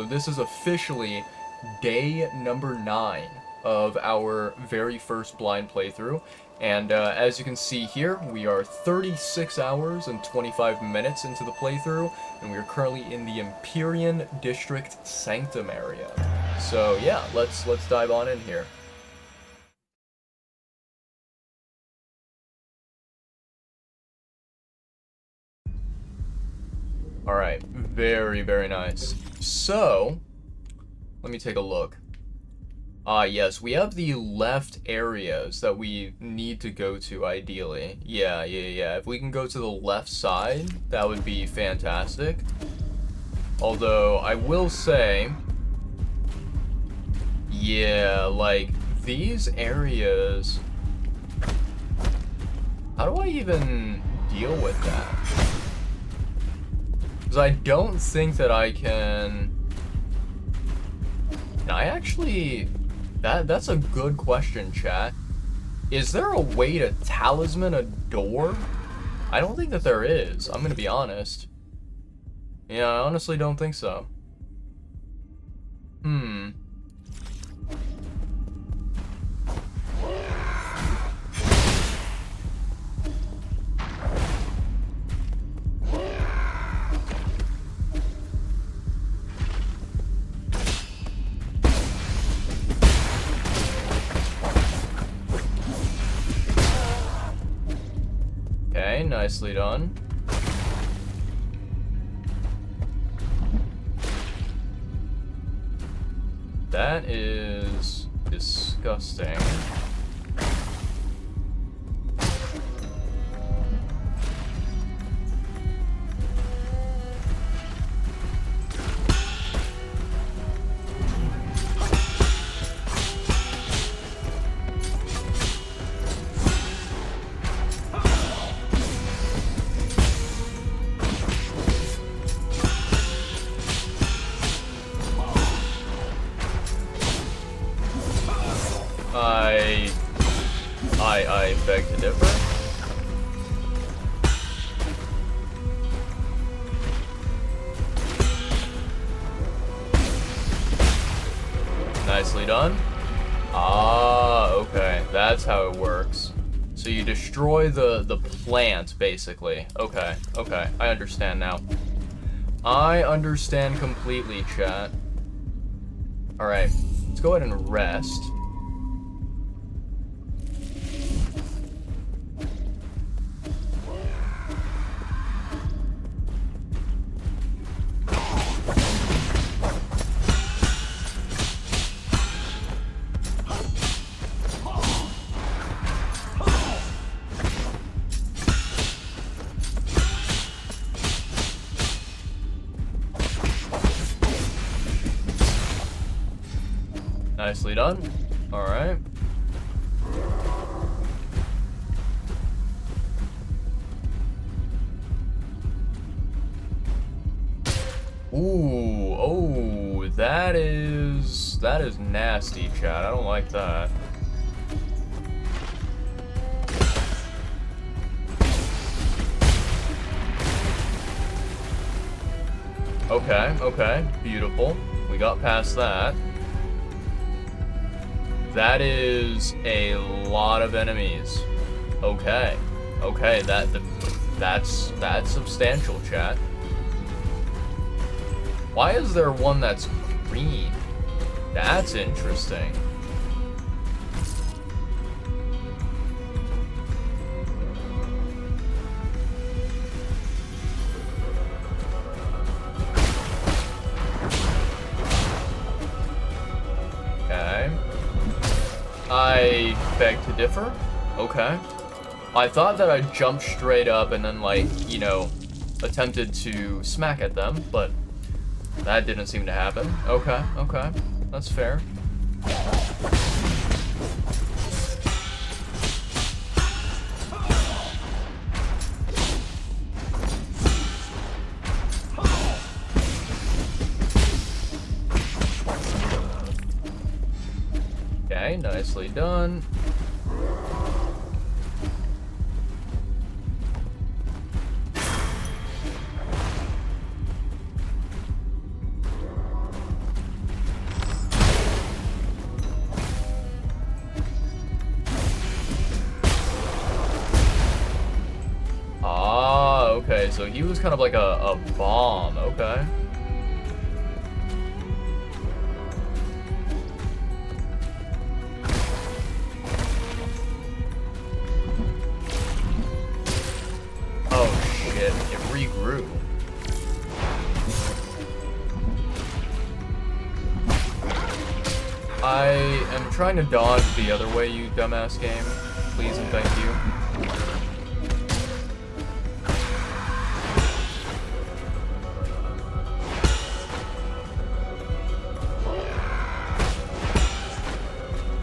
this is officially day number 9 of our very first blind playthrough. And as you can see here, we are 36 hours and 25 minutes into the playthrough, and we are currently in the Empyrean District Sanctum area. So yeah, let's dive on in here. Alright, very, very nice. So, let me take a look. Yes, we have the left areas that we need to go to, ideally. Yeah. If we can go to the left side, that would be fantastic. Although, I will say... yeah, like, these areas... how do I even deal with that? Because I don't think that I can... Can I actually... That's a good question, chat. Is there a way to talisman a door? I don't think that there is. I'm gonna be honest. Yeah, I honestly don't think so. Okay, nicely done. That is disgusting. I beg to differ. Nicely done. Ah, okay. That's how it works. So you destroy the plant, basically. Okay. I understand now. I understand completely, chat. Alright. Let's go ahead and rest. Nicely done. Alright. Ooh, oh, that is nasty, chat. I don't like that. Okay, beautiful. We got past that. That is a lot of enemies. Okay, that's substantial, chat. Why is there one that's green? That's interesting. Okay. I beg to differ. Okay. I thought that I'd jump straight up and then, like, you know, attempted to smack at them, but that didn't seem to happen. Okay. That's fair. Okay, nicely done. so he was kind of like a bomb. Okay. Oh shit, it regrew. I am trying to dodge the other way, you dumbass game. Please and thank you.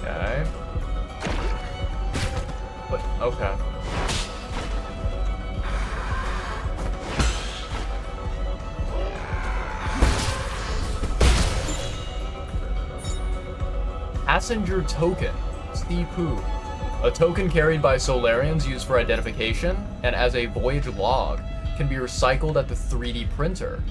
Okay. But, okay. Passenger token, Steepoo. A token carried by Solarians used for identification and as a voyage log can be recycled at the 3D printer.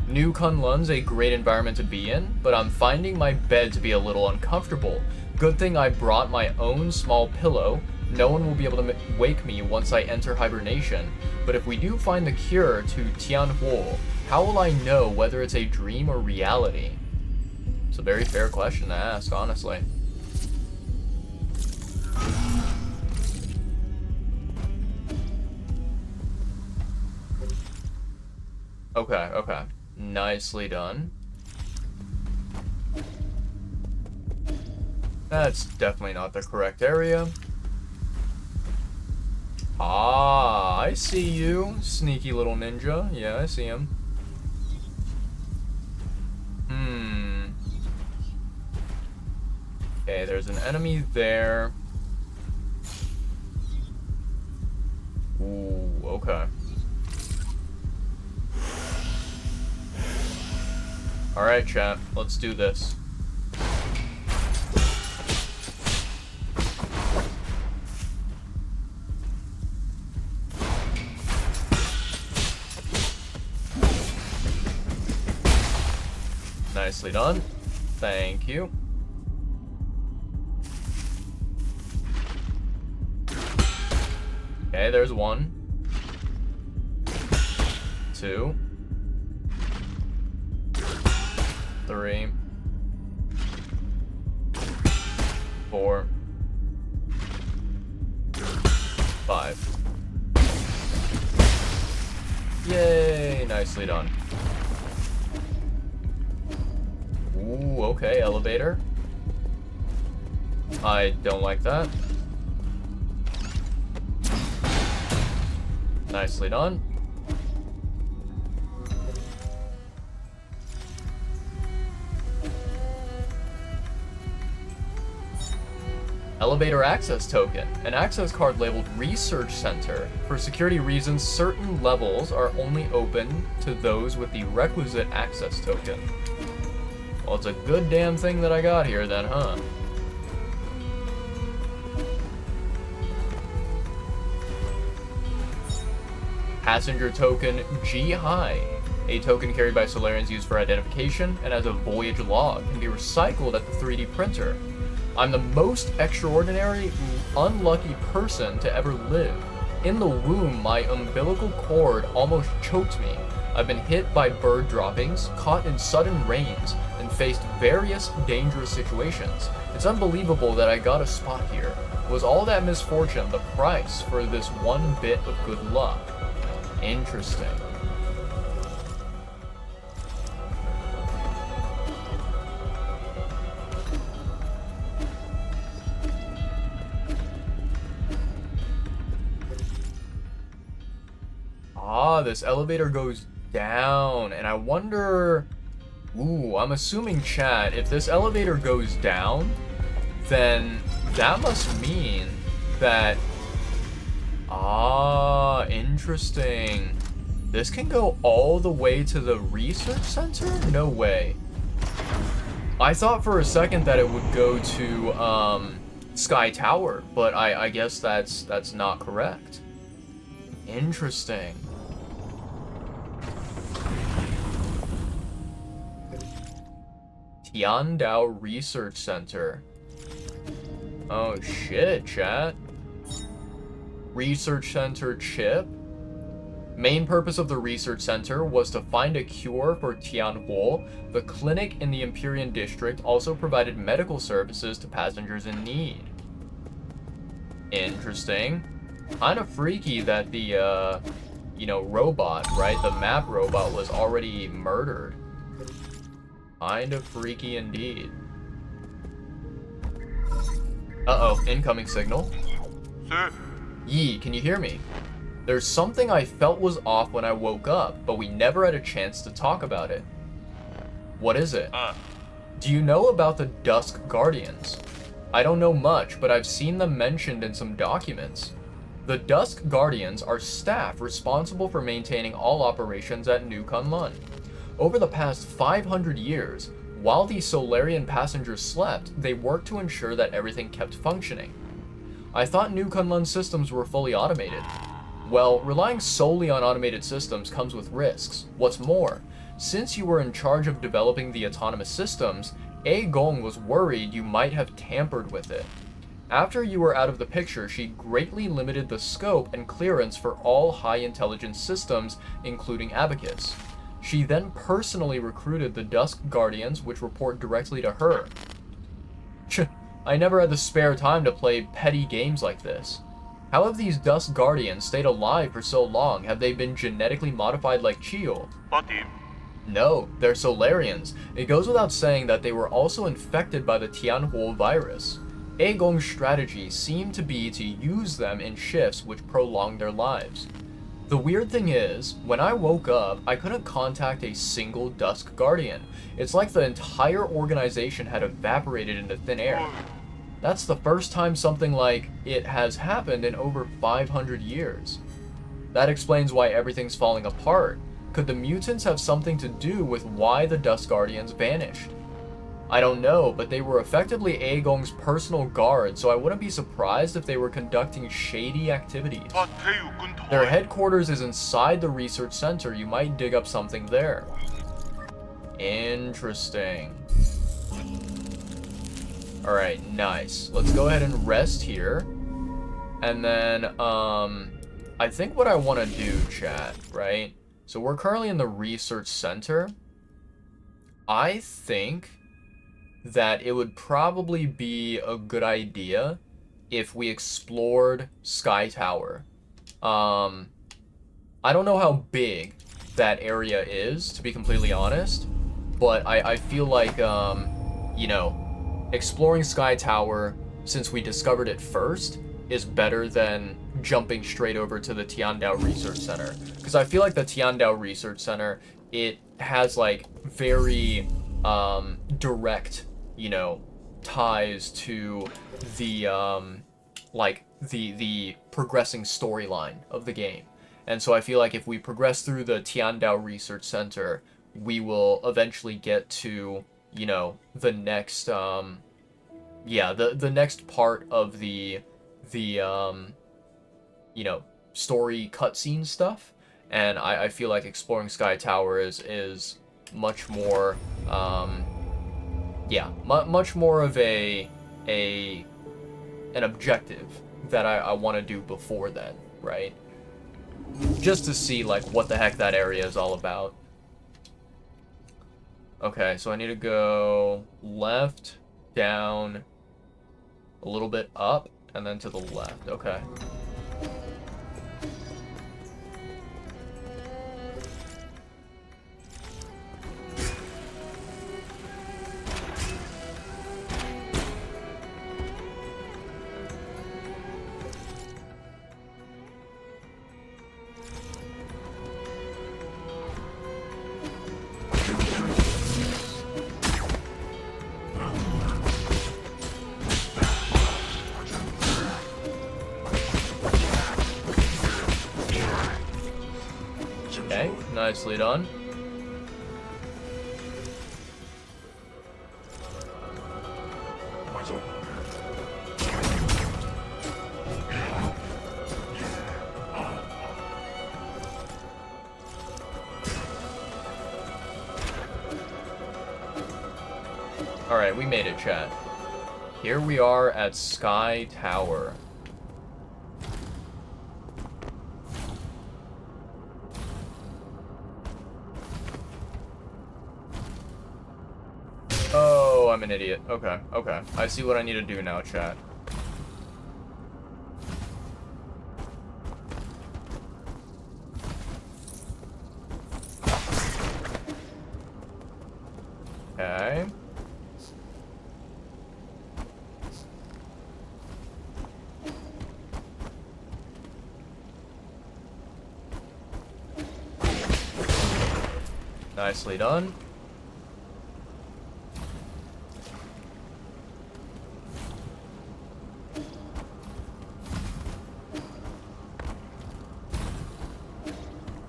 New Kunlun's a great environment to be in, but I'm finding my bed to be a little uncomfortable. Good thing I brought my own small pillow. No one will be able to wake me once I enter hibernation, but if we do find the cure to Tianhuo, how will I know whether it's a dream or reality? It's a very fair question to ask, honestly. Okay, okay. Nicely done. That's definitely not the correct area. Ah, I see you, sneaky little ninja. Yeah, I see him. Okay, there's an enemy there. Ooh, okay. Alright, chat, let's do this. Nicely done. Thank you. Okay, there's 1. 2. 3. 4. 5. Yay! Nicely done. Ooh, okay, elevator. I don't like that. Nicely done. Elevator access token. An access card labeled Research Center. For security reasons, certain levels are only open to those with the requisite access token. Well, it's a good damn thing that I got here then, huh? Passenger token G-High. A token carried by Solarians used for identification and as a voyage log can be recycled at the 3D printer. I'm the most extraordinary, unlucky person to ever live. In the womb, my umbilical cord almost choked me. I've been hit by bird droppings, caught in sudden rains, and faced various dangerous situations. It's unbelievable that I got a spot here. Was all that misfortune the price for this one bit of good luck? Interesting. Ah, this elevator goes down, and I wonder... Ooh, I'm assuming, chat, if this elevator goes down, then that must mean that... Ah, interesting. This can go all the way to the research center? No way. I thought for a second that it would go to, Sky Tower, but I guess that's not correct. Interesting. Tiandao Research Center. Oh shit, chat. Research Center chip? Main purpose of the research center was to find a cure for Tianhuo. The clinic in the Empyrean district also provided medical services to passengers in need. Interesting. Kind of freaky that the, robot, right? The map robot was already murdered. Kind of freaky indeed. Uh-oh, incoming signal. Sir. Yi, can you hear me? There's something I felt was off when I woke up, but we never had a chance to talk about it. What is it? Do you know about the Dusk Guardians? I don't know much, but I've seen them mentioned in some documents. The Dusk Guardians are staff responsible for maintaining all operations at New Kunlun. Over the past 500 years, while the Solarian passengers slept, they worked to ensure that everything kept functioning. I thought New Kunlun systems were fully automated. Well, relying solely on automated systems comes with risks. What's more, since you were in charge of developing the autonomous systems, A Gong was worried you might have tampered with it. After you were out of the picture, she greatly limited the scope and clearance for all high-intelligence systems, including Abacus. She then personally recruited the Dusk Guardians, which report directly to her. I never had the spare time to play petty games like this. How have these Dusk Guardians stayed alive for so long? Have they been genetically modified like Chio? No, they're Solarians. It goes without saying that they were also infected by the Tianhuo virus. A Gong's strategy seemed to be to use them in shifts which prolonged their lives. The weird thing is, when I woke up, I couldn't contact a single Dusk Guardian. It's like the entire organization had evaporated into thin air. That's the first time something like it has happened in over 500 years. That explains why everything's falling apart. Could the mutants have something to do with why the Dusk Guardians vanished? I don't know, but they were effectively Aegong's personal guard, so I wouldn't be surprised if they were conducting shady activities. Their headquarters is inside the research center. You might dig up something there. Interesting. Alright, nice. Let's go ahead and rest here. And then, I think what I want to do, chat, right? So we're currently in the research center. I think that it would probably be a good idea if we explored Sky Tower. I don't know how big that area is, to be completely honest, but I feel like, exploring Sky Tower, since we discovered it first, is better than jumping straight over to the Tiandao Research Center. Because I feel like the Tiandao Research Center, it has, like, very, direct, ties to the, the progressing storyline of the game. And so I feel like if we progress through the Tiandao Research Center, we will eventually get to, the next, the next part of the story cutscene stuff. And I feel like exploring Sky Tower is much more, much more of an objective that I want to do before then, right? Just to see, like, what the heck that area is all about. Okay, so I need to go left, down, a little bit up, and then to the left. Okay. Okay, nicely done. Alright, we made it, chat. Here we are at Sky Tower. I'm an idiot. Okay, okay. I see what I need to do now, chat. Okay. Nicely done.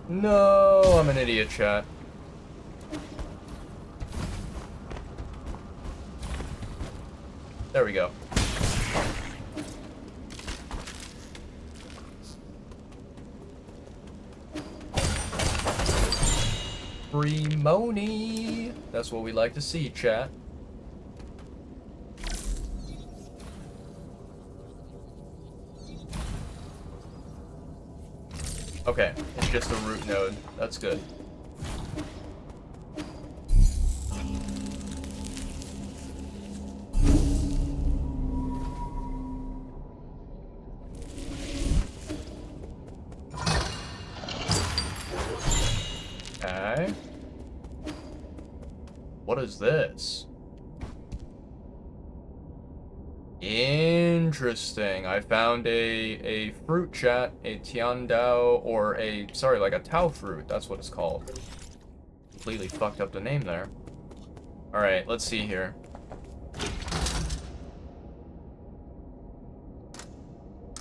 No, I'm an idiot, chat. There we go. Free money. That's what we like to see, chat. Okay, it's just a root node. That's good. Okay. What is this? Interesting. I found a fruit, chat, a tiandao, or sorry, like a tau fruit. That's what it's called. Completely fucked up the name there. Alright, let's see here.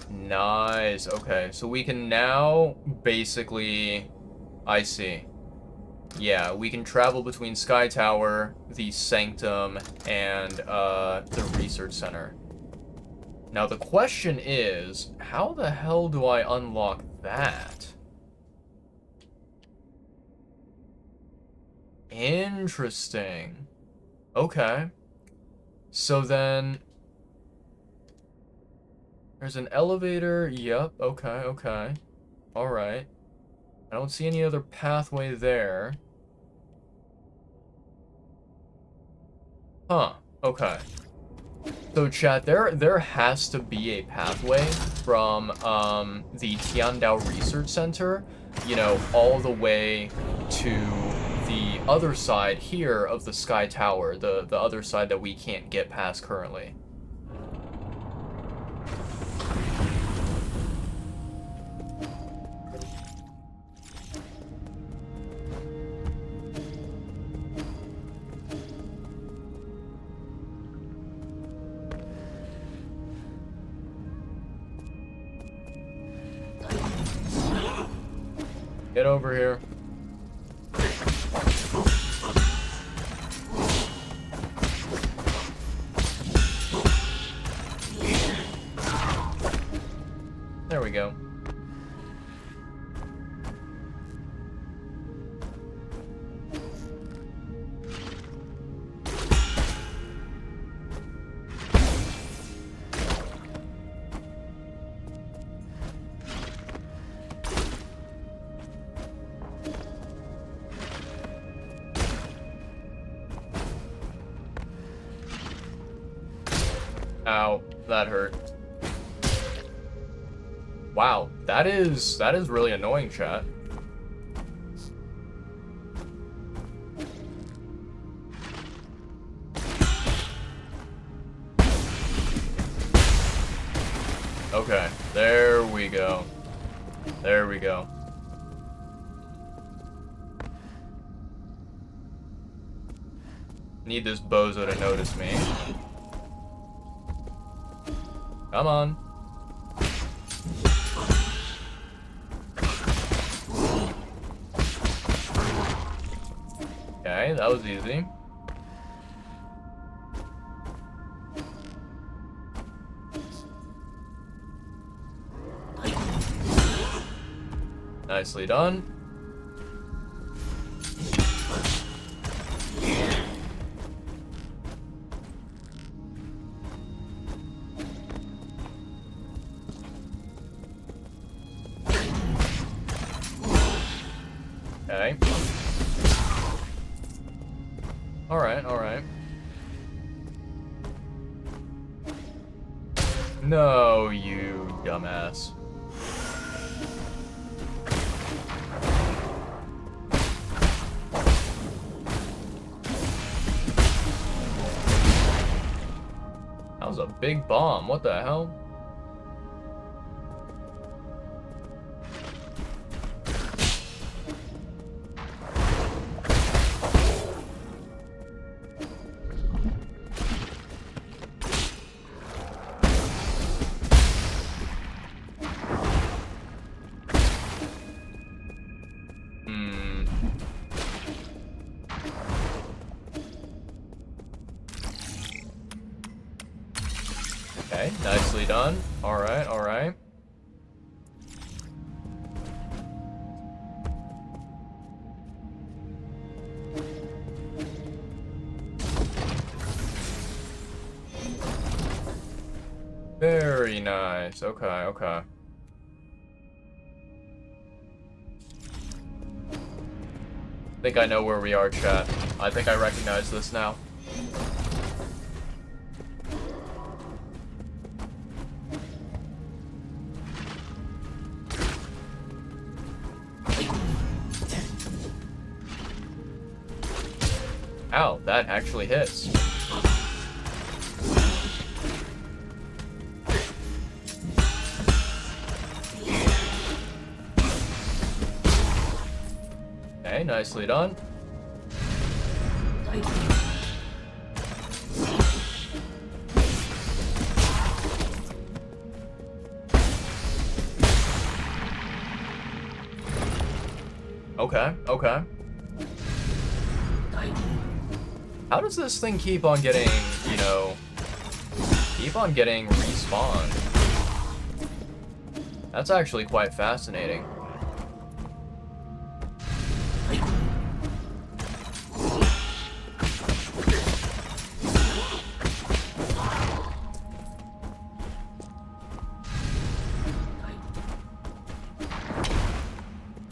Nice. Okay, so we can now basically... I see. Yeah, we can travel between Sky Tower, the Sanctum, and the Research Center. Now the question is, how the hell do I unlock that? Interesting. Okay. So then... There's an elevator. Yep. Okay, okay. Alright. I don't see any other pathway there. Huh. Okay. So chat, there has to be a pathway from the Tiandao Research Center, you know, all the way to the other side here of the Sky Tower, the other side that we can't get past currently. Get over here. There we go. Ow, that hurt. Wow, that is really annoying, chat. Okay, there we go. There we go. Need this bozo to notice me. Come on. Okay, that was easy. Nicely done. Okay. Alright, alright. No, you dumbass. That was a big bomb. What the hell? Okay, nicely done. Alright, alright. Very nice. Okay, okay. I think I know where we are, chat. I think I recognize this now. Ow, that actually hits. Okay, nicely done. Okay, okay. How does this thing keep on getting, you know, respawned? That's actually quite fascinating.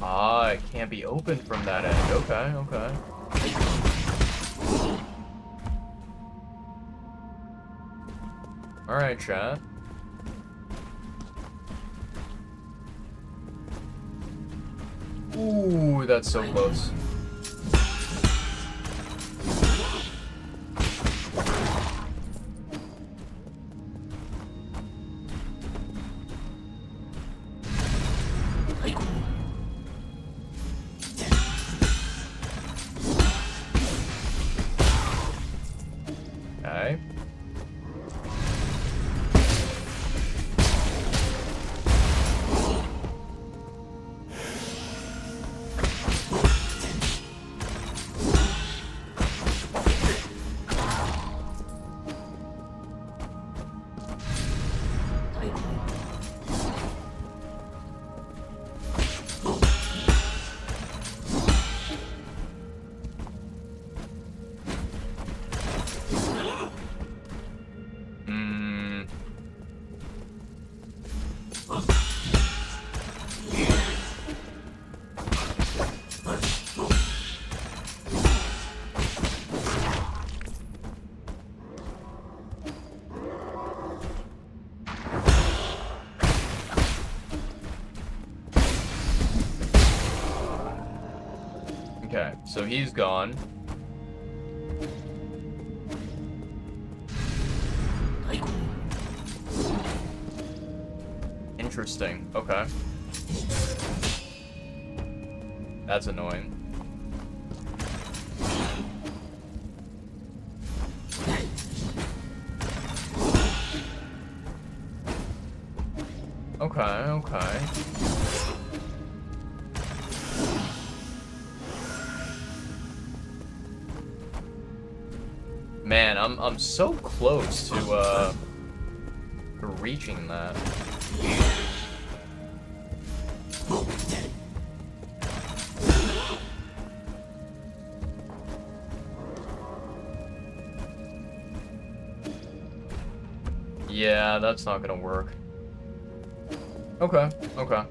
Ah, it can't be opened from that end. Okay, okay. Alright, chat. Ooh, that's so close. Okay. Okay, so he's gone. Interesting. Okay. That's annoying. Okay, okay. Man, I'm so close to reaching that. Yeah, that's not gonna work. Okay, okay.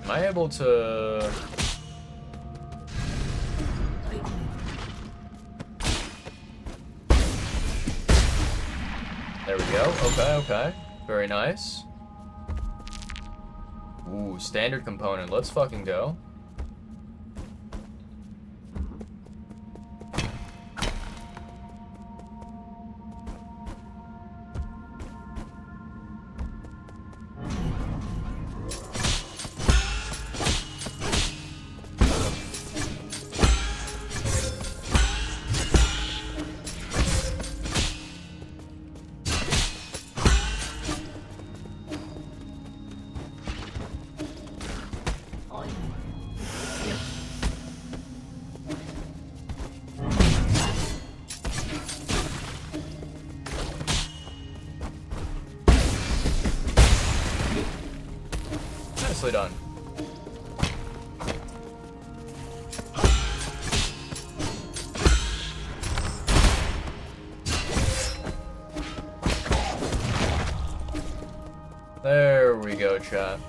Am I able to... There we go. Okay, okay. Very nice. Ooh, standard component. Let's fucking go. Nicely done. There we go, chat.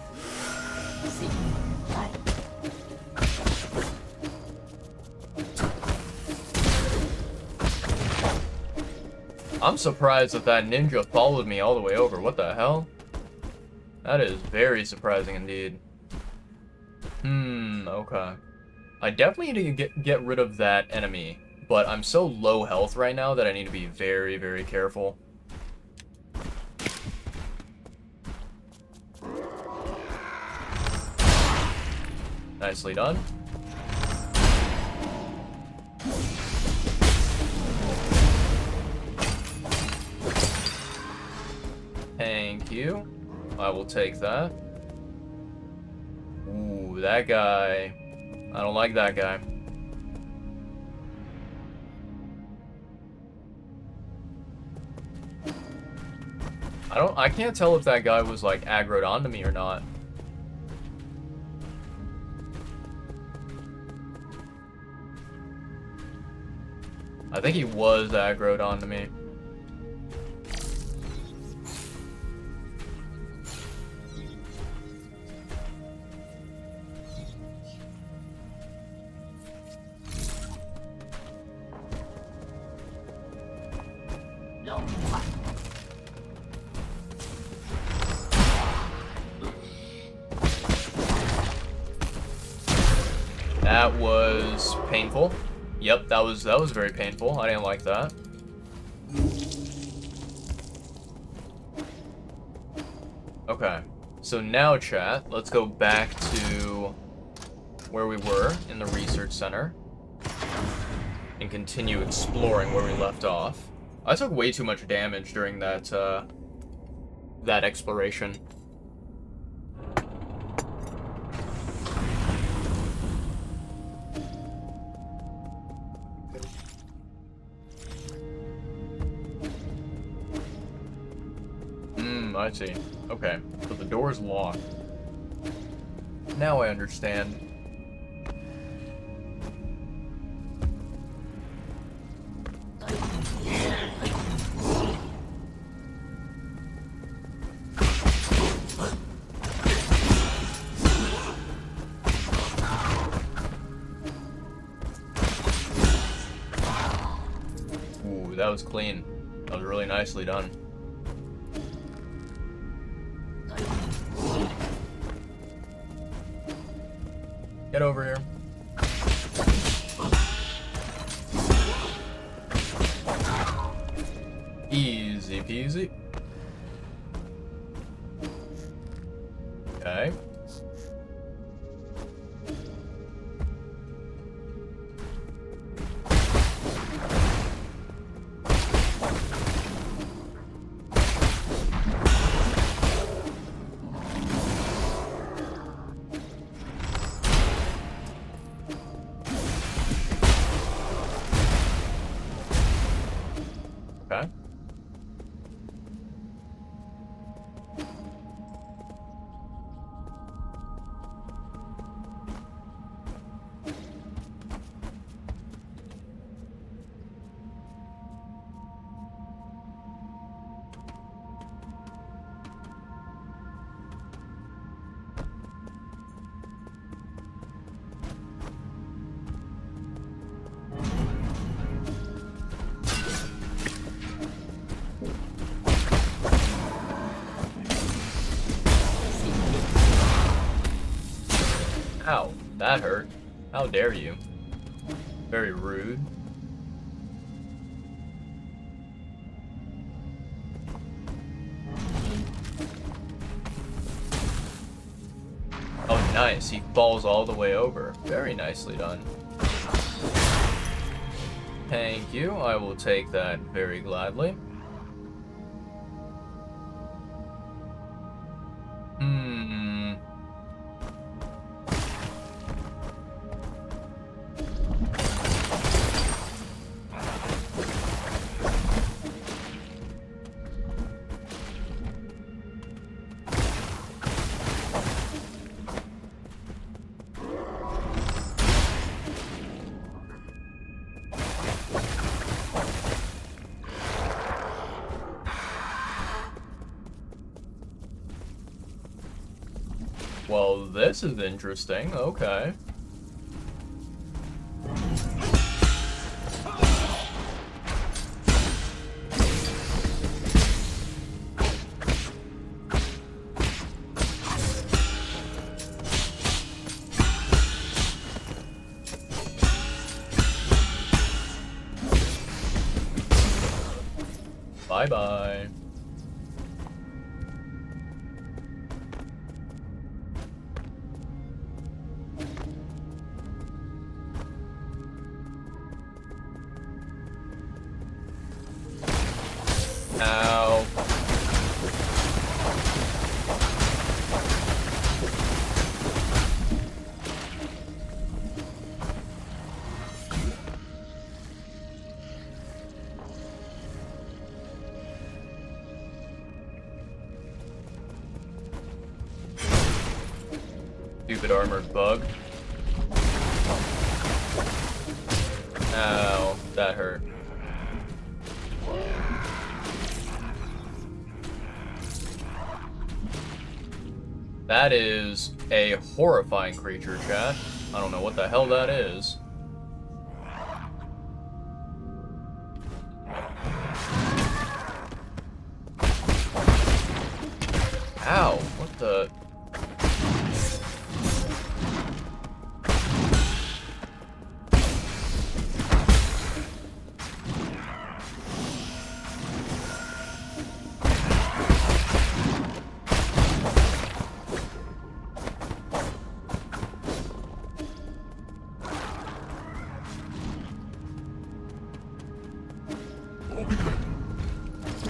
I'm surprised that that ninja followed me all the way over. What the hell? That is very surprising indeed. Okay. I definitely need to get rid of that enemy, but I'm so low health right now that I need to be very, very careful. Nicely done. Thank you. I will take that. Ooh, that guy. I don't like that guy. I can't tell if that guy was like aggroed onto me or not. I think he was aggroed onto me. That was painful. Yep, that was very painful. I didn't like that. Okay. So now, chat, let's go back to where we were in the research center and continue exploring where we left off. I took way too much damage during that that exploration. I see. Okay, so the door is locked. Now I understand. Ooh, that was clean. That was really nicely done. Get over here. Easy peasy. Okay. Okay. Ow, that hurt. How dare you? Very rude. Oh, nice. He falls all the way over. Very nicely done. Thank you. I will take that very gladly. Well, this is interesting. Okay. Bye-bye. Ow. Stupid armored bug. Ow, that hurt. That is a horrifying creature, chat. I don't know what the hell that is. Ow, what the...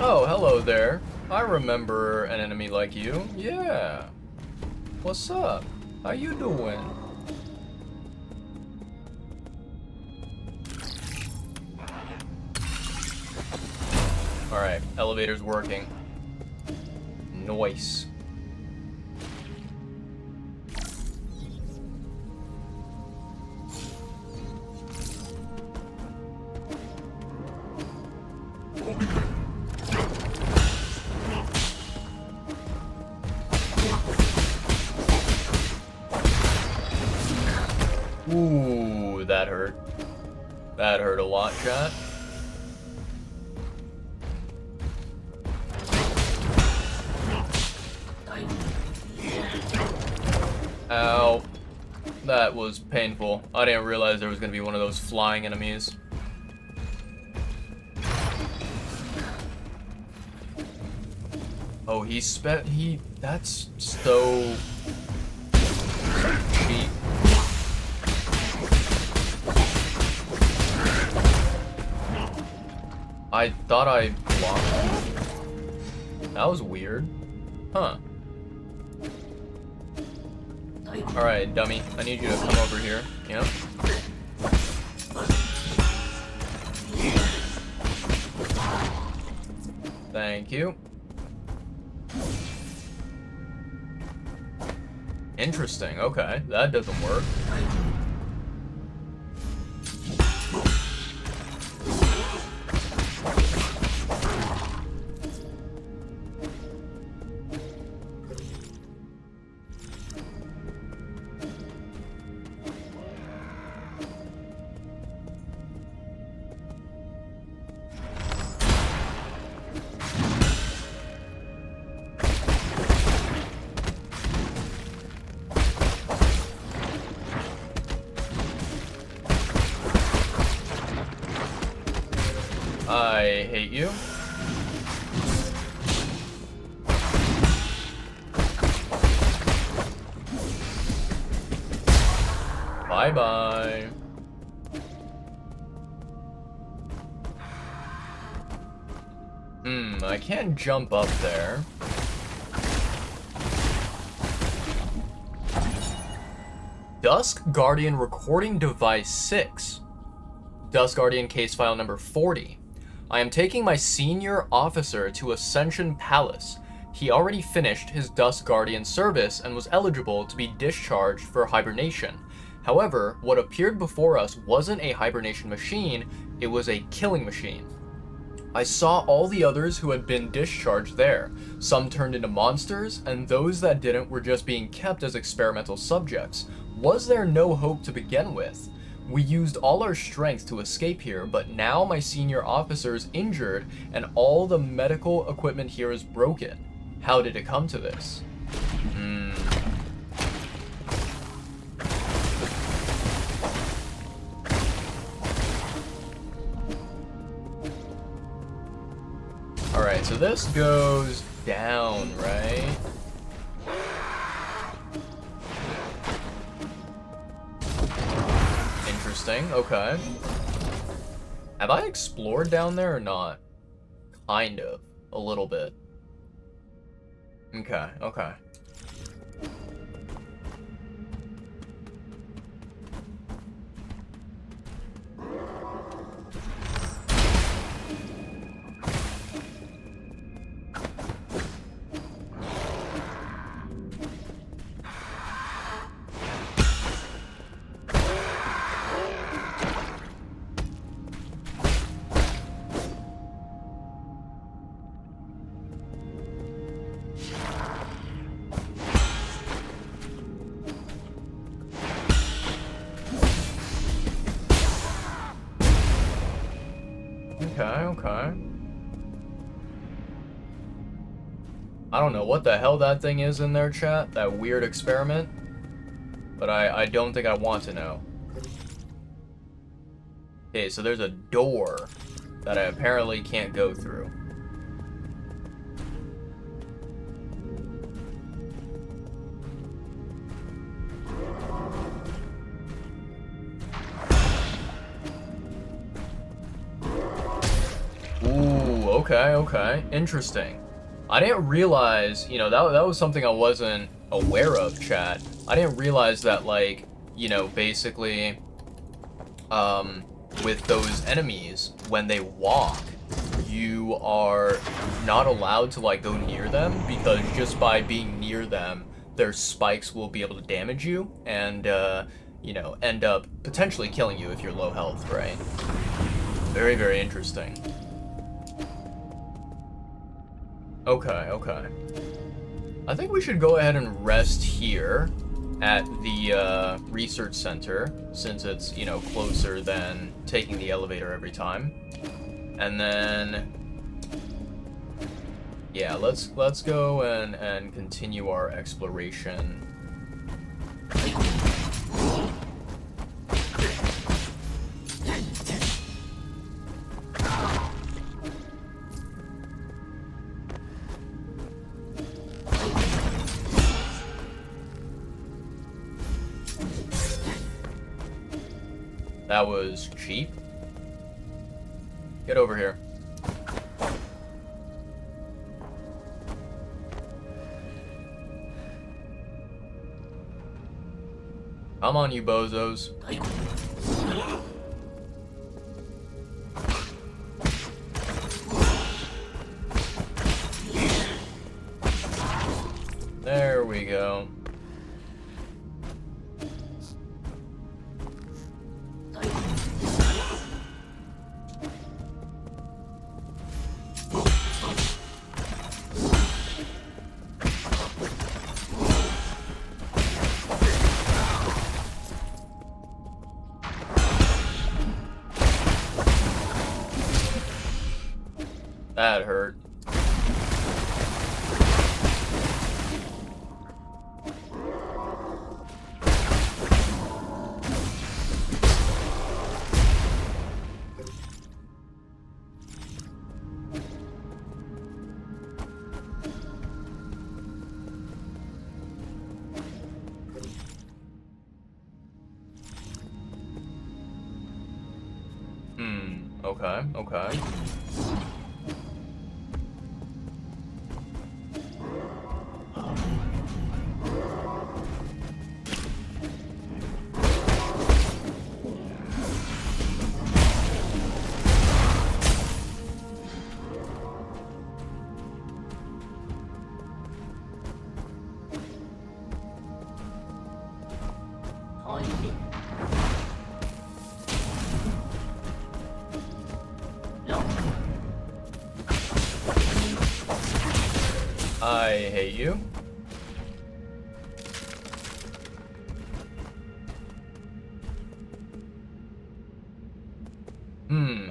Oh, hello there. I remember an enemy like you. Yeah. What's up? How you doing? Alright, elevator's working. Nice. Ooh, that hurt. That hurt a lot, chat. Ow. That was painful. I didn't realize there was going to be one of those flying enemies. Oh, that's so cheap. I thought I blocked. That was weird. Huh. Alright, dummy. I need you to come over here. Yep. Thank you. Interesting. Okay, that doesn't work. hate you. Bye-bye. I can't jump up there. Dusk Guardian Recording Device 6. Dusk Guardian case file number 40. I am taking my senior officer to Ascension Palace. He already finished his Dusk Guardian service and was eligible to be discharged for hibernation. However, what appeared before us wasn't a hibernation machine, it was a killing machine. I saw all the others who had been discharged there. Some turned into monsters, and those that didn't were just being kept as experimental subjects. Was there no hope to begin with? We used all our strength to escape here, but now my senior officer is injured and all the medical equipment here is broken. How did it come to this? Alright, so this goes down, right? Interesting, okay. Have I explored down there or not? Kind of. A little bit. Okay, okay. Okay. I don't know what the hell that thing is in there, chat. That weird experiment. But I don't think I want to know. Okay, so there's a door that I apparently can't go through. Okay, interesting. I didn't realize, you know, that was something I wasn't aware of, chat. I didn't realize that, like, you know, basically, with those enemies, when they walk, you are not allowed to, like, go near them, because just by being near them, their spikes will be able to damage you, and, you know, end up potentially killing you if you're low health, right? Very, very interesting. Okay. I think we should go ahead and rest here at the research center, since it's, you know, closer than taking the elevator every time. And then, yeah, let's go and continue our exploration. That was cheap. Get over here. Come on, you bozos. There we go. That hurt. Okay, okay. I hate you.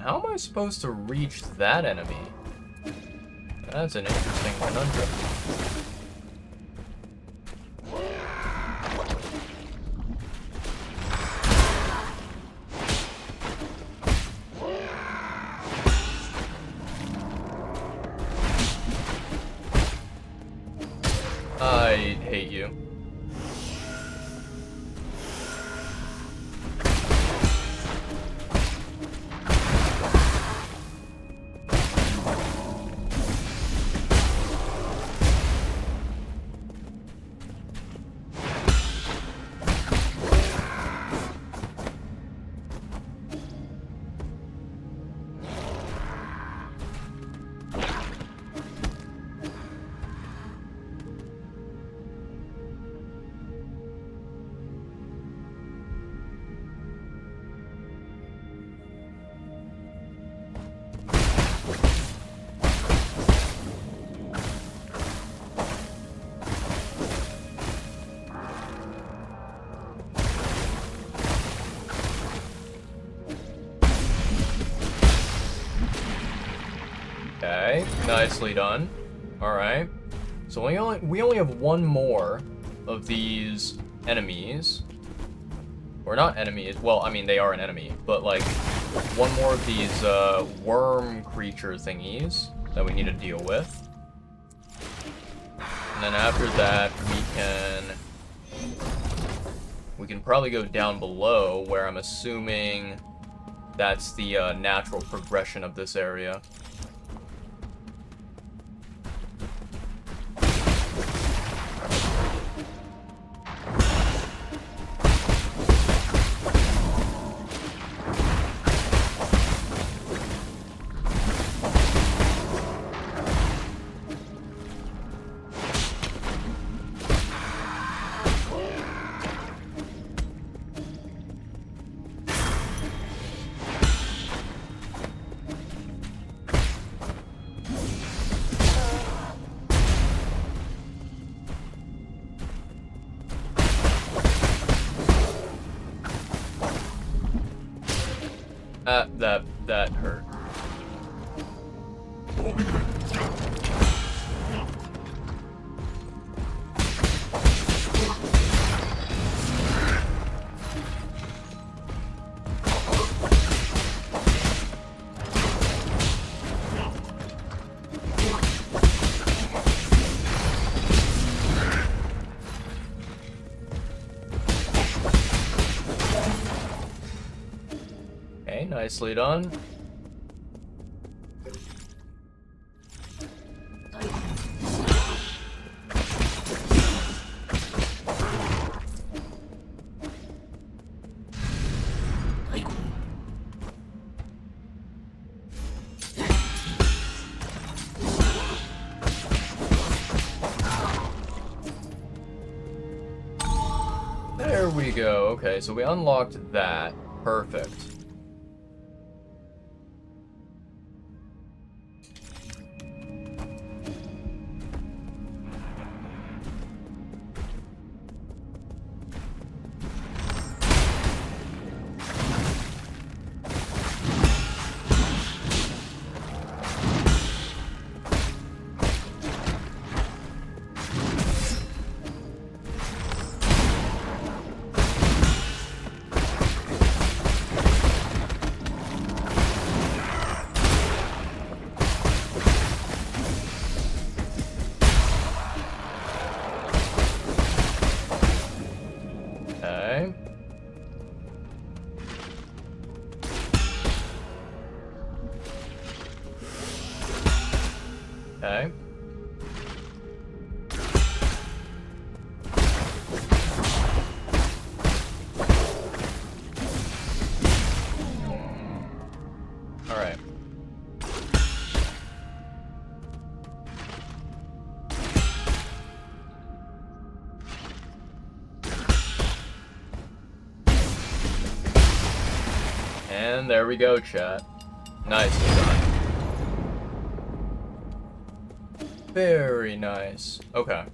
How am I supposed to reach that enemy? That's an interesting conundrum. I hate you. Okay, nicely done. All right. So we only have one more of these enemies. Or not enemies. Well, I mean they are an enemy, but like one more of these worm creature thingies that we need to deal with. And then after that, we can probably go down below, where I'm assuming that's the natural progression of this area. That hurt. Okay, nicely done. There we go. Okay, so we unlocked that. Perfect. Okay. Alright. And there we go, chat. Nicely done. Very nice. Okay.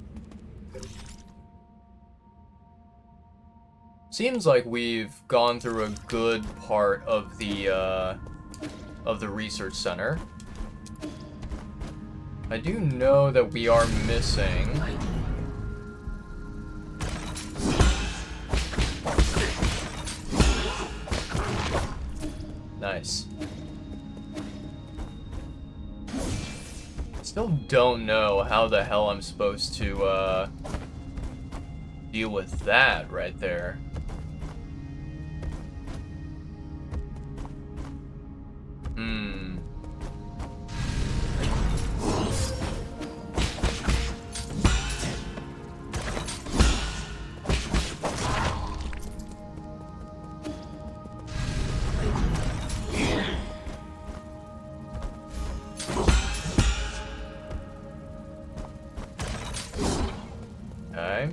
Seems like we've gone through a good part of the research center. I do know that we are missing... Nice. Still don't know how the hell I'm supposed to, deal with that right there. Okay.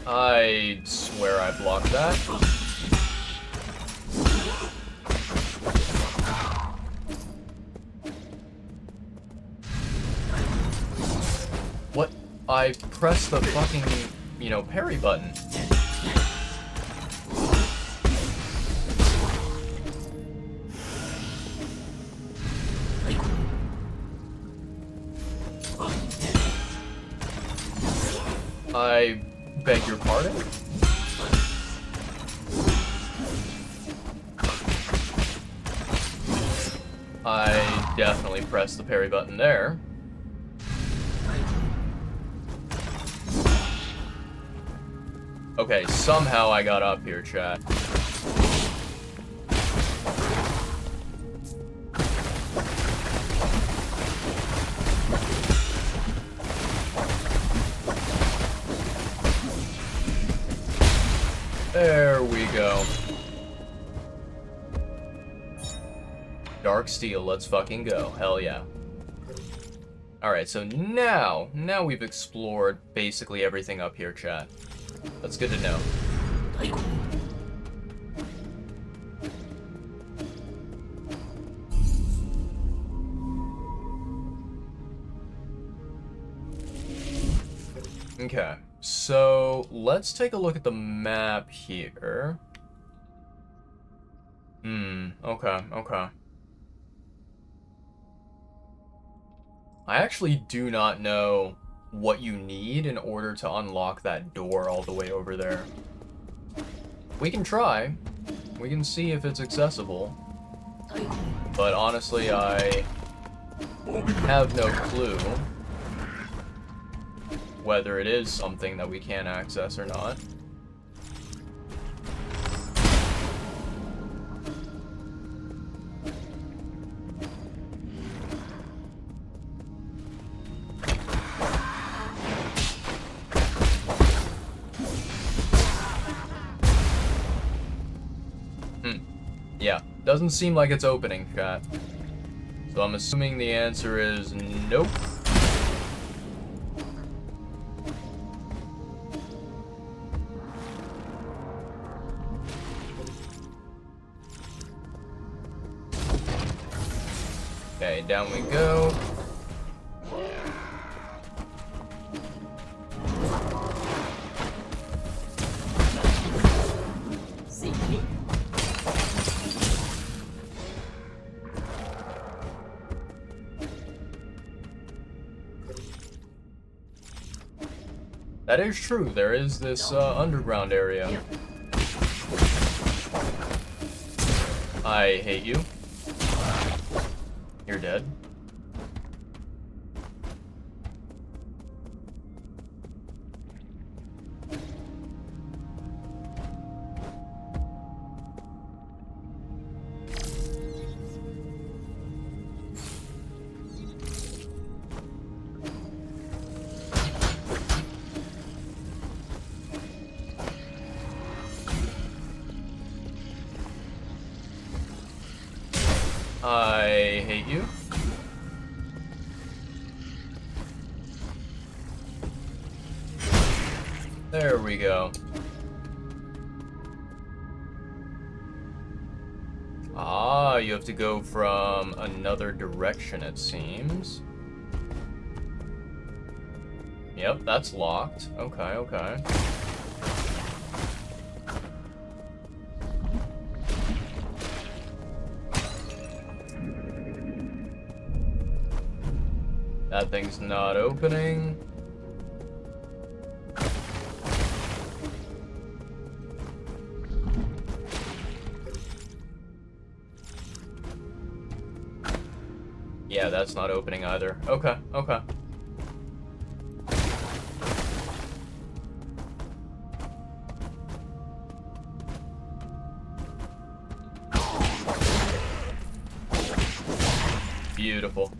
I swear I blocked that. What? I pressed the fucking, you know, parry button. I beg your pardon? I definitely pressed the parry button there. Okay, somehow I got up here, chat. There we go. Dark steel, let's fucking go. Hell yeah. Alright, so now we've explored basically everything up here, chat. That's good to know. Okay, so let's take a look at the map here. Okay. I actually do not know what you need in order to unlock that door all the way over there. We can try. We can see if it's accessible. But honestly, I have no clue whether it is something that we can access or not. Yeah, doesn't seem like it's opening, chat. So I'm assuming the answer is nope. Okay, down we go. That is true, there is this underground area. I hate you. You're dead. There we go. Ah, you have to go from another direction, it seems. Yep, that's locked. Okay, okay. That thing's not opening. Yeah, that's not opening either. Okay, okay. Beautiful.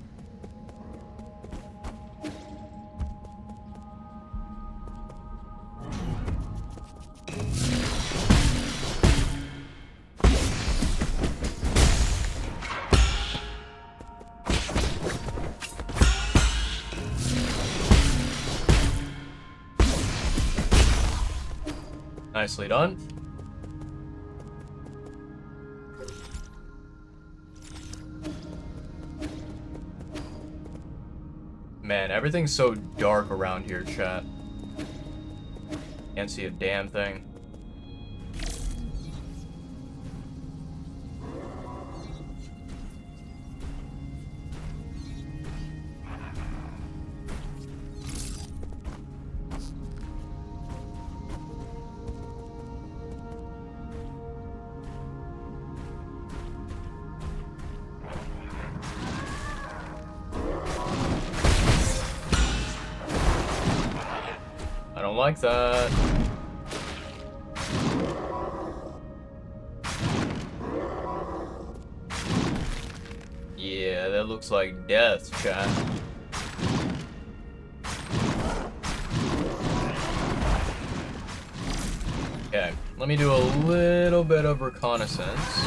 Nicely done. Man, everything's so dark around here, chat. Can't see a damn thing. I don't like that. Yeah, that looks like death, chat. Okay, let me do a little bit of reconnaissance.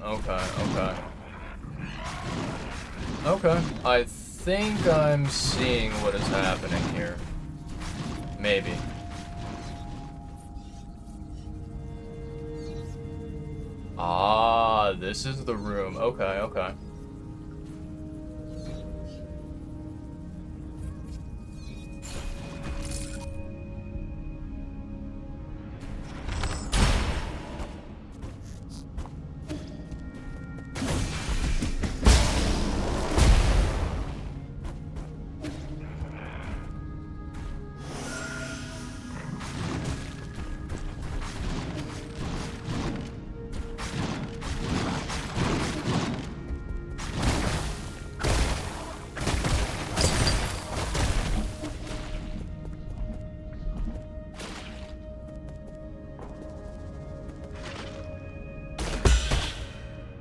Okay, okay. Okay, I think I'm seeing what is happening here. Maybe. Ah, this is the room. Okay, okay.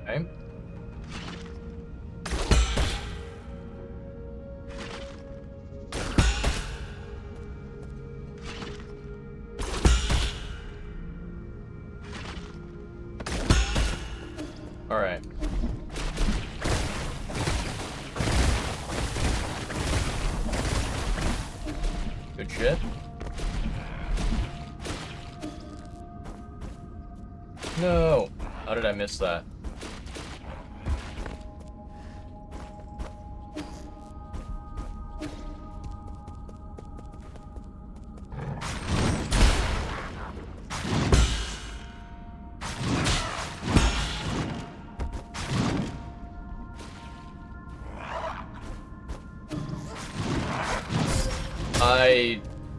Okay. All right. Good shit. No. How did I miss that?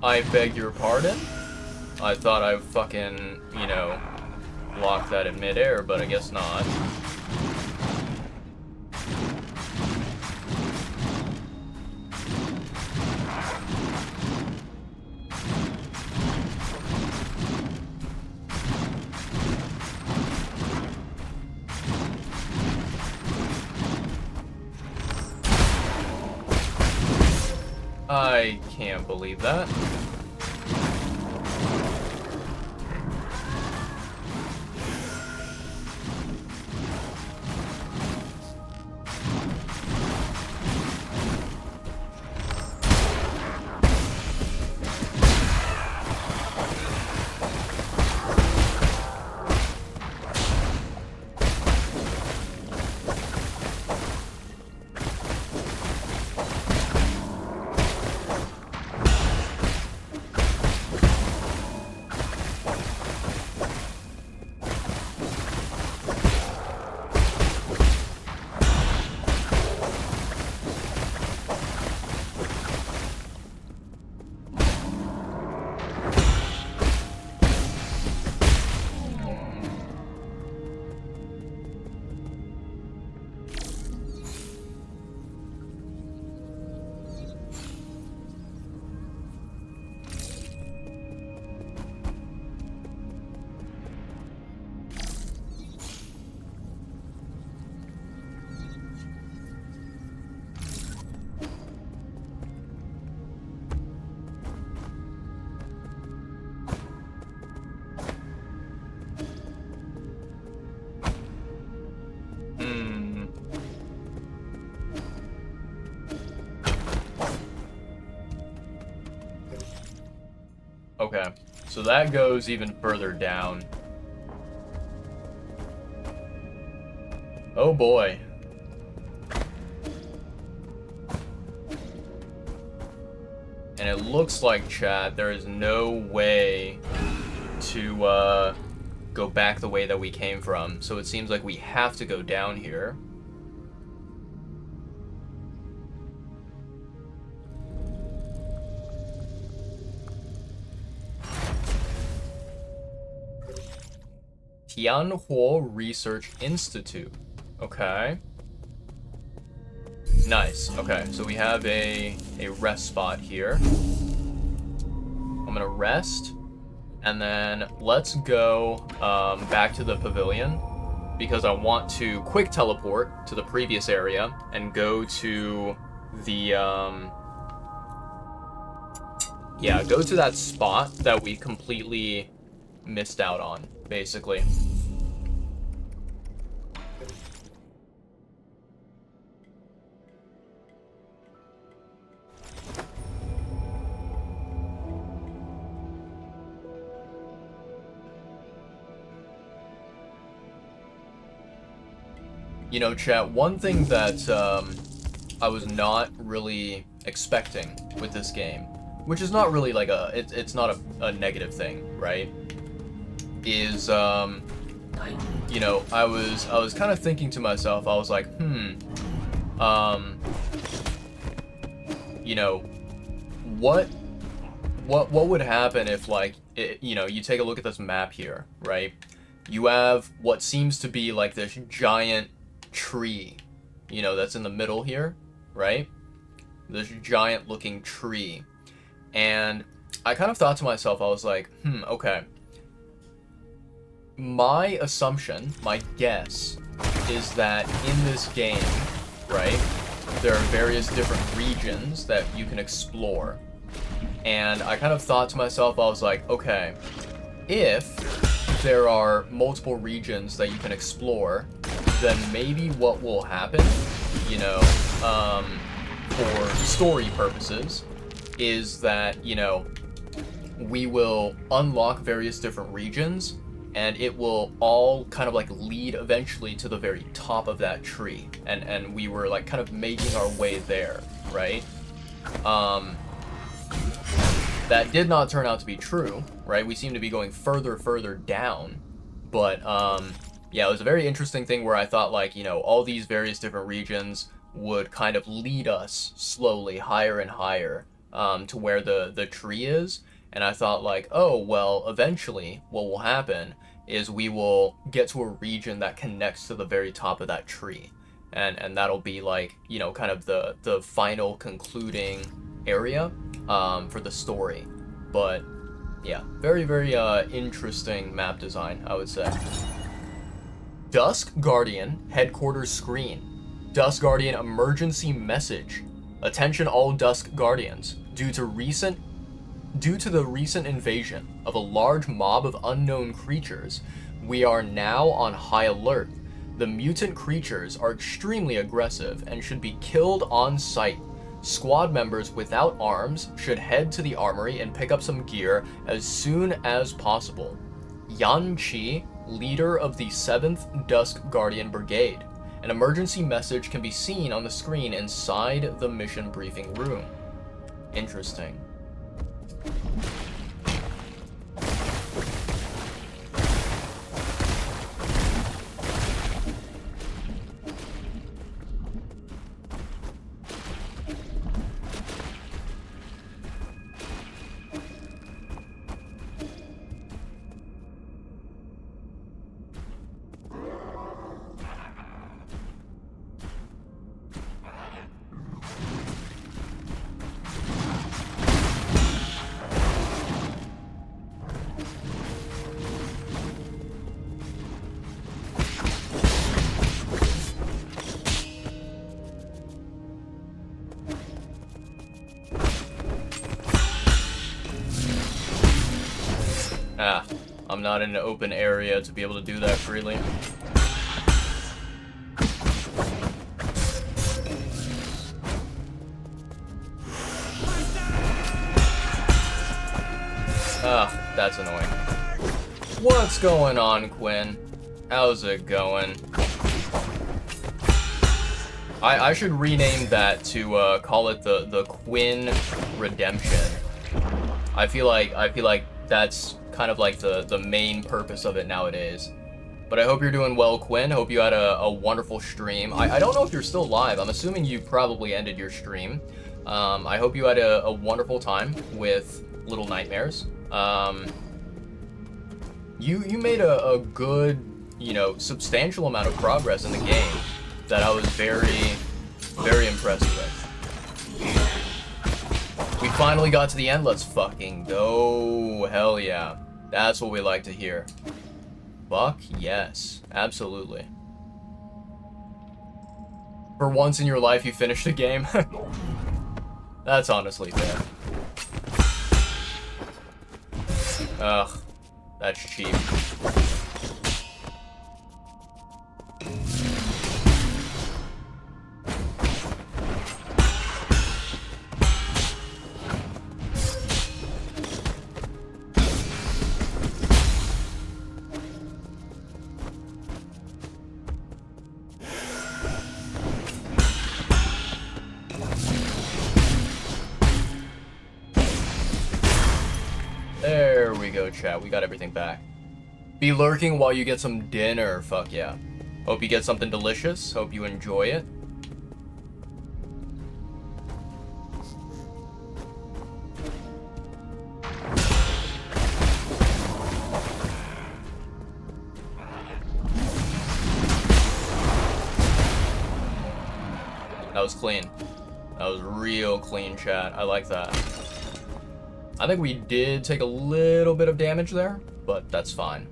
I beg your pardon? I thought I fucking, you know, blocked that in midair, but I guess not. I can't believe that. Okay, so that goes even further down. Oh boy. And it looks like, chat, there is no way to go back the way that we came from. So it seems like we have to go down here. Tianhuo Research Institute. Okay. Nice. Okay, so we have a rest spot here. I'm gonna rest, and then let's go back to the pavilion, because I want to quick teleport to the previous area and go to the yeah, go to that spot that we completely missed out on, basically. You know, chat, one thing that I was not really expecting with this game, which is not really like it's not a negative thing, right? Is you know, I was kind of thinking to myself, I was like, you know, what would happen if, like, you know, you take a look at this map here, right? You have what seems to be like this giant tree, you know, that's in the middle here, right? This giant looking tree. And I kind of thought to myself, I was like, okay. My assumption, my guess, is that in this game, right, there are various different regions that you can explore. And I kind of thought to myself, I was like, okay, if there are multiple regions that you can explore, then maybe what will happen, you know, for story purposes, is that, you know, we will unlock various different regions, and it will all kind of like lead eventually to the very top of that tree, and we were like kind of making our way there, right? That did not turn out to be true, right? We seem to be going further down, but yeah, it was a very interesting thing where I thought, like, you know, all these various different regions would kind of lead us slowly higher and higher to where the tree is. And I thought, like, oh, well, eventually what will happen is we will get to a region that connects to the very top of that tree. And that'll be, like, you know, kind of the final concluding area for the story. But yeah, very interesting map design, I would say. Dusk Guardian headquarters screen. Dusk Guardian emergency message. Attention all Dusk Guardians. Due to the recent invasion of a large mob of unknown creatures, we are now on high alert. The mutant creatures are extremely aggressive and should be killed on sight. Squad members without arms should head to the armory and pick up some gear as soon as possible. Yan Qi, leader of the 7th Dusk Guardian Brigade. An emergency message can be seen on the screen inside the mission briefing room. Interesting. I'm not in an open area to be able to do that freely. Ugh, that's annoying. What's going on, Quinn? How's it going? I should rename that to call it the Quinn Redemption. I feel like that's kind of like the main purpose of it nowadays. But I hope you're doing well, Quinn. Hope you had a wonderful stream. I don't know if you're still live. I'm assuming you probably ended your stream. I hope you had a wonderful time with Little Nightmares. You made a good, you know, substantial amount of progress in the game that I was very, very impressed with. We finally got to the end. Let's fucking go. Hell yeah. That's what we like to hear. Fuck yes. Absolutely. For once in your life, you finished a game. That's honestly fair. Ugh. That's cheap. There we go, chat. We got everything back. Be lurking while you get some dinner. Fuck yeah. Hope you get something delicious. Hope you enjoy it. That was clean. That was real clean, chat. I like that. I think we did take a little bit of damage there, but that's fine.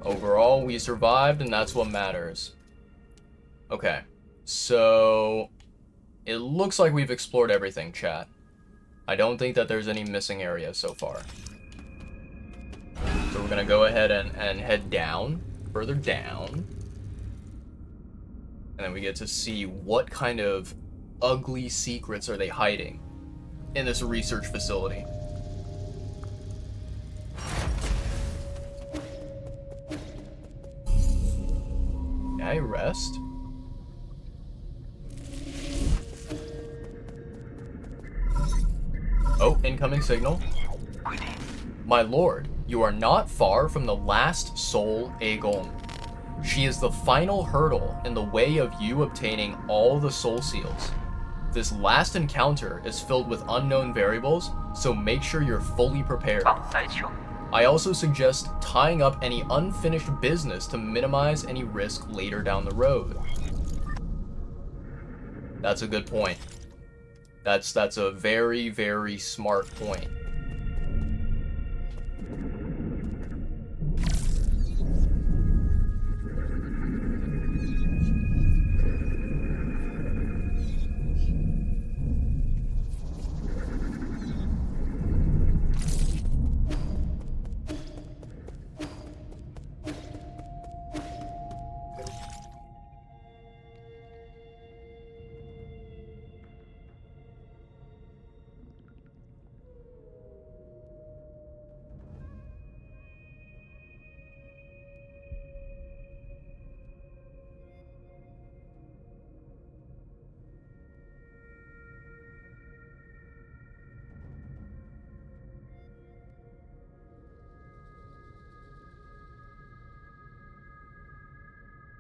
Overall, we survived, and that's what matters. Okay, so it looks like we've explored everything, chat. I don't think that there's any missing areas so far. So we're gonna go ahead and head down, further down. And then we get to see what kind of ugly secrets are they hiding in this research facility. Can I rest? Oh, incoming signal. My lord, you are not far from the last soul Aegon. She is the final hurdle in the way of you obtaining all the soul seals. This last encounter is filled with unknown variables, so make sure you're fully prepared. I also suggest tying up any unfinished business to minimize any risk later down the road. That's a good point. That's a very, very smart point.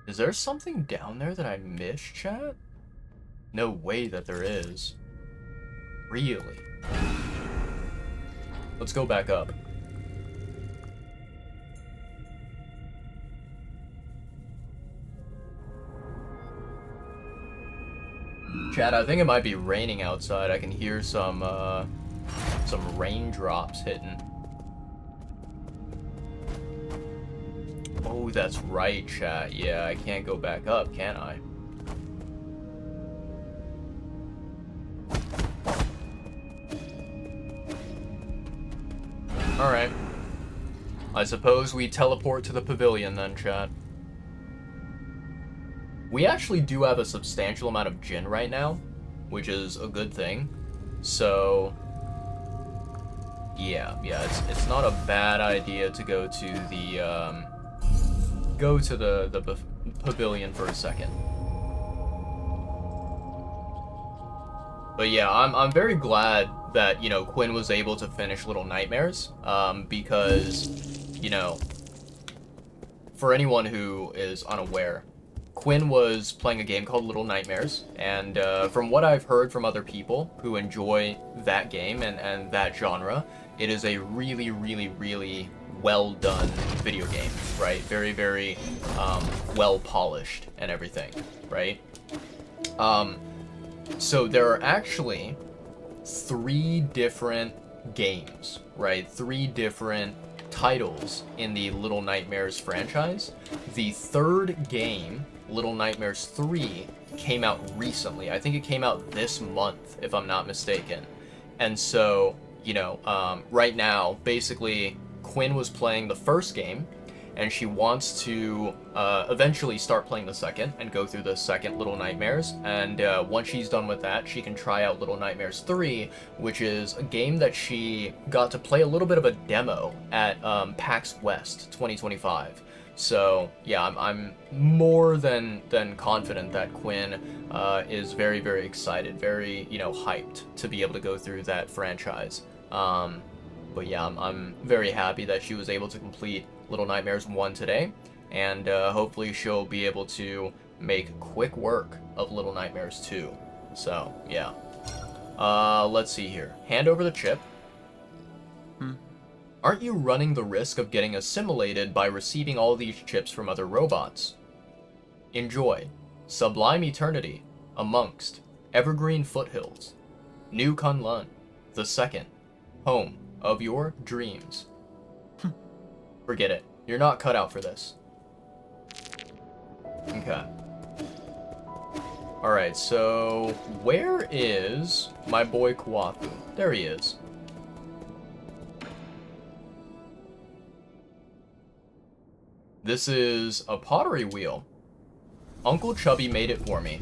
Is there something down there that I missed, chat? No way that there is. Really? Let's go back up. Chat, I think it might be raining outside. I can hear some raindrops hitting. Oh, that's right, chat. Yeah, I can't go back up, can I? Alright. I suppose we teleport to the pavilion then, chat. We actually do have a substantial amount of Jinn right now, which is a good thing. So Yeah, it's not a bad idea to go to the pavilion for a second. But yeah, I'm very glad that, you know, Quinn was able to finish Little Nightmares, because, you know, for anyone who is unaware, Quinn was playing a game called Little Nightmares, and from what I've heard from other people who enjoy that game and that genre, it is a really, really, really well done video game, right? Very, very well polished and everything, right? So there are actually 3 different games, right? 3 different titles in the Little Nightmares franchise. The 3rd game, Little Nightmares 3, came out recently. I think it came out this month, if I'm not mistaken. And so, you know, right now, basically, Quinn was playing the first game, and she wants to eventually start playing the second and go through the second Little Nightmares. And once she's done with that, she can try out Little Nightmares 3, which is a game that she got to play a little bit of a demo at PAX West 2025. So yeah, I'm more than confident that Quinn is very, very excited, very, you know, hyped to be able to go through that franchise. But yeah, I'm very happy that she was able to complete Little Nightmares 1 today, and hopefully she'll be able to make quick work of Little Nightmares 2. So, yeah. Let's see here. Hand over the chip. Aren't you running the risk of getting assimilated by receiving all these chips from other robots? Enjoy. Sublime Eternity. Amongst. Evergreen Foothills. New Kunlun. The Second. Home of your dreams. Forget it. You're not cut out for this. Okay. Alright, so where is my boy Kuaku? There he is. This is a pottery wheel. Uncle Chubby made it for me.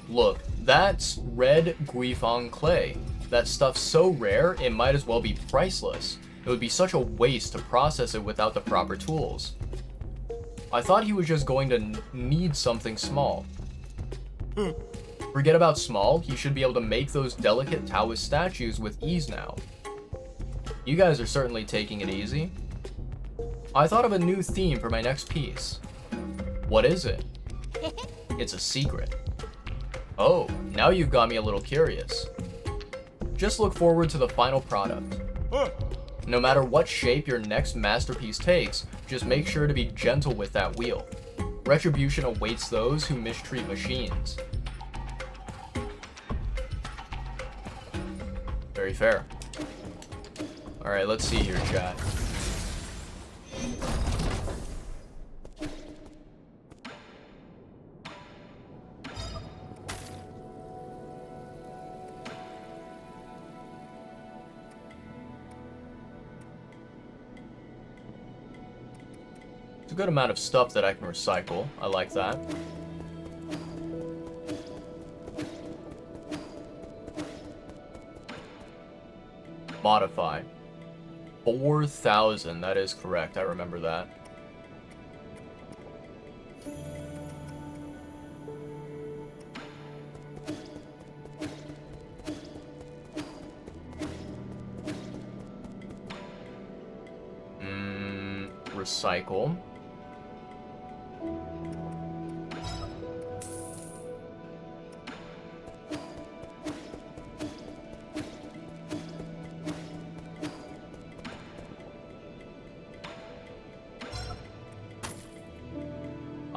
Look, that's red Guifang clay. That stuff's so rare, it might as well be priceless. It would be such a waste to process it without the proper tools. I thought he was just going to need something small. Forget about small, he should be able to make those delicate Taoist statues with ease now. You guys are certainly taking it easy. I thought of a new theme for my next piece. What is it? It's a secret. Oh, now you've got me a little curious. Just look forward to the final product. No matter what shape your next masterpiece takes, just make sure to be gentle with that wheel. Retribution awaits those who mistreat machines. Very fair. Alright, let's see here, chat. It's a good amount of stuff that I can recycle. I like that. Modify. 4,000, that is correct. I remember that. Recycle.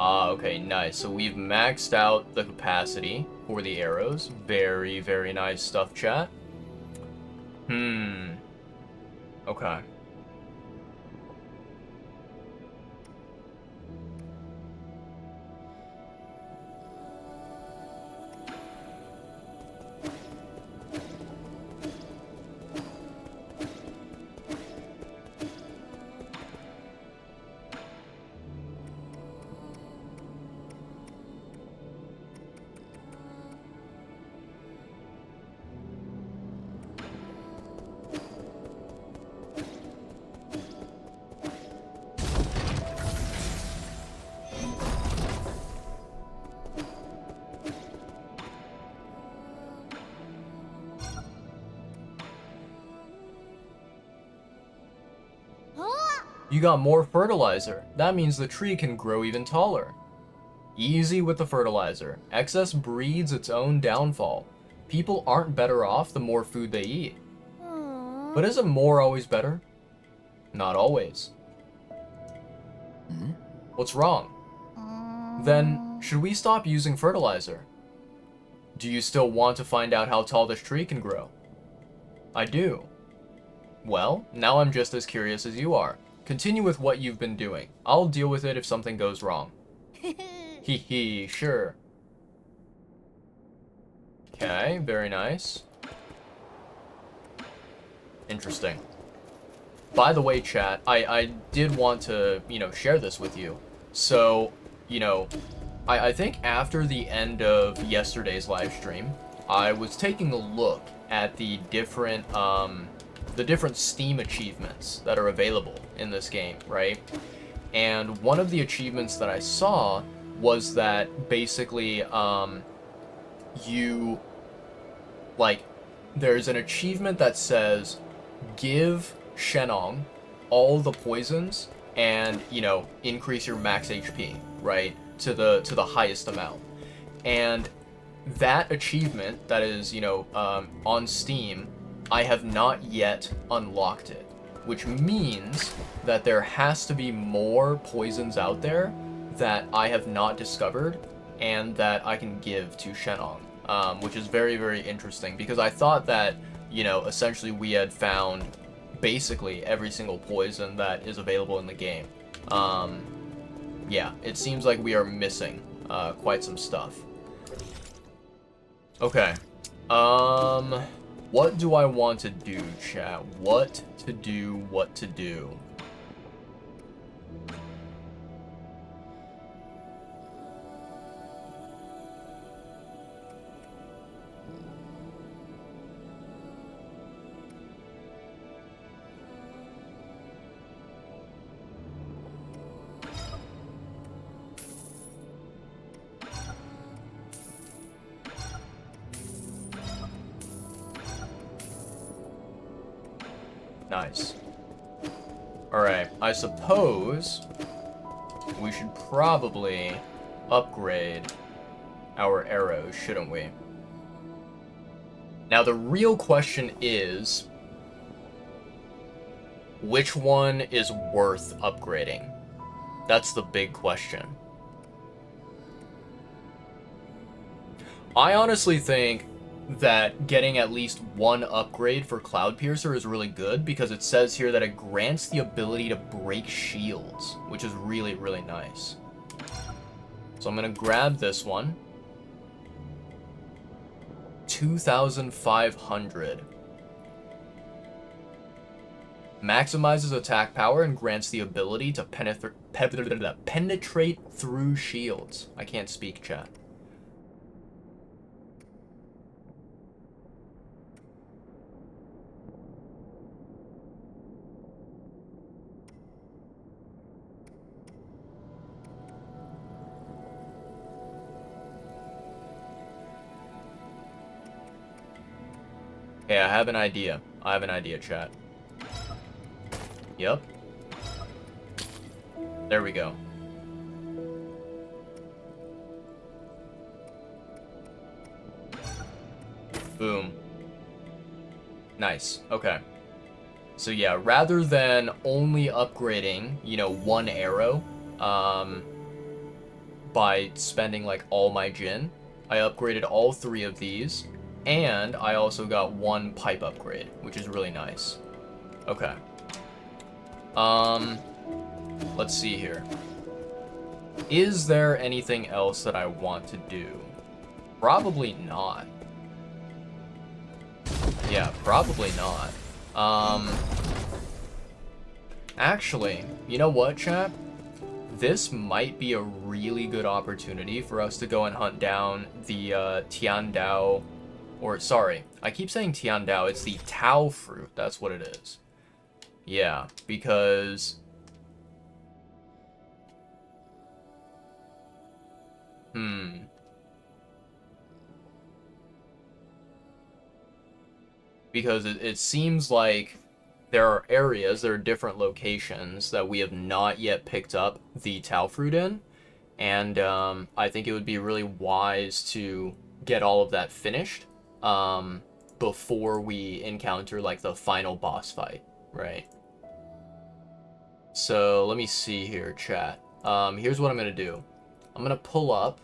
Okay, nice. So we've maxed out the capacity for the arrows. Very, very nice stuff, chat. Okay. You got more fertilizer. That means the tree can grow even taller. Easy with the fertilizer. Excess breeds its own downfall. People aren't better off the more food they eat. But isn't more always better? Not always. What's wrong? Then, should we stop using fertilizer? Do you still want to find out how tall this tree can grow? I do. Well, now I'm just as curious as you are. Continue with what you've been doing. I'll deal with it if something goes wrong. Hee hee, sure. Okay, very nice. Interesting. By the way, chat, I did want to, share this with you. So, I think after the end of yesterday's live stream, I was taking a look at the different Steam achievements that are available in this game, right? And one of the achievements that I saw was that basically, there's an achievement that says, give Shenong all the poisons and, increase your max HP, right? To the highest amount. And that achievement that is, on Steam, I have not yet unlocked it, which means that there has to be more poisons out there that I have not discovered and that I can give to Shenong, which is very, very interesting because I thought that, essentially we had found basically every single poison that is available in the game. Yeah, it seems like we are missing quite some stuff. Okay. What do I want to do, chat? What to do. Nice. Alright, I suppose we should probably upgrade our arrows, shouldn't we? Now the real question is, which one is worth upgrading? That's the big question. I honestly think that getting at least one upgrade for Cloud Piercer is really good because it says here that it grants the ability to break shields, which is really, really nice. So I'm gonna grab this one. 2,500. Maximizes attack power and grants the ability to penetrate through shields. I can't speak, chat. Okay, I have an idea. Chat. Yep. There we go. Boom. Nice. Okay. So yeah, rather than only upgrading, one arrow, by spending like all my Jin, I upgraded all 3 of these, and I also got 1 pipe upgrade, which is really nice. Okay. Let's see here. Is there anything else that I want to do? Probably not. Yeah, probably not. Actually, you know what, chat? This might be a really good opportunity for us to go and hunt down the Tiandao, or sorry, I keep saying Tiandao, it's the Tao fruit, that's what it is. Yeah, because... Because it seems like there are areas, there are different locations that we have not yet picked up the Tau fruit in, and I think it would be really wise to get all of that finished before we encounter like the final boss fight, right? So let me see here, chat. Here's what I'm gonna do. I'm gonna pull up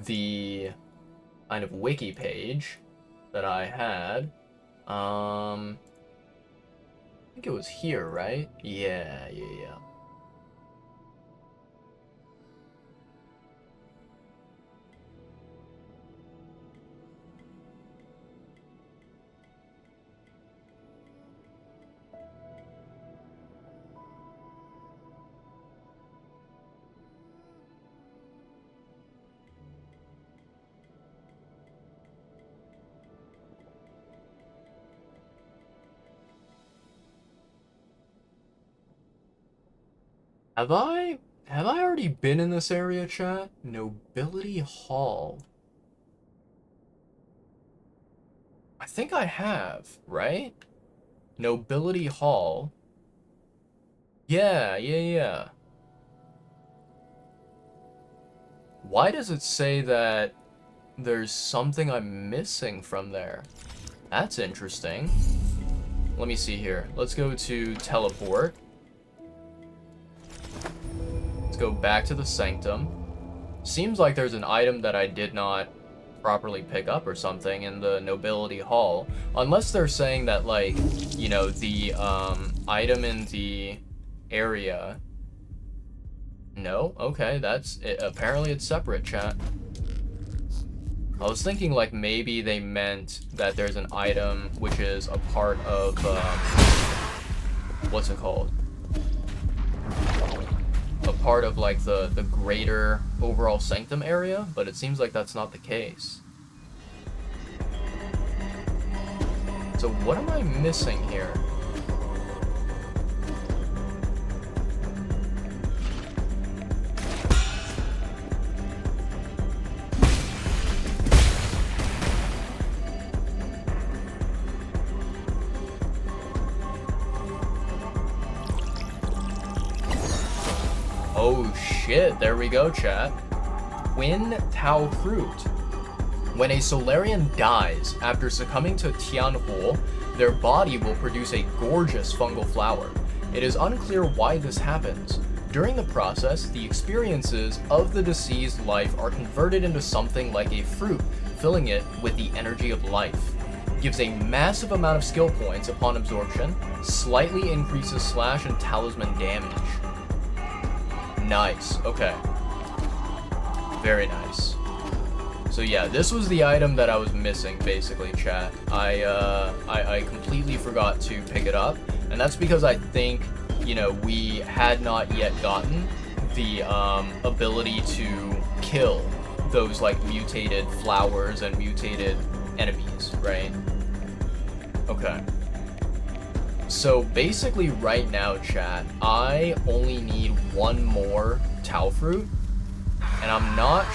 the kind of wiki page that I had. I think it was here, right? Yeah. Have I already been in this area, chat? Nobility Hall. I think I have, right? Nobility Hall. Yeah. Why does it say that there's something I'm missing from there? That's interesting. Let me see here. Let's go to teleport. Let's go back to the sanctum. Seems like there's an item that I did not properly pick up or something in the nobility hall. Unless they're saying that, like, you know, the item in the area. No? Okay, that's it. Apparently it's separate, chat. I was thinking like maybe they meant that there's an item which is a part of what's it called? A part of like the greater overall sanctum area, but it seems like that's not the case. So what am I missing here? Oh shit, there we go, chat. Twin Tau Fruit. When a Solarian dies after succumbing to Tianhuo, their body will produce a gorgeous fungal flower. It is unclear why this happens. During the process, the experiences of the deceased life are converted into something like a fruit, filling it with the energy of life. Gives a massive amount of skill points upon absorption, slightly increases slash and talisman damage. Nice, okay. Very nice. So yeah, this was the item that I was missing, basically, chat. I completely forgot to pick it up, and that's because I think, you know, we had not yet gotten the ability to kill those, like, mutated flowers and mutated enemies, right? Okay. So basically right now, chat, I only need one more Tau Fruit, and I'm not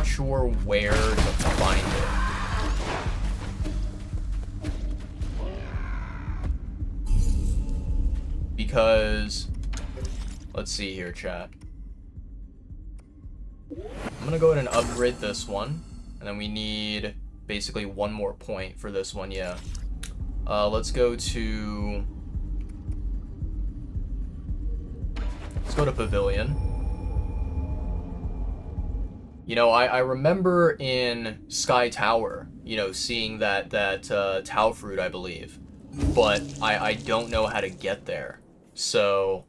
sure where to find it. Because, let's see here, chat. I'm gonna go ahead and upgrade this one, and then we need basically one more point for this one, yeah. Let's go to Pavilion. You know, I remember in Sky Tower, you know, seeing that Tau Fruit, I believe. But I don't know how to get there. So,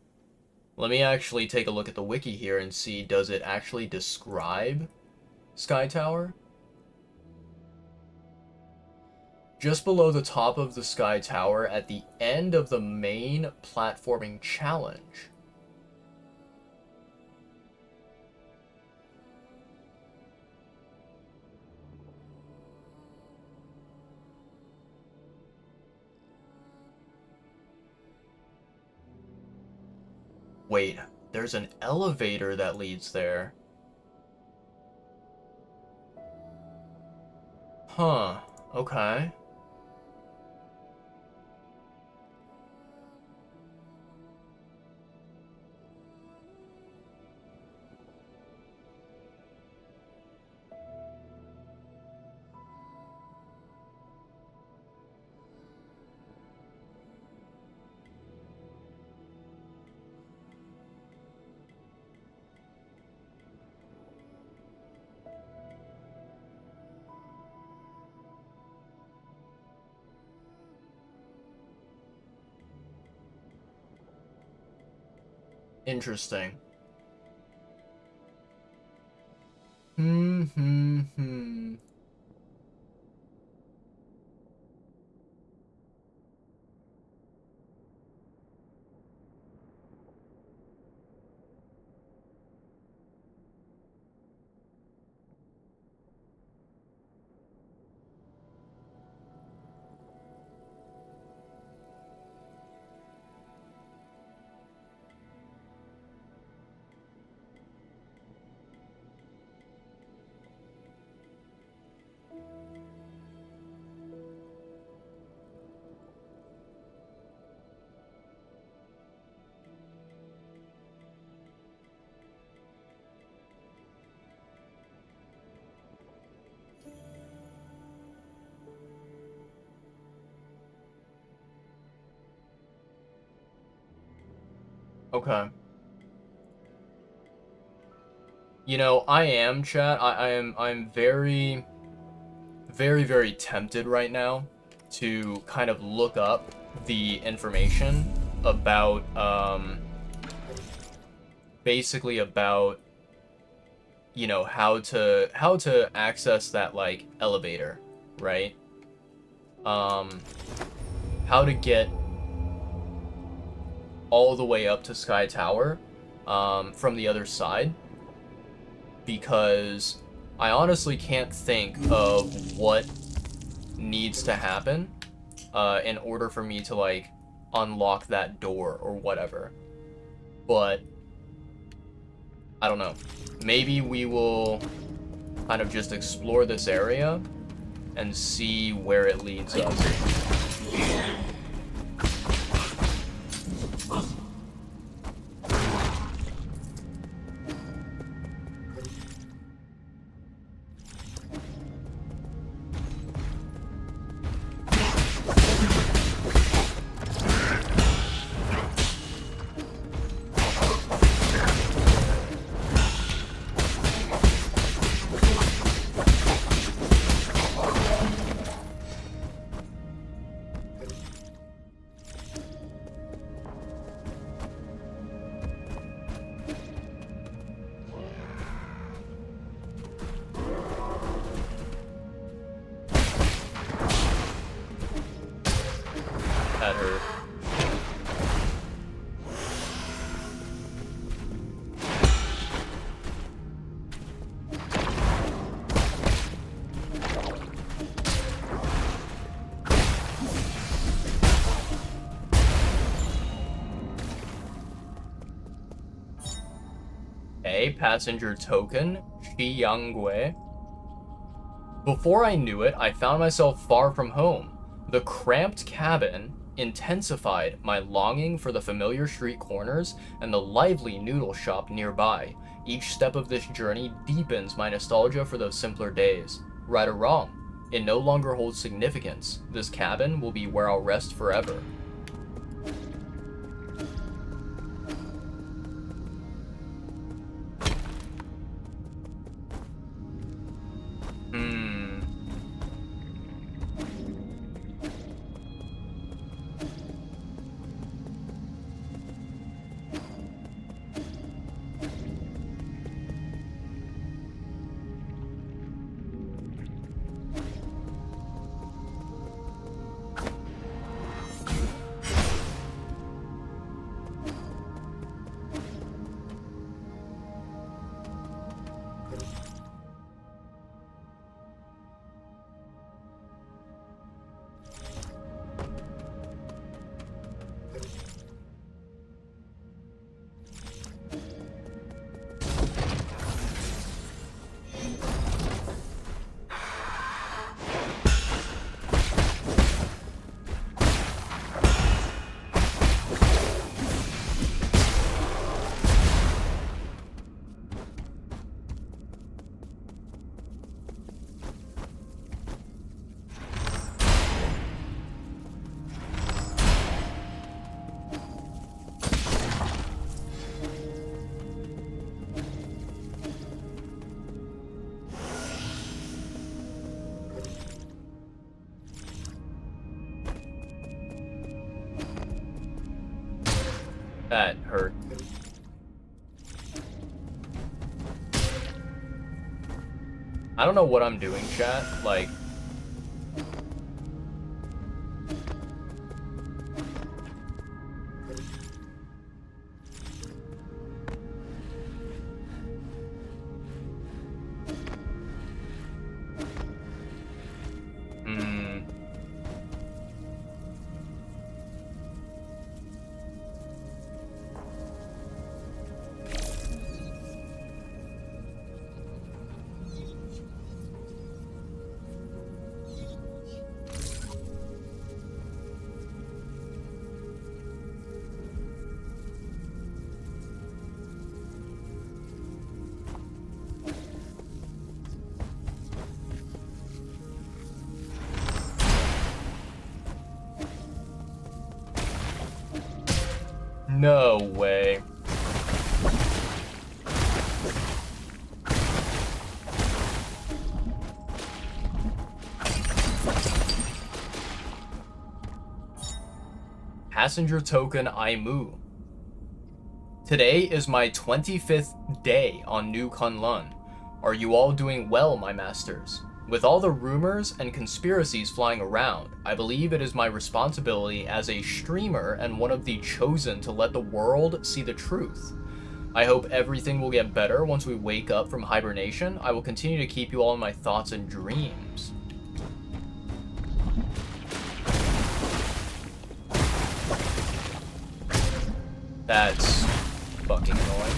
let me actually take a look at the wiki here and see, does it actually describe Sky Tower? Just below the top of the Sky Tower at the end of the main platforming challenge. Wait, there's an elevator that leads there. Huh, okay. Interesting. Hmm. Okay. You know, I am, chat. I'm very, very, very tempted right now to kind of look up the information about, basically about, you know, how to access that, like, elevator, right? Um, how to get all the way up to Sky Tower, from the other side, because I honestly can't think of what needs to happen in order for me to, like, unlock that door or whatever. But I don't know. Maybe we will kind of just explore this area and see where it leads us. At her. A passenger token, Shiyangwei. Before I knew it, I found myself far from home. The cramped cabin intensified my longing for the familiar street corners and the lively noodle shop nearby. Each step of this journey deepens my nostalgia for those simpler days. Right or wrong, it no longer holds significance. This cabin will be where I'll rest forever. Hmm. That hurt. I don't know what I'm doing, chat. Like... No way. Passenger token Aimu. Today is my 25th day on New Kunlun. Are you all doing well, my masters? With all the rumors and conspiracies flying around, I believe it is my responsibility as a streamer and one of the chosen to let the world see the truth. I hope everything will get better once we wake up from hibernation. I will continue to keep you all in my thoughts and dreams. That's fucking annoying.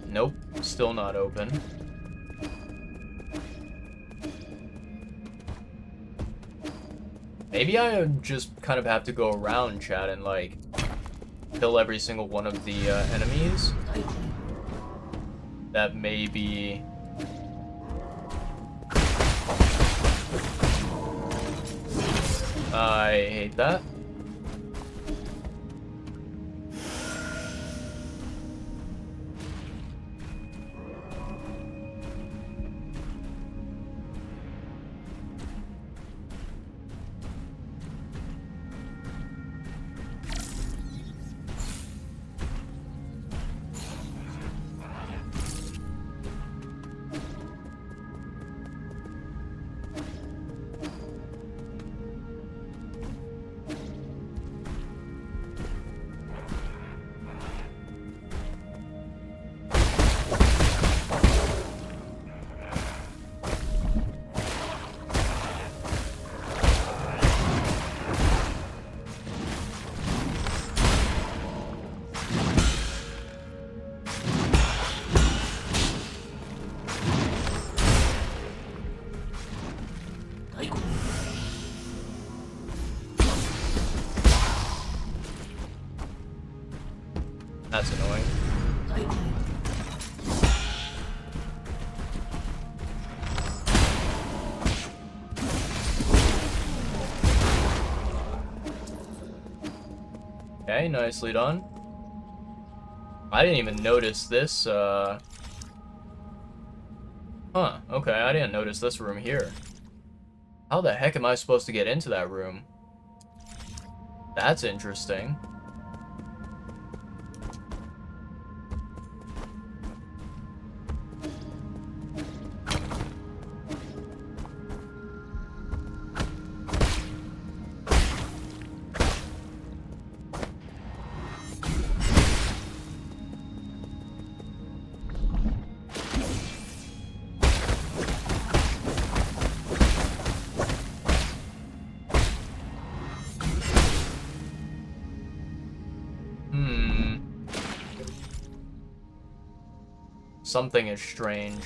Nope, still not open. Maybe I just kind of have to go around, chat, and like kill every single one of the enemies. That may be... I hate that. That's annoying. Okay, nicely done. I didn't even notice this, Huh, okay, I didn't notice this room here. How the heck am I supposed to get into that room? That's interesting. Something is strange.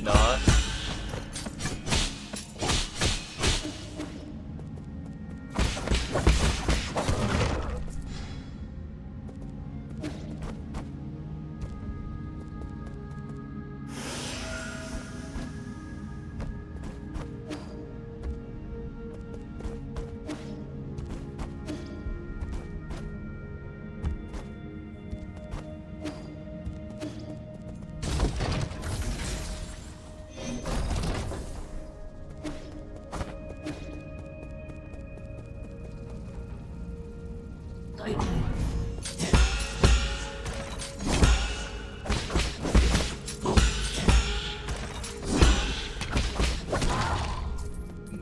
not.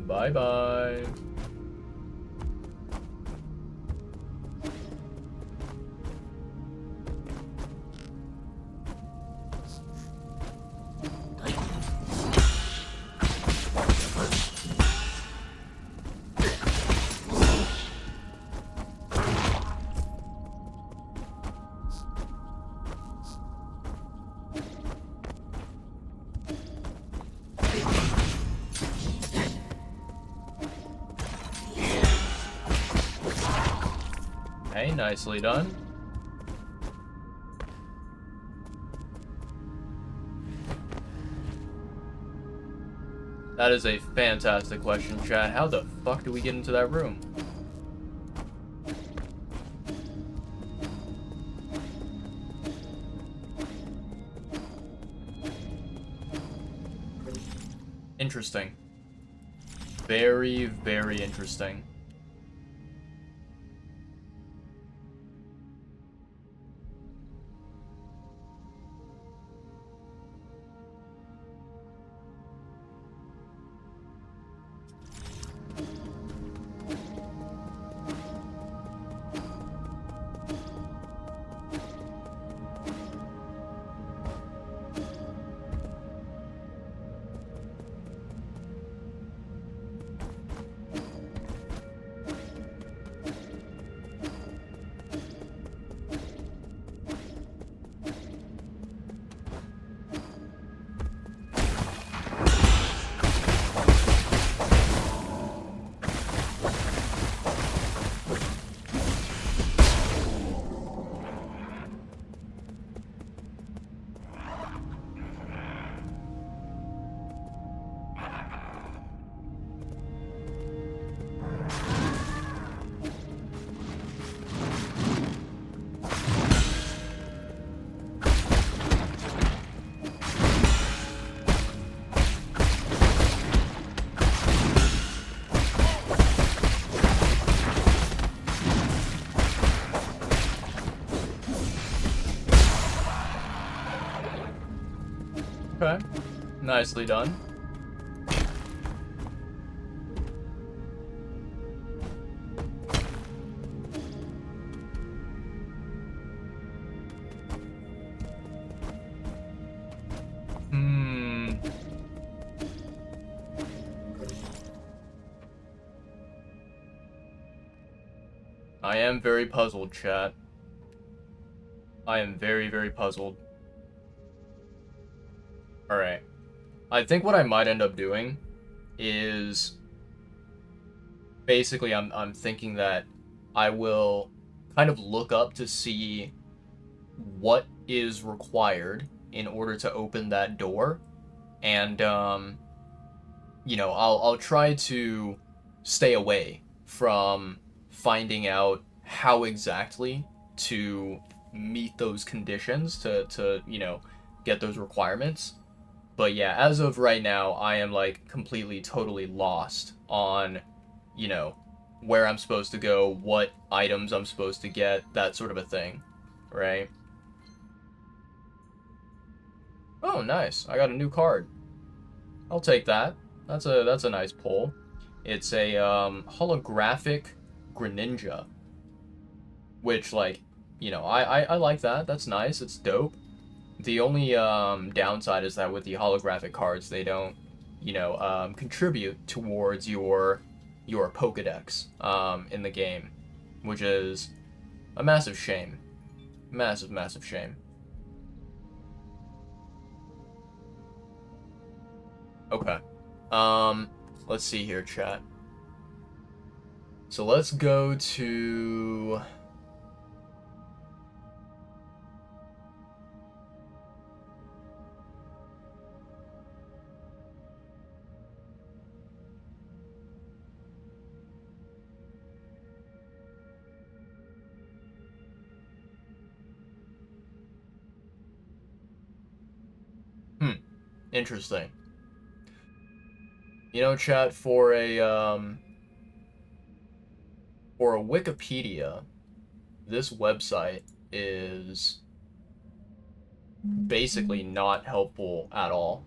Bye-bye. Hey, nicely done. That is a fantastic question, chat. How the fuck do we get into that room? Interesting. Very, very interesting. Okay. Nicely done. I am very puzzled, chat. I am very, very puzzled. Alright. I think what I might end up doing is... Basically, I'm thinking that I will kind of look up to see what is required in order to open that door. And, you know, I'll try to stay away from finding out how exactly to meet those conditions to you know, get those requirements. But yeah, as of right now, I am like completely, totally lost on, you know, where I'm supposed to go, what items I'm supposed to get, that sort of a thing, right? Oh, nice. I got a new card. I'll take that. That's a nice pull. It's a holographic Greninja, which, like, you know, I like that. That's nice. It's dope. The only downside is that with the holographic cards, they don't, you know, contribute towards your Pokedex in the game, which is a massive shame. Massive, massive shame. Okay. Let's see here, chat. So let's go to... Interesting. You know, chat, for a Wikipedia, this website is basically not helpful at all.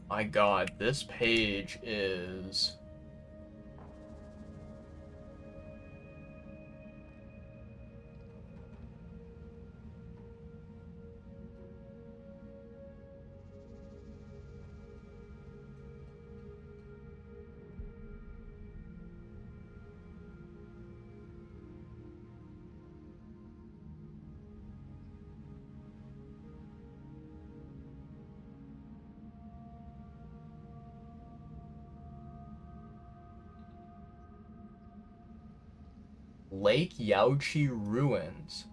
My god, this page is... Lake Yaochi Ruins.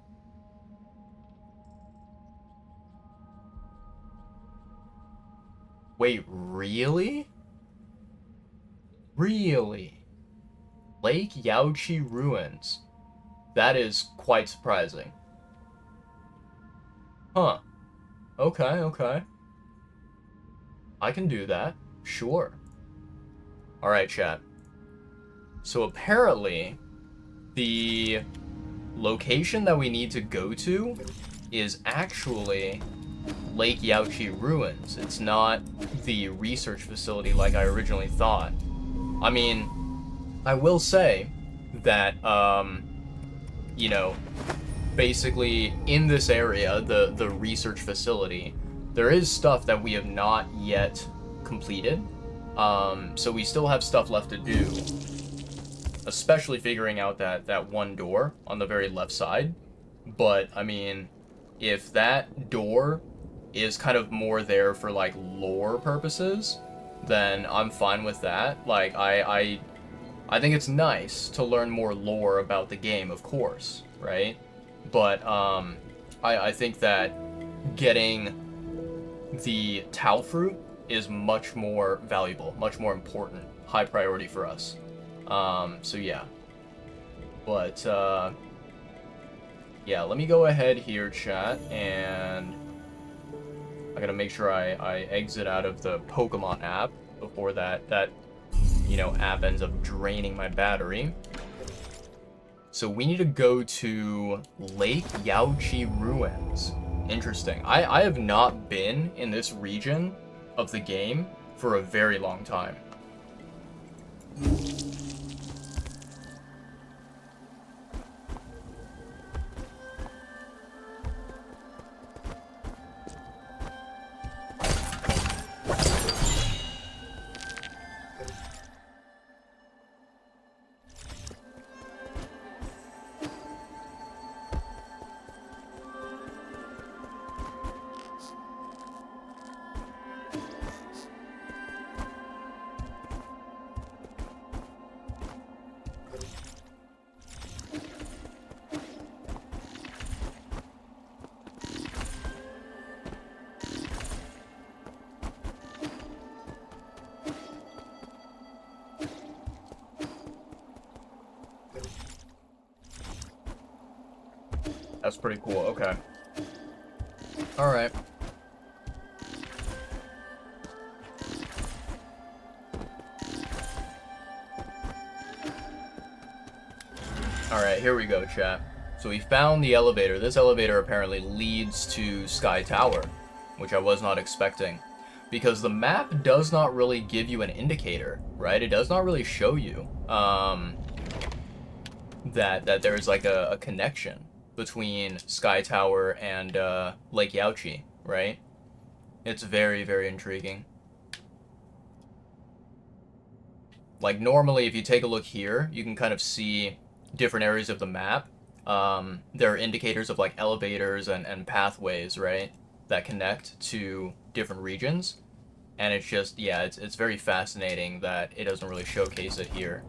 Wait, really? Really? Lake Yaochi Ruins. That is quite surprising. Huh. Okay, okay. I can do that. Sure. Alright, chat. So apparently, the location that we need to go to is actually Lake Yaochi Ruins. It's not the research facility like I originally thought. I mean, I will say that, you know, basically in this area, the research facility, there is stuff that we have not yet completed. So we still have stuff left to do. Especially figuring out that one door on the very left side. But, I mean, if that door is kind of more there for, like, lore purposes, then I'm fine with that. Like, I think it's nice to learn more lore about the game, of course, right? But, I think that getting the Tau Fruit is much more valuable, much more important, high priority for us. So yeah. But, yeah, let me go ahead here, chat, and I gotta make sure I exit out of the Pokemon app before that, you know, app ends up draining my battery. So we need to go to Lake Yaochi Ruins. Interesting. I have not been in this region of the game for a very long time. That's pretty cool. Okay. All right. Alright, here we go, chat. So we found the elevator. This elevator apparently leads to Sky Tower, which I was not expecting. Because the map does not really give you an indicator, right? It does not really show you that there's like a connection between Sky Tower and Lake Yaochi, right? It's very, very intriguing. Like, normally, if you take a look here, you can kind of see different areas of the map. There are indicators of, like, elevators and pathways, right, that connect to different regions. And it's just, yeah, it's very fascinating that it doesn't really showcase it here.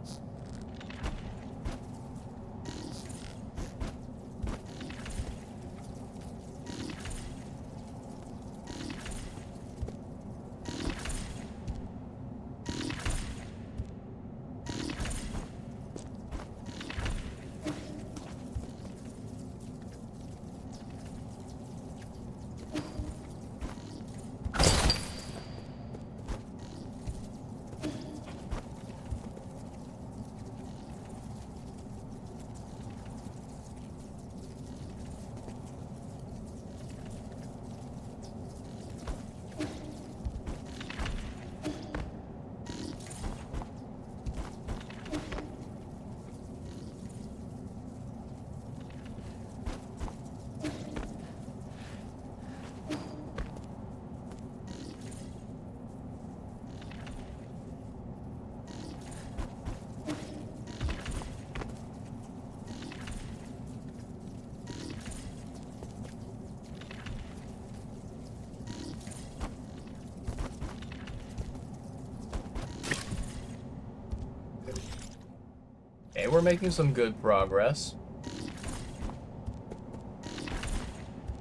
Okay, we're making some good progress.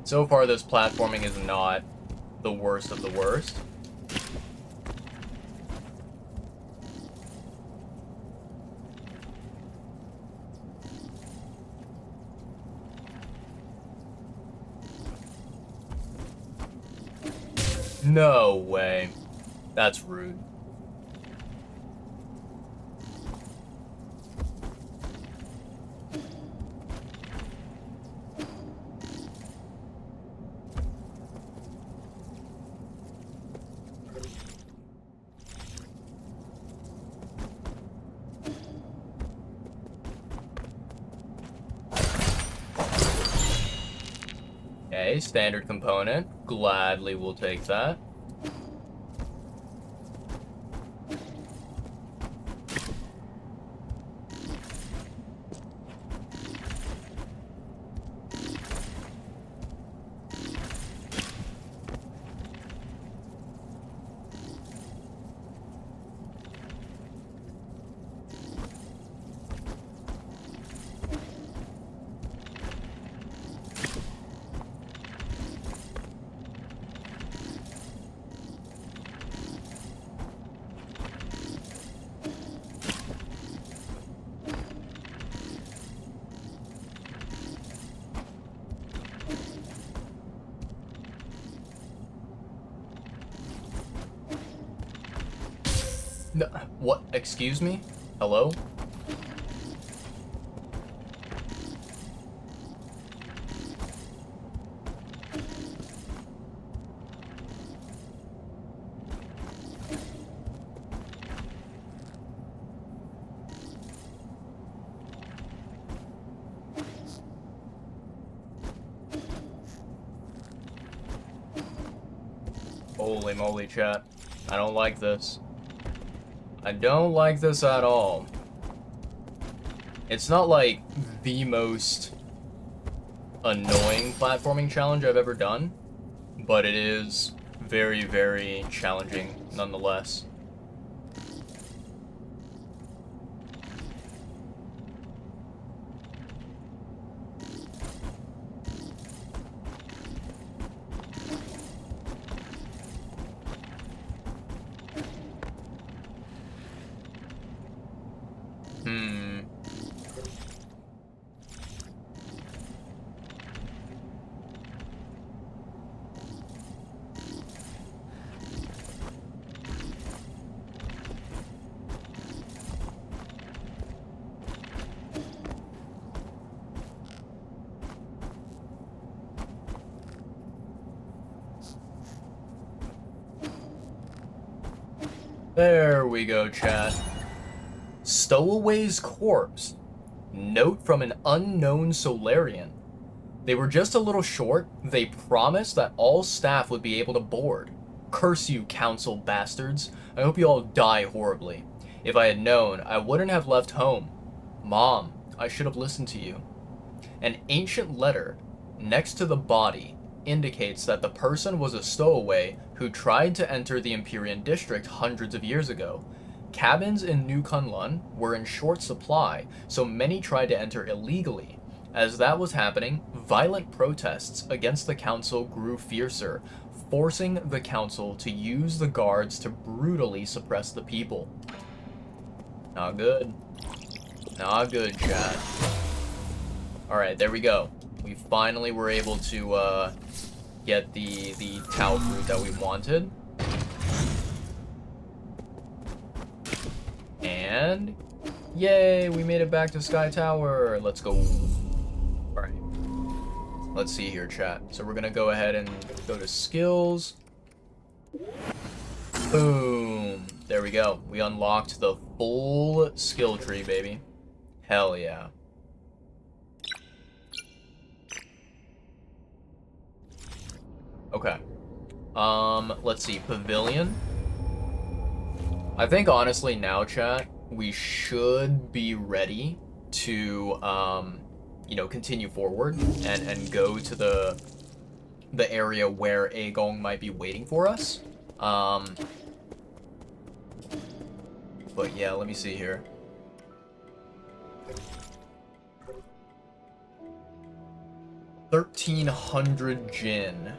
So far, this platforming is not the worst of the worst. No way. That's rude. Okay, standard component. Gladly will take that. No, what? Excuse me? Hello? Holy moly, chat. I don't like this. I don't like this at all. It's not like the most annoying platforming challenge I've ever done, but it is very, very challenging nonetheless. There we go, chat. Stowaway's corpse. Note from an unknown Solarian. They were just a little short. They promised that all staff would be able to board. Curse you, council bastards. I hope you all die horribly. If I had known, I wouldn't have left home. Mom, I should have listened to you. An ancient letter next to the body indicates that the person was a stowaway who tried to enter the Empyrean district hundreds of years ago. Cabins in New Kunlun were in short supply, so many tried to enter illegally. As that was happening, violent protests against the council grew fiercer, forcing the council to use the guards to brutally suppress the people. Not good. Not good, chat. Alright, there we go. We finally were able to get the Tau fruit that we wanted. And yay, we made it back to Sky Tower. Let's go. Alright. Let's see here, chat. So we're gonna go ahead and go to skills. Boom. There we go. We unlocked the full skill tree, baby. Hell yeah. Okay. Let's see. Pavilion. I think honestly now, chat, we should be ready to, you know, continue forward and go to the area where Aegong might be waiting for us. But yeah, let me see here. $1,300 Jin.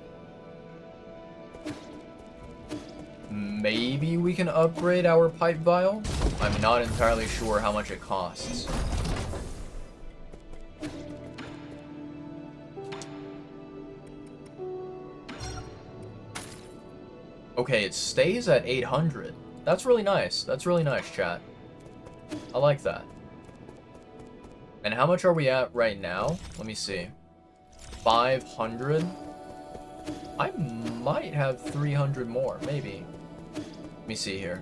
Maybe we can upgrade our pipe vial? I'm not entirely sure how much it costs. Okay, it stays at 800. That's really nice. That's really nice, chat. I like that. And how much are we at right now? Let me see. 500. I might have 300 more, maybe. Let me see here.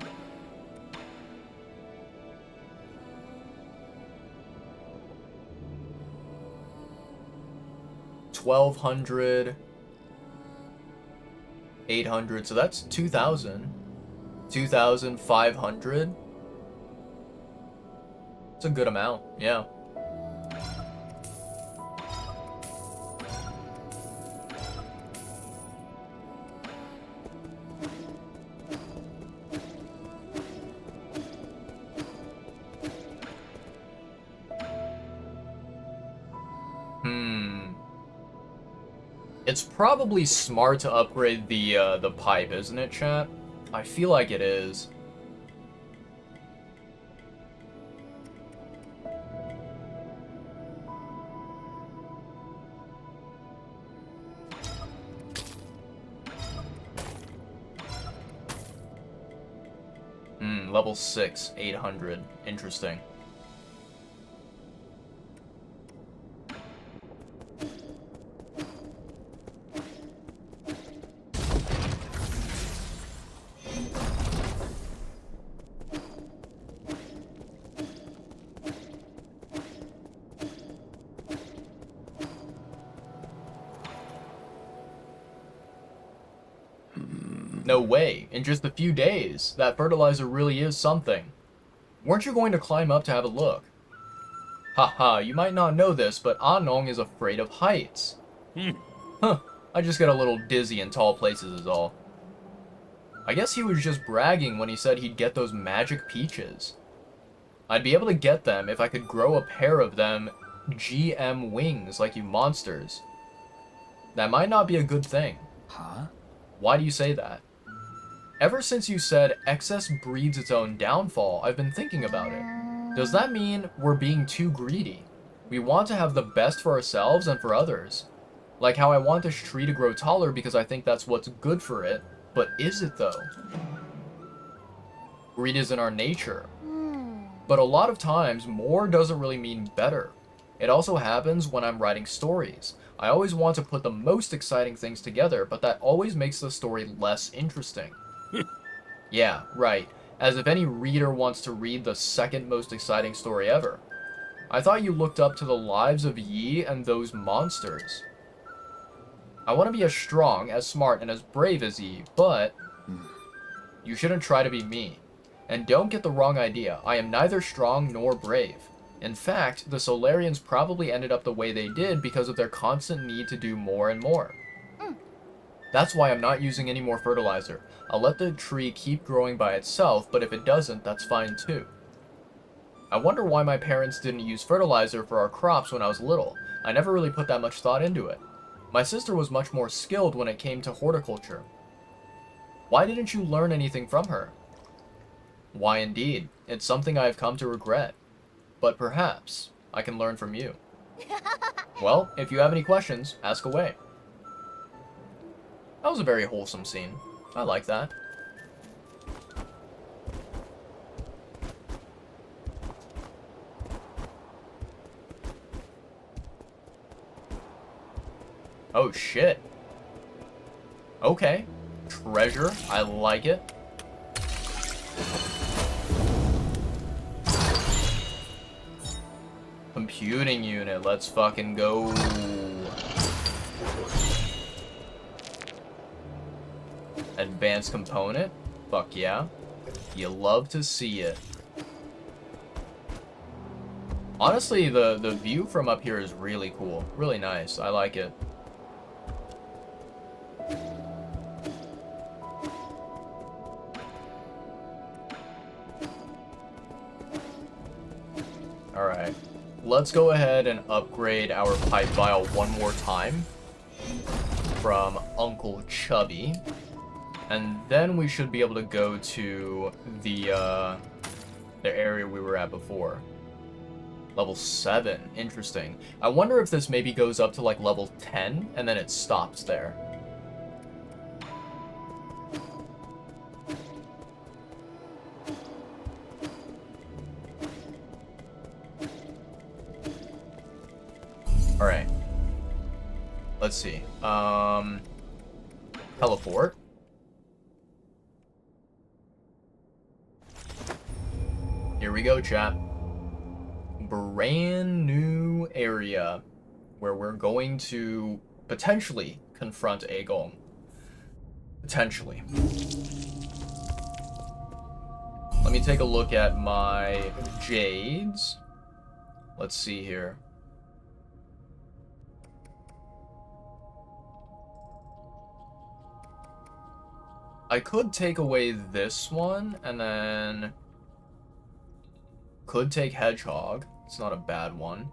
$1,200, 800, so that's 2,000. 2,500. It's a good amount, yeah. It's probably smart to upgrade the pipe, isn't it, chat? I feel like it is. Level 6, 800. Interesting. No way. In just a few days, that fertilizer really is something. Weren't you going to climb up to have a look? Haha, you might not know this, but Anong is afraid of heights. Huh, I just get a little dizzy in tall places is all. I guess he was just bragging when he said he'd get those magic peaches. I'd be able to get them if I could grow a pair of them GM wings like you monsters. That might not be a good thing. Huh? Why do you say that? Ever since you said excess breeds its own downfall, I've been thinking about it. Does that mean we're being too greedy? We want to have the best for ourselves and for others. Like how I want this tree to grow taller because I think that's what's good for it, but is it though? Greed is in our nature. But a lot of times, more doesn't really mean better. It also happens when I'm writing stories. I always want to put the most exciting things together, but that always makes the story less interesting. Yeah, right. As if any reader wants to read the second most exciting story ever. I thought you looked up to the lives of Yi and those monsters. I want to be as strong, as smart, and as brave as Yi, but you shouldn't try to be me. And don't get the wrong idea, I am neither strong nor brave. In fact, the Solarians probably ended up the way they did because of their constant need to do more and more. That's why I'm not using any more fertilizer. I'll let the tree keep growing by itself, but if it doesn't, that's fine too. I wonder why my parents didn't use fertilizer for our crops when I was little. I never really put that much thought into it. My sister was much more skilled when it came to horticulture. Why didn't you learn anything from her? Why indeed, it's something I have come to regret. But perhaps I can learn from you. Well, if you have any questions, ask away. That was a very wholesome scene. I like that. Oh shit. Okay. Treasure. I like it. Computing unit. Let's fucking go. Advanced component. Fuck yeah. You love to see it. Honestly, the view from up here is really cool. Really nice. I like it. Alright. Let's go ahead and upgrade our pipe vial one more time. From Uncle Chubby. And then we should be able to go to the area we were at before. Level 7. Interesting. I wonder if this maybe goes up to like level 10 and then it stops there. Alright. Let's see. Teleport. Here we go, chat. Brand new area where we're going to potentially confront Aegon. Potentially. Let me take a look at my jades. Let's see here. I could take away this one and then could take Hedgehog. It's not a bad one.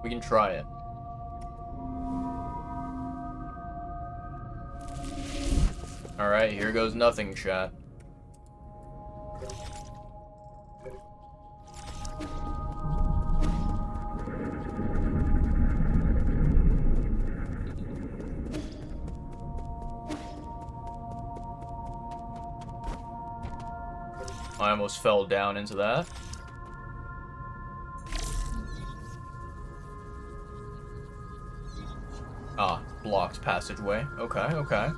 We can try it. Alright, here goes nothing, chat. I almost fell down into that. Ah, blocked passageway. Okay, okay.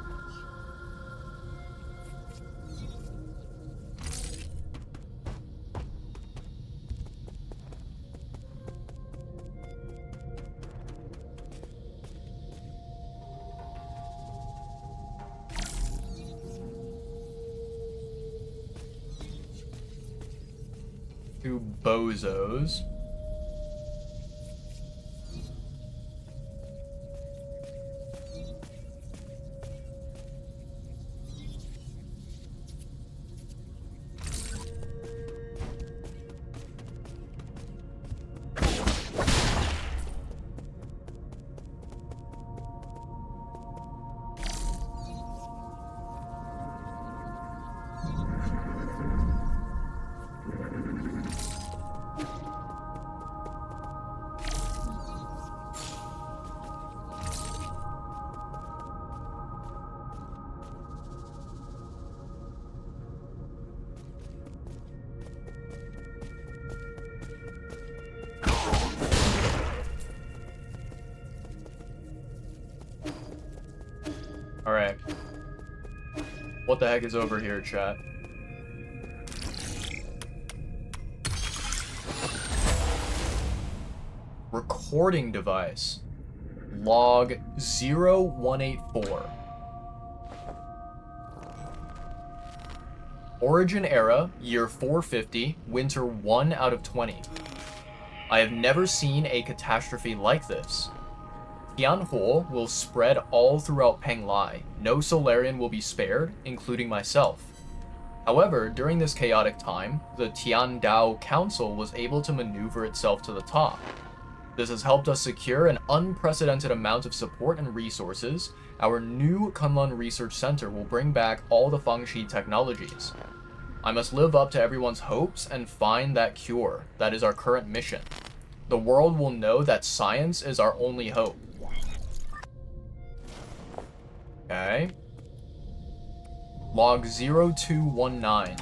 Two bozos. Alright. What the heck is over here, chat? Recording device. Log 0184. Origin era, year 450, winter 1 out of 20. I have never seen a catastrophe like this. Tianhuo will spread all throughout Penglai. No Solarian will be spared, including myself. However, during this chaotic time, the Tiandao Council was able to maneuver itself to the top. This has helped us secure an unprecedented amount of support and resources. Our new Kunlun Research Center will bring back all the Fangxi technologies. I must live up to everyone's hopes and find that cure. That is our current mission. The world will know that science is our only hope. Okay. Log 0219.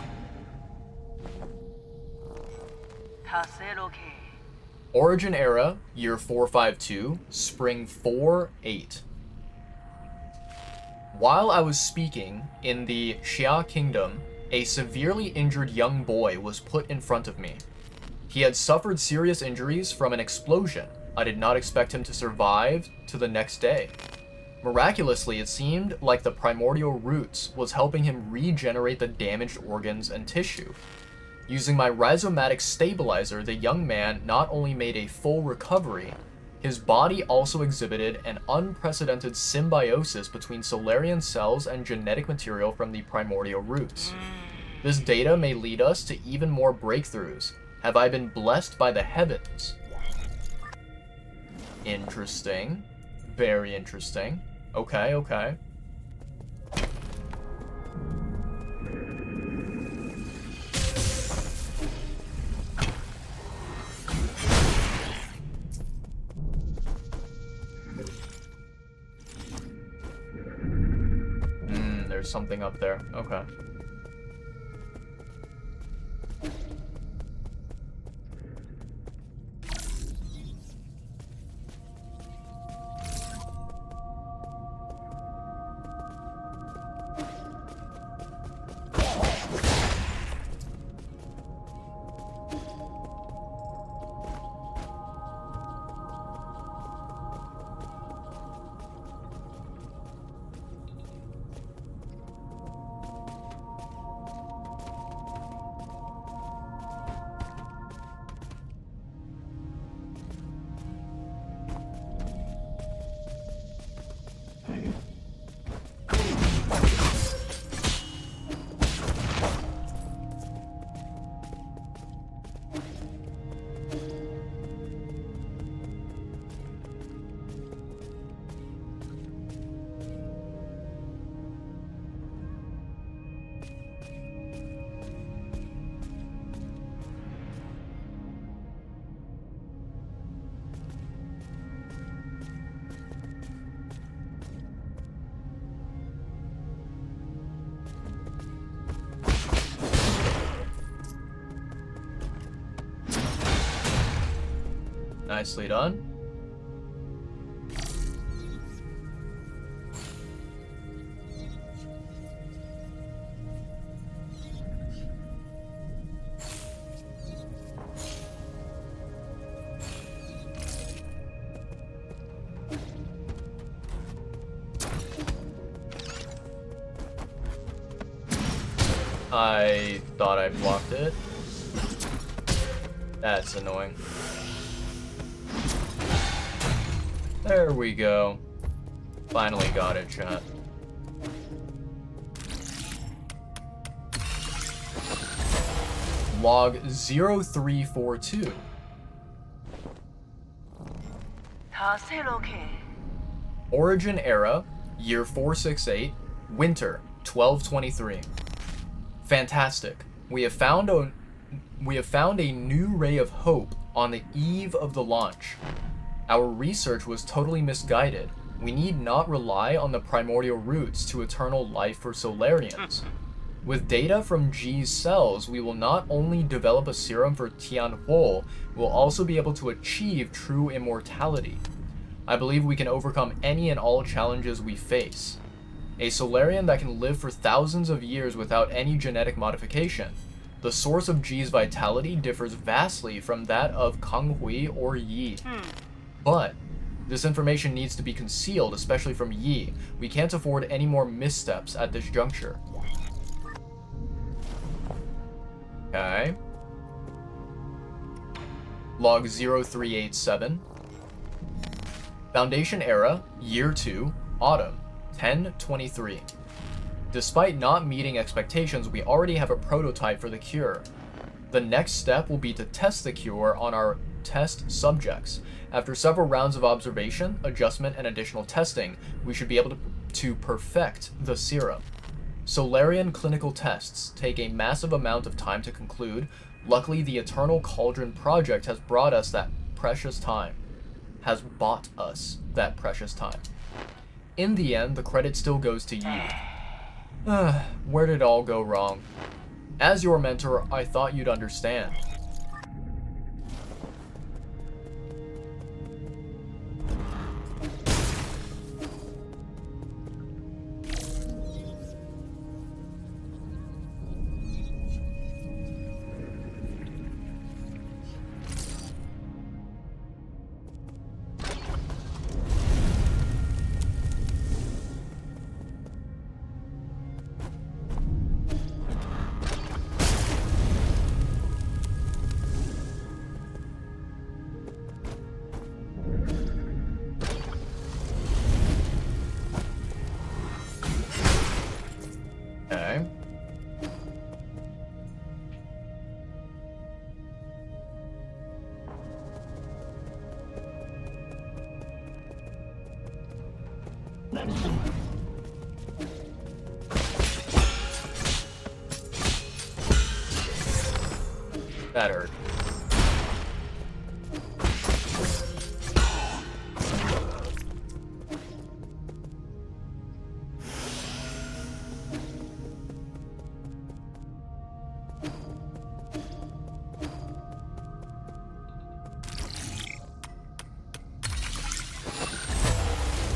Origin era, year 452, spring 4-8. While I was speaking in the Xia Kingdom, a severely injured young boy was put in front of me. He had suffered serious injuries from an explosion. I did not expect him to survive to the next day. Miraculously, it seemed like the primordial roots was helping him regenerate the damaged organs and tissue. Using my rhizomatic stabilizer, the young man not only made a full recovery, his body also exhibited an unprecedented symbiosis between Solarian cells and genetic material from the primordial roots. This data may lead us to even more breakthroughs. Have I been blessed by the heavens? Interesting. Very interesting. Okay, okay. There's something up there. Okay. Nicely done. I thought I blocked it. That's annoying. There we go. Finally got it, chat. Log 0342. Origin era, year 468, winter 1223. Fantastic. We have found a new ray of hope on the eve of the launch. Our research was totally misguided. We need not rely on the primordial roots to eternal life for Solarians. With data from G's cells, we will not only develop a serum for Tianhuo, we'll also be able to achieve true immortality. I believe we can overcome any and all challenges we face. A Solarian that can live for thousands of years without any genetic modification. The source of G's vitality differs vastly from that of Kanghui or Yi. But this information needs to be concealed, especially from Yi. We can't afford any more missteps at this juncture. Okay. Log 0387. Foundation era, year 2, autumn, 1023. Despite not meeting expectations, we already have a prototype for the cure. The next step will be to test the cure on our test subjects. After several rounds of observation, adjustment, and additional testing, we should be able to perfect the serum. Solarian clinical tests take a massive amount of time to conclude. Luckily, the Eternal Cauldron project has brought us that precious time. Has bought us that precious time. In the end, the credit still goes to Yi. Where did it all go wrong? As your mentor, I thought you'd understand. Okay. That hurt.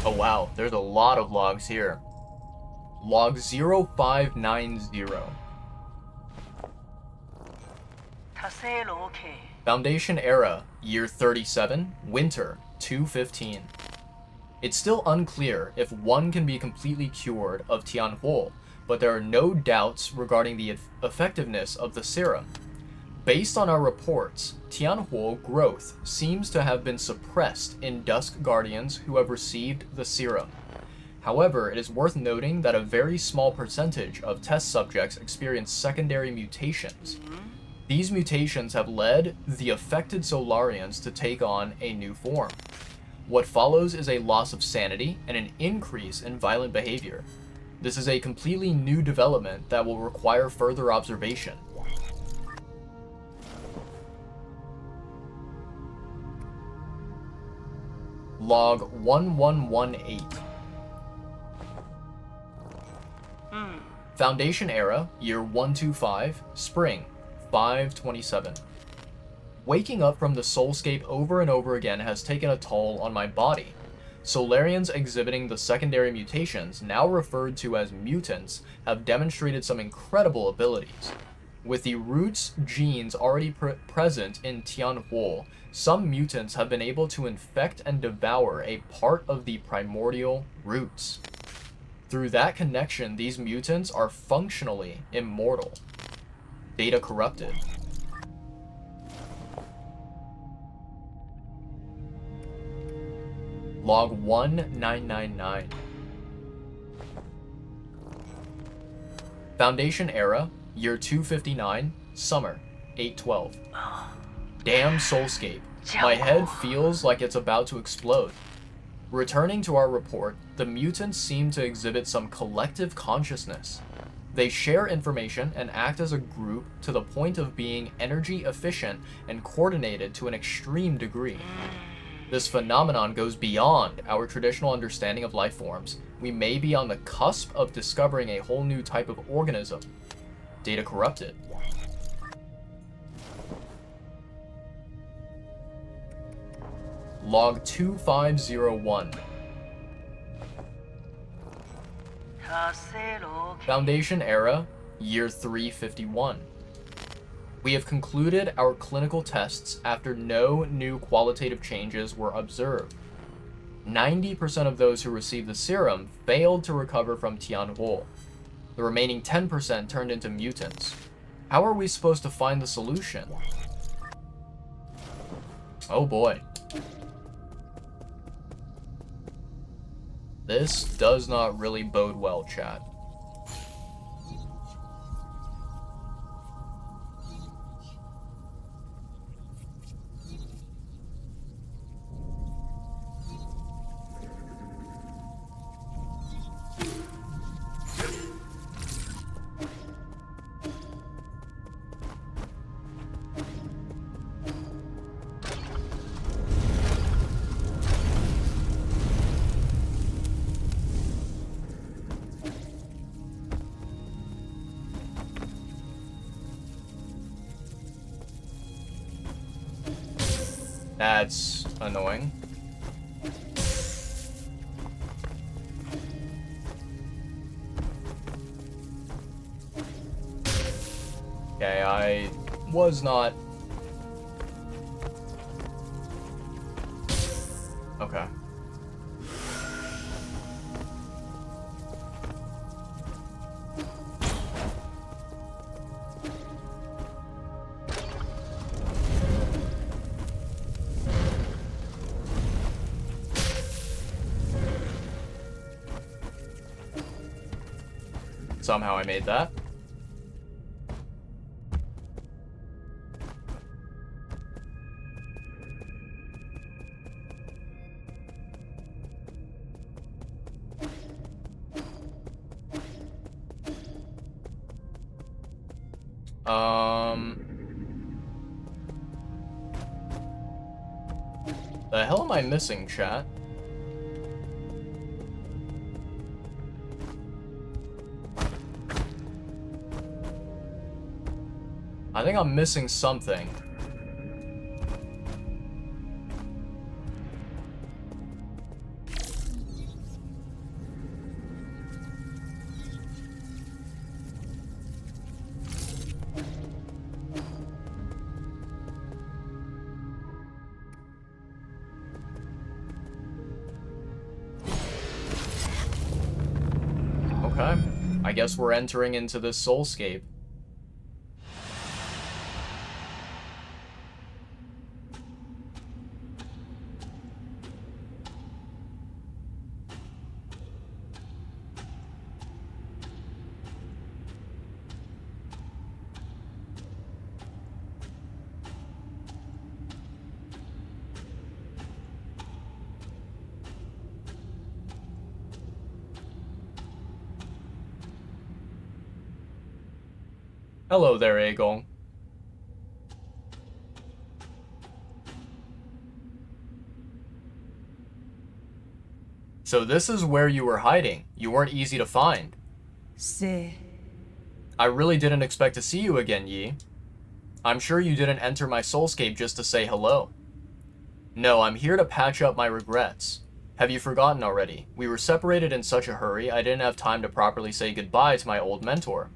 Oh wow, there's a lot of logs here. Log 0590. Foundation era, year 37, winter, 215. It's still unclear if one can be completely cured of Tianhuo, but there are no doubts regarding the effectiveness of the serum. Based on our reports, Tianhuo growth seems to have been suppressed in Dusk Guardians who have received the serum. However, it is worth noting that a very small percentage of test subjects experience secondary mutations. These mutations have led the affected Solarians to take on a new form. What follows is a loss of sanity and an increase in violent behavior. This is a completely new development that will require further observation. Log 1118. Foundation era, year 125, spring, 527. Waking up from the soulscape over and over again has taken a toll on my body. Solarians exhibiting the secondary mutations, now referred to as mutants, have demonstrated some incredible abilities. With the roots genes already present in Tianhuo, some mutants have been able to infect and devour a part of the primordial roots. Through that connection, these mutants are functionally immortal. Data corrupted. Log 1999. Foundation era, year 259, summer, 812. Damn soulscape. My head feels like it's about to explode. Returning to our report, the mutants seem to exhibit some collective consciousness. They share information and act as a group to the point of being energy efficient and coordinated to an extreme degree. This phenomenon goes beyond our traditional understanding of life forms. We may be on the cusp of discovering a whole new type of organism. Data corrupted. Log 2501. Foundation era, year 351. We have concluded our clinical tests after no new qualitative changes were observed. 90% of those who received the serum failed to recover from Tianhuo. The remaining 10% turned into mutants. How are we supposed to find the solution? Oh boy. This does not really bode well, chat. That's annoying. Okay, I was not... Okay. Somehow I made that. The hell am I missing, chat? I think I'm missing something. Okay, I guess we're entering into this soulscape. Hello there, Aegon. So this is where you were hiding. You weren't easy to find. I really didn't expect to see you again, Yi. I'm sure you didn't enter my soulscape just to say hello. No, I'm here to patch up my regrets. Have you forgotten already? We were separated in such a hurry, I didn't have time to properly say goodbye to my old mentor.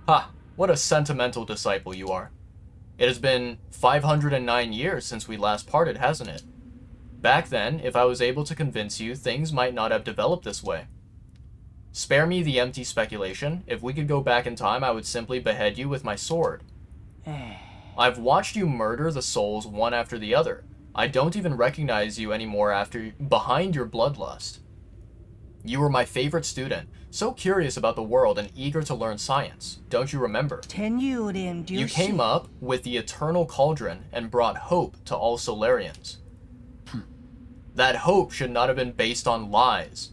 Ha, what a sentimental disciple you are. It has been 509 years since we last parted, hasn't it? Back then, if I was able to convince you, things might not have developed this way. Spare me the empty speculation. If we could go back in time, I would simply behead you with my sword. I've watched you murder the souls one after the other. I don't even recognize you anymore behind your bloodlust. You were my favorite student, so curious about the world and eager to learn science. Don't you remember? You came up with the eternal cauldron and brought hope to all Solarians. That hope should not have been based on lies.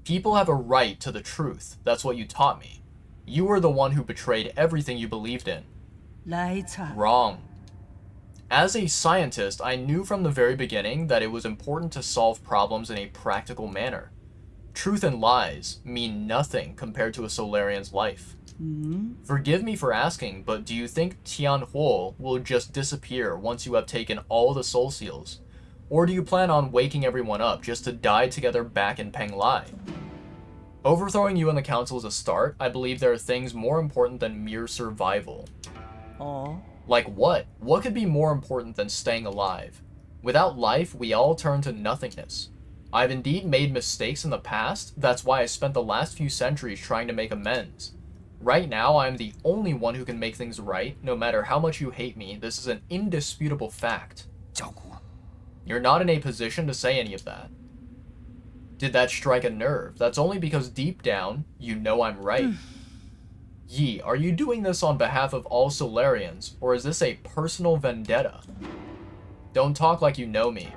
People have a right to the truth. That's what you taught me. You were the one who betrayed everything you believed in. Wrong. As a scientist, I knew from the very beginning that it was important to solve problems in a practical manner. Truth and lies mean nothing compared to a Solarian's life. Forgive me for asking, but do you think Tianhuo will just disappear once you have taken all the soul seals? Or do you plan on waking everyone up just to die together back in Penglai? Overthrowing you in the council is a start. I believe there are things more important than mere survival. Like what? What could be more important than staying alive? Without life, we all turn to nothingness. I've indeed made mistakes in the past. That's why I spent the last few centuries trying to make amends. Right now, I am the only one who can make things right. No matter how much you hate me, this is an indisputable fact. You're not in a position to say any of that. Did that strike a nerve? That's only because deep down, you know I'm right. Yi, are you doing this on behalf of all Solarians, or is this a personal vendetta? Don't talk like you know me.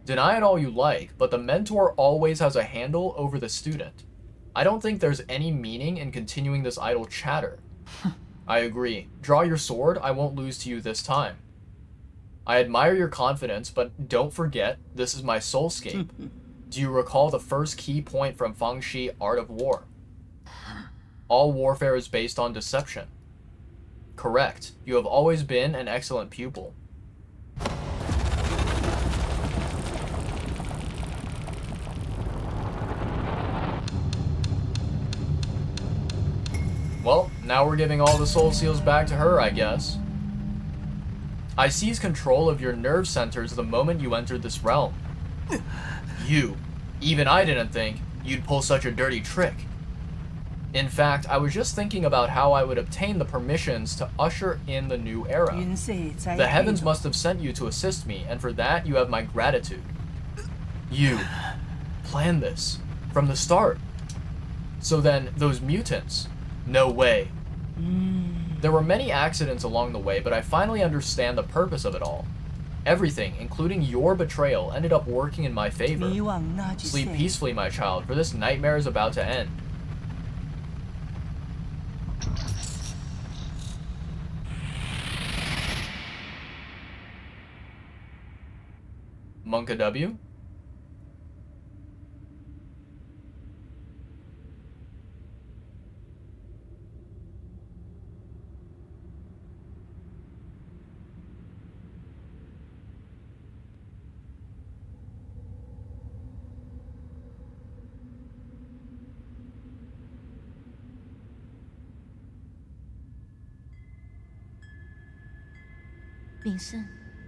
Deny it all you like, but the mentor always has a handle over the student. I don't think there's any meaning in continuing this idle chatter. I agree. Draw your sword, I won't lose to you this time. I admire your confidence, but don't forget, this is my soulscape. Do you recall the first key point from Fangxi Art of War? All warfare is based on deception. Correct. You have always been an excellent pupil. Well, now we're giving all the soul seals back to her, I guess. I seized control of your nerve centers the moment you entered this realm. You. Even I didn't think you'd pull such a dirty trick. In fact, I was just thinking about how I would obtain the permissions to usher in the new era. The heavens must have sent you to assist me, and for that you have my gratitude. You planned this from the start. So then, those mutants? No way. There were many accidents along the way, but I finally understand the purpose of it all. Everything, including your betrayal, ended up working in my favor. Sleep peacefully, my child, for this nightmare is about to end. Monka W?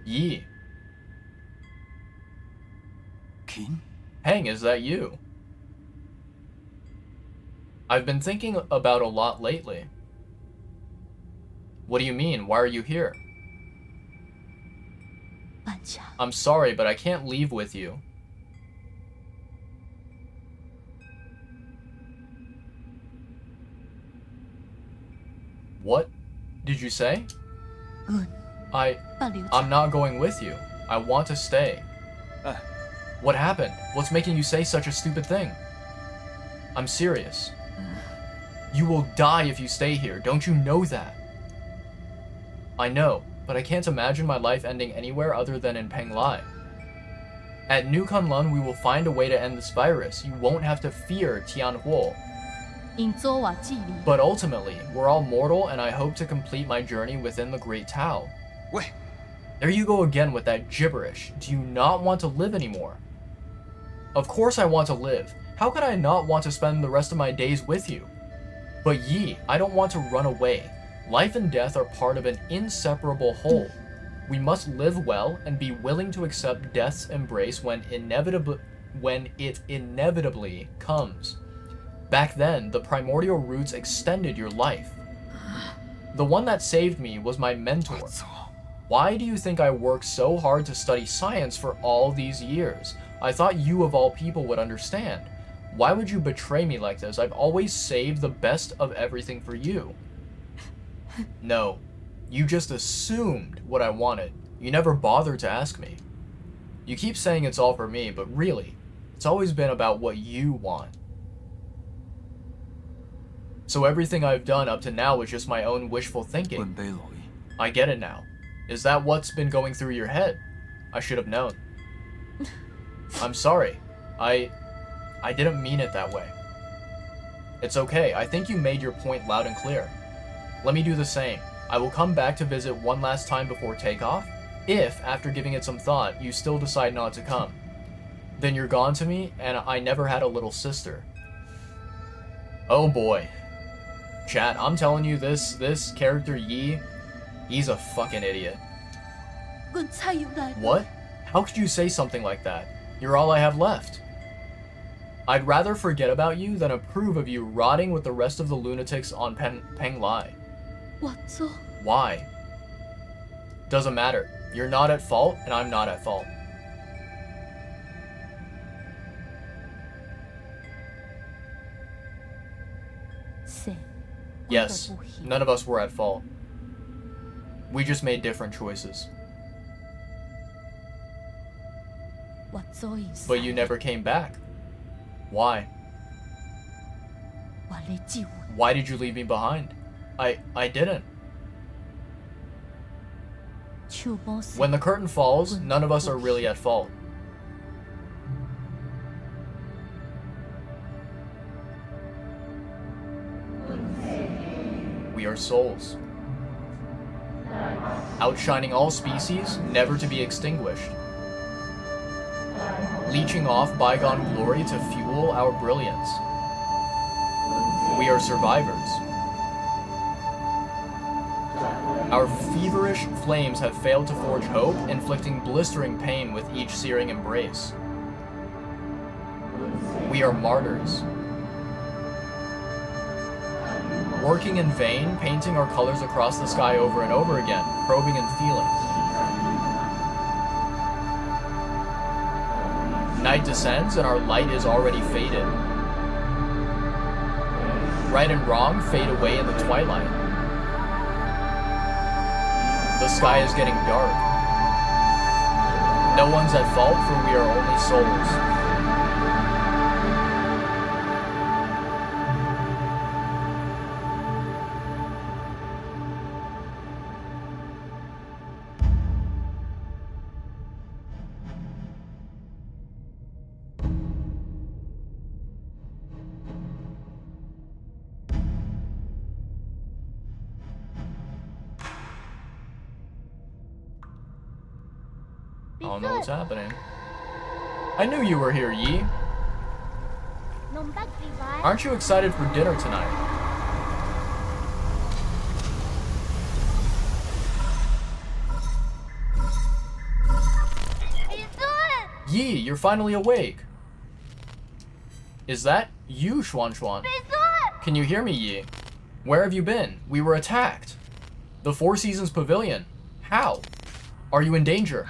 Yi. Hang, is that you? I've been thinking about a lot lately. What do you mean? Why are you here? I'm sorry, but I can't leave with you. What did you say? I'm not going with you. I want to stay. What happened? What's making you say such a stupid thing? I'm serious. You will die if you stay here. Don't you know that? I know, but I can't imagine my life ending anywhere other than in Penglai. At New Kunlun, we will find a way to end this virus. You won't have to fear Tianhuo. But ultimately, we're all mortal, and I hope to complete my journey within the Great Tao. Wait. There you go again with that gibberish. Do you not want to live anymore? Of course I want to live. How could I not want to spend the rest of my days with you? But Yi, I don't want to run away. Life and death are part of an inseparable whole. We must live well and be willing to accept death's embrace when it inevitably comes. Back then, the primordial roots extended your life. The one that saved me was my mentor. Why do you think I worked so hard to study science for all these years? I thought you of all people would understand. Why would you betray me like this? I've always saved the best of everything for you. No, you just assumed what I wanted. You never bothered to ask me. You keep saying it's all for me, but really, it's always been about what you want. So everything I've done up to now was just my own wishful thinking. I get it now. Is that what's been going through your head? I should have known. I'm sorry. I didn't mean it that way. It's okay. I think you made your point loud and clear. Let me do the same. I will come back to visit one last time before takeoff. If, after giving it some thought, you still decide not to come, then you're gone to me, and I never had a little sister. Oh boy. Chat, I'm telling you, this character Yi, he's a fucking idiot. What? How could you say something like that? You're all I have left. I'd rather forget about you than approve of you rotting with the rest of the lunatics on Peng Lai. Why? Doesn't matter. You're not at fault, and I'm not at fault. Yes, none of us were at fault. We just made different choices. But you never came back. Why? Why did you leave me behind? I didn't. When the curtain falls, none of us are really at fault. We are souls, outshining all species, never to be extinguished, leeching off bygone glory to fuel our brilliance. We are survivors. Our feverish flames have failed to forge hope, inflicting blistering pain with each searing embrace. We are martyrs. Working in vain, painting our colors across the sky over and over again, probing and feeling. Night descends and our light is already faded. Right and wrong fade away in the twilight. The sky is getting dark. No one's at fault, for we are only souls. I don't know what's happening. I knew you were here, Yi. Aren't you excited for dinner tonight? Yi, you're finally awake. Is that you, Xuan Xuan? Can you hear me, Yi? Where have you been? We were attacked. The Four Seasons Pavilion. How? Are you in danger?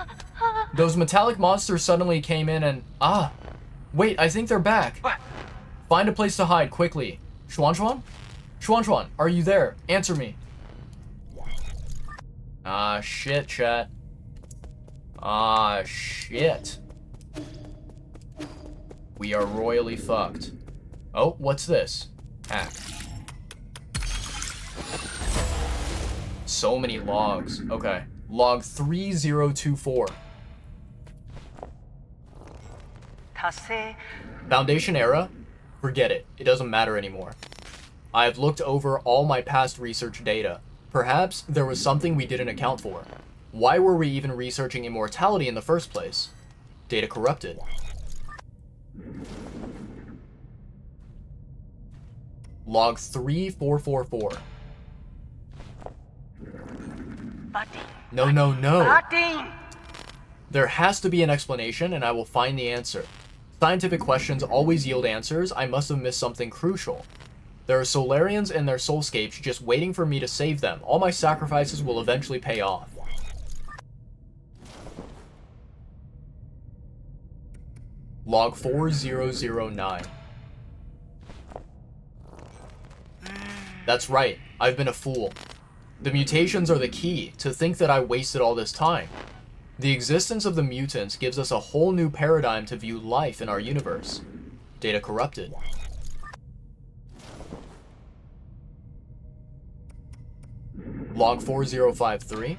Those metallic monsters suddenly came in and... Ah! Wait, I think they're back. What? Find a place to hide, quickly. Xuan Xuan? Xuan Xuan, are you there? Answer me. Ah, shit, chat. Ah, shit. We are royally fucked. Oh, what's this? Hack. So many logs. Okay. Log 3024. Foundation era? Forget it. It doesn't matter anymore. I have looked over all my past research data. Perhaps there was something we didn't account for. Why were we even researching immortality in the first place? Data corrupted. Log 3444. No. There has to be an explanation, and I will find the answer. Scientific questions always yield answers. I must have missed something crucial. There are Solarians and their soulscapes just waiting for me to save them. All my sacrifices will eventually pay off. Log 4009. That's right, I've been a fool. The mutations are the key. To think that I wasted all this time. The existence of the mutants gives us a whole new paradigm to view life in our universe. Data corrupted. Log 4053.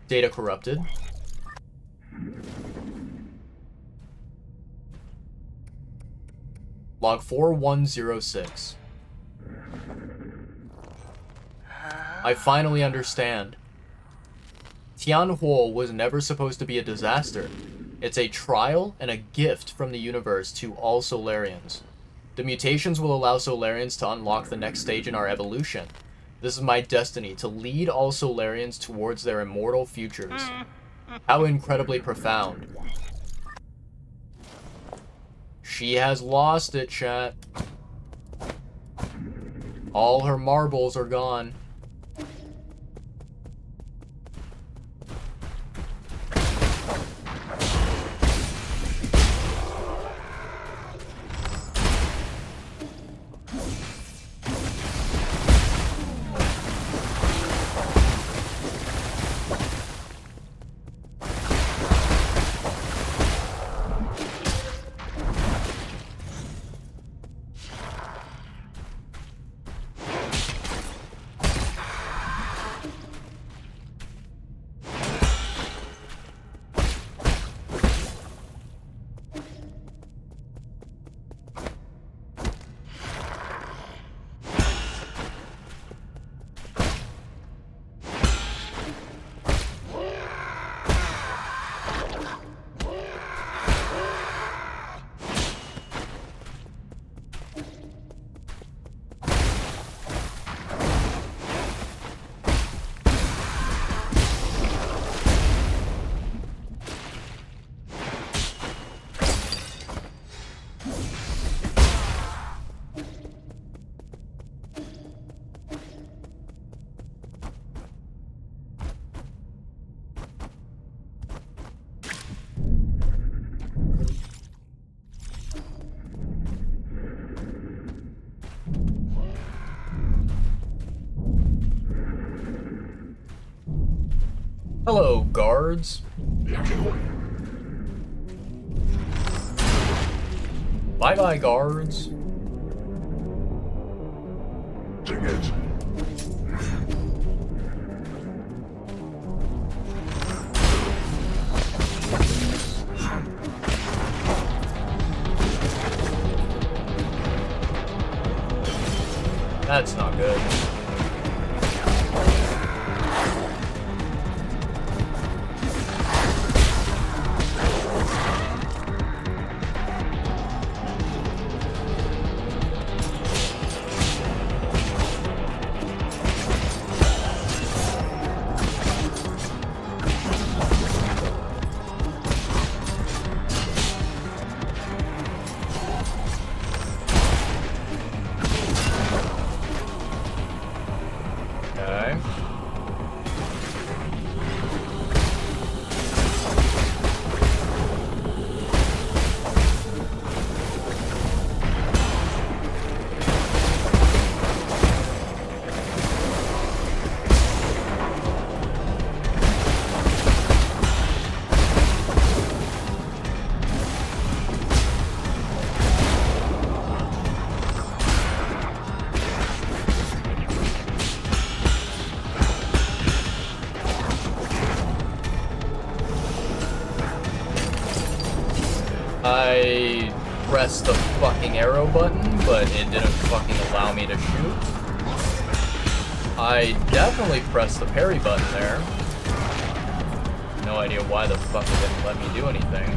Data corrupted. Log 4106. I finally understand. Tianhuo was never supposed to be a disaster. It's a trial and a gift from the universe to all Solarians. The mutations will allow Solarians to unlock the next stage in our evolution. This is my destiny, to lead all Solarians towards their immortal futures. How incredibly profound. She has lost it, chat. All her marbles are gone. Hello, guards. Bye-bye, guards. Dang it. That's not good. press the fucking arrow button, but it didn't fucking allow me to shoot. I definitely pressed the parry button there. No idea why the fuck it didn't let me do anything.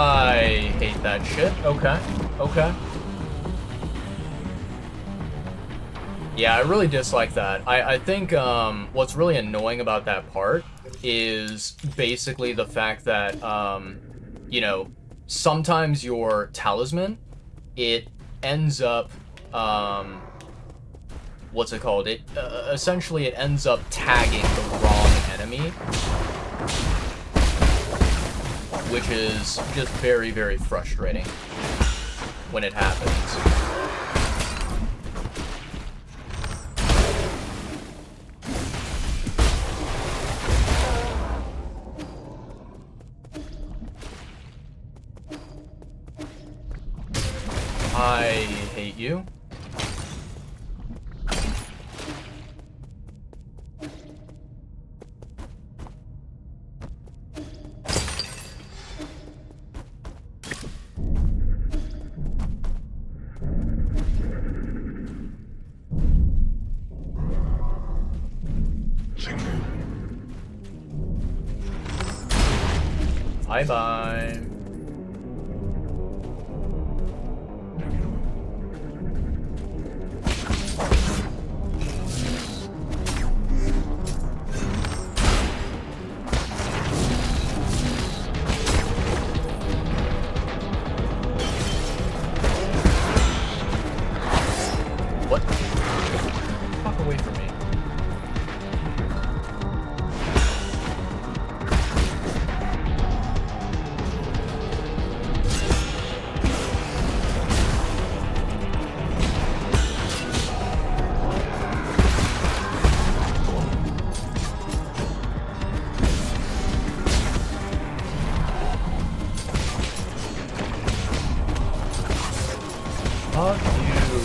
I hate that shit. Okay. Okay. Yeah, I really dislike that. I think what's really annoying about that part is basically the fact that, you know, sometimes your talisman, it ends up, what's it called? It, essentially it ends up tagging the wrong enemy, which is just very, very frustrating when it happens. I hate you. Bye-bye. What? Fuck away from me. Fuck you.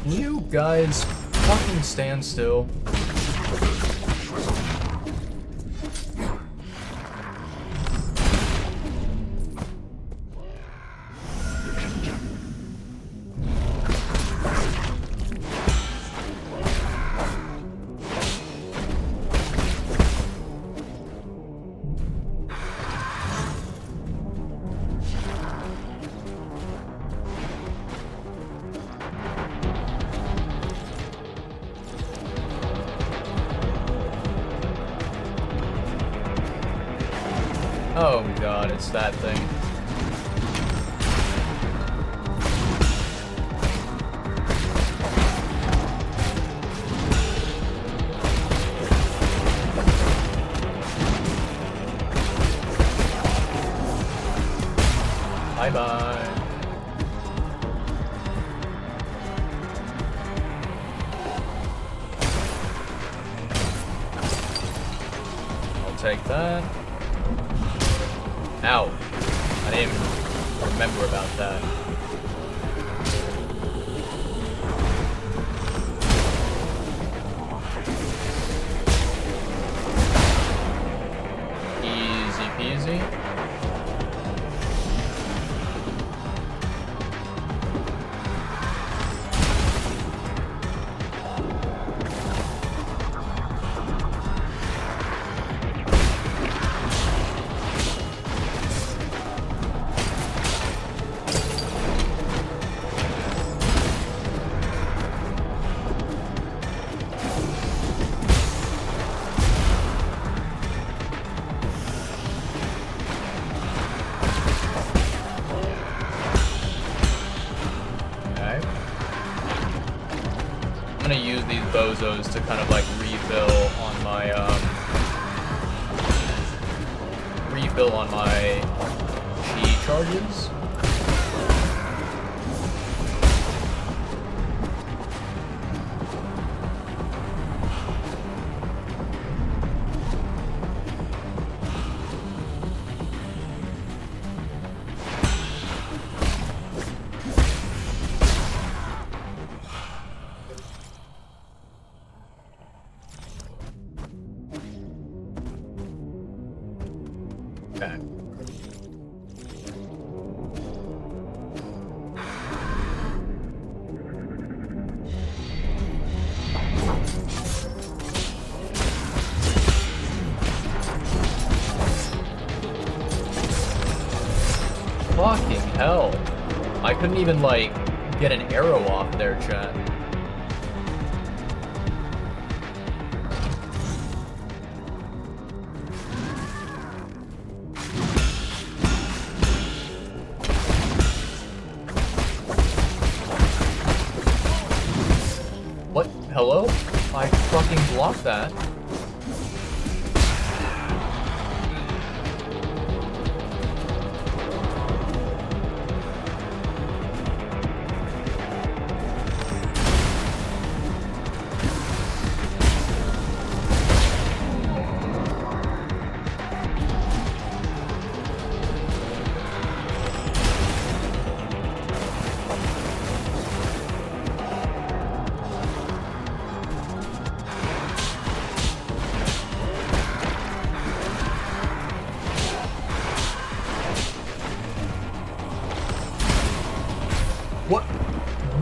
You guys fucking stand still. Oh god, it's that thing. Bye-bye. I'll take that. Ow. I didn't even remember about that. Easy peasy. I'm gonna use these bozos to kind of like refill on my chi charges. Okay. Fucking hell. I couldn't even, like, get an arrow off there, chat. What? Hello? I fucking blocked that.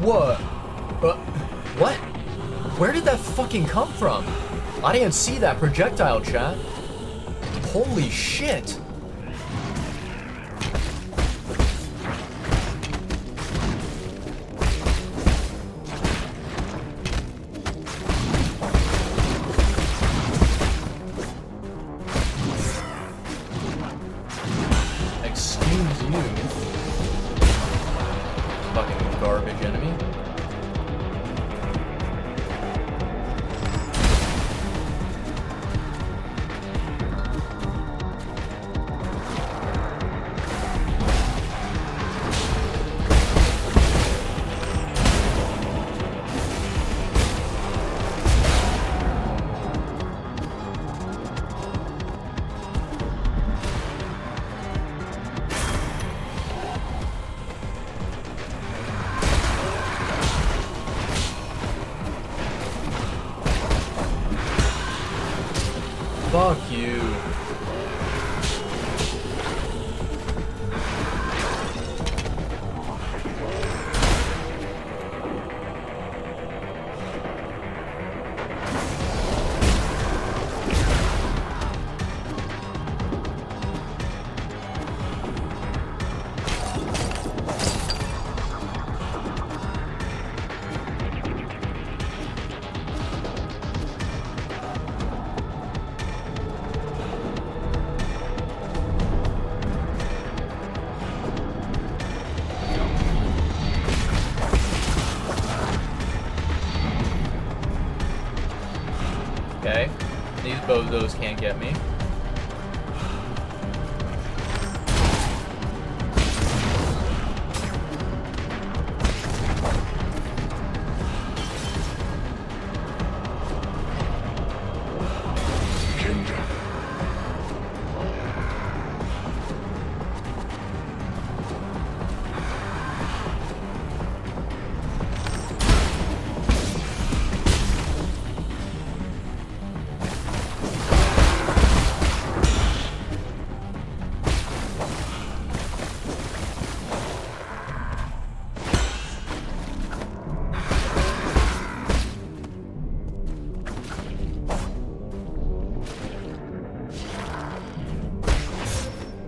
What? What? Where did that fucking come from? I didn't see that projectile, chat. Holy shit. Excuse you. Fucking garbage enemy. Fuck you. Okay, these bozos can't get me.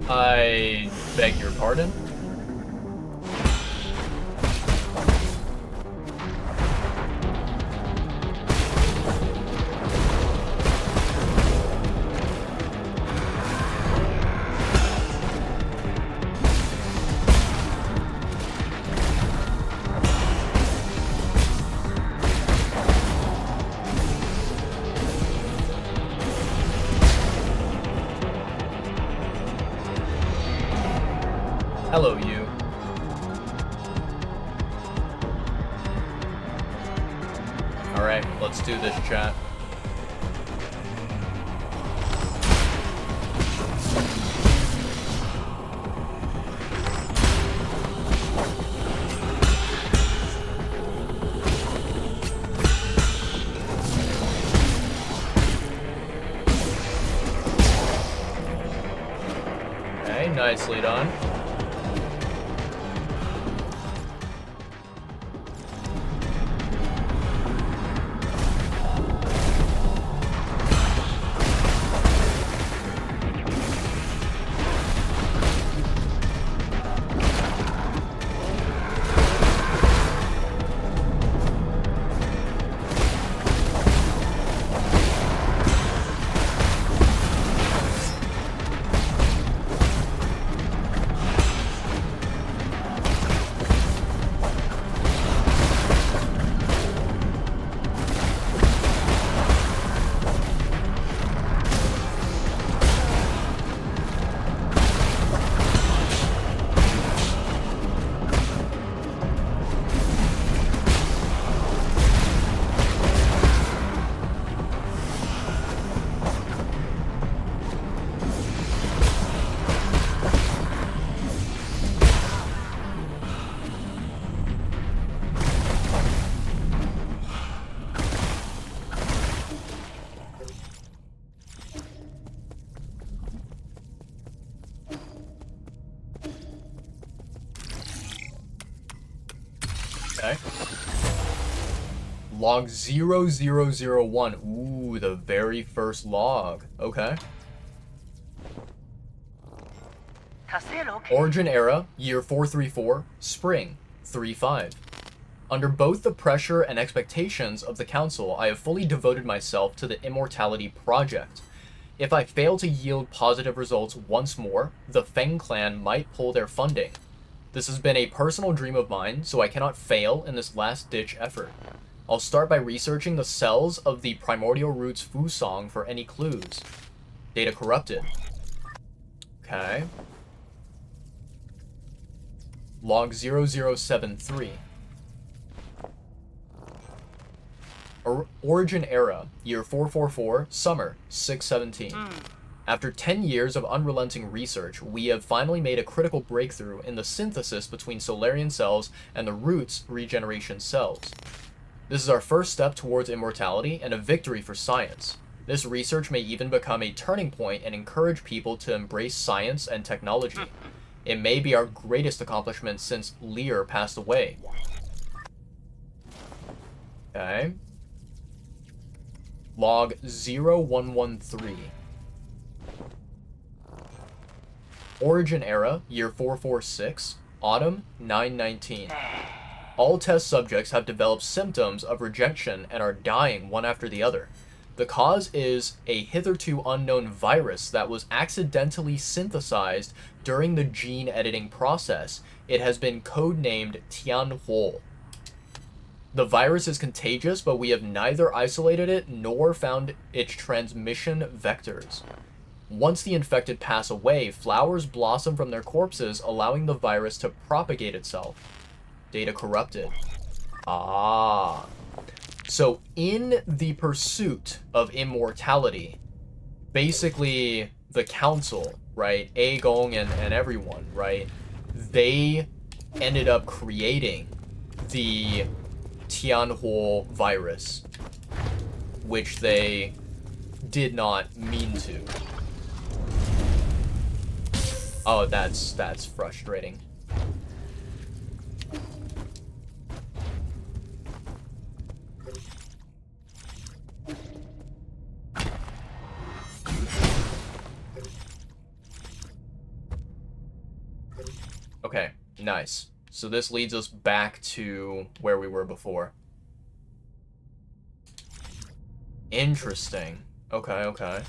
I beg your pardon? Hello, you. Alright, let's do this, chat. Okay, nicely done. Okay. Log 0001. Ooh, the very first log. Okay. Origin era, year 434, spring, 35. Under both the pressure and expectations of the Council, I have fully devoted myself to the Immortality Project. If I fail to yield positive results once more, the Feng clan might pull their funding. This has been a personal dream of mine, so I cannot fail in this last-ditch effort. I'll start by researching the cells of the primordial roots Fusong for any clues. Data corrupted. Okay. Log 0073. Origin era, year 444, summer, 617. After 10 years of unrelenting research, we have finally made a critical breakthrough in the synthesis between Solarian cells and the roots regeneration cells. This is our first step towards immortality and a victory for science. This research may even become a turning point and encourage people to embrace science and technology. It may be our greatest accomplishment since Lear passed away. Okay. Log 0113. Origin era, year 446, autumn, 919. All test subjects have developed symptoms of rejection and are dying one after the other. The cause is a hitherto unknown virus that was accidentally synthesized during the gene editing process. It has been codenamed Tianhuo. The virus is contagious, but we have neither isolated it nor found its transmission vectors. Once the infected pass away, flowers blossom from their corpses, allowing the virus to propagate itself. Data corrupted. Ah. So in the pursuit of immortality, basically the council, right, Aegong and everyone, right, they ended up creating the Tianhuo virus, which they did not mean to. Oh, that's frustrating. Okay, nice. So this leads us back to where we were before. Interesting. Okay, okay.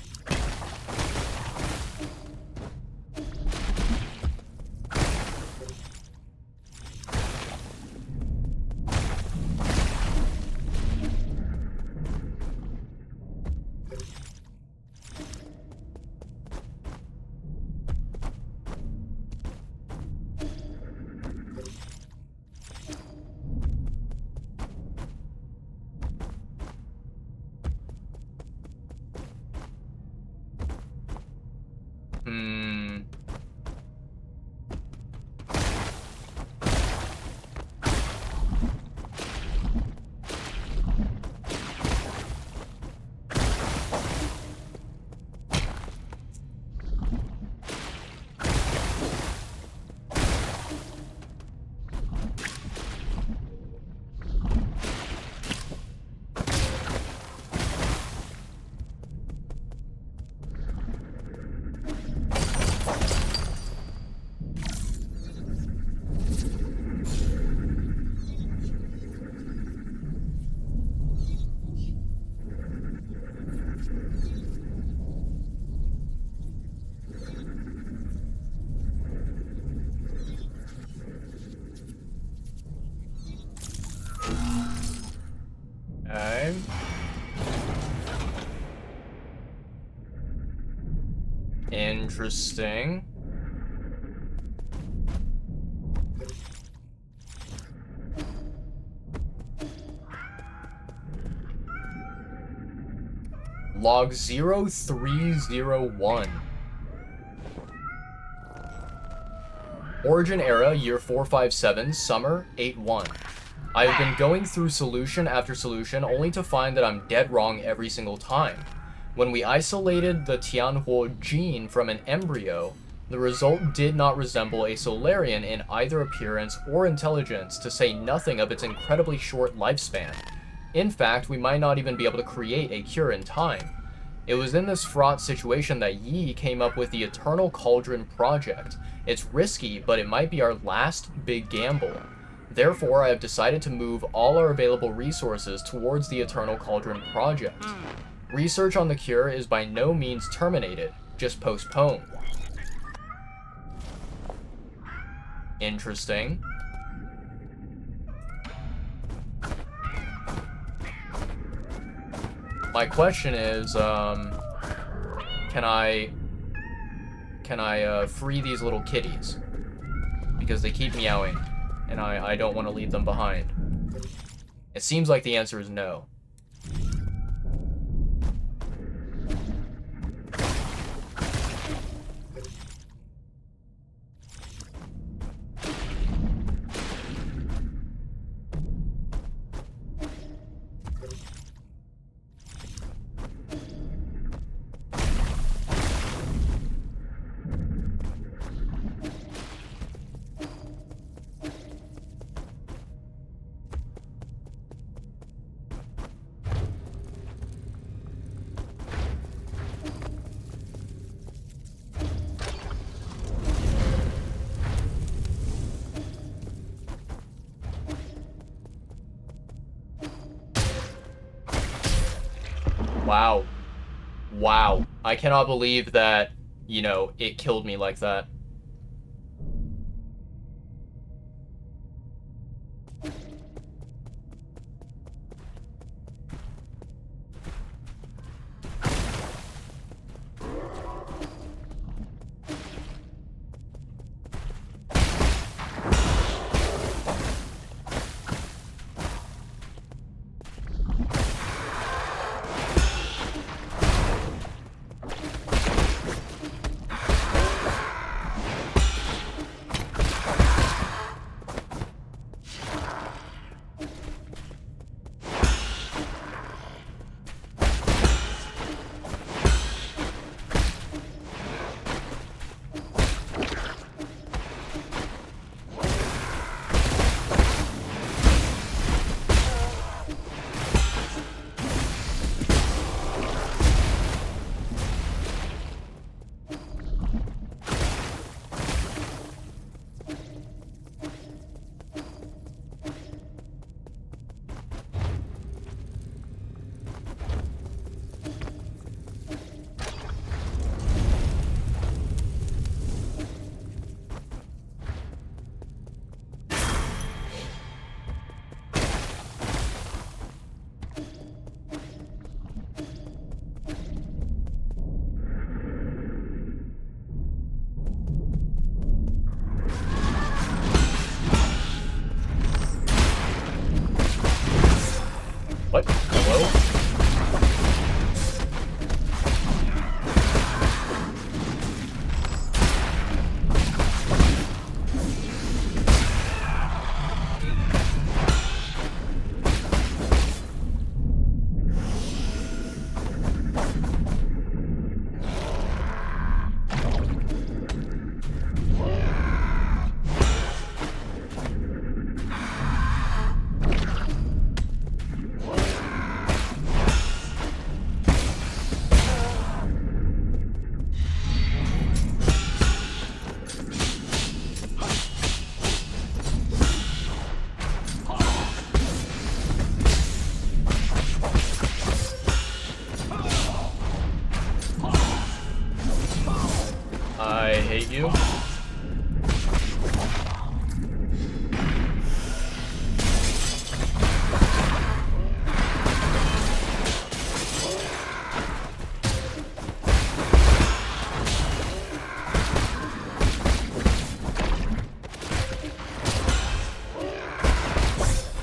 Hmm. Okay. Interesting. Log 0301. Origin era, year 457, summer 81. I have been going through solution after solution only to find that I'm dead wrong every single time. When we isolated the Tianhuo gene from an embryo, the result did not resemble a Solarian in either appearance or intelligence, to say nothing of its incredibly short lifespan. In fact, we might not even be able to create a cure in time. It was in this fraught situation that Yi came up with the Eternal Cauldron project. It's risky, but it might be our last big gamble. Therefore, I have decided to move all our available resources towards the Eternal Cauldron project. Research on the cure is by no means terminated, just postponed. Interesting. My question is, can I free these little kitties? Because they keep meowing, and I don't want to leave them behind. It seems like the answer is no. Wow. Wow. I cannot believe that, you know, it killed me like that.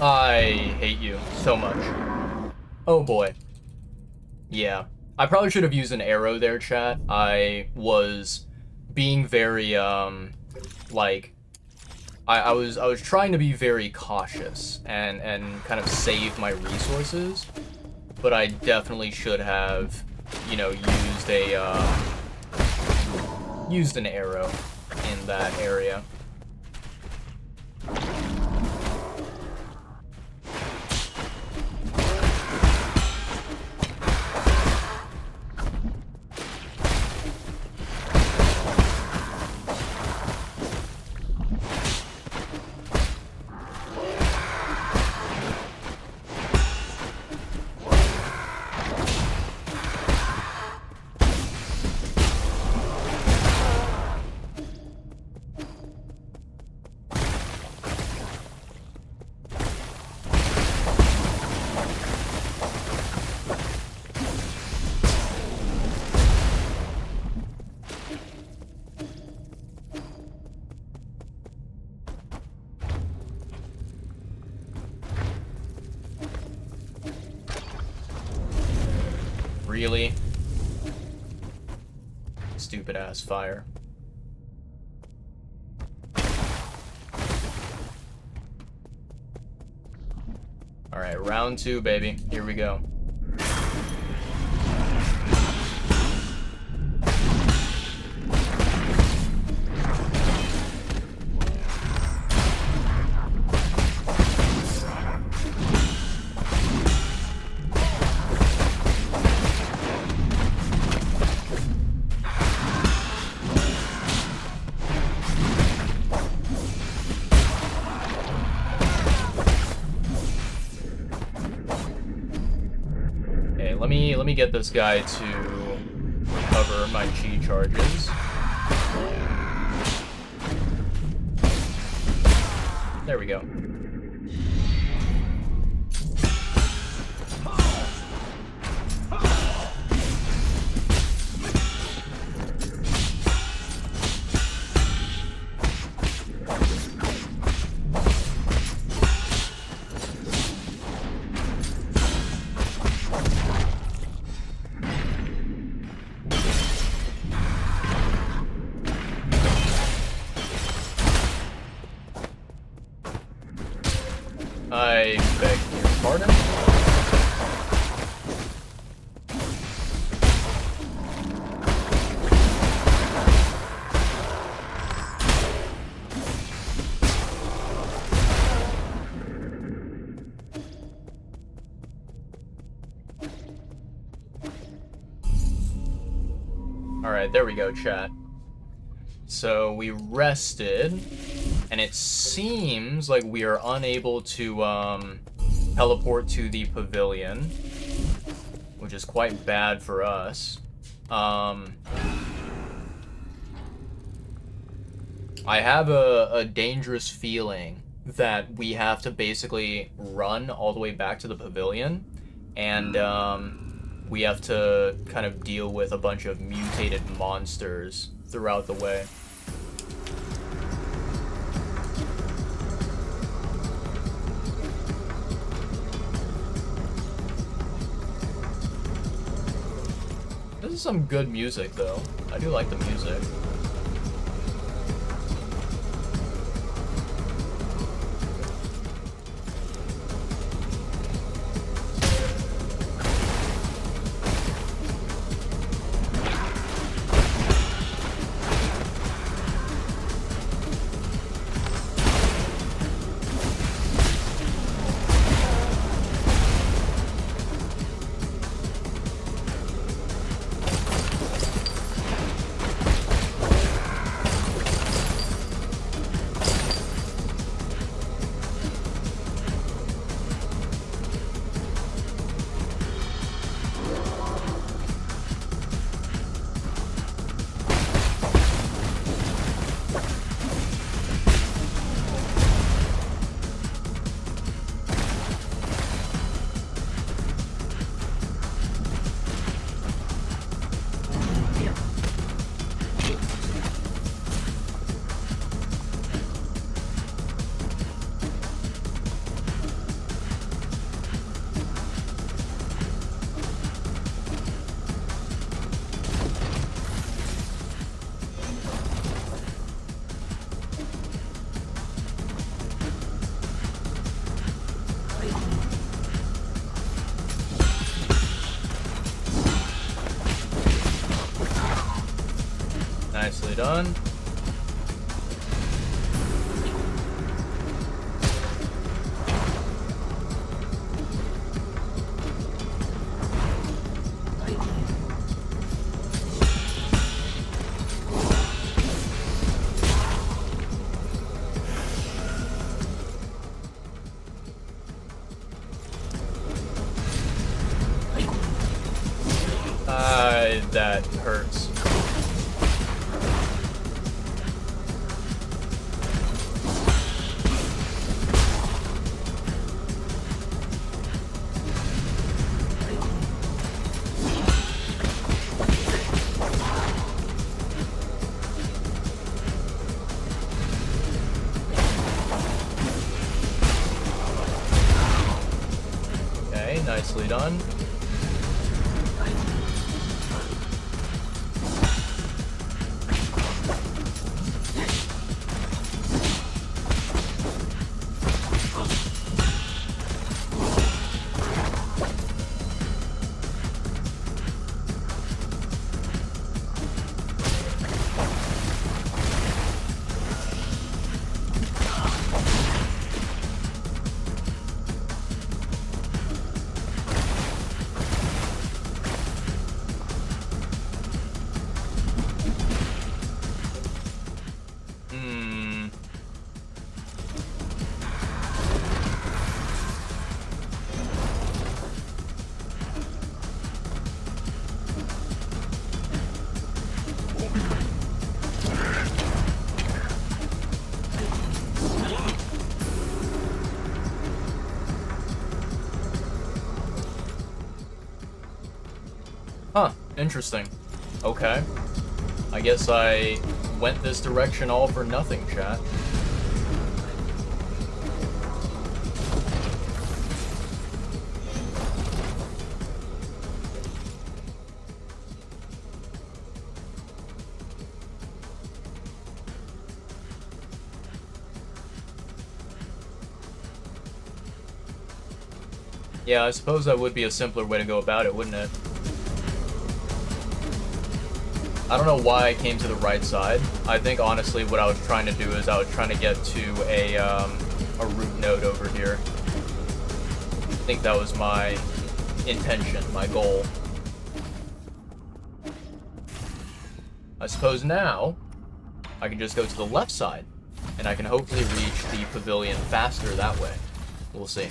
I hate you so much. Oh boy. Yeah. I probably should have used an arrow there, chat. I was being very, like, I was trying to be very cautious and kind of save my resources, but I definitely should have, you know, used an arrow in that area. Really? Stupid ass fire. Alright, round 2, baby. Here we go. Let me get this guy to recover my chi charges. There we go. I beg your pardon? Alright, there we go, chat. So we rested, and it seems like we are unable to teleport to the pavilion, which is quite bad for us. I have a dangerous feeling that we have to basically run all the way back to the pavilion, and we have to kind of deal with a bunch of mutated monsters throughout the way. This is some good music, though. I do like the music. Nicely done. That hurts. Okay, nicely done. Huh, interesting. Okay. I guess I went this direction all for nothing, chat. Yeah, I suppose that would be a simpler way to go about it, wouldn't it? I don't know why I came to the right side. I think honestly what I was trying to do is I was trying to get to a root node over here. I think that was my intention, my goal. I suppose now I can just go to the left side and I can hopefully reach the pavilion faster that way. We'll see.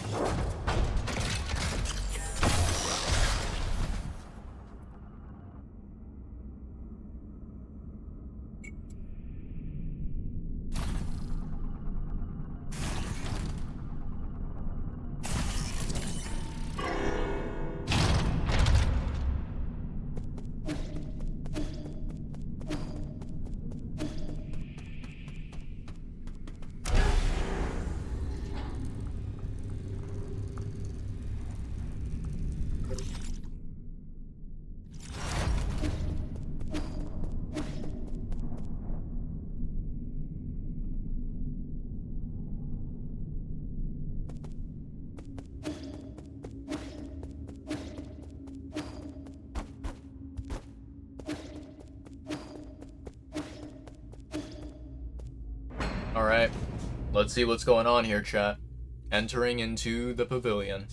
Alright, let's see what's going on here, chat. Entering into the pavilion.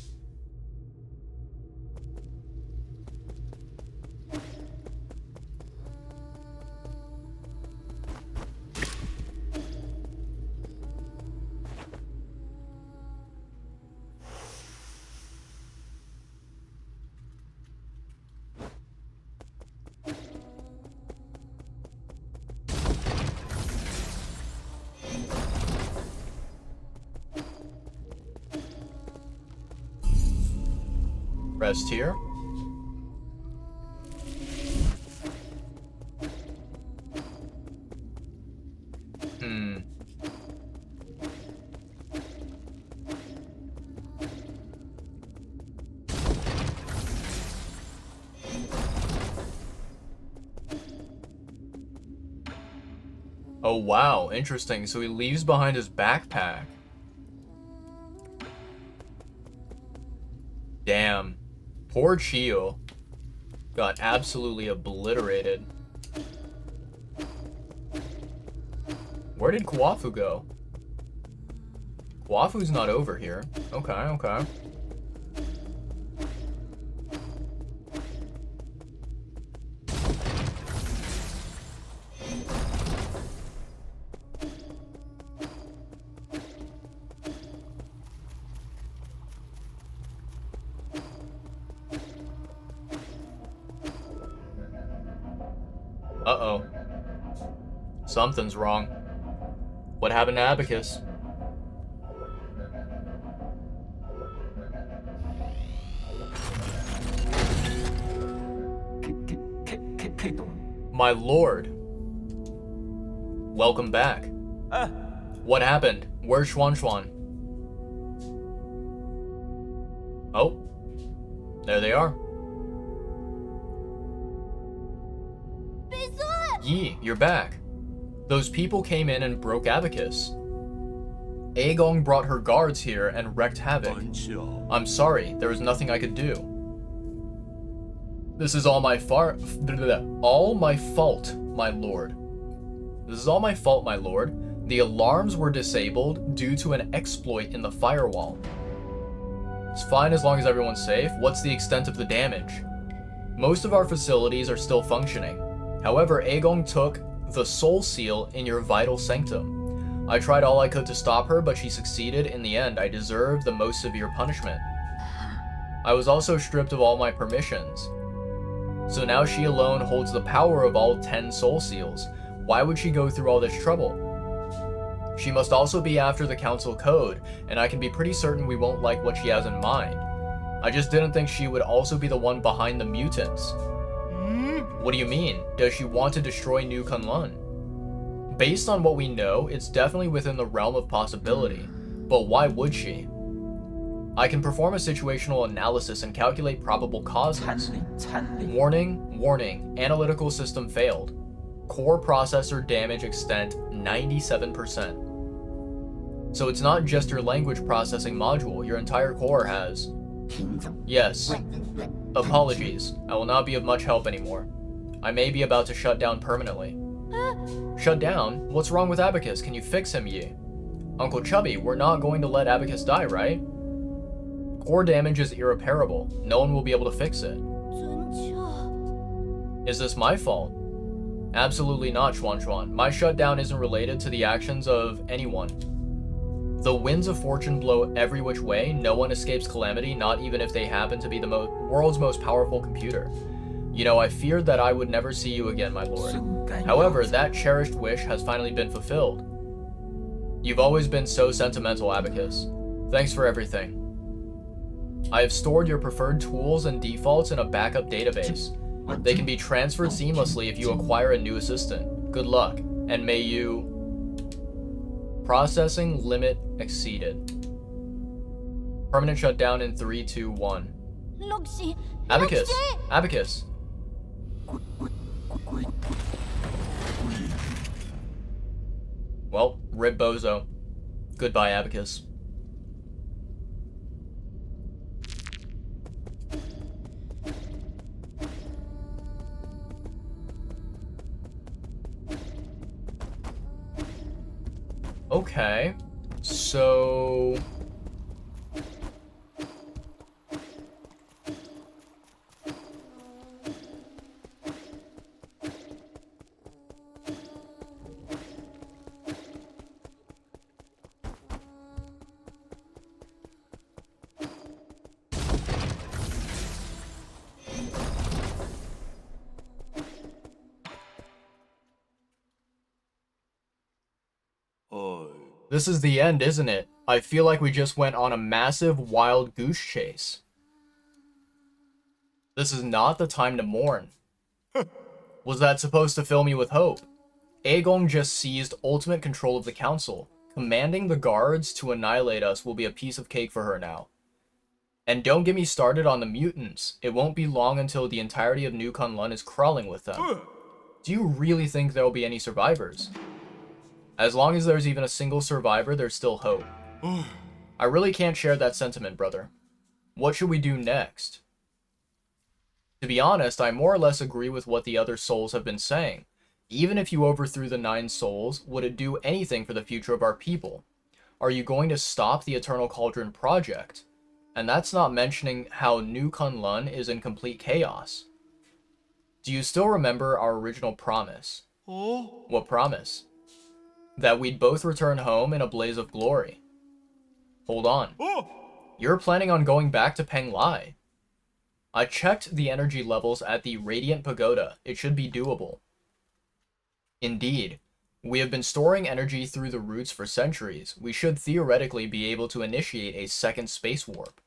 Rest here. Oh wow, interesting. So he leaves behind his backpack. Damn. Poor Chio got absolutely obliterated. Where did Kwafu go? Kwafu's not over here. Okay, okay. Uh-oh. Something's wrong. What happened to Abacus? My lord. Welcome back. What happened? Where's Xuan Xuan? Oh. There they are. Yi, you're back. Those people came in and broke Abacus. Aegong brought her guards here and wreaked havoc. I'm sorry, there was nothing I could do. This is all my fault, my lord. This is all my fault, my lord. The alarms were disabled due to an exploit in the firewall. It's fine as long as everyone's safe. What's the extent of the damage? Most of our facilities are still functioning. However, Aegong took the soul seal in your vital sanctum. I tried all I could to stop her, but she succeeded. In the end, I deserved the most severe punishment. I was also stripped of all my permissions. So now she alone holds the power of all 10 soul seals. Why would she go through all this trouble? She must also be after the council code, and I can be pretty certain we won't like what she has in mind. I just didn't think she would also be the one behind the mutants. What do you mean? Does she want to destroy New Kunlun? Based on what we know, it's definitely within the realm of possibility. But why would she? I can perform a situational analysis and calculate probable causes. Warning, warning, analytical system failed. Core processor damage extent 97%. So it's not just your language processing module, your entire core has. Yes. Apologies, I will not be of much help anymore. I may be about to shut down permanently. Shut down? What's wrong with Abacus? Can you fix him, Yi? Uncle Chubby, we're not going to let Abacus die, right? Core damage is irreparable. No one will be able to fix it. Is this my fault? Absolutely not, Xuan Xuan. My shutdown isn't related to the actions of anyone. The winds of fortune blow every which way. No one escapes calamity, not even if they happen to be the world's most powerful computer. You know, I feared that I would never see you again, my lord. However, that cherished wish has finally been fulfilled. You've always been so sentimental, Abacus. Thanks for everything. I have stored your preferred tools and defaults in a backup database. They can be transferred seamlessly if you acquire a new assistant. Good luck, and may you... Processing limit exceeded. Permanent shutdown in 3, 2, 1. Abacus! Abacus! Well, rip bozo. Goodbye, Abacus. Okay, so... This is the end, isn't it? I feel like we just went on a massive wild goose chase. This is not the time to mourn. Was that supposed to fill me with hope? Aegong just seized ultimate control of the council. Commanding the guards to annihilate us will be a piece of cake for her now. And don't get me started on the mutants. It won't be long until the entirety of New Kunlun is crawling with them. Do you really think there will be any survivors? As long as there's even a single survivor, there's still hope. I really can't share that sentiment, brother. What should we do next? To be honest, I more or less agree with what the other souls have been saying. Even if you overthrew the 9 souls, would it do anything for the future of our people? Are you going to stop the Eternal Cauldron project? And that's not mentioning how New Kunlun is in complete chaos. Do you still remember our original promise? Oh? What promise? That we'd both return home in a blaze of glory. Hold on. Oh! You're planning on going back to Penglai. I checked the energy levels at the Radiant Pagoda. It should be doable. Indeed. We have been storing energy through the roots for centuries. We should theoretically be able to initiate a second space warp.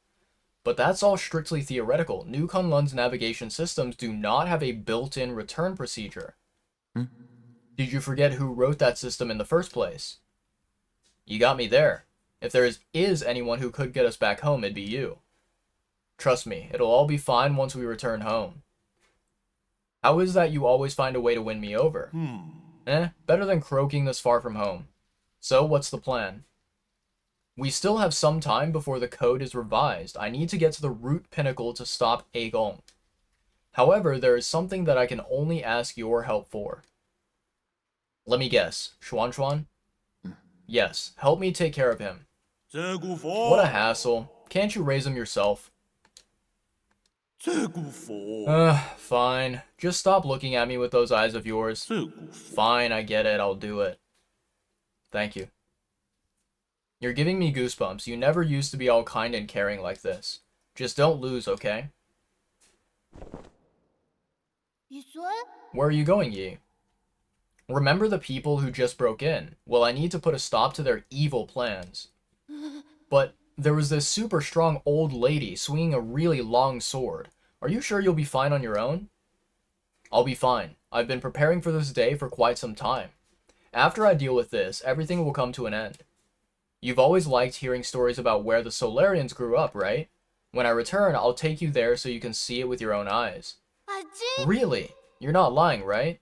But that's all strictly theoretical. New Kunlun's navigation systems do not have a built-in return procedure. Did you forget who wrote that system in the first place? You got me there. If there is anyone who could get us back home, it'd be you. Trust me, it'll all be fine once we return home. How is that you always find a way to win me over? Better than croaking this far from home. So, what's the plan? We still have some time before the code is revised. I need to get to the root pinnacle to stop Aegong. However, there is something that I can only ask your help for. Let me guess. Xuan? Yes, help me take care of him. What a hassle. Can't you raise him yourself? Fine. Just stop looking at me with those eyes of yours. Fine, I get it. I'll do it. Thank you. You're giving me goosebumps. You never used to be all kind and caring like this. Just don't lose, okay? Where are you going, Yi? Remember the people who just broke in? Well, I need to put a stop to their evil plans. But there was this super strong old lady swinging a really long sword. Are you sure you'll be fine on your own? I'll be fine. I've been preparing for this day for quite some time. After I deal with this, everything will come to an end. You've always liked hearing stories about where the Solarians grew up, right? When I return, I'll take you there so you can see it with your own eyes. Really? You're not lying, right?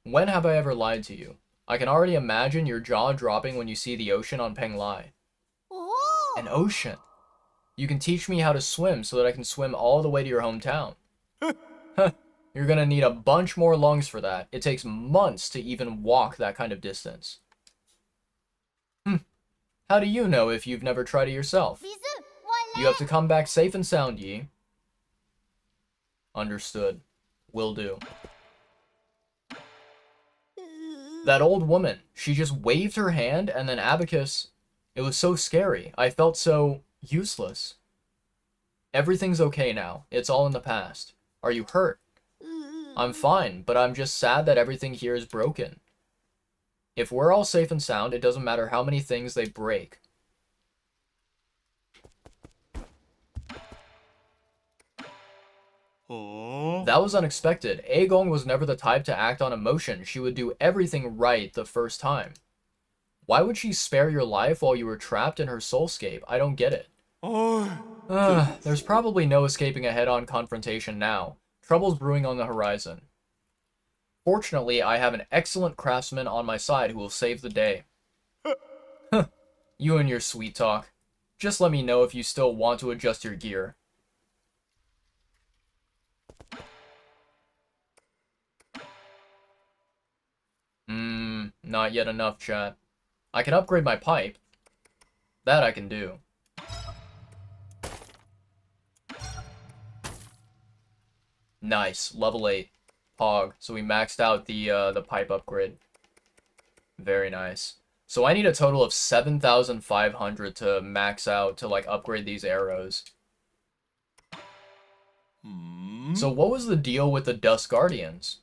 When have I ever lied to you? I can already imagine your jaw dropping when you see the ocean on Penglai. An ocean? You can teach me how to swim so that I can swim all the way to your hometown. You're gonna need a bunch more lungs for that. It takes months to even walk that kind of distance. How do you know if you've never tried it yourself? You have to come back safe and sound, Yi. Understood. Will do. That old woman, she just waved her hand and then Abacus... It was so scary. I felt so useless. Everything's okay now. It's all in the past. Are you hurt? I'm fine, but I'm just sad that everything here is broken. If we're all safe and sound, it doesn't matter how many things they break. That was unexpected. Aegong was never the type to act on emotion. She would do everything right the first time. Why would she spare your life while you were trapped in her soulscape? I don't get it. There's probably no escaping a head-on confrontation now. Trouble's brewing on the horizon. Fortunately, I have an excellent craftsman on my side who will save the day. You and your sweet talk. Just let me know if you still want to adjust your gear. Not yet enough, chat. I can upgrade my pipe. That I can do. Nice, level 8. Hog. So we maxed out the pipe upgrade. Very nice. So I need a total of 7,500 to max out to like upgrade these arrows. So what was the deal with the Dust Guardians?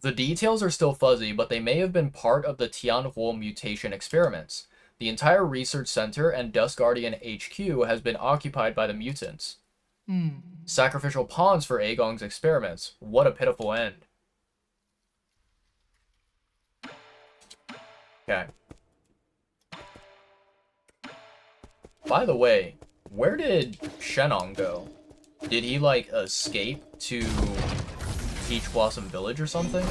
The details are still fuzzy, but they may have been part of the Tianhuo mutation experiments. The entire research center and Dust Guardian HQ has been occupied by the mutants. Sacrificial pawns for Aegong's experiments. What a pitiful end. Okay. By the way, where did Shenong go? Did he, like, escape to Peach Blossom Village or something?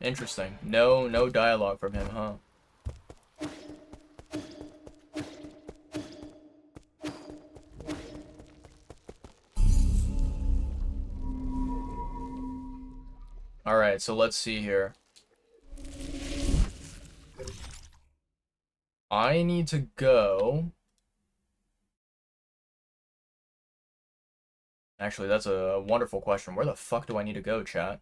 Interesting. No dialogue from him, huh? Alright, so let's see here. I need to go... Actually, that's a wonderful question. Where the fuck do I need to go, chat?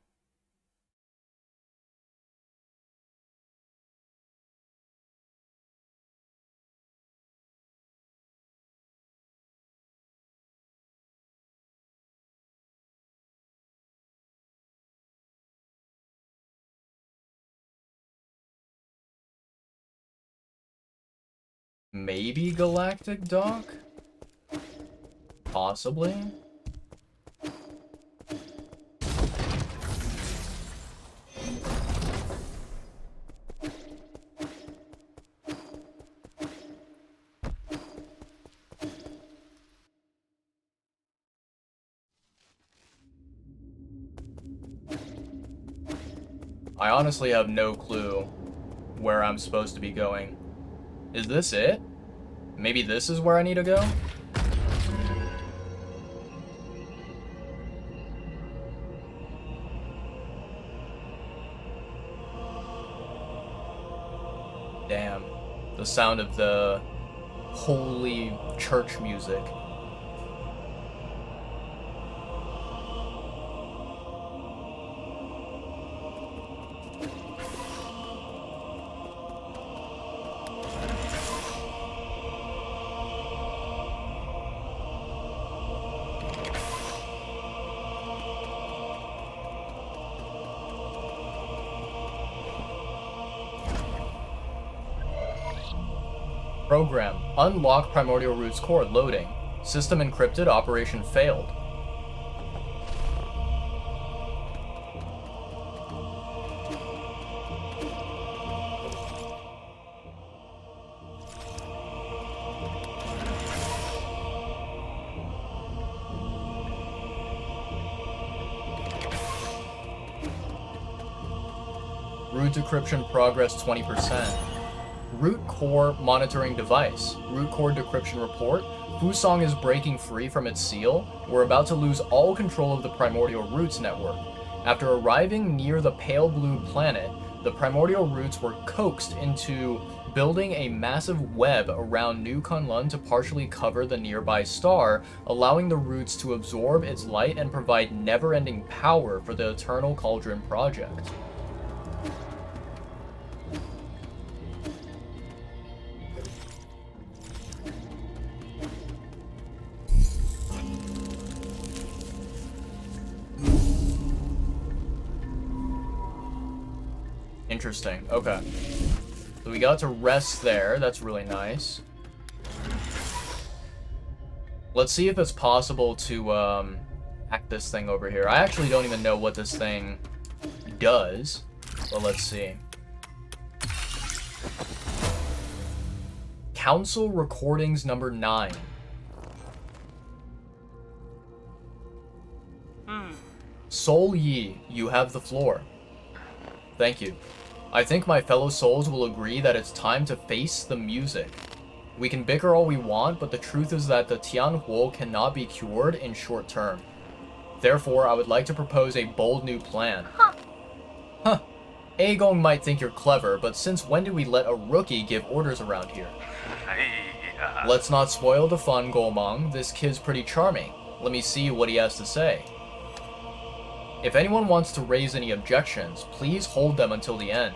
Maybe Galactic Dock? Possibly? I honestly have no clue where I'm supposed to be going. Is this it? Maybe this is where I need to go? Damn. The sound of the holy church music. Program. Unlock Primordial Roots core. Loading. System encrypted. Operation failed. Root decryption progress 20%. Root core monitoring device. Root core decryption report. Fusong is breaking free from its seal. We're about to lose all control of the Primordial Roots network. After arriving near the pale blue planet, the Primordial Roots were coaxed into building a massive web around New Kunlun to partially cover the nearby star, allowing the roots to absorb its light and provide never-ending power for the Eternal Cauldron project. Interesting. Okay. So we got to rest there. That's really nice. Let's see if it's possible to hack this thing over here. I actually don't even know what this thing does, but let's see. Council Recordings number 9. Soul Yi, you have the floor. Thank you. I think my fellow souls will agree that it's time to face the music. We can bicker all we want, but the truth is that the Tianhuo cannot be cured in short term. Therefore, I would like to propose a bold new plan. Huh. Aegong might think you're clever, but since when did we let a rookie give orders around here? Let's not spoil the fun, Golmong. This kid's pretty charming. Let me see what he has to say. If anyone wants to raise any objections, please hold them until the end.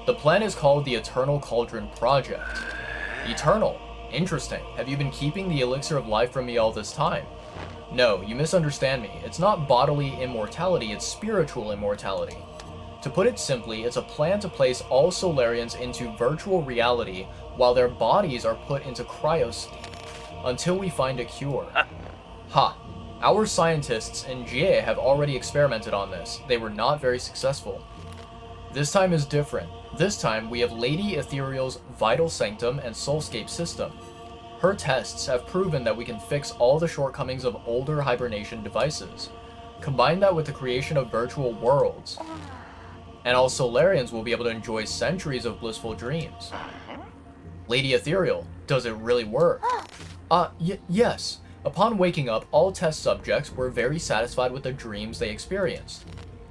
The plan is called the Eternal Cauldron Project. Eternal? Interesting. Have you been keeping the elixir of life from me all this time? No, you misunderstand me. It's not bodily immortality, it's spiritual immortality. To put it simply, it's a plan to place all Solarians into virtual reality while their bodies are put into cryosleep, until we find a cure. Ha! Our scientists in Jie have already experimented on this. They were not very successful. This time is different. This time, we have Lady Ethereal's Vital Sanctum and Soulscape system. Her tests have proven that we can fix all the shortcomings of older hibernation devices. Combine that with the creation of virtual worlds, And all Solarians will be able to enjoy centuries of blissful dreams. Lady Ethereal, does it really work? Yes. Upon waking up, all test subjects were very satisfied with the dreams they experienced.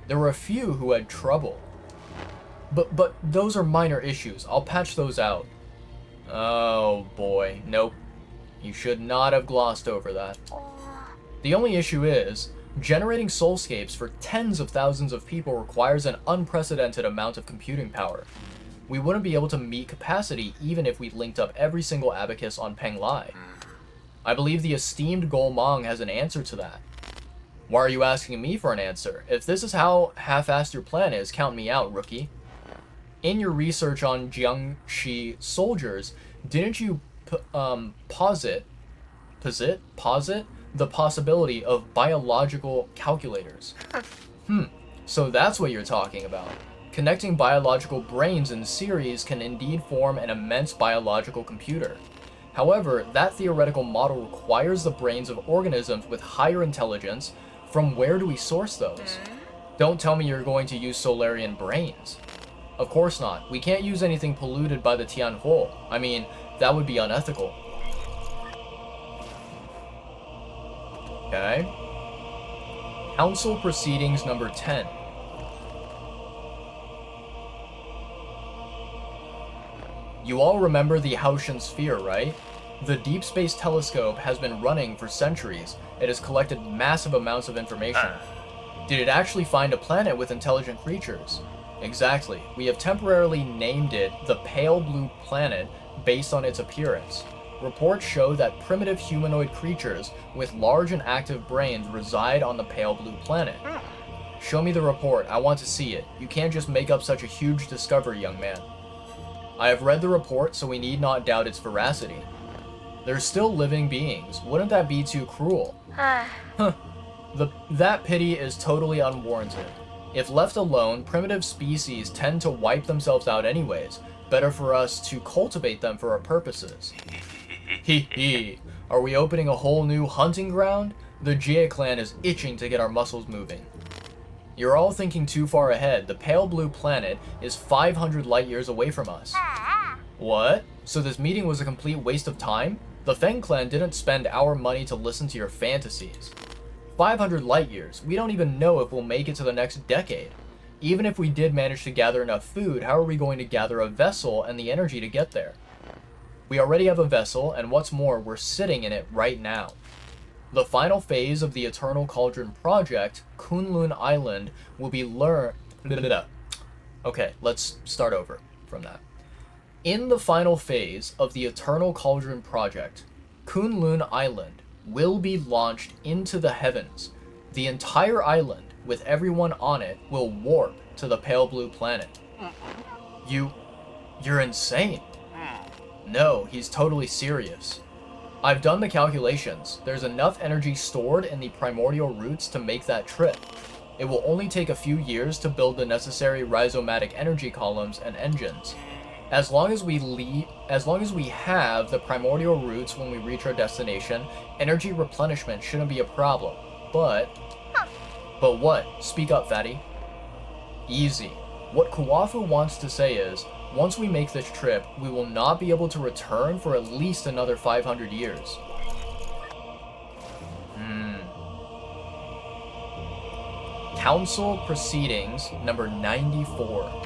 There were a few who had trouble. But those are minor issues. I'll patch those out. Oh boy, nope. You should not have glossed over that. The only issue is, generating soulscapes for tens of thousands of people requires an unprecedented amount of computing power. We wouldn't be able to meet capacity even if we linked up every single abacus on Peng Lai. I believe the esteemed Golmong has an answer to that. Why are you asking me for an answer? If this is how half-assed your plan is, count me out, rookie. In your research on Jiangxi soldiers, didn't you posit the possibility of biological calculators? So that's what you're talking about. Connecting biological brains in series can indeed form an immense biological computer. However, that theoretical model requires the brains of organisms with higher intelligence. From where do we source those? Don't tell me you're going to use Solarian brains. Of course not. We can't use anything polluted by the Tianhuo. I mean, that would be unethical. Okay. Council Proceedings number 10. You all remember the Haotian sphere, right? The Deep Space Telescope has been running for centuries. It has collected massive amounts of information. Did it actually find a planet with intelligent creatures? Exactly. We have temporarily named it the Pale Blue Planet based on its appearance. Reports show that primitive humanoid creatures with large and active brains reside on the Pale Blue Planet. Show me the report. I want to see it. You can't just make up such a huge discovery, young man. I have read the report, so we need not doubt its veracity. They're still living beings. Wouldn't that be too cruel? That pity is totally unwarranted. If left alone, primitive species tend to wipe themselves out anyways. Better for us to cultivate them for our purposes. Hee hee. Are we opening a whole new hunting ground? The Jie clan is itching to get our muscles moving. You're all thinking too far ahead. The Pale Blue Planet is 500 light years away from us. What? So this meeting was a complete waste of time? The Feng clan didn't spend our money to listen to your fantasies. 500 light years. We don't even know if we'll make it to the next decade. Even if we did manage to gather enough food, how are we going to gather a vessel and the energy to get there? We already have a vessel, and what's more, we're sitting in it right now. The final phase of the Eternal Cauldron project, Kunlun Island, will be Okay, let's start over from that. In the final phase of the Eternal Cauldron project, Kunlun Island will be launched into the heavens. The entire island, with everyone on it, will warp to the Pale Blue Planet. You're insane. No, he's totally serious. I've done the calculations. There's enough energy stored in the primordial roots to make that trip. It will only take a few years to build the necessary rhizomatic energy columns and engines. As long as we have the primordial roots when we reach our destination, energy replenishment shouldn't be a problem. But what? Speak up, fatty. Easy. What Kuwafu wants to say is, once we make this trip, we will not be able to return for at least another 500 years. Council Proceedings number 94.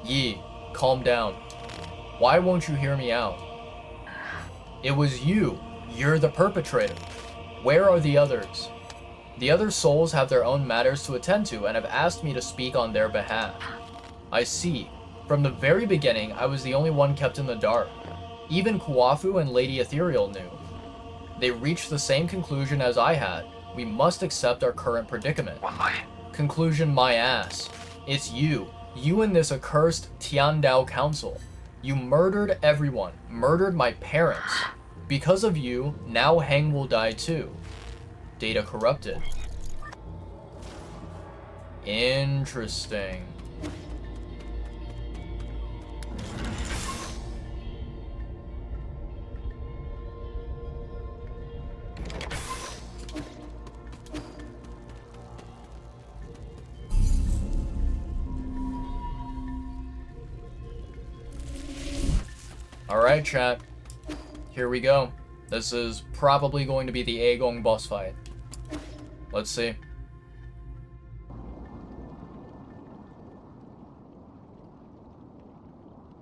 Yi, calm down. Why won't you hear me out? It was you. You're the perpetrator. Where are the others? The other souls have their own matters to attend to and have asked me to speak on their behalf. I see. From the very beginning, I was the only one kept in the dark. Even Kuwafu and Lady Ethereal knew. They reached the same conclusion as I had. We must accept our current predicament. Conclusion my ass. It's you. You and this accursed Tiandao Council. You murdered everyone. Murdered my parents. Because of you, now Heng will die too. Data corrupted. Interesting. Alright, chat. Here we go. This is probably going to be the Aegong boss fight. Let's see.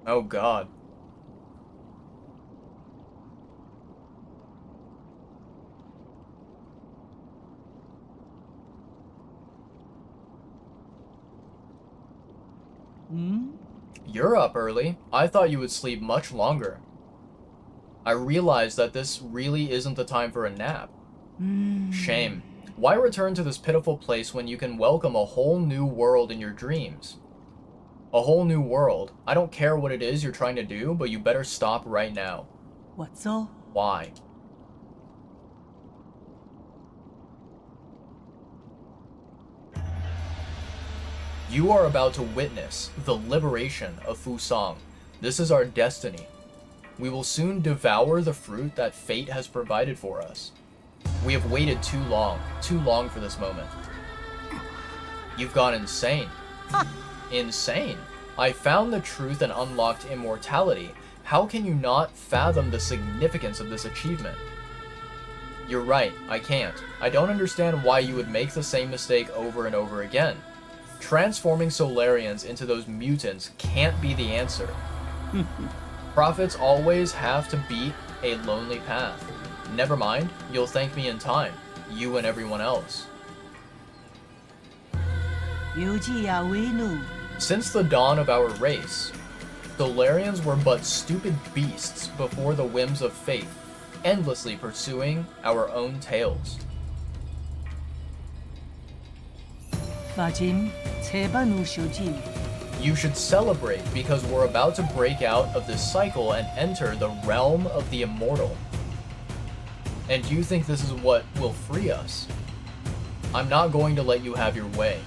Oh god. You're up early. I thought you would sleep much longer. I realized that this really isn't the time for a nap. Shame. Why return to this pitiful place when you can welcome a whole new world in your dreams? A whole new world. I don't care what it is you're trying to do, but you better stop right now. What's all? Why? You are about to witness the liberation of Fusang. This is our destiny. We will soon devour the fruit that fate has provided for us. We have waited too long for this moment. You've gone insane. Insane? I found the truth and unlocked immortality. How can you not fathom the significance of this achievement? You're right, I can't. I don't understand why you would make the same mistake over and over again. Transforming Solarians into those mutants can't be the answer. Prophets always have to beat a lonely path. Never mind, you'll thank me in time. You and everyone else. Since the dawn of our race, Solarians were but stupid beasts before the whims of fate, endlessly pursuing our own tails. You should celebrate because we're about to break out of this cycle and enter the realm of the immortal. And you think this is what will free us? I'm not going to let you have your way.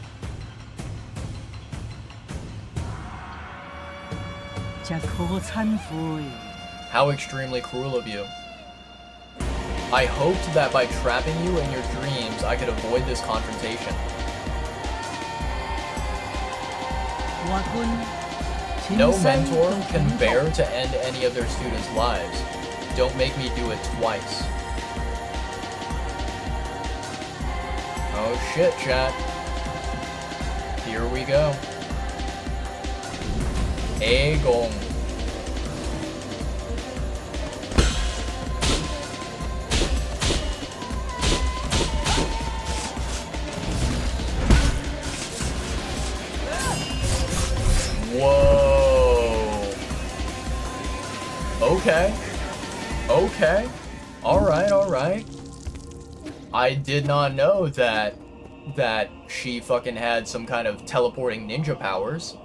How extremely cruel of you. I hoped that by trapping you in your dreams, I could avoid this confrontation. No mentor can bear to end any of their students' lives. Don't make me do it twice. Oh shit, chat. Here we go. Aegong. Whoa. Okay. Okay. Alright. I did not know that she fucking had some kind of teleporting ninja powers.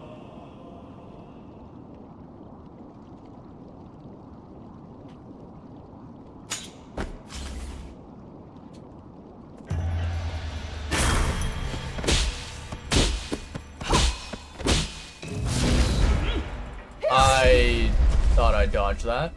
I thought I dodged that.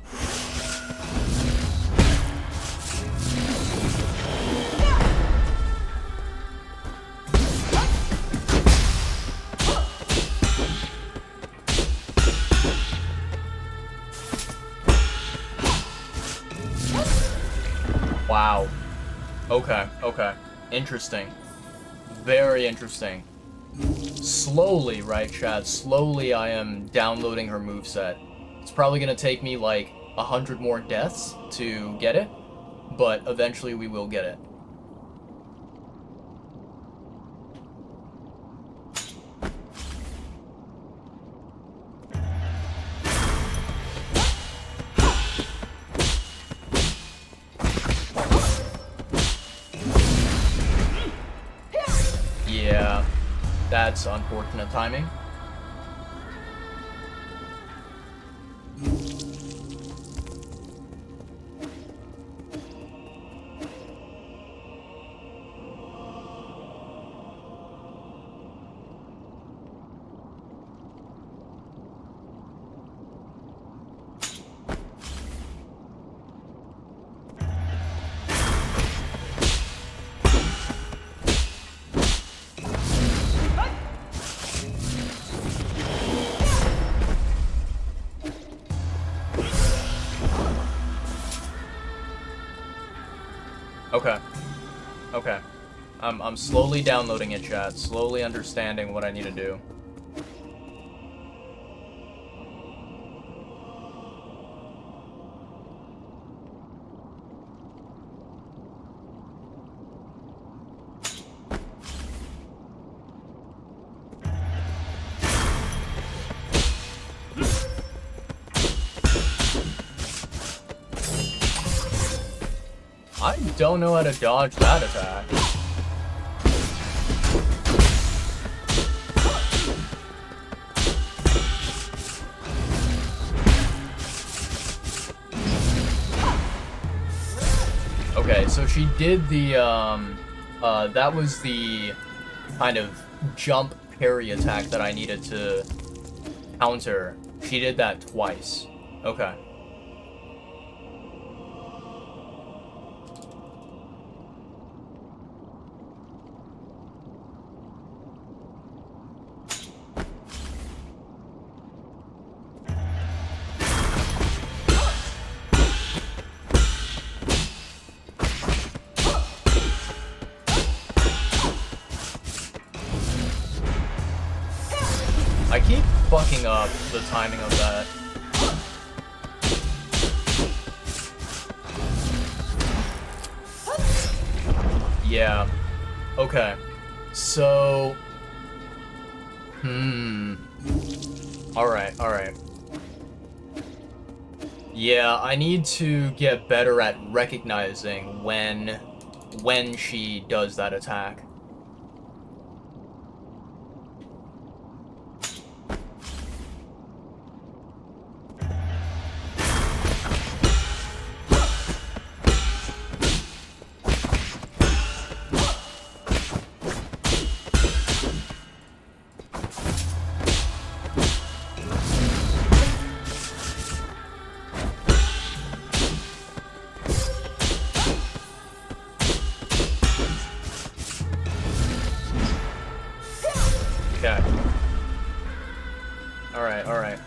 Wow. Okay. Interesting. Very interesting. Slowly, right, Chad? Slowly I am downloading her moveset. It's probably gonna take me like 100 more deaths to get it, but eventually we will get it. Yeah, that's unfortunate timing. Okay. Okay. I'm slowly downloading it, chat. Slowly understanding what I need to do. I don't know how to dodge that attack. Okay, so she did the, that was the kind of jump parry attack that I needed to counter. She did that twice. Okay. I keep fucking up the timing of that. Yeah. Okay. So... Alright, alright. Yeah, I need to get better at recognizing when she does that attack. Okay. Alright, alright.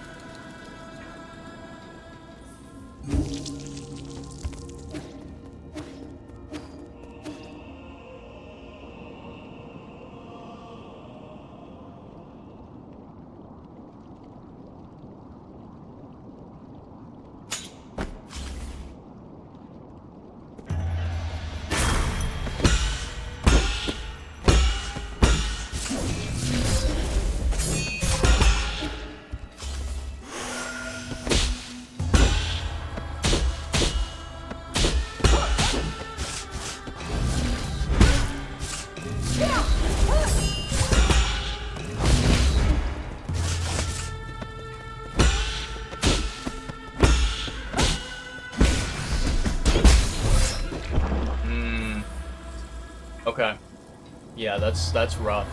Okay. Yeah, that's rough.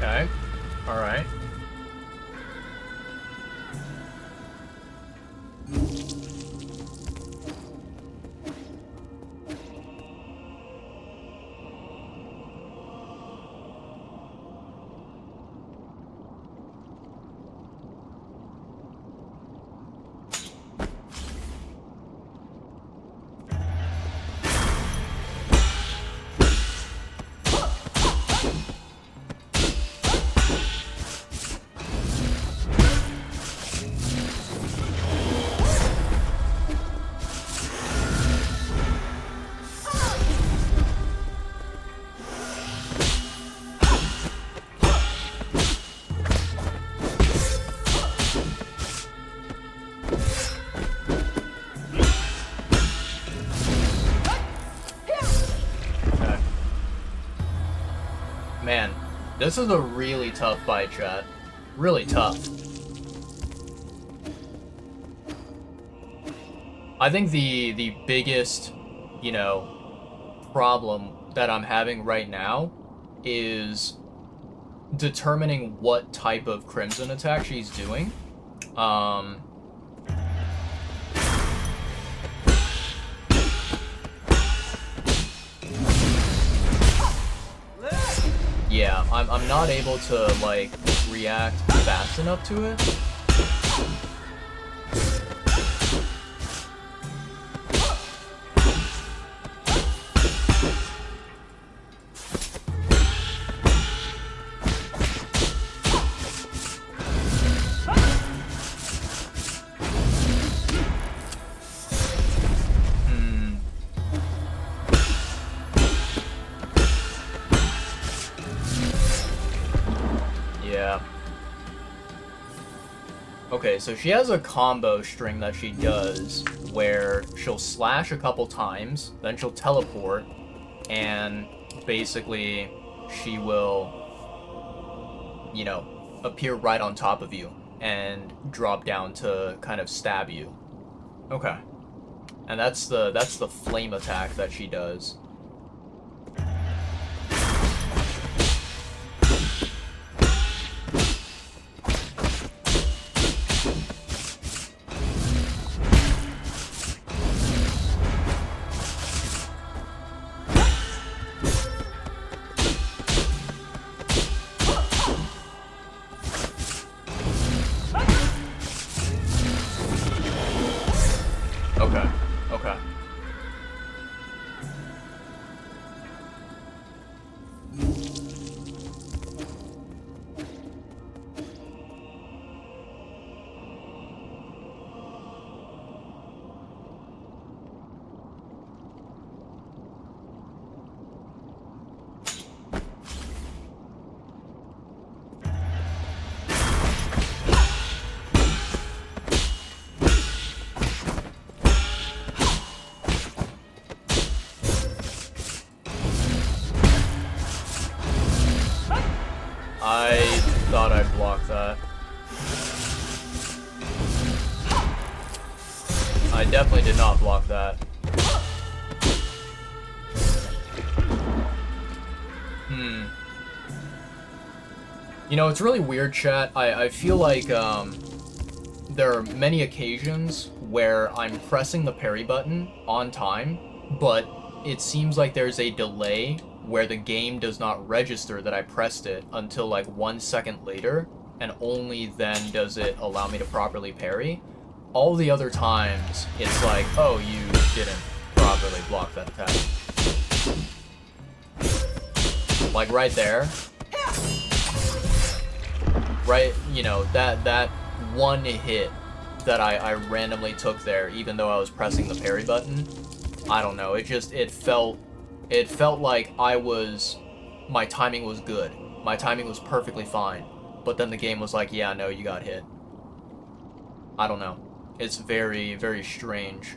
Okay. Alright. Okay. Man, this is a really tough fight, chat. Really tough. I think the biggest, you know, problem that I'm having right now is determining what type of Crimson attack she's doing. Yeah, I'm not able to, like, react fast enough to it. Yeah. Okay, so she has a combo string that she does where she'll slash a couple times, then she'll teleport, and basically she will, you know, appear right on top of you and drop down to kind of stab you. Okay. And that's the flame attack that she does. Okay. Okay. I thought I blocked that. I definitely did not block that. You know, it's really weird, chat. I feel like, there are many occasions where I'm pressing the parry button on time, but it seems like there's a delay where the game does not register that I pressed it until like 1 second later, and only then does it allow me to properly parry. All the other times, it's like, oh, you didn't properly block that attack. Like right there. Right, you know, that one hit that I randomly took there, even though I was pressing the parry button, I don't know, it felt like my timing was good. My timing was perfectly fine. But then the game was like, yeah, no, you got hit. I don't know. It's very, very strange.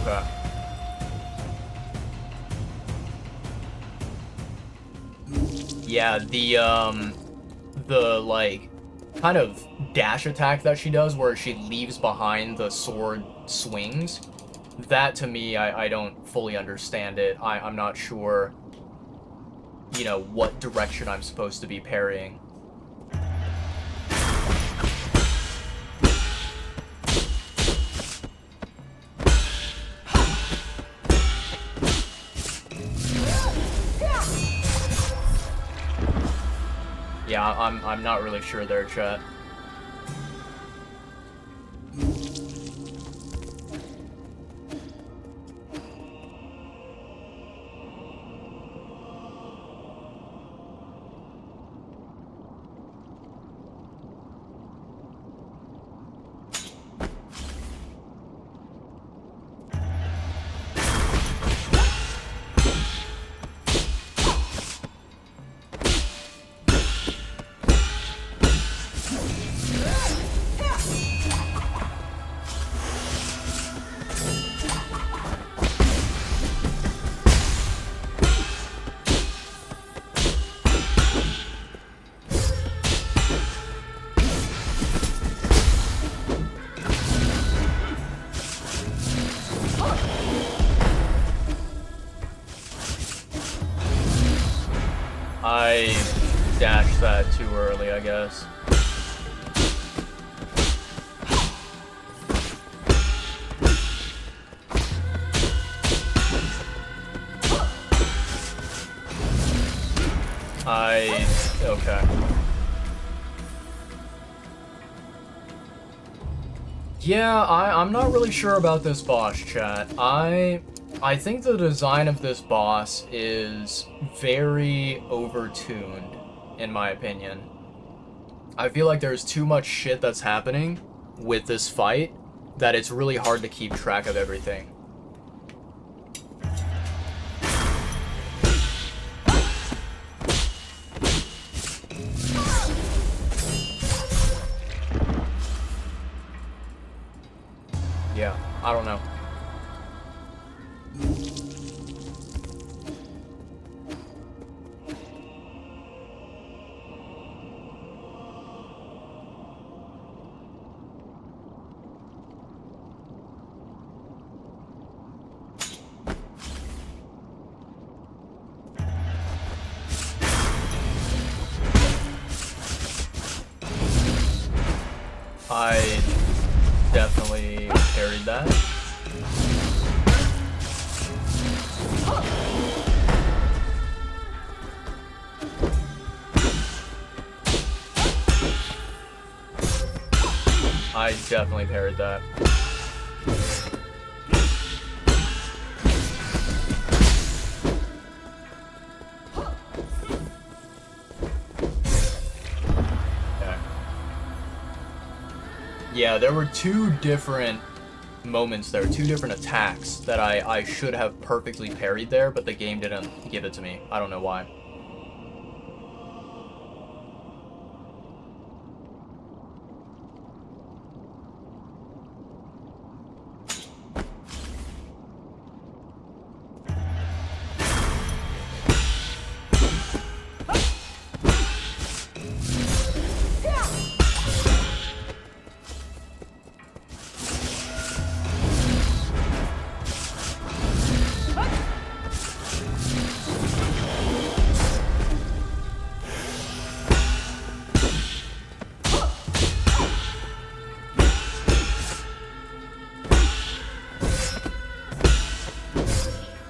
Okay. Yeah, the like kind of dash attack that she does where she leaves behind the sword swings, that to me, I don't fully understand it. I'm not sure, you know, what direction I'm supposed to be parrying. Yeah, I'm not really sure there, chat. I dashed that too early, I guess. Okay. Yeah, I'm not really sure about this boss, chat. I think the design of this boss is very overtuned, in my opinion. I feel like there's too much shit that's happening with this fight that it's really hard to keep track of everything. Yeah, I don't know. I definitely parried that. I definitely parried that. Okay. Yeah, there were two different moments there, two different attacks that I should have perfectly parried there, but the game didn't give it to me. I don't know why.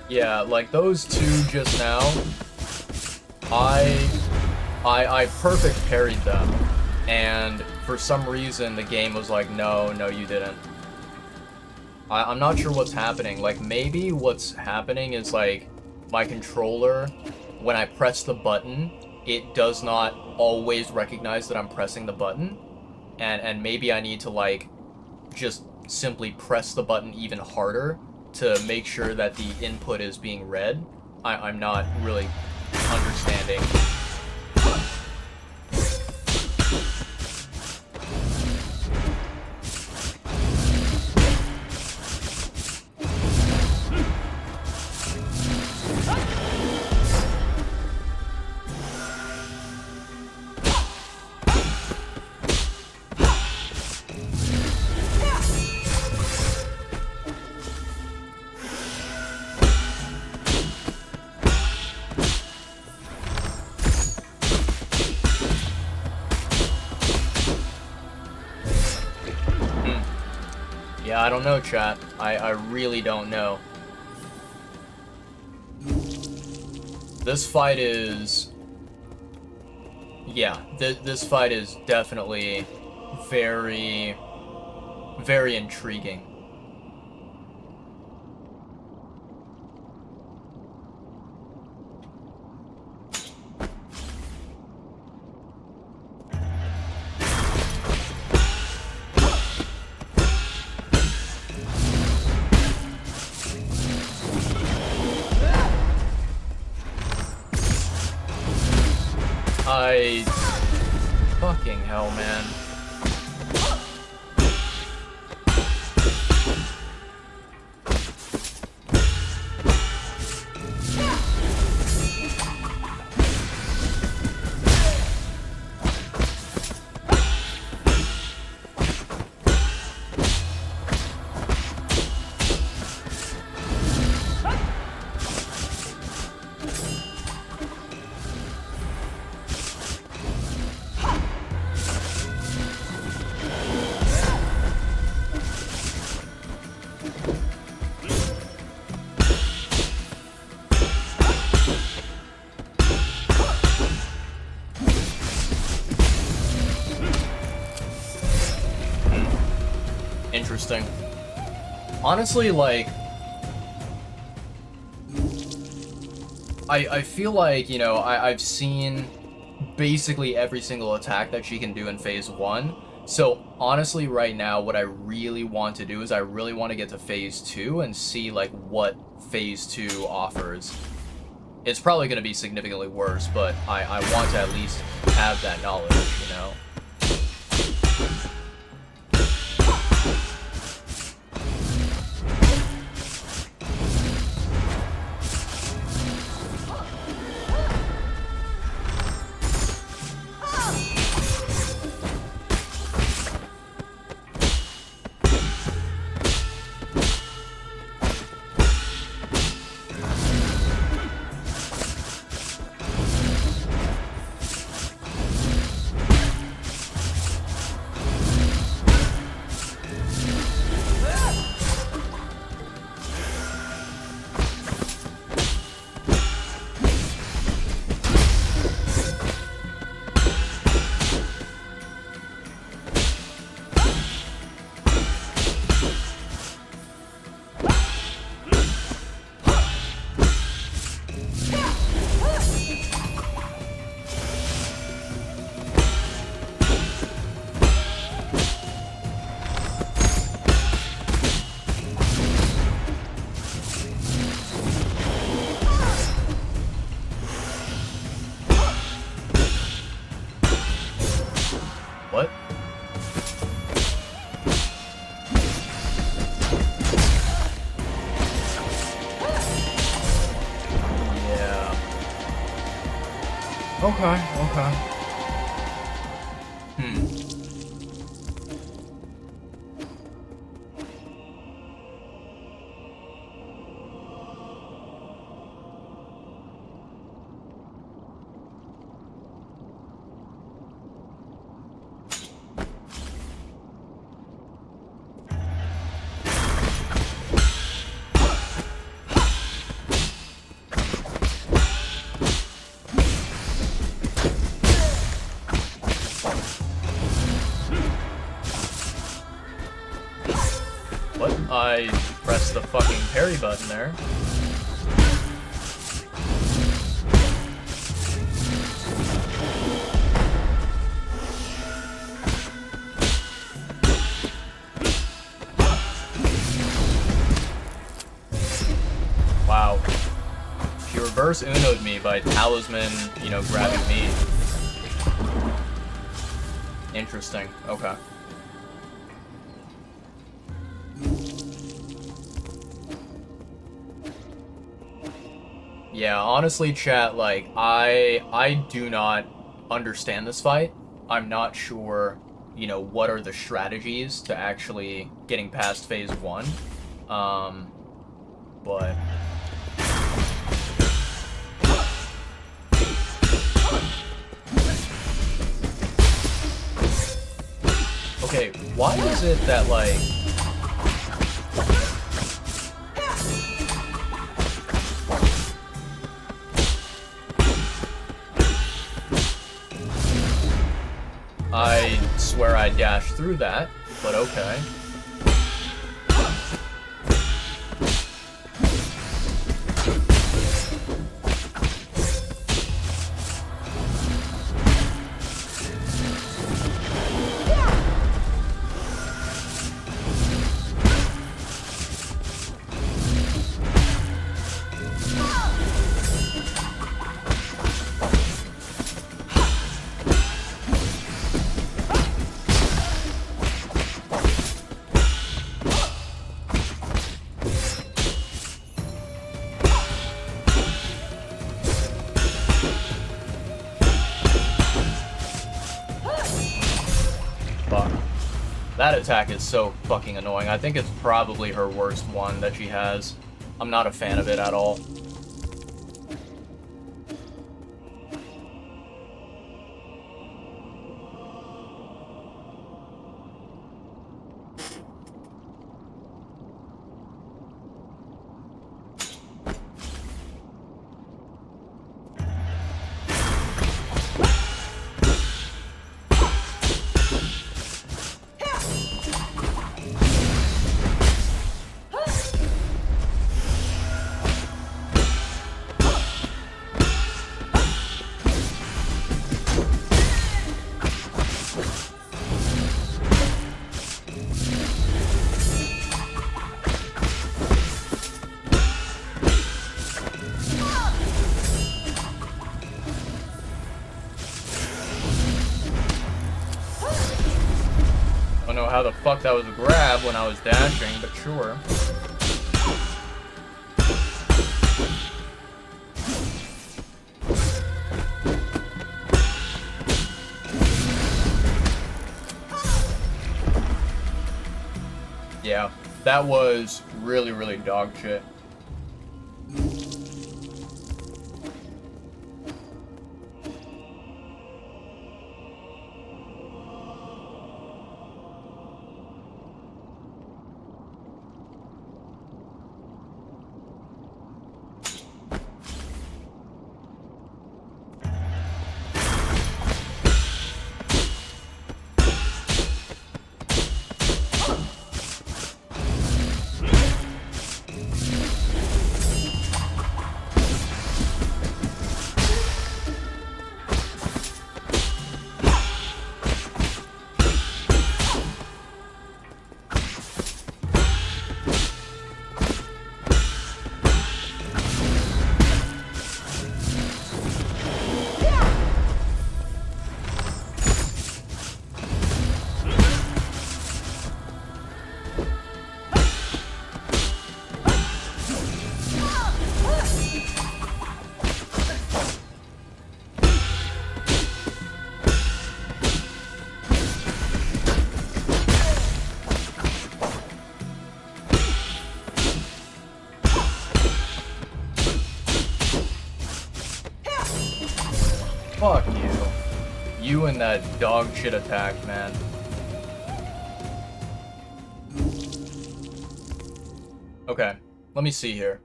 Yeah, like those two just now, I perfect parried them, and for some reason the game was like, no, you didn't. I'm not sure what's happening. Like, maybe what's happening is like my controller, when I press the button, it does not always recognize that I'm pressing the button, and maybe I need to like just simply press the button even harder to make sure that the input is being read. I'm not really understanding. Yeah, I don't know, chat. I really don't know. This fight is... Yeah, this fight is definitely very, very intriguing. Fucking hell, man. Interesting. Honestly, like, I feel like, you know, I've seen basically every single attack that she can do in phase 1. So honestly, right now, what I really want to do is I really want to get to phase 2 and see like what phase 2 offers. It's probably going to be significantly worse, but I want to at least have that knowledge, you know? What? Yeah. Okay, okay. What? I pressed the fucking parry button there. Wow. She reverse Uno'd me by Talisman, you know, grabbing me. Interesting. Okay. Yeah, honestly, chat, like, I do not understand this fight. I'm not sure, you know, what are the strategies to actually getting past phase 1. But... Okay, why is it that, like... I dashed through that, but okay. That attack is so fucking annoying. I think it's probably her worst one that she has. I'm not a fan of it at all. I don't know how the fuck that was a grab when I was dashing, but sure. Yeah, that was really, really dog shit. Fuck you. You and that dog shit attack, man. Okay, let me see here.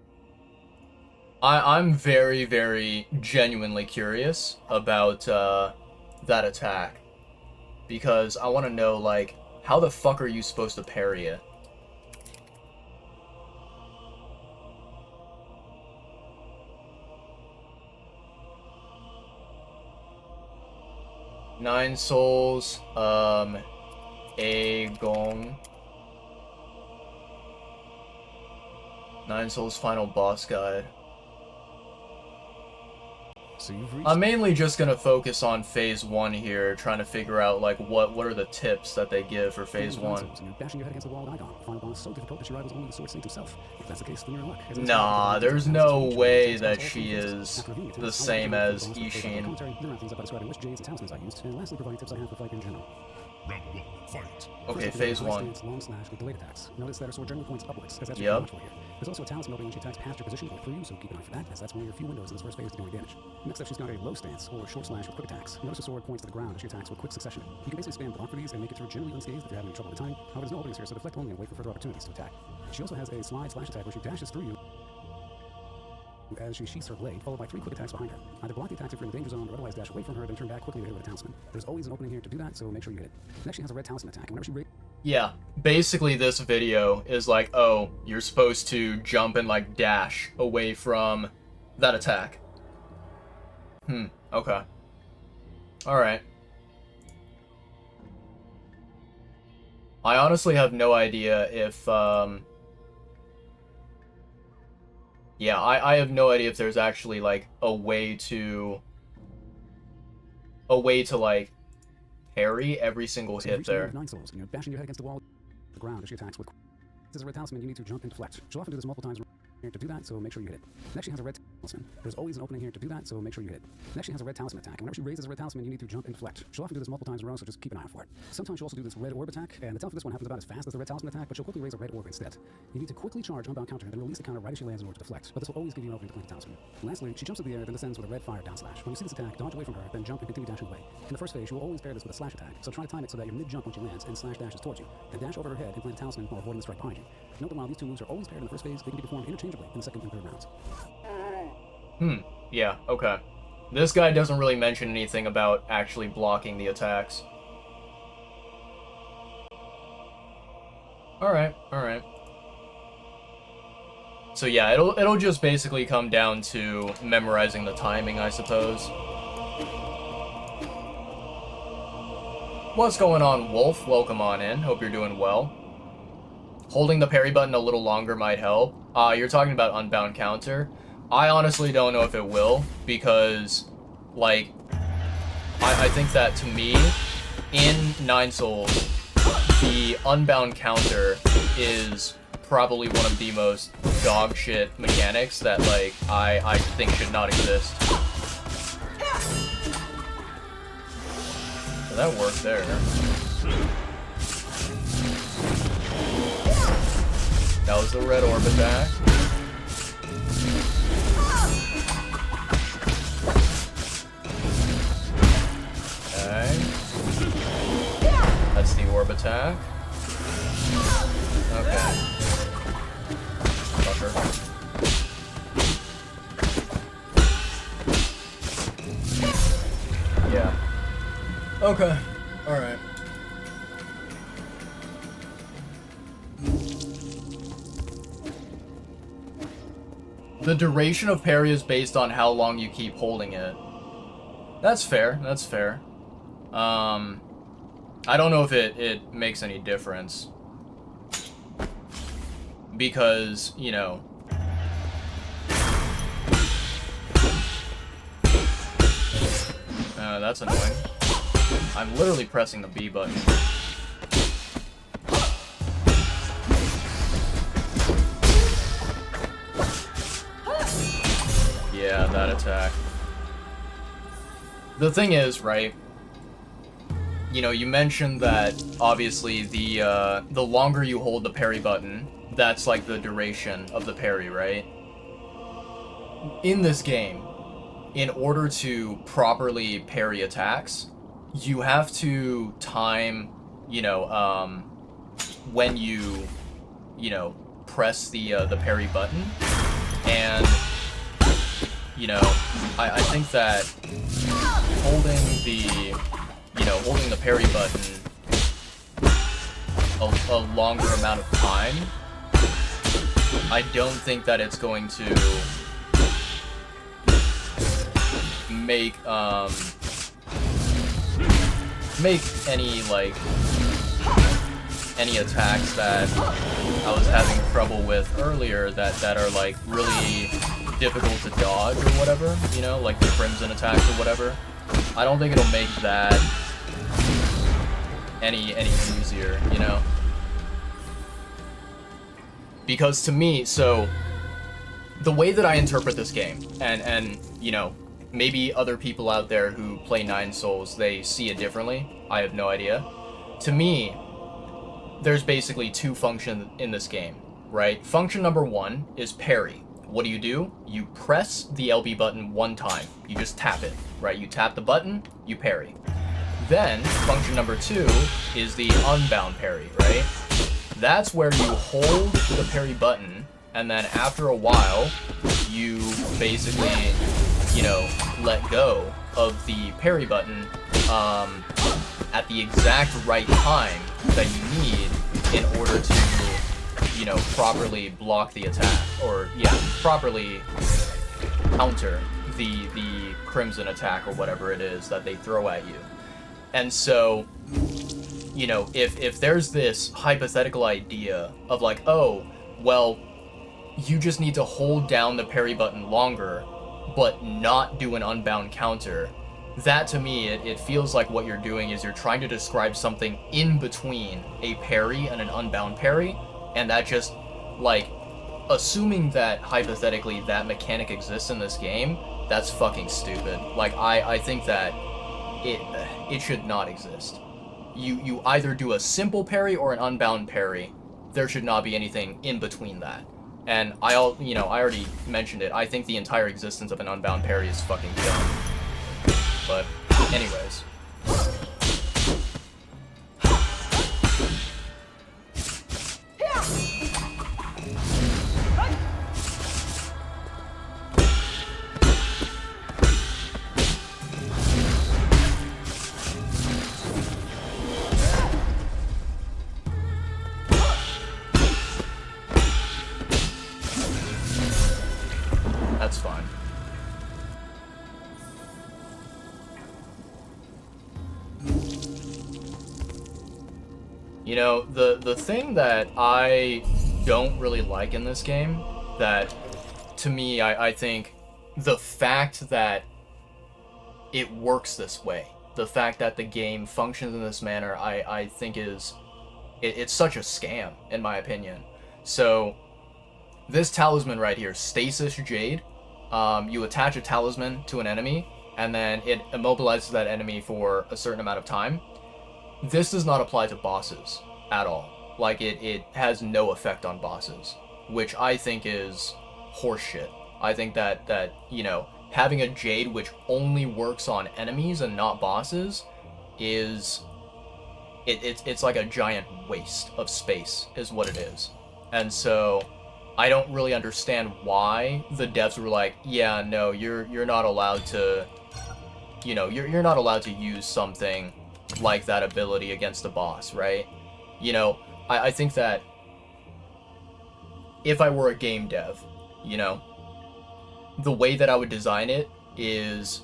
I'm very, very genuinely curious about that attack. Because I want to know, like, how the fuck are you supposed to parry it? Nine Souls, A Gong. Nine Souls Final Boss Guide. So you've reached... I'm mainly just gonna focus on Phase 1 here, trying to figure out, like, what are the tips that they give for Phase 1. You're bashing your head against the wall with Icon. The final boss is so difficult that she rivals only the Sword Saint himself. If that's the case, then you're in luck. Nah, there's no way that she is the same as Ishin. Things about describing which jades and talismans I used, and lastly, providing tips I have for fighting in general. Round one, fight. Okay, Phase 1. Long slash with delayed attacks. Notice that her sword generally points upwards, as that's what you're watching for here. There's also a talisman opening when she attacks past your position or through you, so keep an eye for that, as that's one of your few windows in this first phase to do any damage. Next up, she's got a low stance, or short slash with quick attacks. Notice her sword points to the ground as she attacks with quick succession. You can basically spam block for these and make it through generally unscathed if you're having trouble with time. However, there's no openings here, so deflect only and wait for further opportunities to attack. She also has a slide slash attack where she dashes through you as she sheaths her blade, followed by 3 quick attacks behind her. Either block the attacks if you're in the danger zone, or otherwise dash away from her, then turn back quickly to hit with a talisman. There's always an opening here to do that, so make sure you hit it. Next, she has a red talisman attack, and whenever she Yeah, basically this video is like, oh, you're supposed to jump and like dash away from that attack. Okay. Alright. I honestly have no idea if, yeah, I have no idea if there's actually, like, a way to, like, parry every single hit there. 9 souls, and you're bashing your head against the wall, the ground as she attacks with. This is a red talisman, you need to jump and deflect. She'll often do this multiple times here to do that, so make sure you hit it. Next, she has a red talisman. There's always an opening here to do that, so make sure you hit it. Next, she has a red talisman attack, and whenever she raises a red talisman, you need to jump and deflect. She'll often do this multiple times in a row, so just keep an eye out for it. Sometimes she'll also do this red orb attack, and the tell for this one happens about as fast as the red talisman attack, but she'll quickly raise a red orb instead. You need to quickly charge unbound counter, and then release the counter right as she lands in order to deflect, but this will always give you an opening to plant the talisman. Lastly, she jumps into the air, then descends with a red fire down slash. When you see this attack, dodge away from her, then jump and continue dashing away. In the first phase, you will always pair this with a slash attack, so try to time it so that you're mid-jump when she lands, and slash dashes towards you. Then dash over her head and plant the talisman while avoiding the strike behind you. Note that while these two moves are always paired in the first phase, they can be performed interchangeably in the second and third rounds. Yeah, okay. This guy doesn't really mention anything about actually blocking the attacks. Alright. So yeah, it'll just basically come down to memorizing the timing, I suppose. What's going on, Wolf? Welcome on in. Hope you're doing well. Holding the parry button a little longer might help. You're talking about unbound counter. I honestly don't know if it will, because, like, I think that, to me, in 9 Souls, the unbound counter is probably one of the most dog shit mechanics that, like, I think should not exist. So that worked there. That was the red orb attack. Okay. That's the orb attack. Okay. Fucker. Yeah. Okay. Alright. The duration of parry is based on how long you keep holding it. That's fair, that's fair. I don't know if it makes any difference. Because, you know... that's annoying. I'm literally pressing the B button. Yeah, that attack. The thing is, right, you know, you mentioned that, obviously, the longer you hold the parry button, that's, like, the duration of the parry, right? In this game, in order to properly parry attacks, you have to time, you know, when you know, press the parry button, and... You know, I think that holding the parry button a longer amount of time, I don't think that it's going to make any, like, any attacks that I was having trouble with earlier that are, like, really difficult to dodge or whatever, you know, like the crimson attacks or whatever. I don't think it'll make that any easier, you know? Because to me, so the way that I interpret this game, and you know, maybe other people out there who play 9 Souls, they see it differently. I have no idea. To me, there's basically 2 functions in this game, right? Function number 1 is parry. What do? You press the LB button 1 time. You just tap it, right? You tap the button, you parry. Then, function number 2 is the unbound parry, right? That's where you hold the parry button and then after a while, you basically, you know, let go of the parry button at the exact right time that you need in order to, you know, properly block the attack, or yeah, properly counter the crimson attack or whatever it is that they throw at you. And so, you know, if there's this hypothetical idea of like, oh, well, you just need to hold down the parry button longer, but not do an unbound counter, that to me, it feels like what you're doing is you're trying to describe something in between a parry and an unbound parry, and that just, like, assuming that hypothetically that mechanic exists in this game, that's fucking stupid. Like, I think that it should not exist. You either do a simple parry or an unbound parry. There should not be anything in between that. And I already mentioned it. I think the entire existence of an unbound parry is fucking dumb. But anyways. That's fine. You know, the thing that I don't really like in this game, that to me, I think the fact that it works this way, the fact that the game functions in this manner, I think it's such a scam, in my opinion. So, this talisman right here, Stasis Jade, you attach a talisman to an enemy, and then it immobilizes that enemy for a certain amount of time. This does not apply to bosses at all. Like, it has no effect on bosses, which I think is horseshit. I think that you know, having a Jade which only works on enemies and not bosses is... It's like a giant waste of space, is what it is. And so, I don't really understand why the devs were like, yeah, no, you're not allowed to... You know, you're not allowed to use something like that ability against a boss, right? You know, I think that if I were a game dev, you know, the way that I would design it is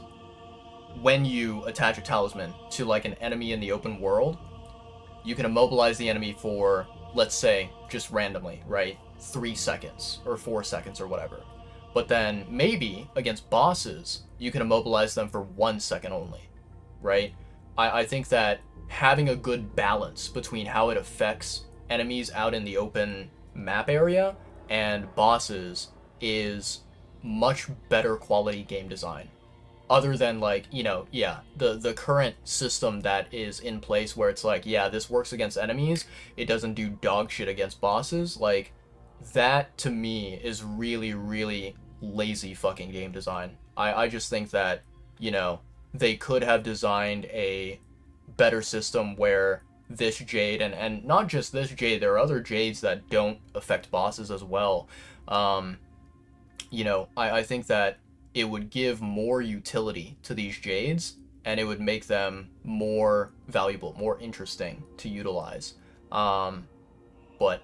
when you attach a talisman to like an enemy in the open world, you can immobilize the enemy for, let's say, just randomly, right? 3 seconds or 4 seconds or whatever. But then maybe against bosses, you can immobilize them for 1 second only, right? I think that having a good balance between how it affects enemies out in the open map area and bosses is much better quality game design. Other than, like, you know, yeah, the current system that is in place where it's like, yeah, this works against enemies, it doesn't do dog shit against bosses, like, that to me is really, really lazy fucking game design. I just think that, you know, they could have designed a better system where this Jade, and not just this Jade, there are other Jades that don't affect bosses as well. You know, I think that it would give more utility to these Jades, and it would make them more valuable, more interesting to utilize. But,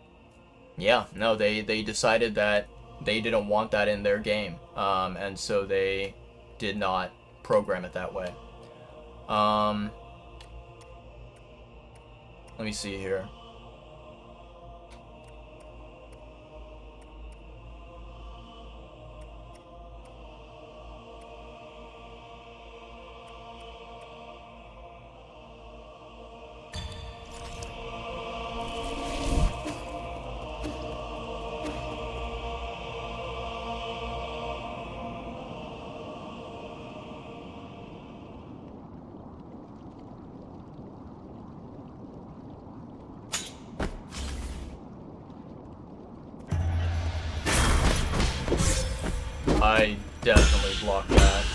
yeah, no, they decided that they didn't want that in their game, and so they did not program it that way. Let me see here. I definitely blocked that.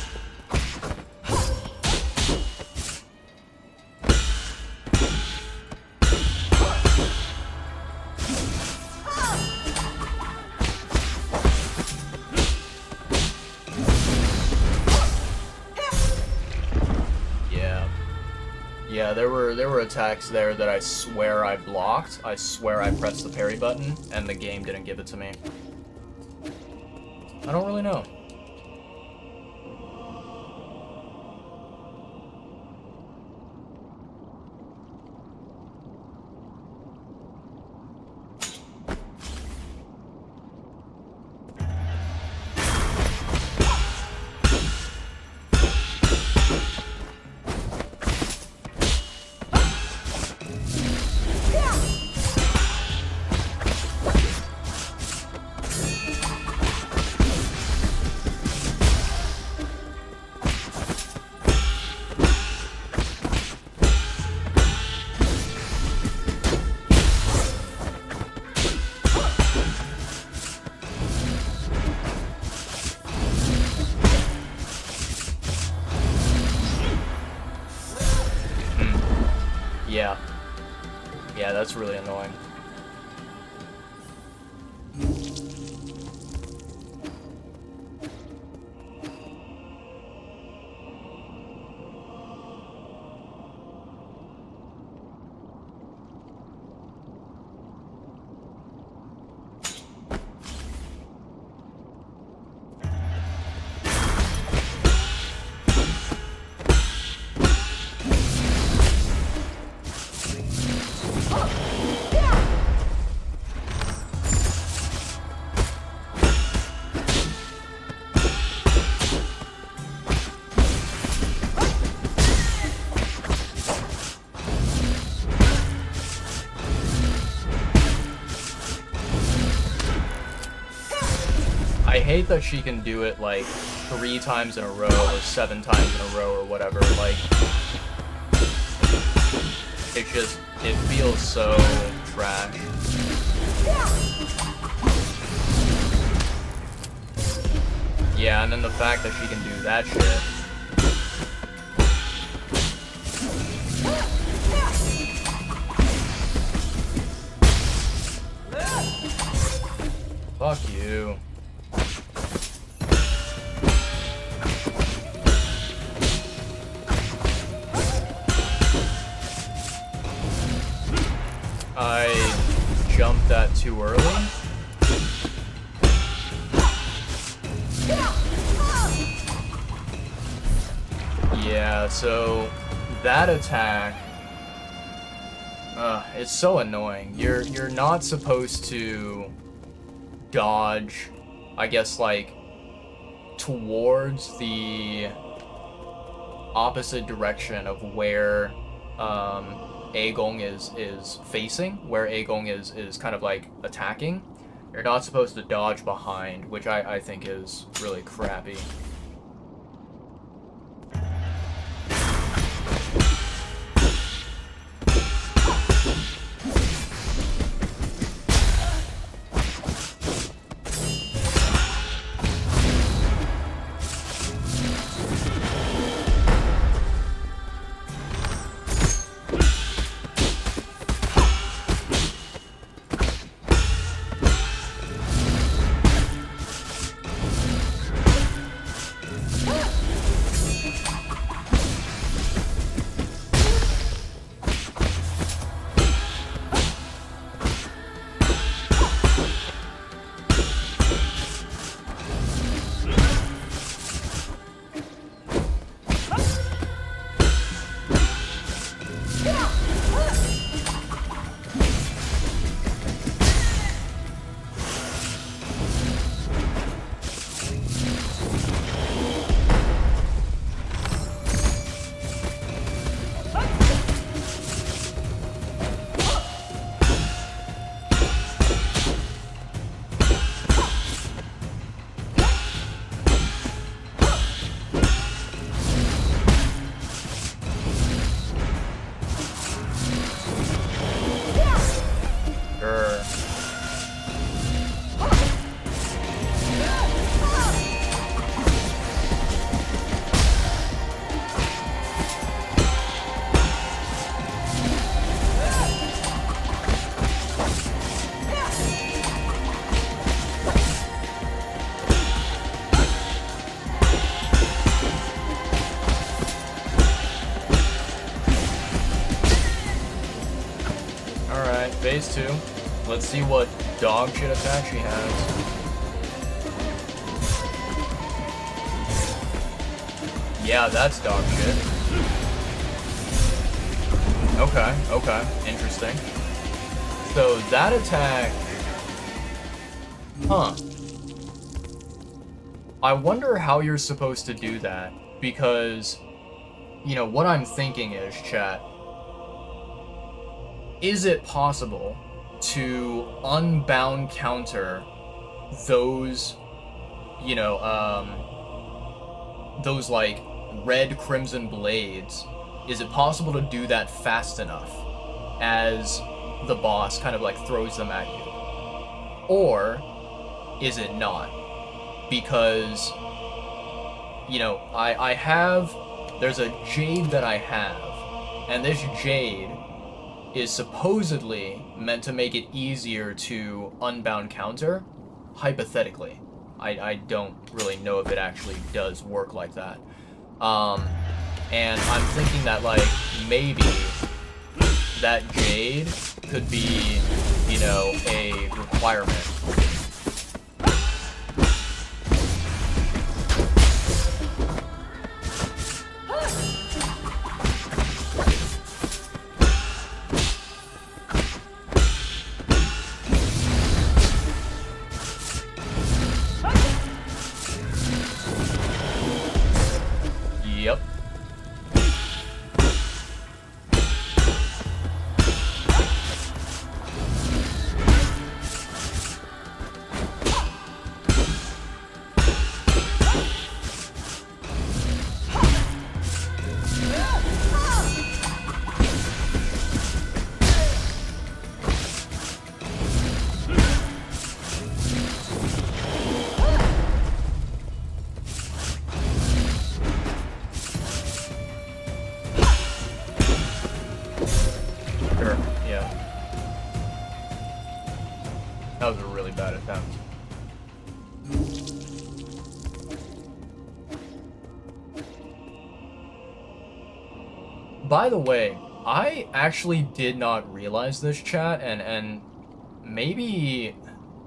Yeah, there were attacks there that I swear I blocked. I swear I pressed the parry button, and the game didn't give it to me. I don't really know. Yeah. Yeah, that's really annoying. I hate that she can do it like 3 times in a row or 7 times in a row or whatever. Like, it feels so trash. Yeah, and then the fact that she can do that shit. Fuck you. I jumped that too early. Yeah, so that attack, it's so annoying. You're not supposed to dodge, I guess, like towards the opposite direction of where Aegong is facing, where Aegong is kind of like attacking. You're not supposed to dodge behind, which I think is really crappy. to. Let's see what dog shit attack she has. Yeah, that's dog shit. Okay, okay, interesting. So that attack... Huh. I wonder how you're supposed to do that, because, you know, what I'm thinking is, chat, is it possible to unbound counter those, you know, those, like, red crimson blades? Is it possible to do that fast enough as the boss kind of, like, throws them at you? Or is it not? Because, you know, I have, there's a jade that I have, and this jade is supposedly meant to make it easier to unbound counter, hypothetically. I don't really know if it actually does work like that. And I'm thinking that, like, maybe that jade could be, you know, a requirement. Yep. Sure, yeah. That was a really bad attempt. By the way, I actually did not realize this, chat, and maybe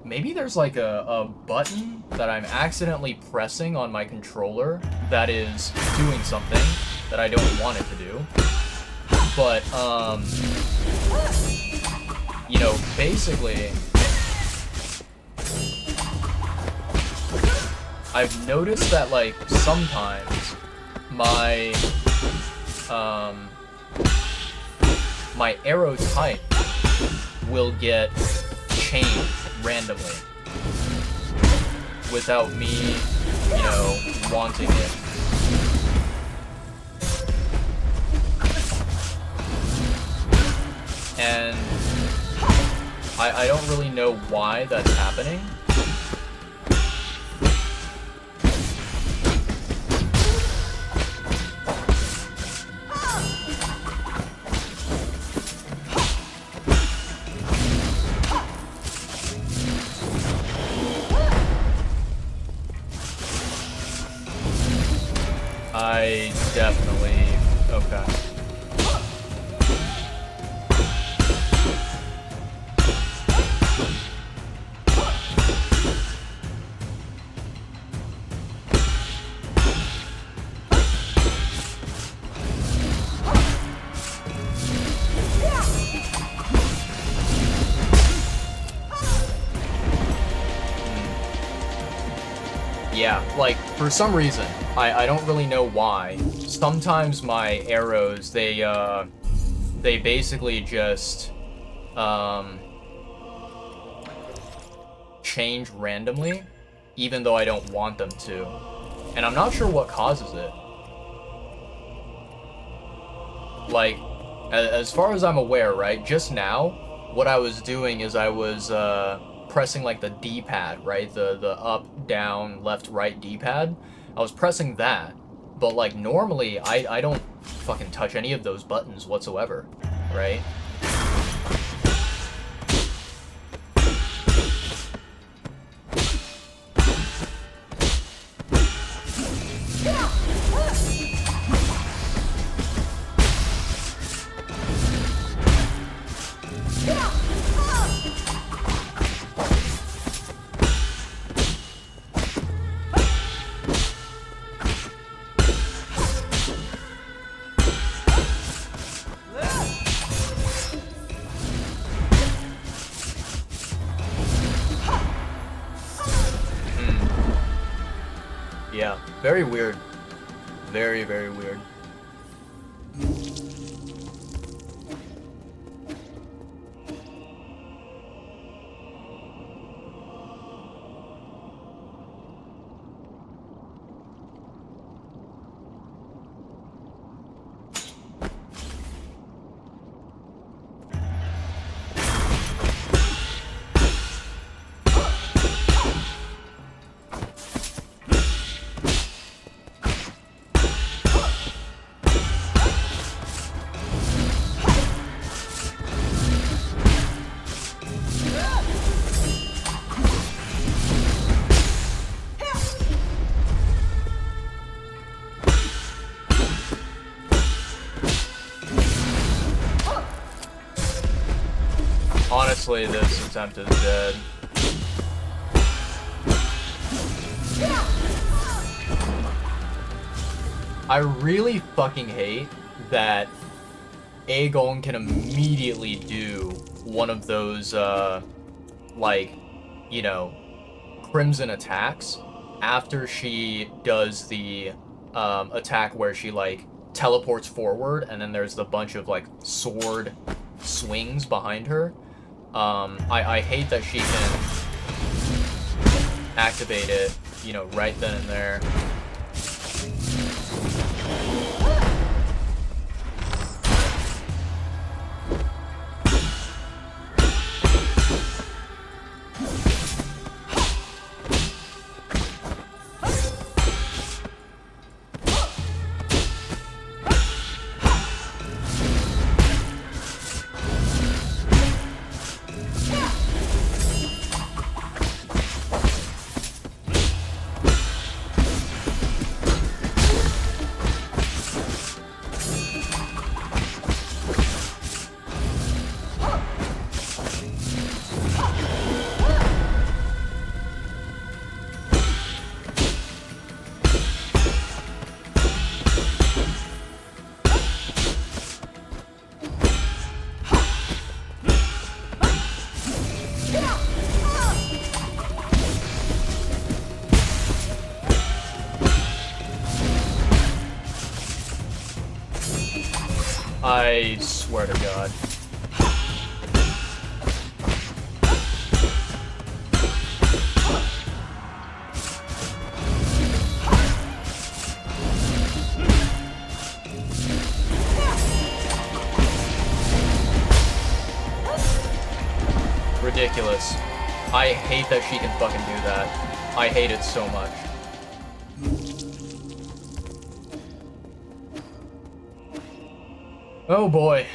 there's like a button that I'm accidentally pressing on my controller that is doing something that I don't want it to do. But, you know, basically, I've noticed that, like, sometimes my, my arrow type will get changed randomly without me, you know, wanting it. And I don't really know why that's happening. I definitely... okay. Yeah, like, for some reason, I don't really know why, sometimes my arrows, they basically just, change randomly, even though I don't want them to. And I'm not sure what causes it. Like, as far as I'm aware, right, just now, what I was doing is I was, pressing like the D-pad, right? The up, down, left, right D-pad. I was pressing that, but like normally I don't fucking touch any of those buttons whatsoever, right? Yeah, very weird. Very, very weird. Honestly, this attempt is dead. I really fucking hate that Aegon can immediately do one of those, like, you know, crimson attacks after she does the attack where she, like, teleports forward and then there's the bunch of, like, sword swings behind her. I hate that she can activate it, you know, right then and there. I swear to God. Ridiculous. I hate that she can fucking do that. I hate it so much. Oh boy.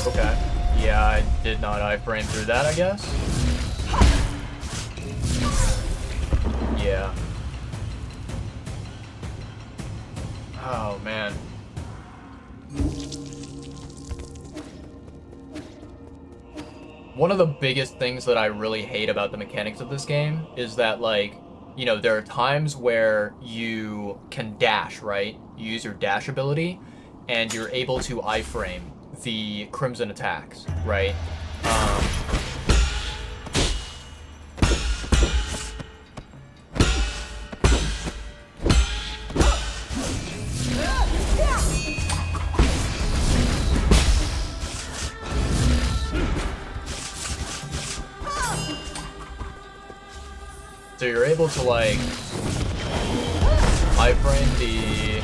Okay. Yeah, I did not iframe through that, I guess. Yeah. Oh, man. One of the biggest things that I really hate about the mechanics of this game is that, like, you know, there are times where you can dash, right? You use your dash ability, and you're able to iframe the crimson attacks, right? So you're able to, like, iframe the,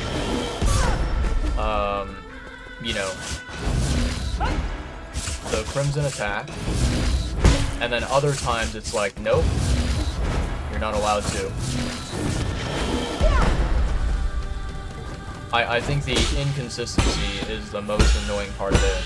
you know, the Crimson attack, and then other times it's like, nope, you're not allowed to. I think the inconsistency is the most annoying part of it.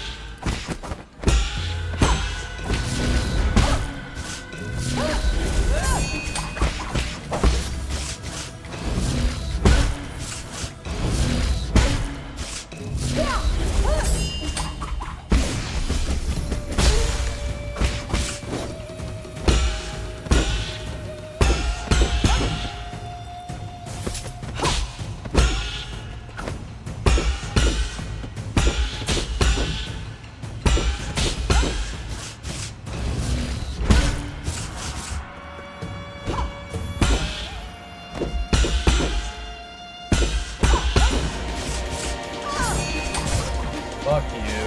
Fuck you.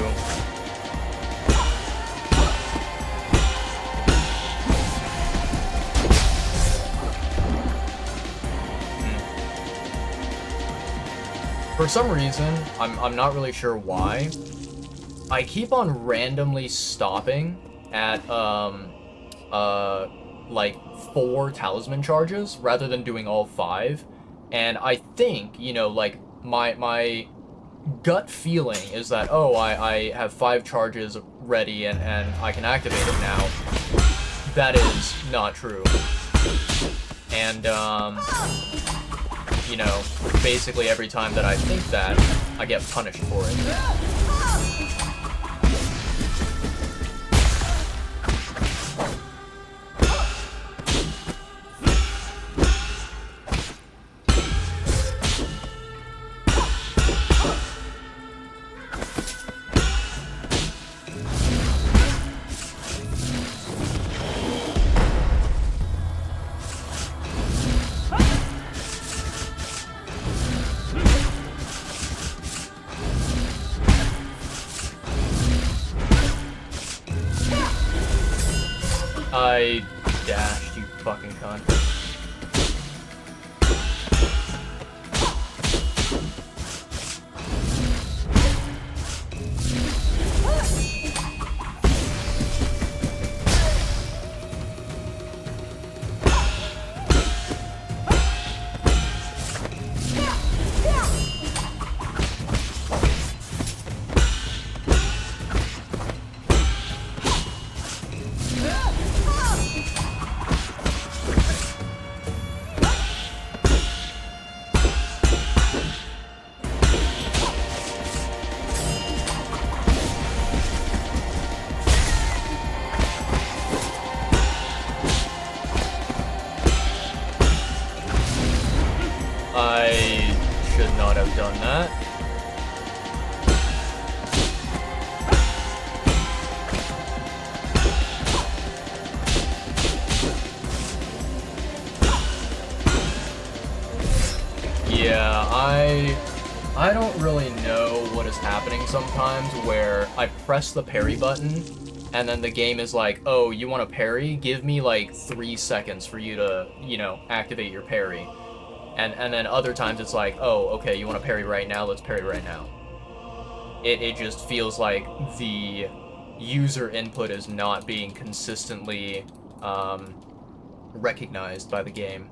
For some reason, I'm not really sure why, I keep on randomly stopping at, like 4 talisman charges rather than doing all 5. And I think, you know, like, my gut feeling is that, oh, I have 5 charges ready and I can activate it now. That is not true. And, you know, basically every time that I think that, I get punished for it. I dashed, you fucking cunt. I should not have done that. Yeah, I don't really know what is happening sometimes where I press the parry button and then the game is like, oh, you want to parry? Give me like 3 seconds for you to, you know, activate your parry. And then other times it's like, oh, okay, you want to parry right now? Let's parry right now. It just feels like the user input is not being consistently recognized by the game.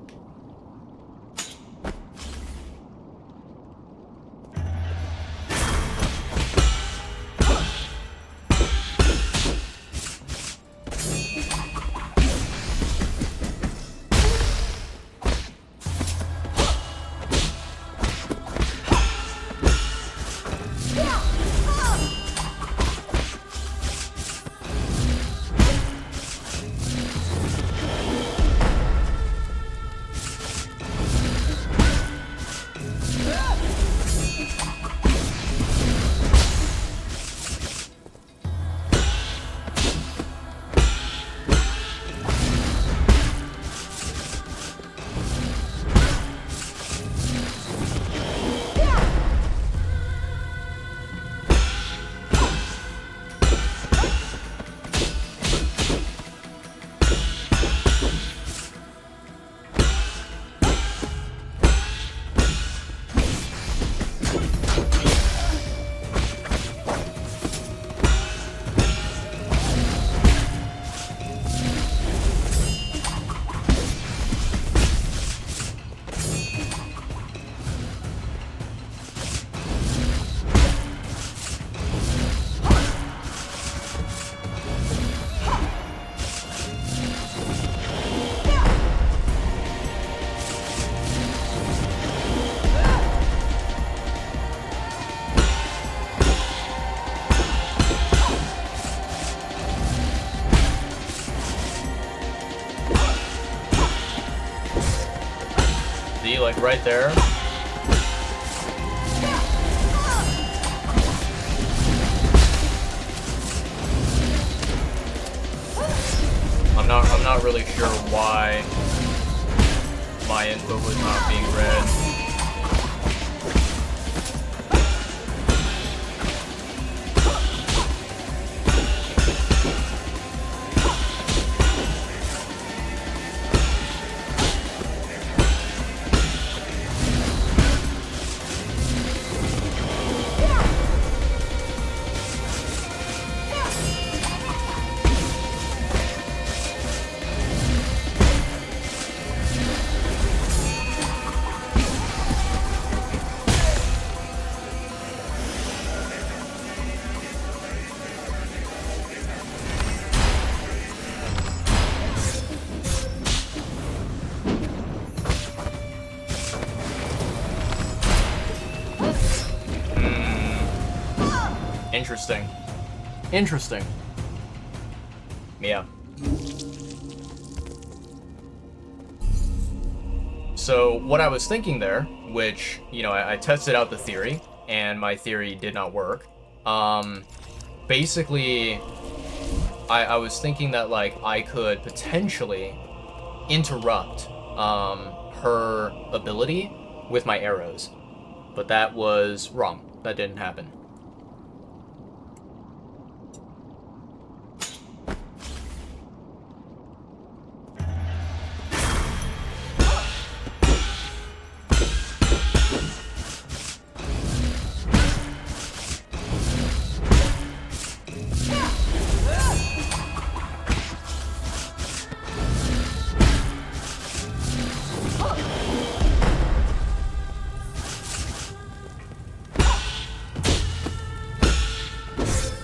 like right there. I'm not really sure why my input was not being read. Interesting. Interesting. Yeah. So what I was thinking there, which, you know, I tested out the theory, and my theory did not work. Basically, I was thinking that, like, I could potentially interrupt her ability with my arrows. But that was wrong. That didn't happen.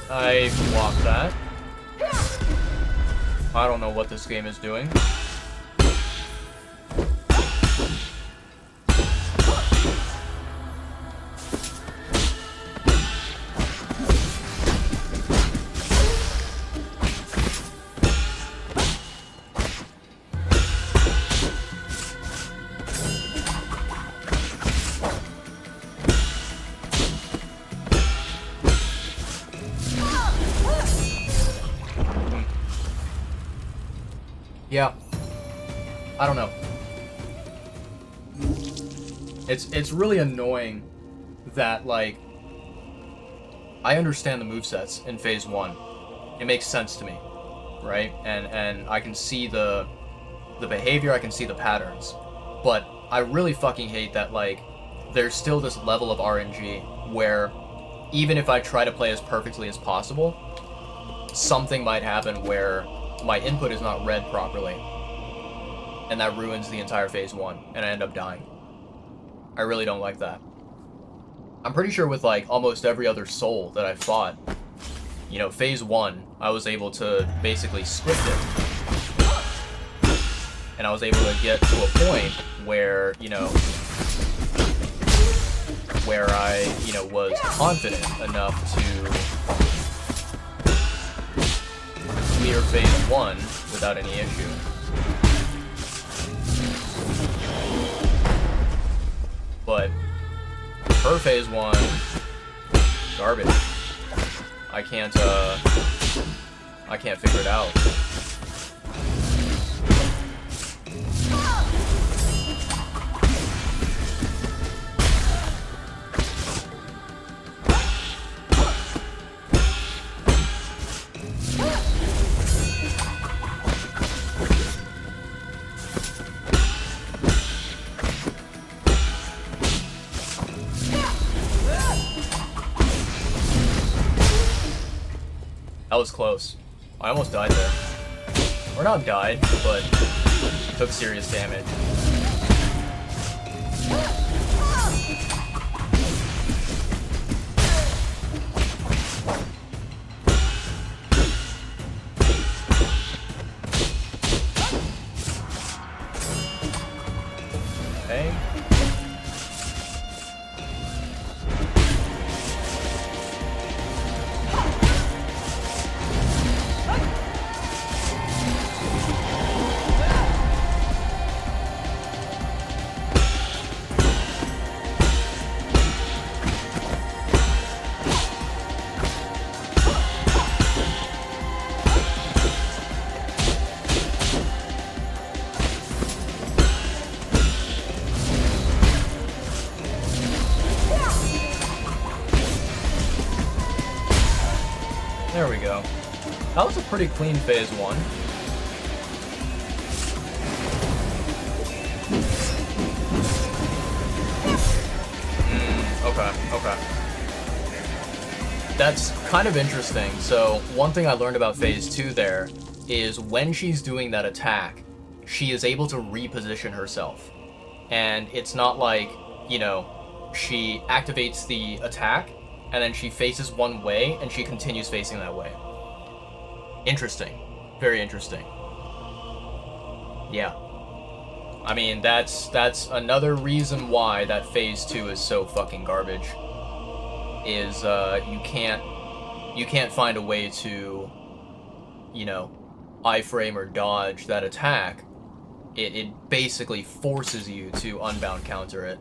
I blocked that. I don't know what this game is doing. Yeah. I don't know. It's really annoying that, like, I understand the movesets in Phase 1. It makes sense to me, right? And I can see the behavior, I can see the patterns. But I really fucking hate that, like, there's still this level of RNG where even if I try to play as perfectly as possible, something might happen where my input is not read properly, and that ruins the entire Phase 1, and I end up dying. I really don't like that. I'm pretty sure with, like, almost every other soul that I've fought, you know, Phase 1, I was able to basically script it. And I was able to get to a point where, you know, where I, you know, was confident enough to clear Phase 1 without any issue. But her Phase 1, garbage. I can't figure it out. That was close. I almost died there. Or not died, but took serious damage. Okay. pretty clean phase 1. Okay. That's kind of interesting. So, one thing I learned about phase 2 there is when she's doing that attack, she is able to reposition herself. And it's not like, you know, she activates the attack, and then she faces one way, and she continues facing that way. Interesting. Very interesting. Yeah. I mean, that's another reason why that phase 2 is so fucking garbage. Is you can't find a way to, you know, iframe or dodge that attack. It basically forces you to unbound counter it.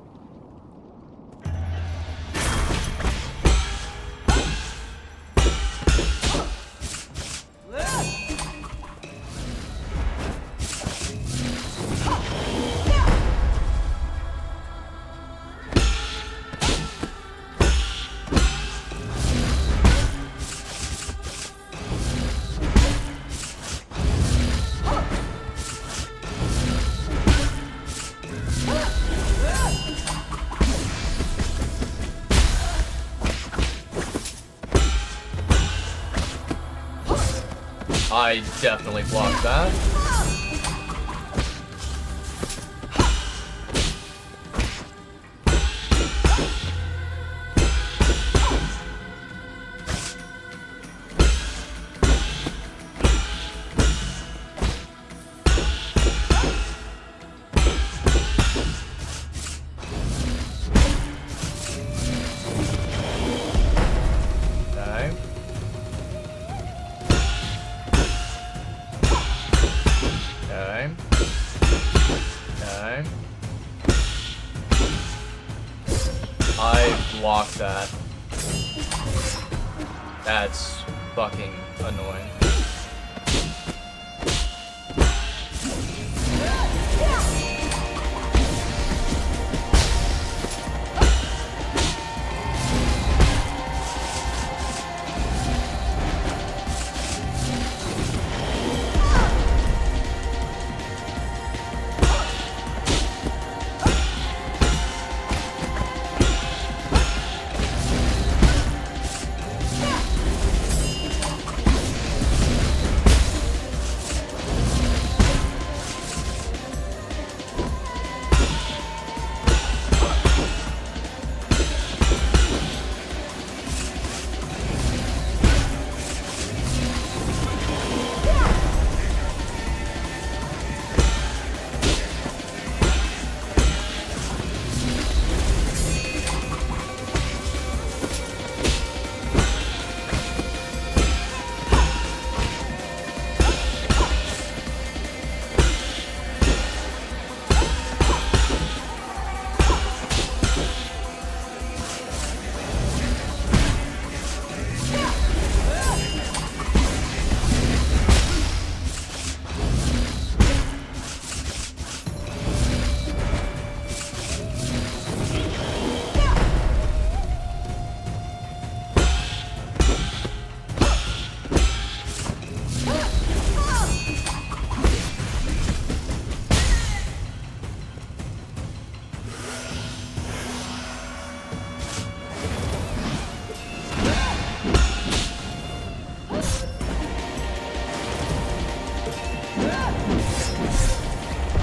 I definitely blocked that. Block that. That's fucking annoying.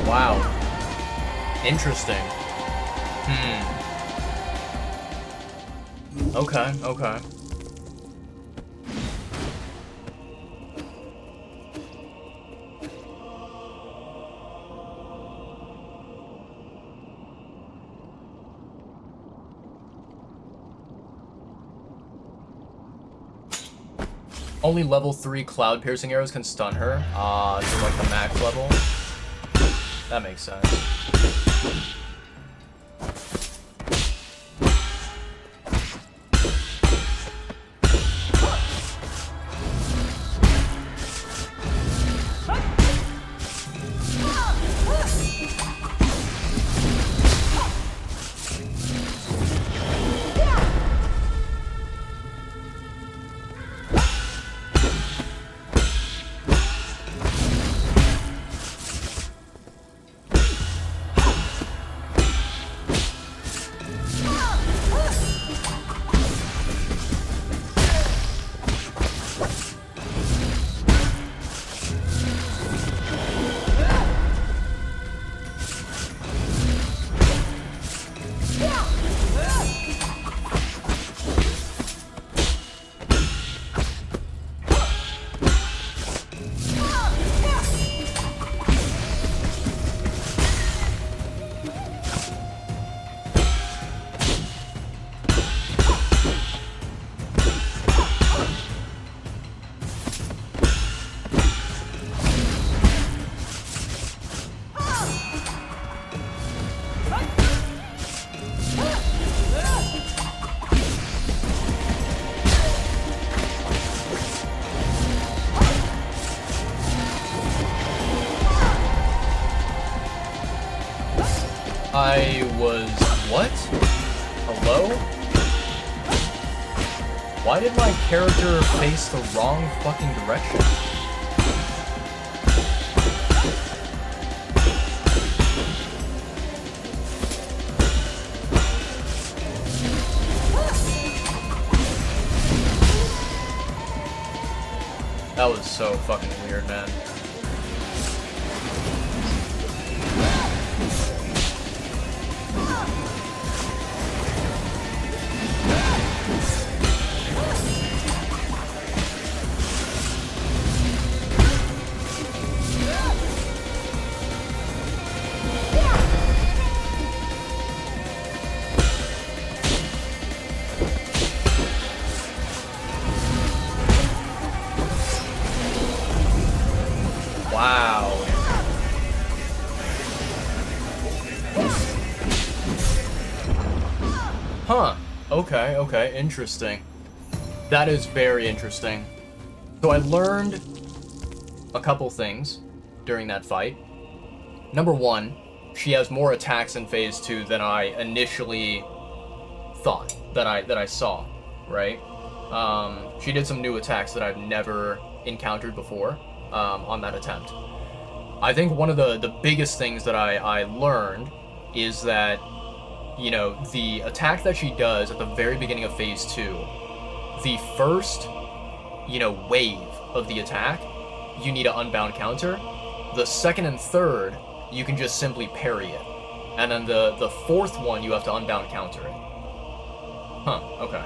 Wow. Interesting. Okay. Only level 3 cloud piercing arrows can stun her, to like the max level. That makes sense. I was... what? Hello? Why did my character face the wrong fucking direction? That was so fucking weird, man. Wow. Huh. Okay, okay, interesting. That is very interesting. So I learned a couple things during that fight. Number one, she has more attacks in Phase 2 than I initially thought, that I saw, right? She did some new attacks that I've never encountered before on that attempt. I think one of the biggest things that I learned is that, you know, the attack that she does at the very beginning of Phase 2, the first, you know, wave of the attack, you need an unbound counter. The second and third, you can just simply parry it. And then the fourth one, you have to unbound counter it. Huh, okay.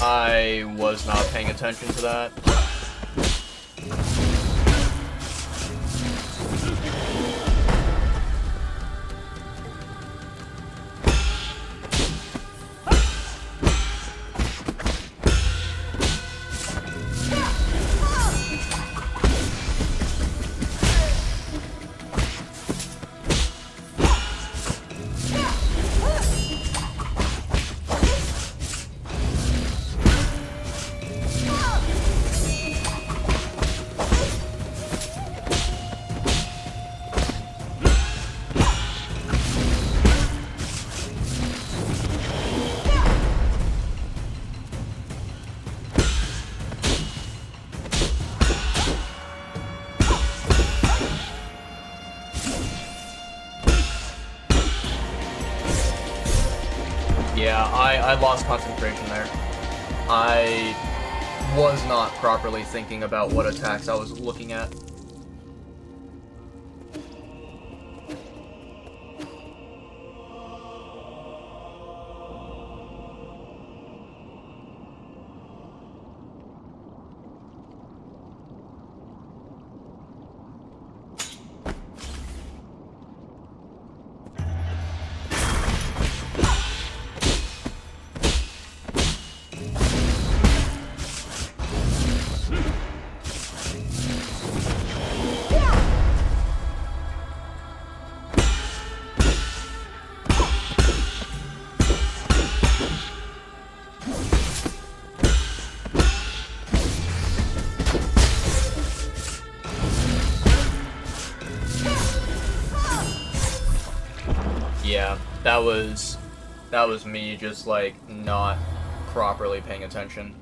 I was not paying attention to that. Yeah, I lost concentration there. I was not properly thinking about what attacks I was looking at. Yeah, that was me just like not properly paying attention.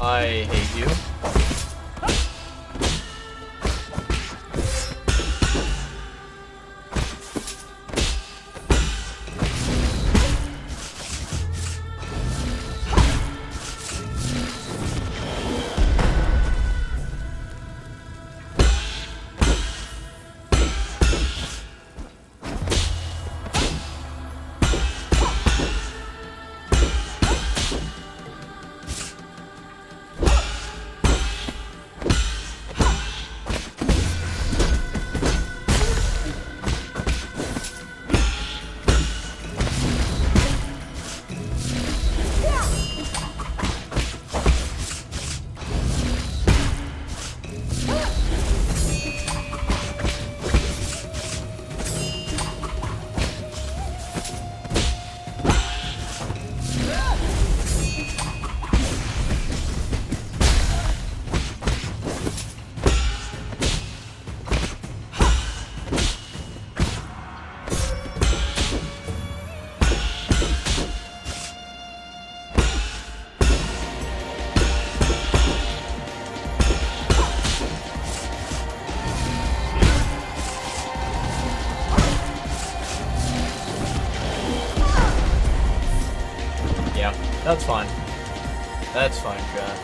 I hate you. That's fine. That's fine, chat.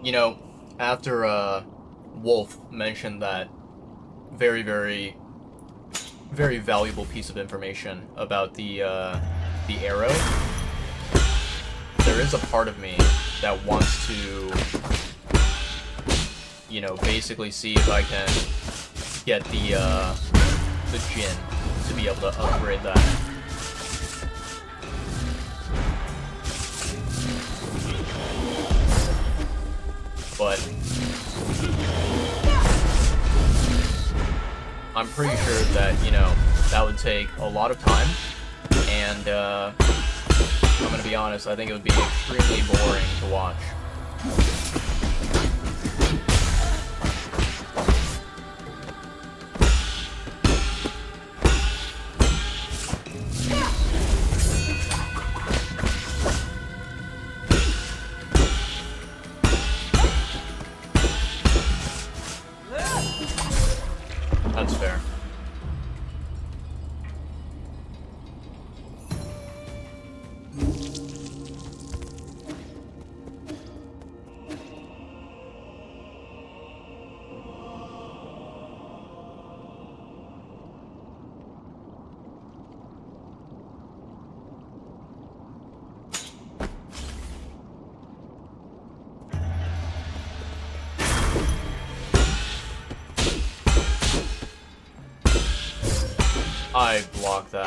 You know, after Wolf mentioned that very, very, very valuable piece of information about the arrow, there is a part of me that wants to, you know, basically see if I can get the Jin to be able to upgrade that. But I'm pretty sure that, you know, that would take a lot of time, and I'm gonna be honest, I think it would be extremely boring to watch. That's fair. I blocked that.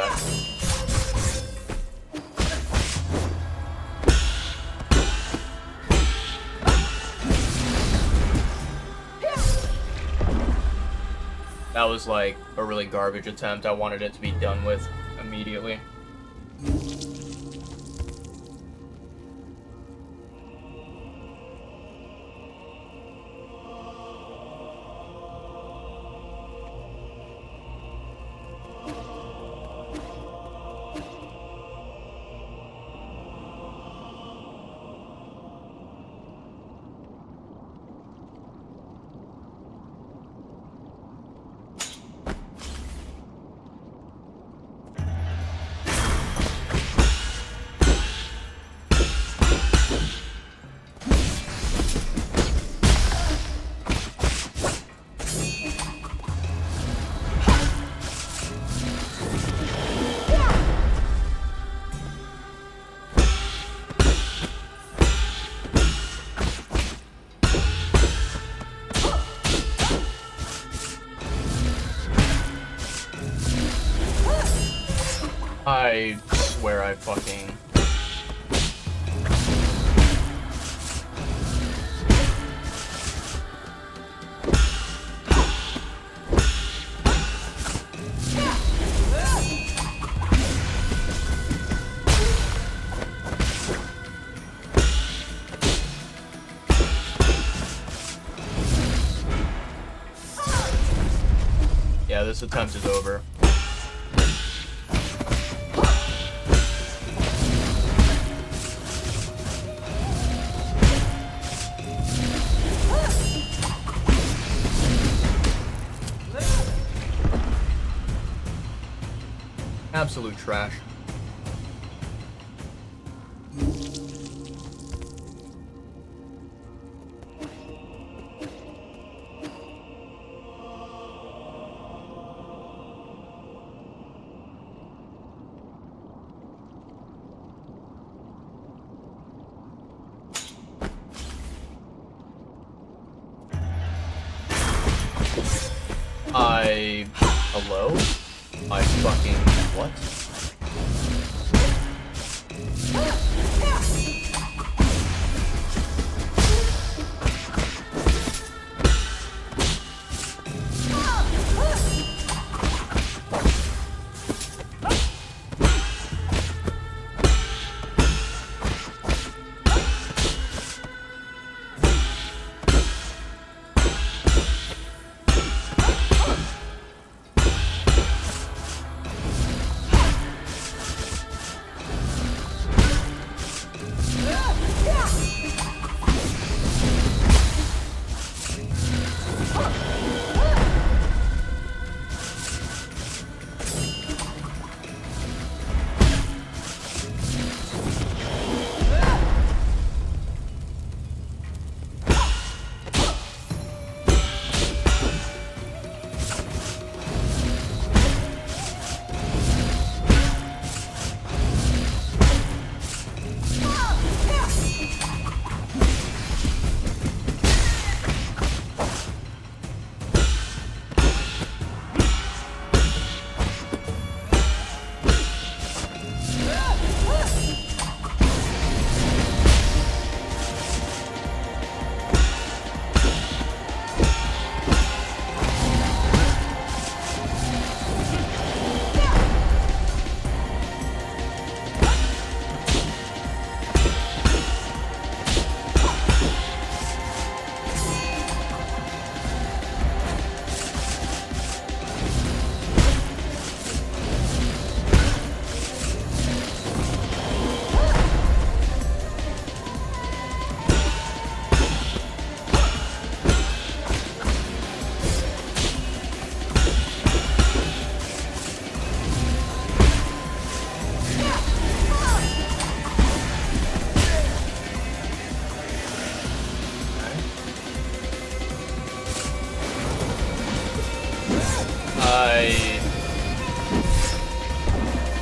That was like a really garbage attempt. I wanted it to be done with immediately. I swear I fucking... Yeah, this attempt is over. Absolute trash. Hello? I fucking... What?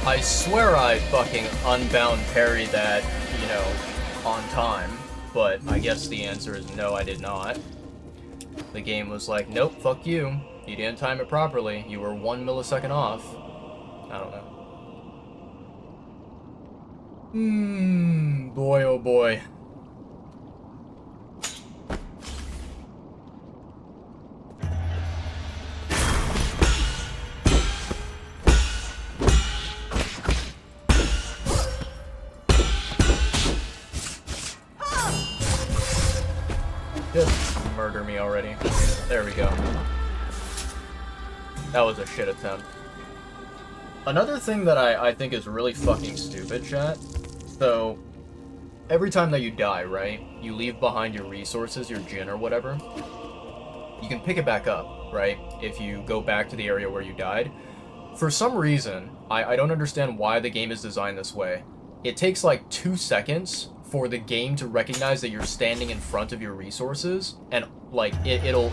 I swear I fucking unbound parried that, you know, on time, but I guess the answer is no, I did not. The game was like, nope, fuck you. You didn't time it properly. You were 1 millisecond off. I don't know. Boy, oh boy. Just murder me already. There we go. That was a shit attempt. Another thing that I think is really fucking stupid, chat. So, every time that you die, right? You leave behind your resources, your Jin or whatever. You can pick it back up, right? If you go back to the area where you died. For some reason, I don't understand why the game is designed this way. It takes like 2 seconds for the game to recognize that you're standing in front of your resources, and like it'll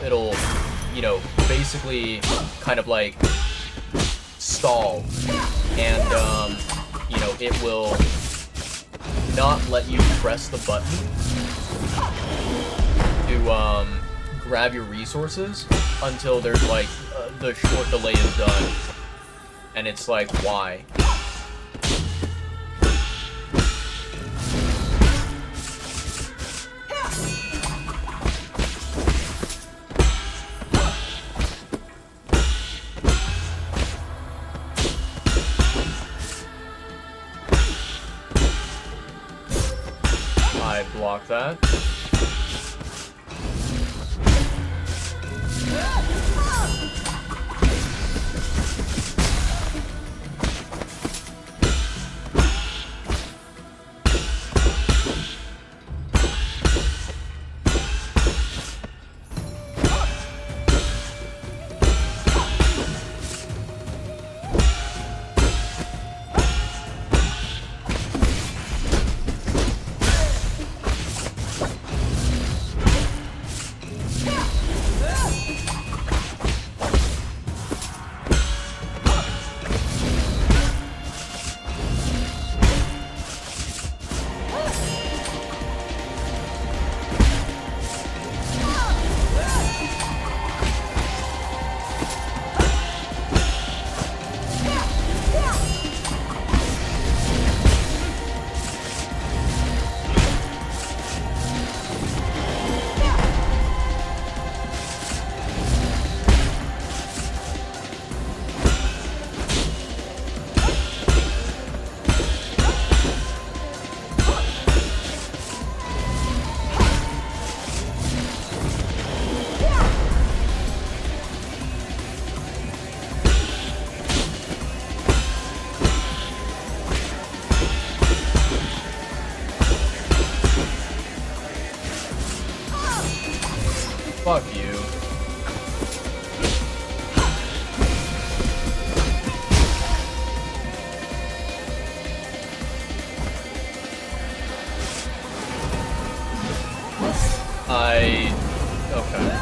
you know, basically kind of like stall, and you know, it will not let you press the button to grab your resources until there's like the short delay is done, and it's like, why? I block that. Fuck you. Okay.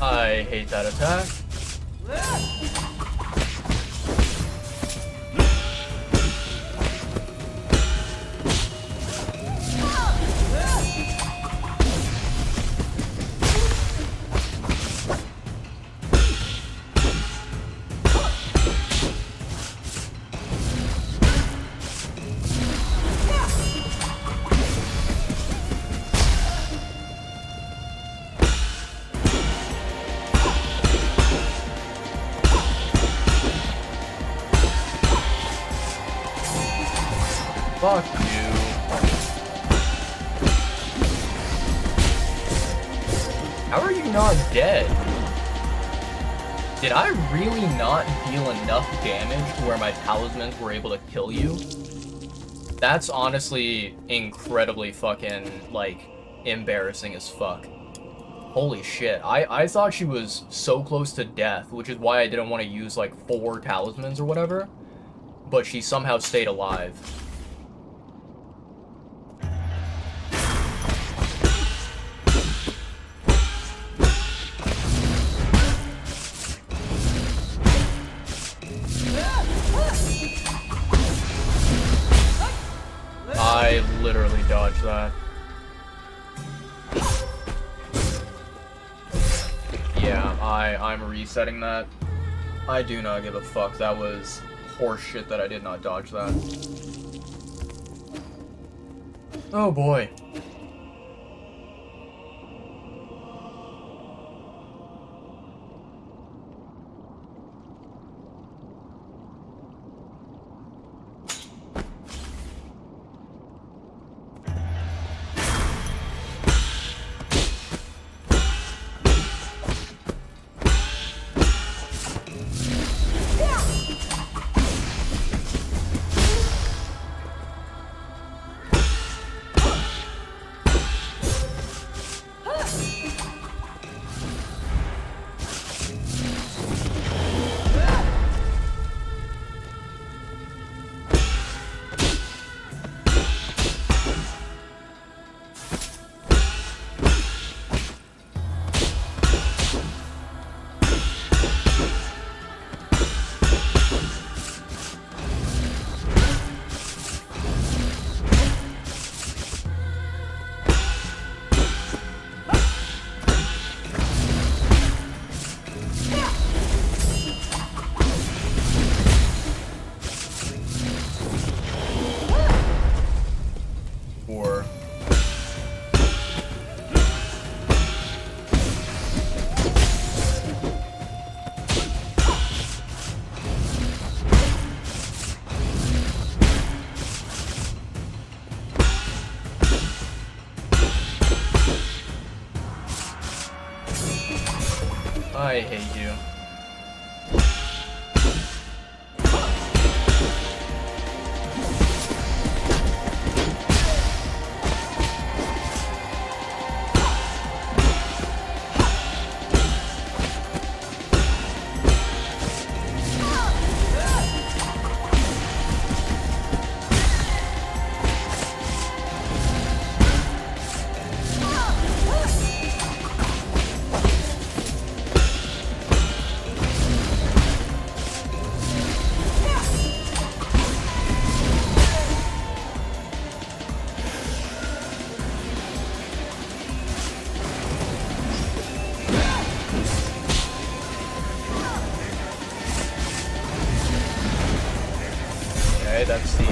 I hate that attack. Fuck you. How are you not dead? Did I really not deal enough damage to where my talismans were able to kill you? That's honestly incredibly fucking, like, embarrassing as fuck. Holy shit. I thought she was so close to death, which is why I didn't want to use, like, 4 talismans or whatever. But she somehow stayed alive. I literally dodged that. Yeah, I'm resetting that. I do not give a fuck. That was horseshit that I did not dodge that. Oh boy. I hate you. That's the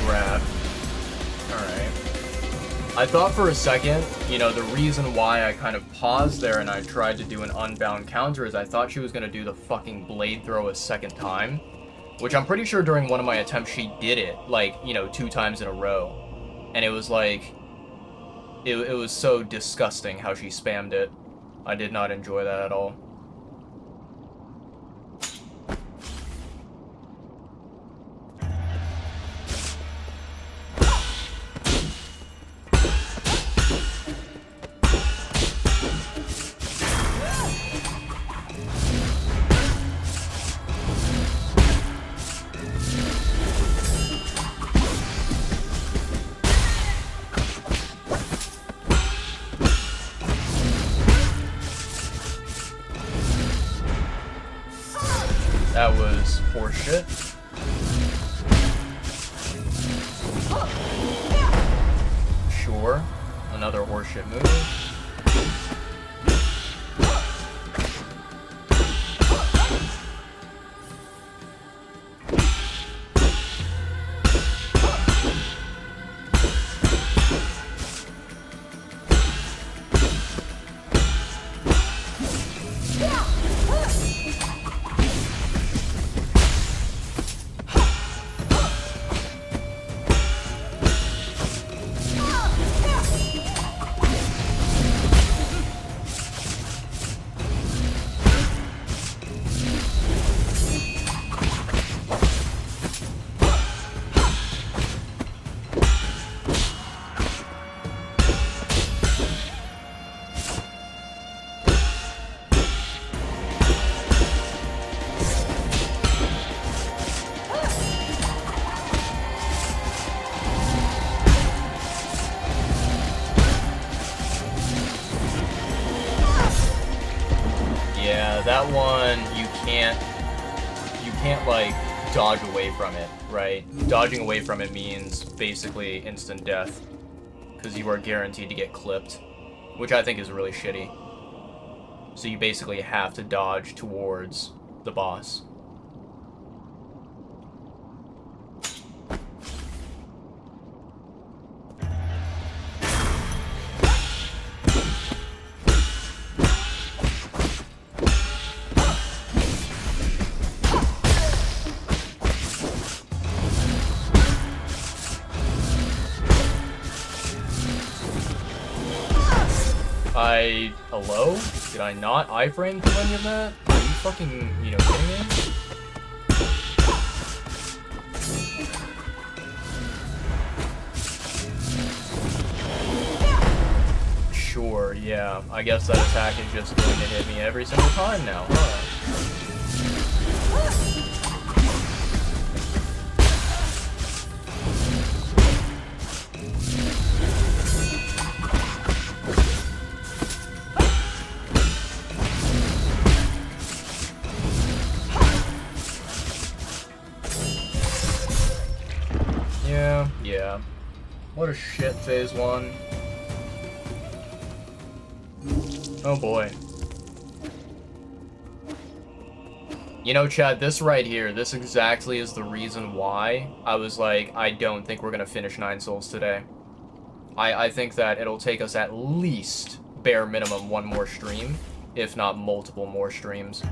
grab. Alright. I thought for a second, you know, the reason why I kind of paused there and I tried to do an unbound counter is I thought she was going to do the fucking blade throw a second time. Which I'm pretty sure during one of my attempts she did it, like, you know, 2 times in a row. And it was like... It was so disgusting how she spammed it. I did not enjoy that at all. That was horseshit. Sure. Another horseshit move. That one, you can't like dodge away from it, right? Dodging away from it means basically instant death, because you are guaranteed to get clipped, which I think is really shitty. So you basically have to dodge towards the boss. Hello? Did I not iframe through any of that? Are you fucking, you know, kidding me? Sure, yeah. I guess that attack is just going to hit me every single time now, huh? Yeah. What a shit phase 1. Oh boy. You know, Chad, this right here, this exactly is the reason why I was like, I don't think we're gonna finish 9 Souls today. I think that it'll take us at least, bare minimum, 1 more stream, if not multiple more streams.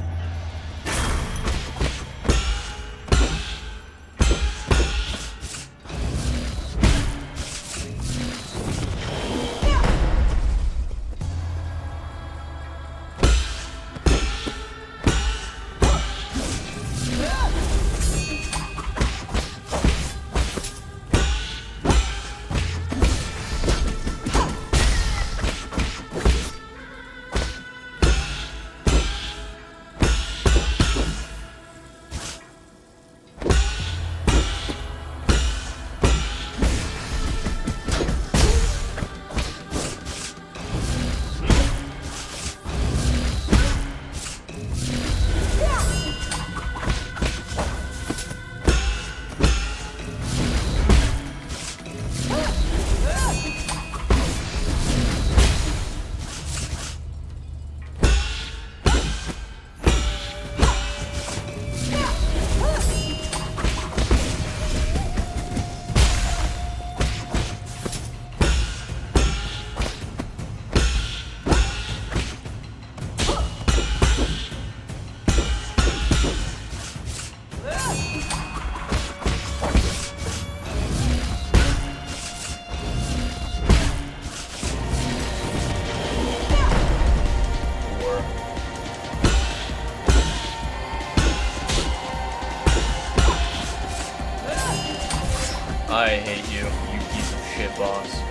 boss.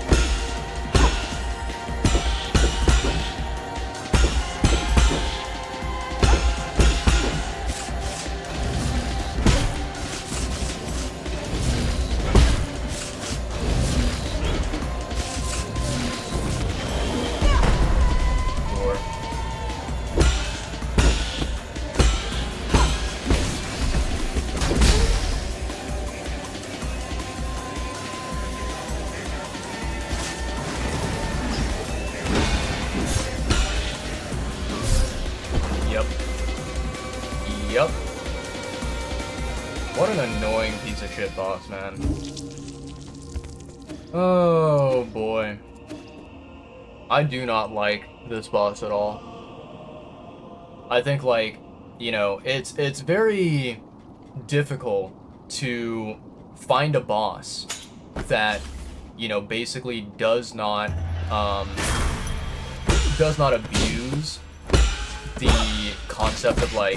Yep. What an annoying piece of shit boss, man. Oh boy. I do not like this boss at all. I think, like, you know, it's very difficult to find a boss that, you know, basically does not abuse the concept of, like,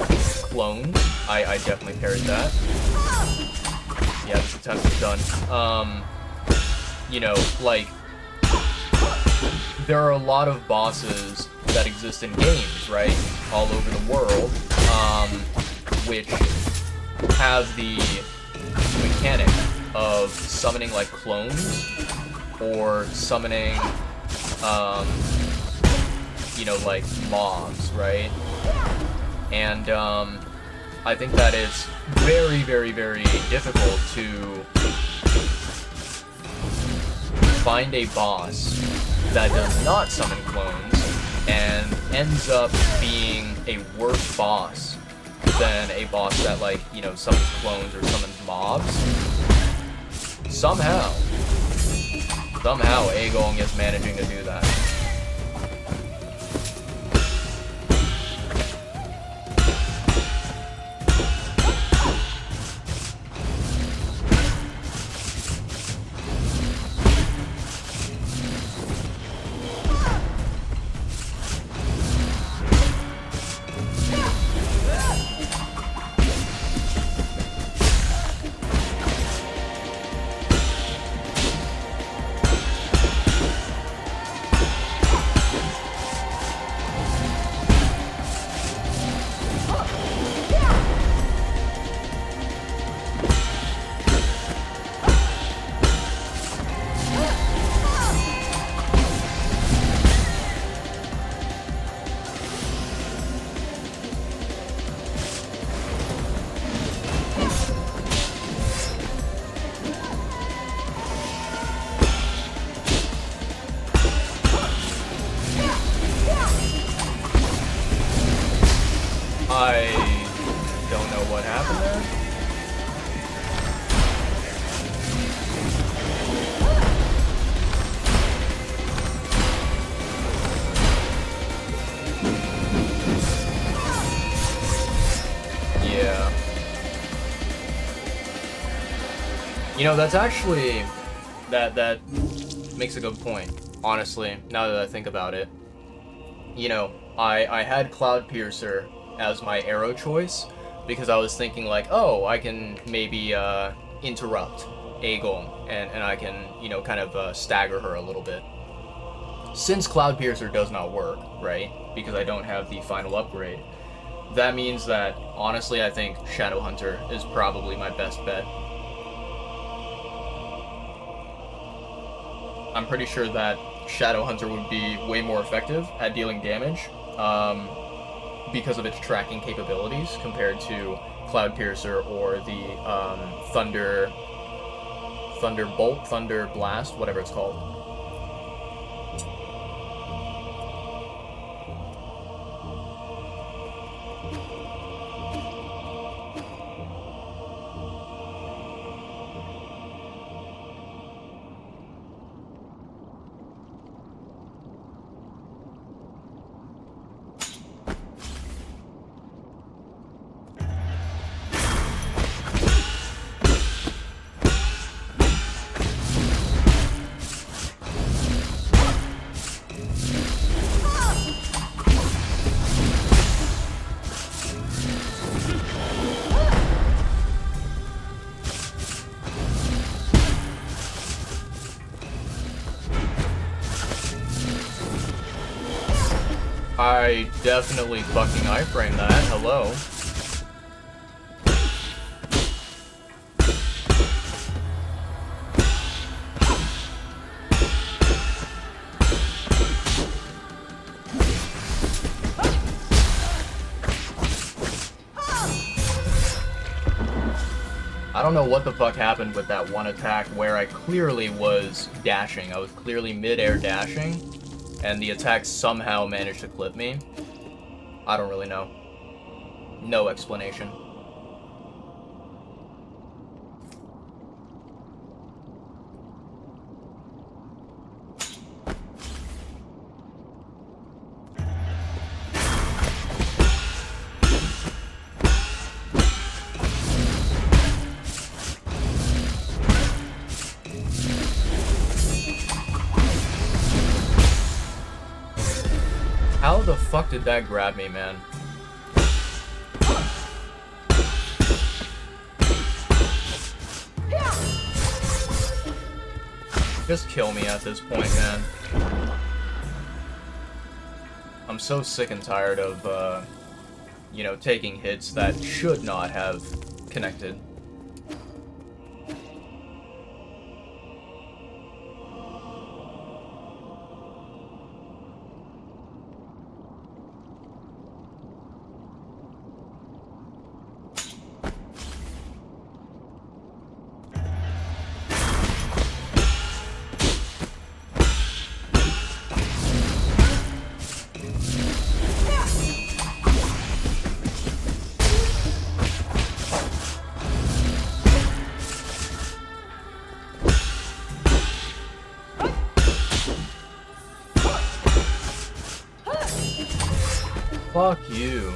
clones. I definitely parried that. Yeah, this attempt is done. You know, like, there are a lot of bosses that exist in games, right? All over the world, which have the mechanic of summoning, like, clones, or summoning, you know, like, mobs, right? And, I think that it's very, very, very difficult to find a boss that does not summon clones and ends up being a worse boss than a boss that, like, you know, summons clones or summons mobs. Somehow Agong is managing to do that. I don't know what happened there. Yeah. You know, that's actually, that makes a good point, honestly, now that I think about it. You know, I had Cloud Piercer as my arrow choice because I was thinking, like, oh, I can maybe interrupt Agong and I can, you know, kind of stagger her a little bit. Since Cloud Piercer does not work, right, because I don't have the final upgrade, that means that, honestly, I think Shadow Hunter is probably my best bet. I'm pretty sure that Shadow Hunter would be way more effective at dealing damage, because of its tracking capabilities compared to Cloud Piercer or the Thunderbolt, Thunder Blast, whatever it's called. I definitely fucking iframe that. Hello. I don't know what the fuck happened with that one attack where I clearly was dashing. I was clearly mid-air dashing, and the attack somehow managed to clip me. I don't really know. No explanation. How the fuck did that grab me, man? Just kill me at this point, man. I'm so sick and tired of, you know, taking hits that should not have connected. Fuck you.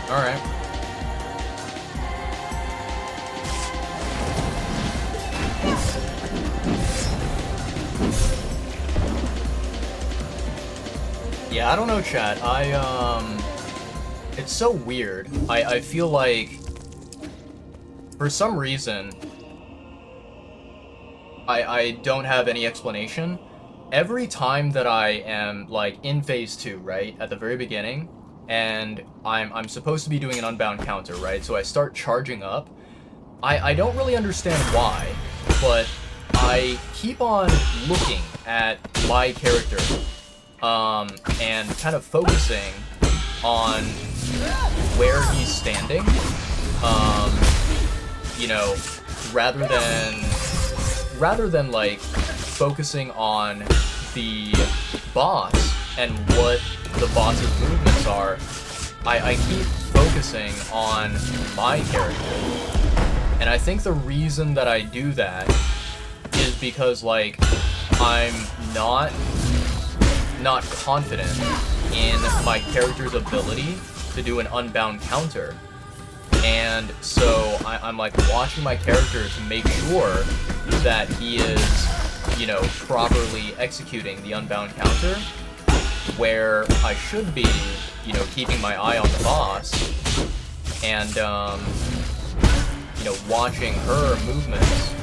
Alright. Yeah, I don't know, chat. It's so weird. I feel like, for some reason, I don't have any explanation. Every time that I am, like, in phase 2, right, at the very beginning, and I'm supposed to be doing an unbound counter, right? So I start charging up. I don't really understand why, but I keep on looking at my character, and kind of focusing on where he's standing, you know, rather than like focusing on the boss and what the boss's movements are. I keep focusing on my character. And I think the reason that I do that is because, like, I'm not confident in my character's ability to do an unbound counter. And so I'm like watching my character to make sure that he is, you know, properly executing the unbound counter, where I should be, you know, keeping my eye on the boss and, you know, watching her movements.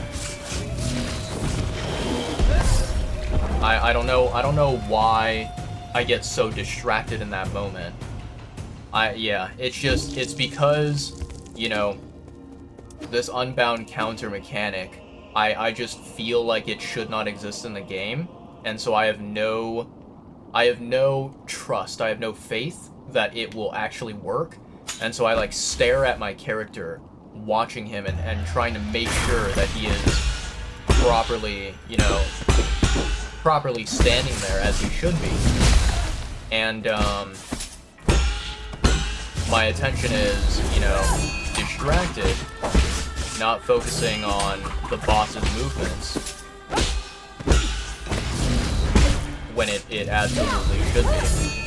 I don't know why I get so distracted in that moment. Yeah, it's because, you know, this unbound counter mechanic, I just feel like it should not exist in the game, and so I have no trust, I have no faith that it will actually work, and so I like stare at my character, watching him and trying to make sure that he is properly, you know, properly standing there as he should be. And my attention is, you know, distracted, not focusing on the boss's movements when it absolutely should be.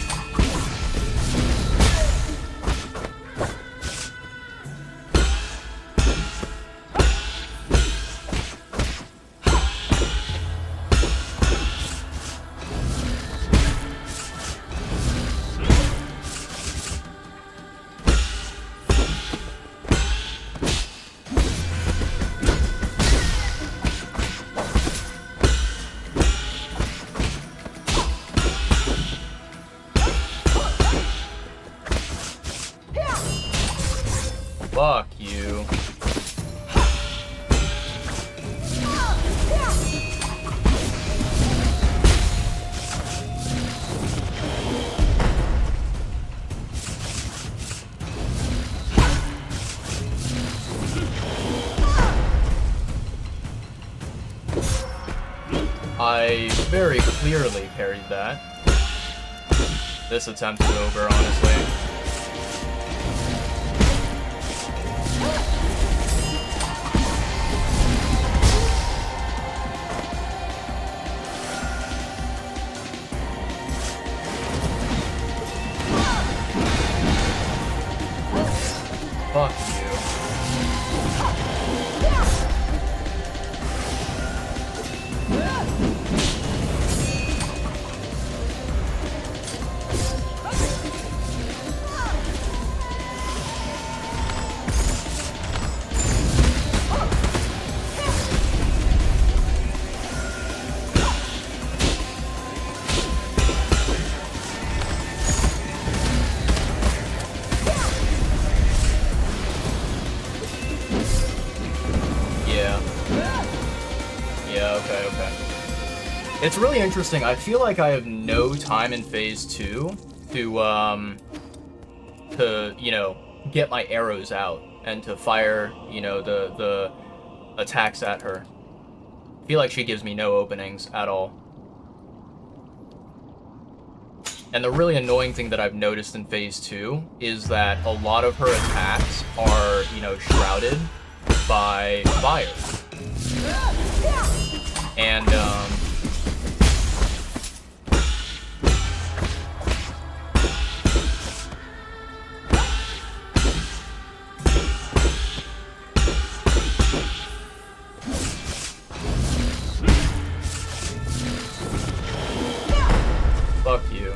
Fuck you. I very clearly parried that. This attempt is over, honestly. Fuck you. Yeah, okay. It's really interesting. I feel like I have no time in Phase 2 to, you know, get my arrows out and to fire, you know, the attacks at her. I feel like she gives me no openings at all. And the really annoying thing that I've noticed in Phase 2 is that a lot of her attacks are, you know, shrouded by fire. And, fuck you.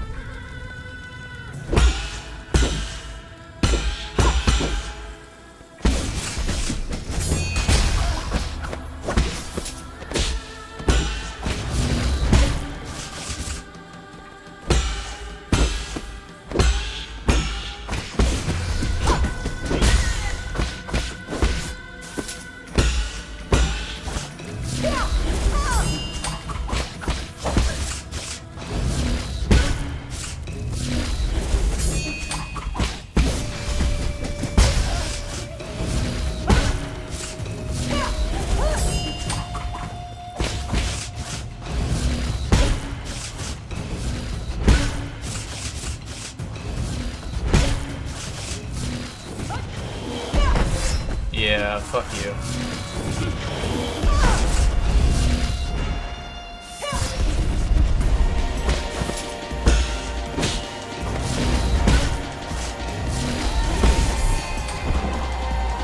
Yeah, fuck you.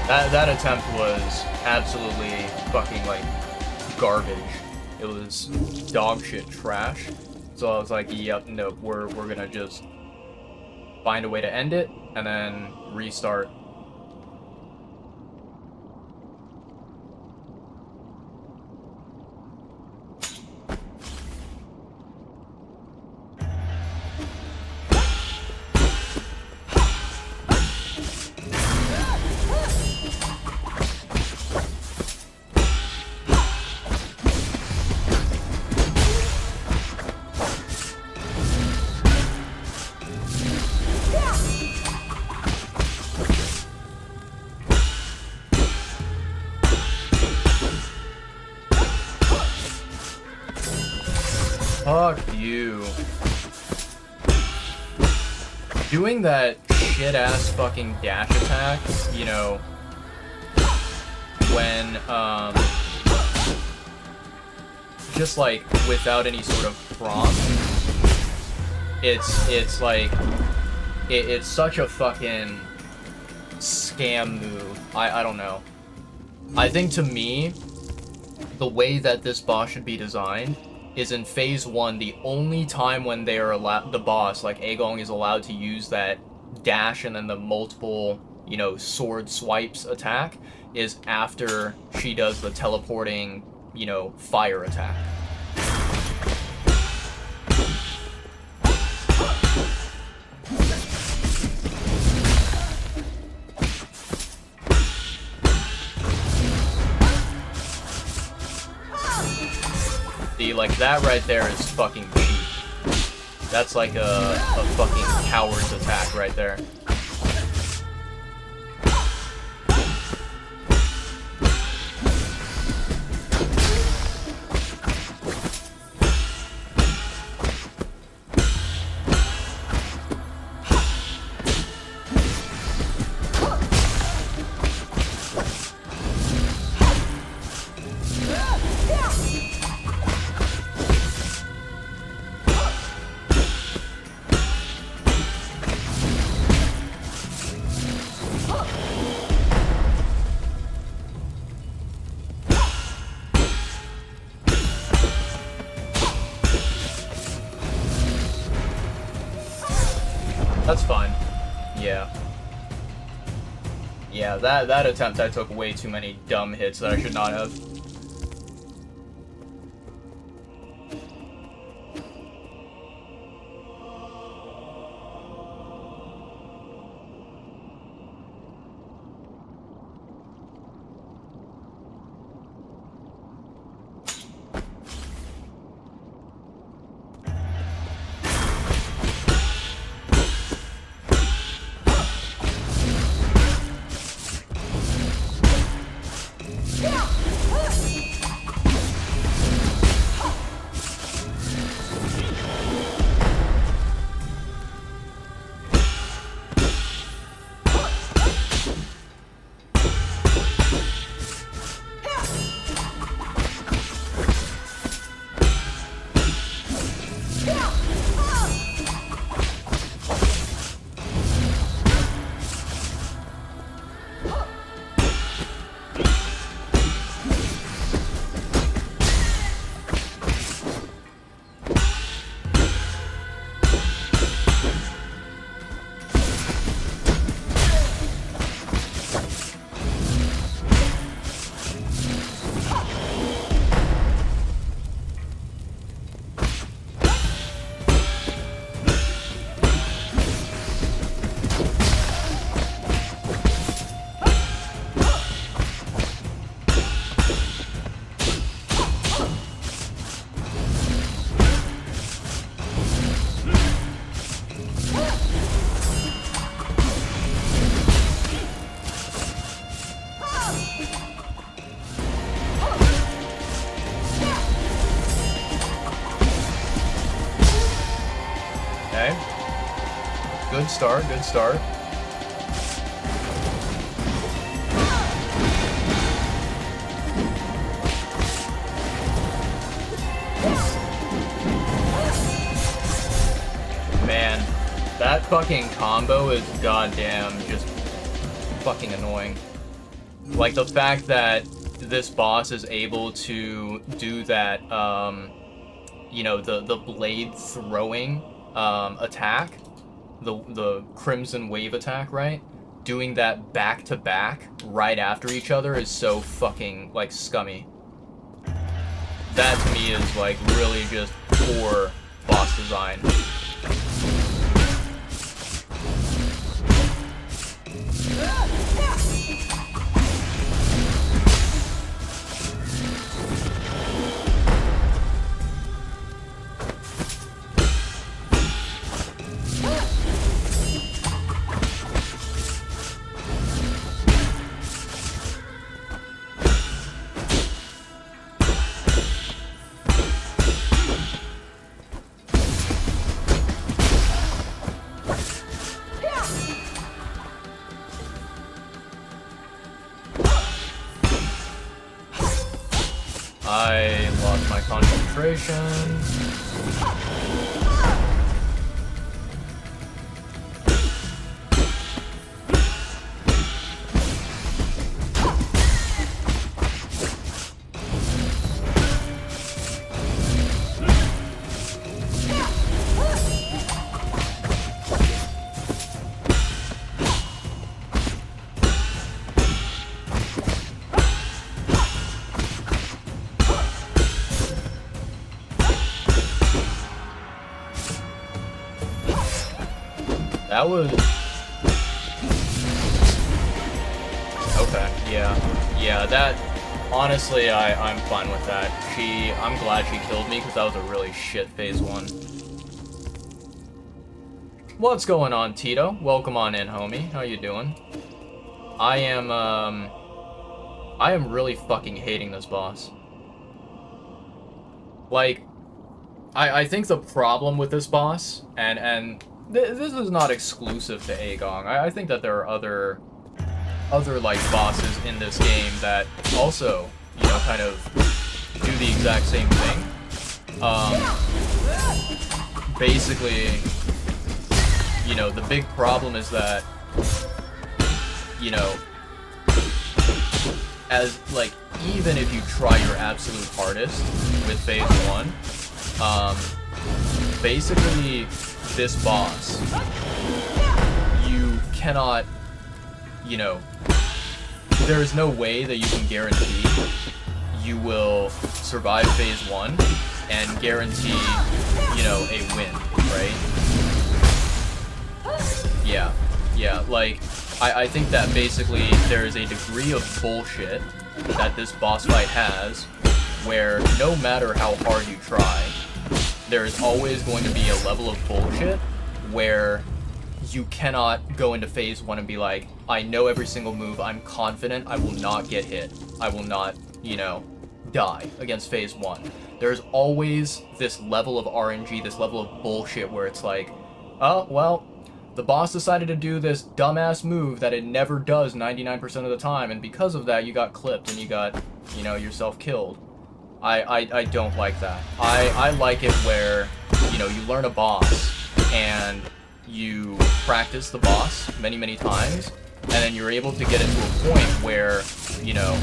That attempt was absolutely fucking, like, garbage. It was dog shit trash. So I was like, yep, nope, we're gonna just find a way to end it and then restart. Fuck you. Doing that shit-ass fucking dash attack, you know, when, just like, without any sort of prompt, it's like, it's such a fucking scam move. I don't know. I think to me, the way that this boss should be designed is in phase 1, the only time when they are allowed, the boss, like Agong, is allowed to use that dash and then the multiple, you know, sword swipes attack is after she does the teleporting, you know, fire attack. See, like, that right there is fucking cheap. That's like a fucking coward's attack right there. That's fine. Yeah. Yeah, that attempt I took way too many dumb hits that I should not have. Good start, good start. Man, that fucking combo is goddamn just fucking annoying. Like, the fact that this boss is able to do that, you know, the blade throwing attack, the Crimson Wave attack, right? Doing that back to back right after each other is so fucking, like, scummy. That to me is, like, really just poor boss design. concentration. That was... Okay, yeah, that... Honestly, I'm fine with that. I'm glad she killed me, because that was a really shit phase 1. What's going on, Tito? Welcome on in, homie. How you doing? I am really fucking hating this boss. Like, I think the problem with this boss, and this is not exclusive to Agong. I think that there are other like bosses in this game that also, you know, kind of do the exact same thing. Basically, you know, the big problem is that, you know, as like, even if you try your absolute hardest with phase 1, basically this boss, you cannot, you know, there is no way that you can guarantee you will survive phase 1 and guarantee, you know, a win, right? Yeah, like, I think that basically there is a degree of bullshit that this boss fight has, where no matter how hard you try, there is always going to be a level of bullshit where you cannot go into phase 1 and be like, I know every single move, I'm confident I will not get hit, I will not, you know, die against phase 1. There's always this level of RNG, this level of bullshit where it's like, oh, well, the boss decided to do this dumbass move that it never does 99% of the time, and because of that you got clipped and you got, you know, yourself killed. I don't like that. I like it where, you know, you learn a boss and you practice the boss many, many times, and then you're able to get it to a point where, you know,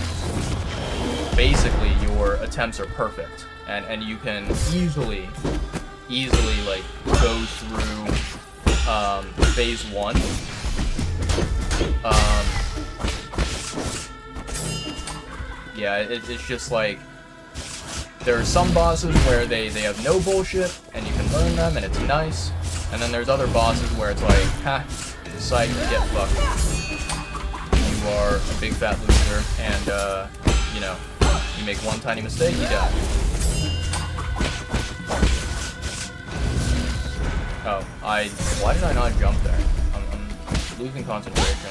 basically your attempts are perfect, and you can easily like go through phase 1. Yeah, it's just like, there are some bosses where they have no bullshit, and you can learn them, and it's nice. And then there's other bosses where it's like, ha, psych, get fucked. You are a big fat loser, and, you know, you make one tiny mistake, you die. Oh, why did I not jump there? I'm losing concentration.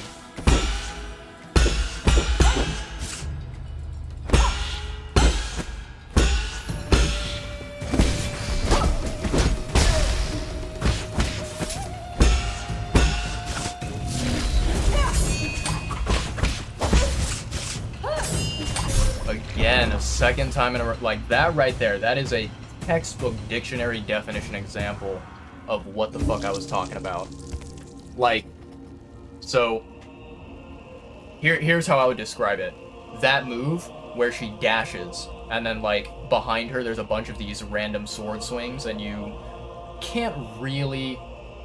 Again, a second time in a row. Like, that right there, that is a textbook dictionary definition example of what the fuck I was talking about. Like, so, here's how I would describe it. That move, where she dashes, and then, like, behind her there's a bunch of these random sword swings, and you can't really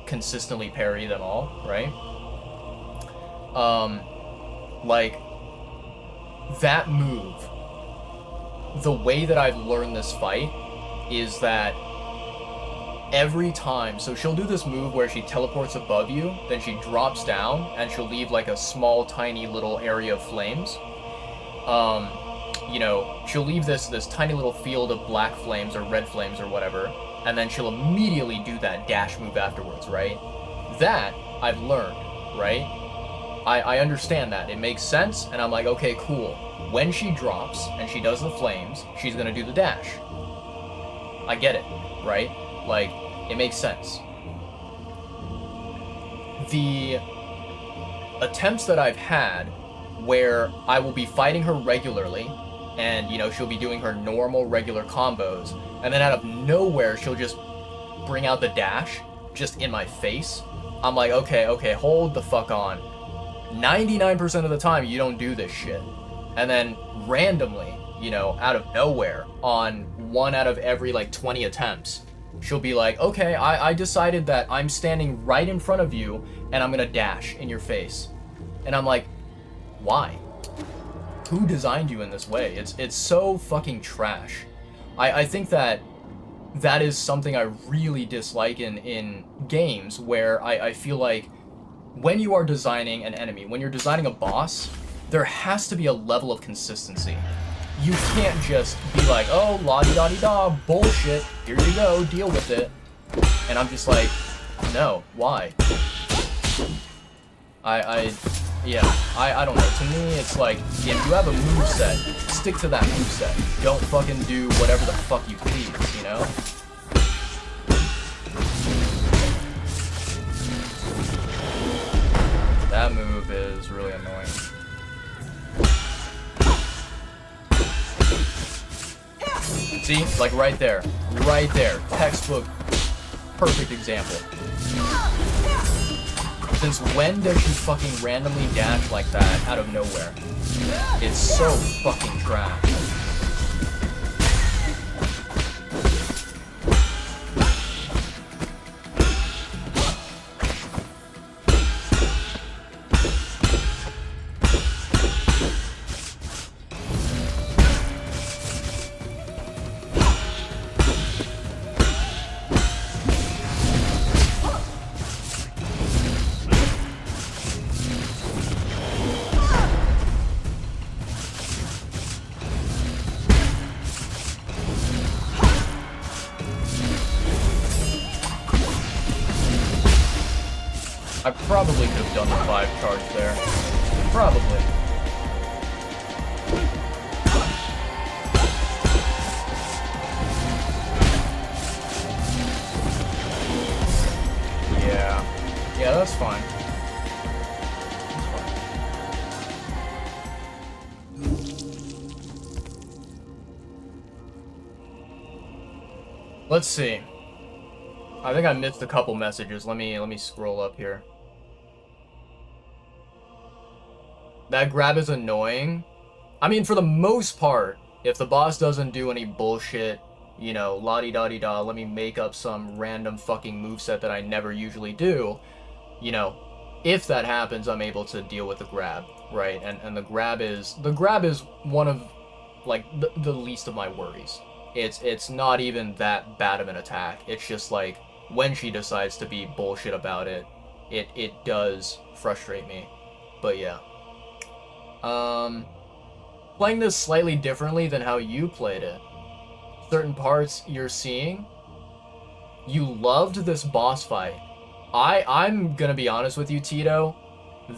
consistently parry them all, right? Like, that move, the way that I've learned this fight is that every time, so she'll do this move where she teleports above you, then she drops down, and she'll leave like a small, tiny little area of flames. You know, she'll leave this tiny little field of black flames or red flames or whatever, and then she'll immediately do that dash move afterwards, right? That I've learned, right? I understand that. It makes sense, and I'm like, okay, cool. When she drops and she does the flames, she's gonna do the dash. I get it, right? Like, it makes sense. The attempts that I've had where I will be fighting her regularly, and, you know, she'll be doing her normal, regular combos, and then out of nowhere, she'll just bring out the dash, just in my face. I'm like, okay, hold the fuck on. 99% of the time, you don't do this shit. And then randomly, you know, out of nowhere, on 1 out of every, like, 20 attempts, she'll be like, okay, I decided that I'm standing right in front of you, and I'm gonna dash in your face. And I'm like, why? Who designed you in this way? It's so fucking trash. I think that is something I really dislike in games, where I feel like when you are designing an enemy, when you're designing a boss, there has to be a level of consistency. You can't just be like, oh, la-di-da-di-da, bullshit, here you go, deal with it. And I'm just like, no, why? I don't know. To me, it's like, if you have a moveset, stick to that moveset. Don't fucking do whatever the fuck you please, you know? That move is really annoying. See? Like right there. Right there. Textbook. Perfect example. Since when does she fucking randomly dash like that out of nowhere? It's so fucking trash. I probably could have done the 5 charge there. Probably. Yeah, that's fine. Let's see. I think I missed a couple messages. Let me scroll up here. That grab is annoying. I mean, for the most part, if the boss doesn't do any bullshit, you know, la-di-da-di-da, let me make up some random fucking moveset that I never usually do, you know, if that happens, I'm able to deal with the grab, right? And the grab is one of, like, the least of my worries. It's not even that bad of an attack. It's just like, when she decides to be bullshit about it, it does frustrate me. But yeah. Playing this slightly differently than how you played it. Certain parts you're seeing, you loved this boss fight. I'm gonna be honest with you, Tito.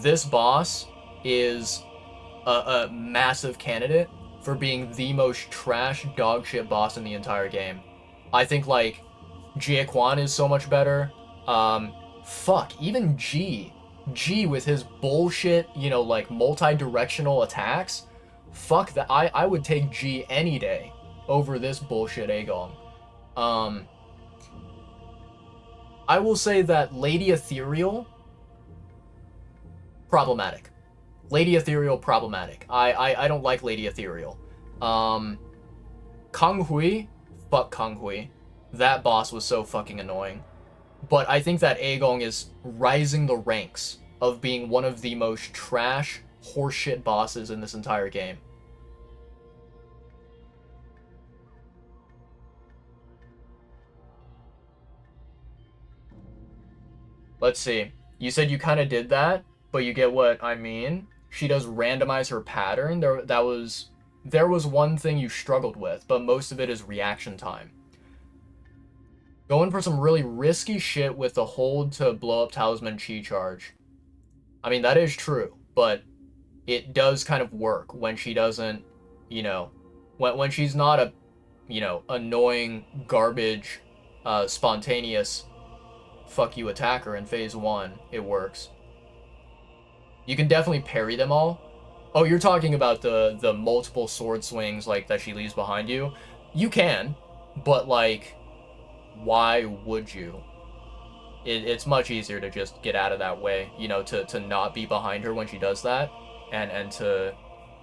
This boss is a massive candidate for being the most trash dogshit boss in the entire game. I think, like, Jie Quan is so much better. Fuck, even G with his bullshit, you know, like, multi-directional attacks. Fuck that. I would take G any day over this bullshit Agong. I will say that Lady Ethereal, problematic. Lady Ethereal, problematic. I don't like Lady Ethereal. Kang Hui, fuck Kang Hui. That boss was so fucking annoying. But I think that Agong is rising the ranks of being one of the most trash, horseshit bosses in this entire game. Let's see. You said you kind of did that, but you get what I mean? She does randomize her pattern. There was one thing you struggled with, but most of it is reaction time. Going for some really risky shit with the hold to blow up Talisman Chi charge. I mean, that is true, but it does kind of work when she doesn't, you know, when she's not a, you know, annoying, garbage, spontaneous fuck you attacker in phase 1, it works. You can definitely parry them all. Oh, you're talking about the multiple sword swings, like, that she leaves behind you? You can, but like, why would you? It's much easier to just get out of that way, you know, to not be behind her when she does that, and to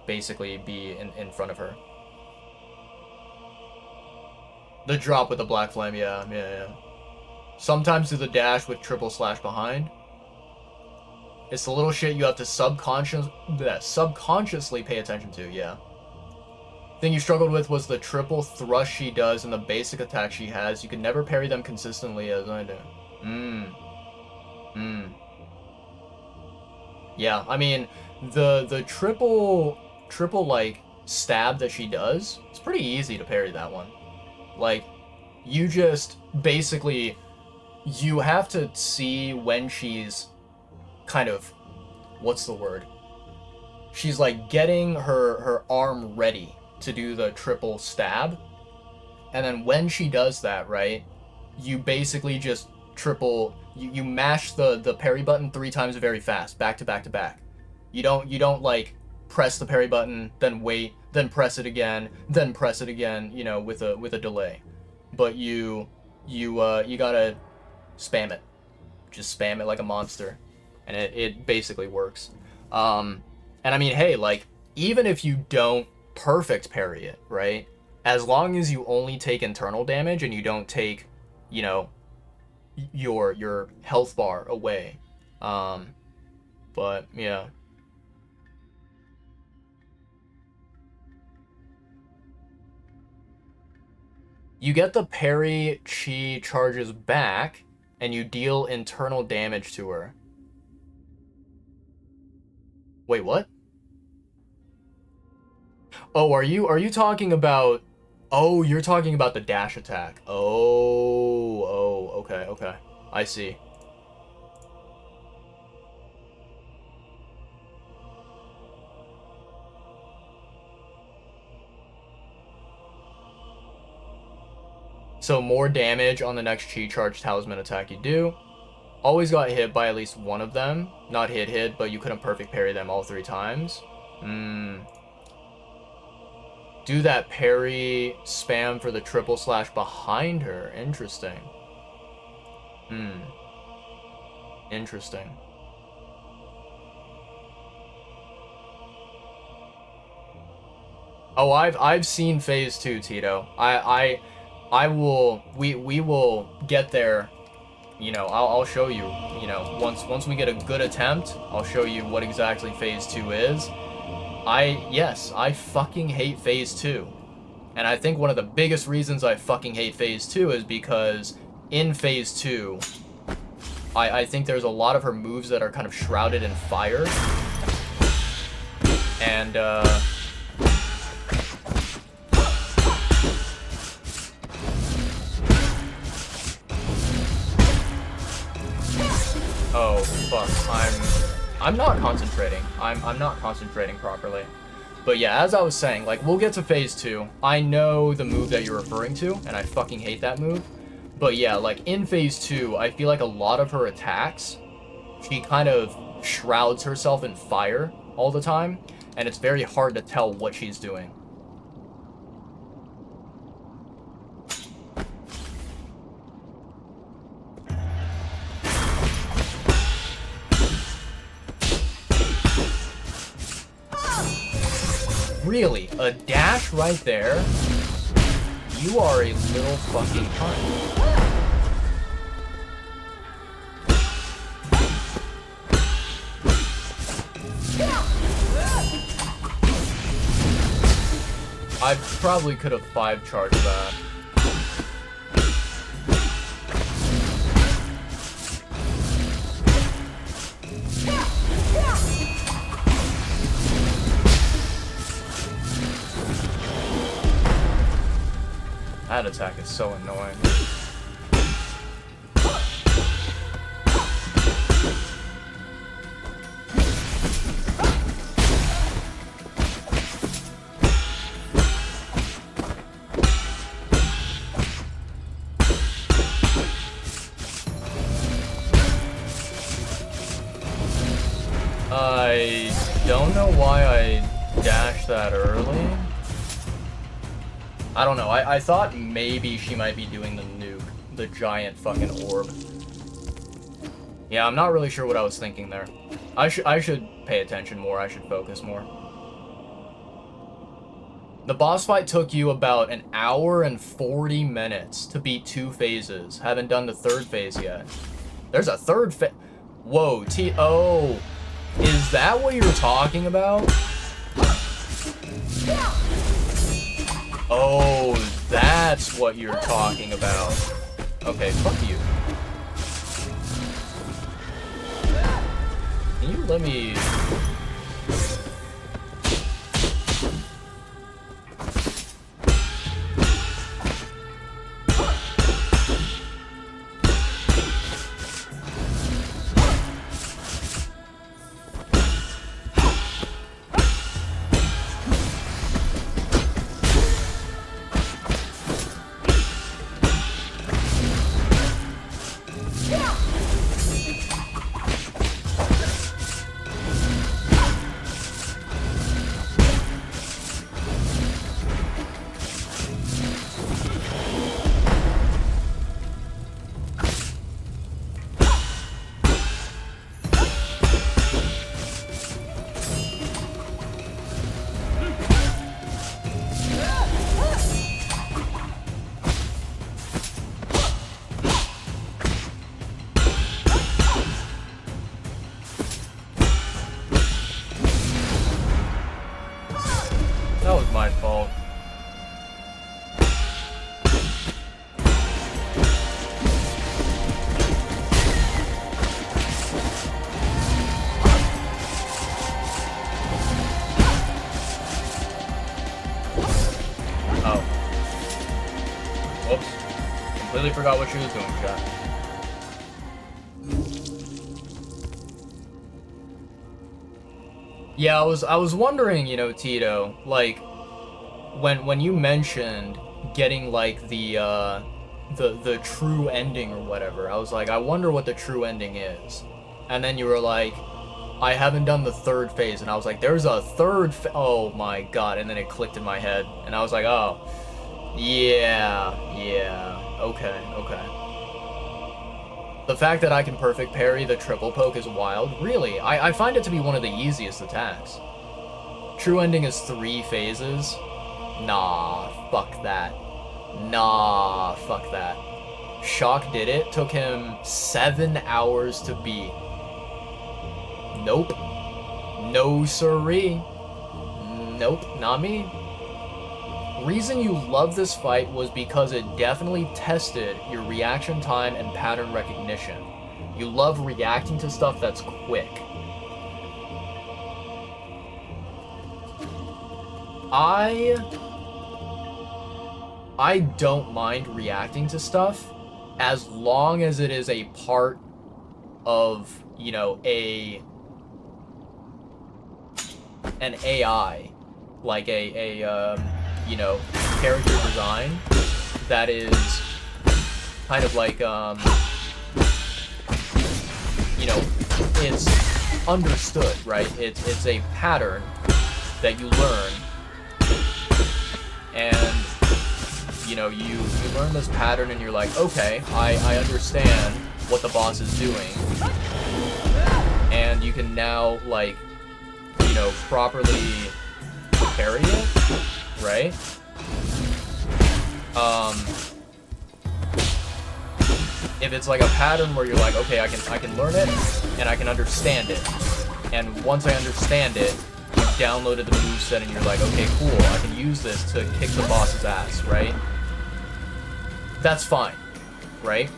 basically be in front of her. The drop with the black flame, yeah. Sometimes do the dash with triple slash behind. It's the little shit you have to subconsciously pay attention to, yeah. Thing you struggled with was the triple thrust she does and the basic attack she has. You can never parry them consistently as I do. Yeah, I mean, the triple like stab that she does, it's pretty easy to parry that one. Like, you just basically, you have to see when she's kind of, what's the word? She's like getting her arm ready to do the triple stab. And then when she does that, right, you basically just you mash the parry button 3 times very fast, back to back to back. You don't like press the parry button, then wait, then press it again, then press it again, you know, with a delay. But you gotta spam it. Just spam it like a monster. And it basically works. And I mean, hey, like, even if you don't perfect parry it, right? As long as you only take internal damage and you don't take, you know, your health bar away. But yeah. You get the parry chi charges back and you deal internal damage to her. Wait, what? Oh, are you talking about... Oh, you're talking about the dash attack. Oh, okay. I see. So more damage on the next chi charge talisman attack you do. Always got hit by at least one of them. Not hit, but you couldn't perfect parry them all 3 times. Do that parry spam for the triple slash behind her. Interesting. Interesting. Oh, I've seen phase 2, Tito. I will we will get there. You know, I'll show you, you know, once we get a good attempt, I'll show you what exactly phase 2 is. Yes, I fucking hate phase 2. And I think one of the biggest reasons I fucking hate phase 2 is because in phase 2, I think there's a lot of her moves that are kind of shrouded in fire. And oh fuck, I'm not concentrating. I'm not concentrating properly. But yeah, as I was saying, like, we'll get to phase 2. I know the move that you're referring to, and I fucking hate that move. But yeah, like, in phase 2, I feel like a lot of her attacks, she kind of shrouds herself in fire all the time, and it's very hard to tell what she's doing. Really? A dash right there? You are a little fucking cunt. I probably could have 5-charged that. That attack is so annoying. I don't know why I dashed that early. I don't know. I thought maybe she might be doing the nuke. The giant fucking orb. Yeah, I'm not really sure what I was thinking there. I should pay attention more. I should focus more. The boss fight took you about an hour and 40 minutes to beat 2 phases. Haven't done the 3rd phase yet. There's a 3rd phase. Whoa, oh. Is that what you're talking about? Oh, that's what you're talking about. Okay, fuck you. Can you let me... That was my fault. Oh. Whoops. Completely forgot what she was doing, chat. Yeah, I was wondering, you know, Tito, like when you mentioned getting like the true ending or whatever, I was like, I wonder what the true ending is. And then you were like, I haven't done the 3rd phase, and I was like, there's a 3rd oh my god, and then it clicked in my head, and I was like, oh, yeah, okay. The fact that I can perfect parry the triple poke is wild. Really, I find it to be one of the easiest attacks. True ending is 3 phases. Nah, fuck that. Nah, fuck that. Shock did it. Took him 7 hours to beat. Nope. No siree. Nope, not me. Reason you love this fight was because it definitely tested your reaction time and pattern recognition. You love reacting to stuff that's quick. I don't mind reacting to stuff as long as it is a part of, you know, an AI, like you know, character design that is kind of like, you know, it's understood, right? It's a pattern that you learn, and, you know, you learn this pattern and you're like, okay, I understand what the boss is doing, and you can now, like, you know, properly parry it, right? If it's like a pattern where you're like, okay, I can learn it and I can understand it, and once I understand it, you downloaded the moveset and you're like, okay, cool, I can use this to kick the boss's ass, right? That's fine, right?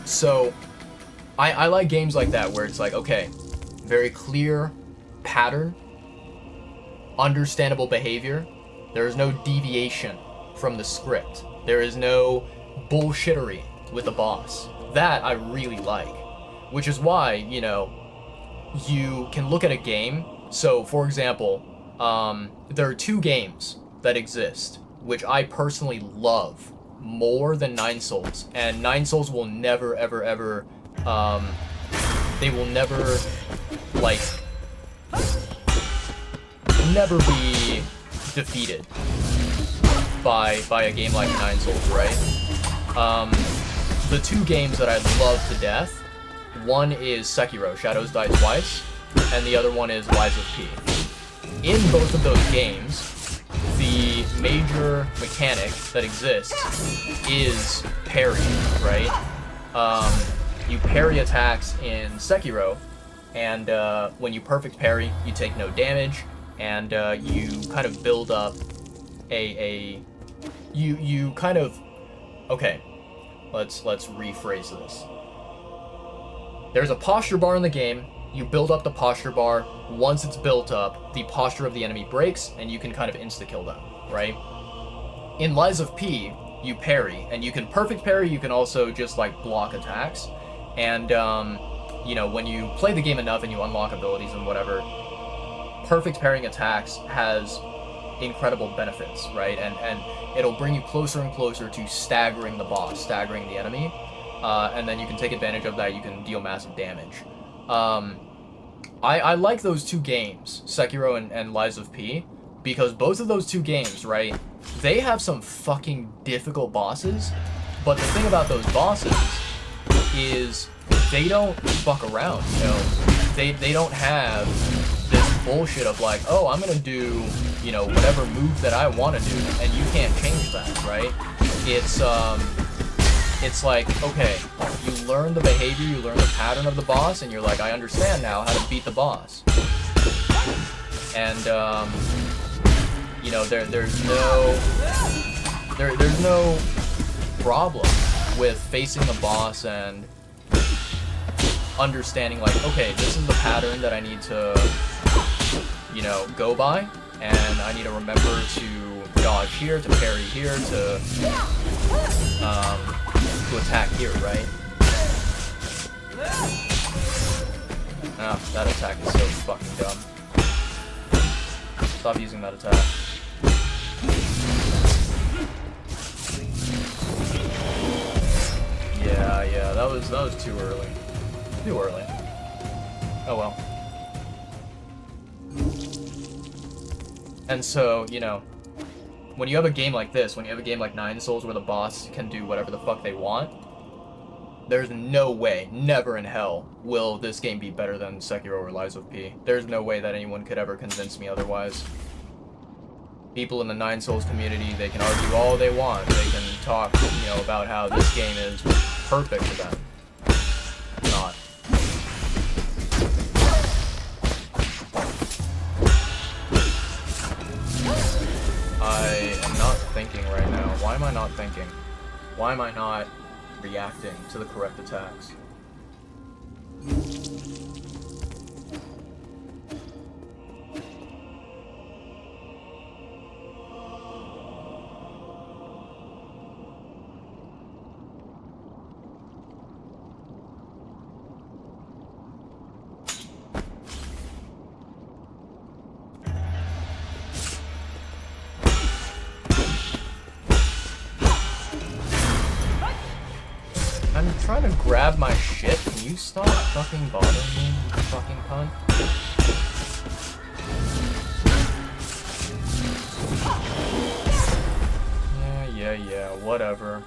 So I like games like that where it's like, okay, very clear pattern, understandable behavior. There is no deviation from the script. There is no bullshittery with the boss. That I really like. Which is why, you know, you can look at a game. So, for example, there are 2 games that exist, which I personally love more than Nine Souls. And Nine Souls will never, ever, ever, they will never, like, never be defeated. by a game like Nine Souls, right? The two games that I love to death, one is Sekiro, Shadows Die Twice, and the other one is Lies of P. In both of those games, the major mechanic that exists is parry, right? You parry attacks in Sekiro, and when you perfect parry, you take no damage, and you kind of build up you kind of, okay, let's rephrase this. There's a posture bar in the game. You build up the posture bar. Once it's built up, the posture of the enemy breaks, and you can kind of insta-kill them, right? In Lies of P, you parry, and you can perfect parry. You can also just like block attacks, and you know, when you play the game enough and you unlock abilities and whatever, perfect parrying attacks has incredible benefits, right? And it'll bring you closer and closer to staggering the boss, staggering the enemy, and then you can take advantage of that. You can deal massive damage. I like those two games, Sekiro and Lies of P, because both of those two games, right, they have some fucking difficult bosses, but the thing about those bosses is they don't fuck around, you know? They don't have this bullshit of like, oh, I'm gonna do, you know, whatever move that I want to do, and you can't change that, right? It's like, okay, you learn the behavior, you learn the pattern of the boss, and you're like, I understand now how to beat the boss. And you know, there's no problem with facing the boss and understanding like, okay, this is the pattern that I need to, you know, go by, and I need to remember to dodge here, to parry here, to attack here, right? Ah, that attack is so fucking dumb. Stop using that attack. Yeah, that was too early. Too early. Oh well. And so, you know, when you have a game like this, when you have a game like Nine Souls where the boss can do whatever the fuck they want, there's no way, never in hell, will this game be better than Sekiro or Lies of P. There's no way that anyone could ever convince me otherwise. People in the Nine Souls community, they can argue all they want. They can talk, you know, about how this game is perfect for them. It's not. I am not thinking right now. Why am I not thinking? Why am I not reacting to the correct attacks? I'm trying to grab my shit. Can you stop fucking bothering me, you fucking cunt? Yeah, whatever.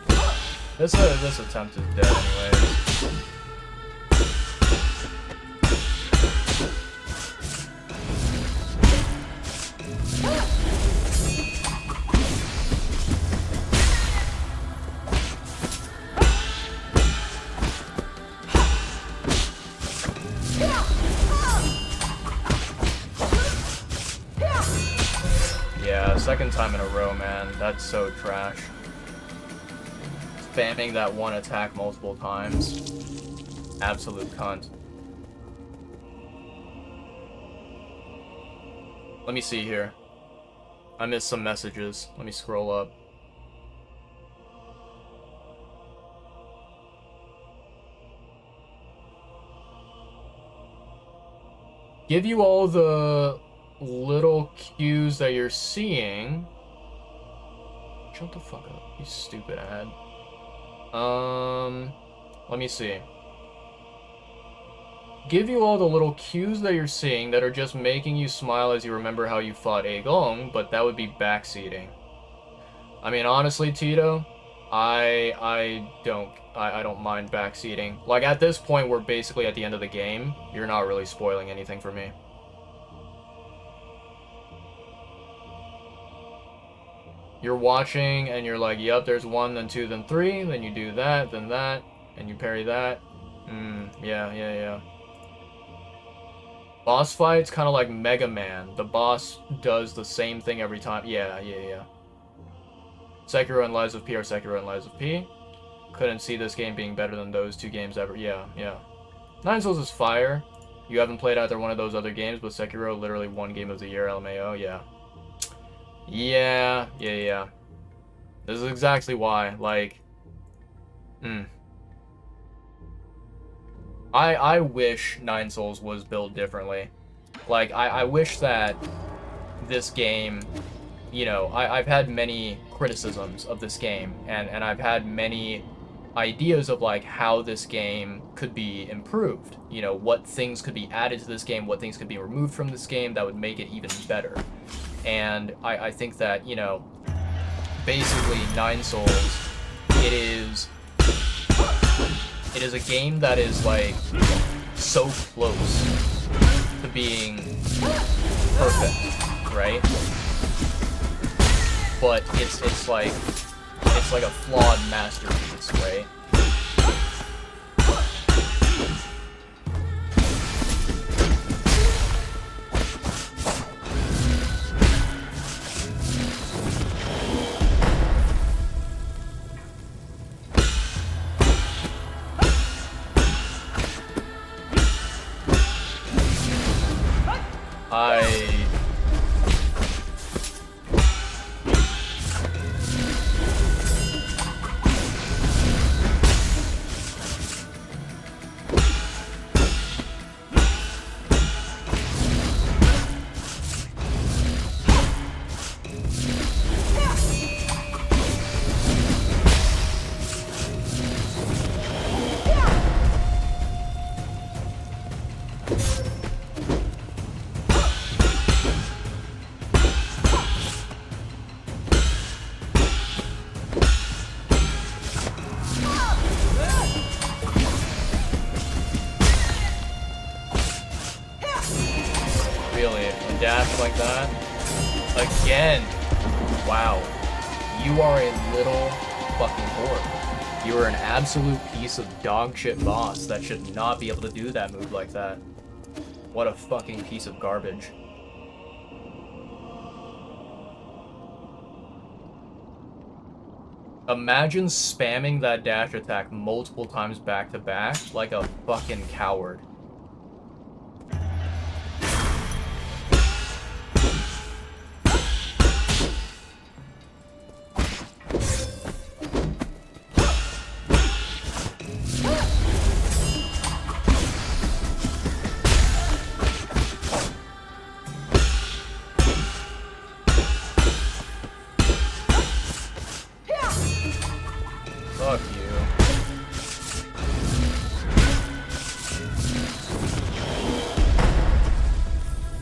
This attempt is dead anyways. Yeah, second time in a row, man. That's so trash. Spamming that one attack multiple times. Absolute cunt. Let me see here. I missed some messages. Let me scroll up. Give you all the little cues that you're seeing. Shut the fuck up, you stupid ad. Let me see. Give you all the little cues that you're seeing that are just making you smile as you remember how you fought Aegong, but that would be backseating. I mean, honestly, Tito, I don't mind backseating. Like, at this point, we're basically at the end of the game. You're not really spoiling anything for me. You're watching, and you're like, yep, there's 1, then 2, then 3, then you do that, and you parry that. Yeah. Boss fights, kind of like Mega Man. The boss does the same thing every time. Yeah. Sekiro and Lies of P are Sekiro and Lies of P. Couldn't see this game being better than those 2 games ever. Yeah. Nine Souls is fire. You haven't played either one of those other games, but Sekiro, literally 1 game of the year, LMAO, yeah. Yeah. This is exactly why, like... I wish Nine Souls was built differently. Like, I wish that this game... You know, I've had many criticisms of this game, and I've had many ideas of, like, how this game could be improved. You know, what things could be added to this game, what things could be removed from this game that would make it even better. And I think that, you know, basically Nine Souls, it is a game that is, like, so close to being perfect, right? But it's like a flawed masterpiece, right? Really, a dash like that? Again! Wow. You are a little fucking whore. You are an absolute piece of dog shit boss that should not be able to do that move like that. What a fucking piece of garbage. Imagine spamming that dash attack multiple times back to back like a fucking coward. Fuck you.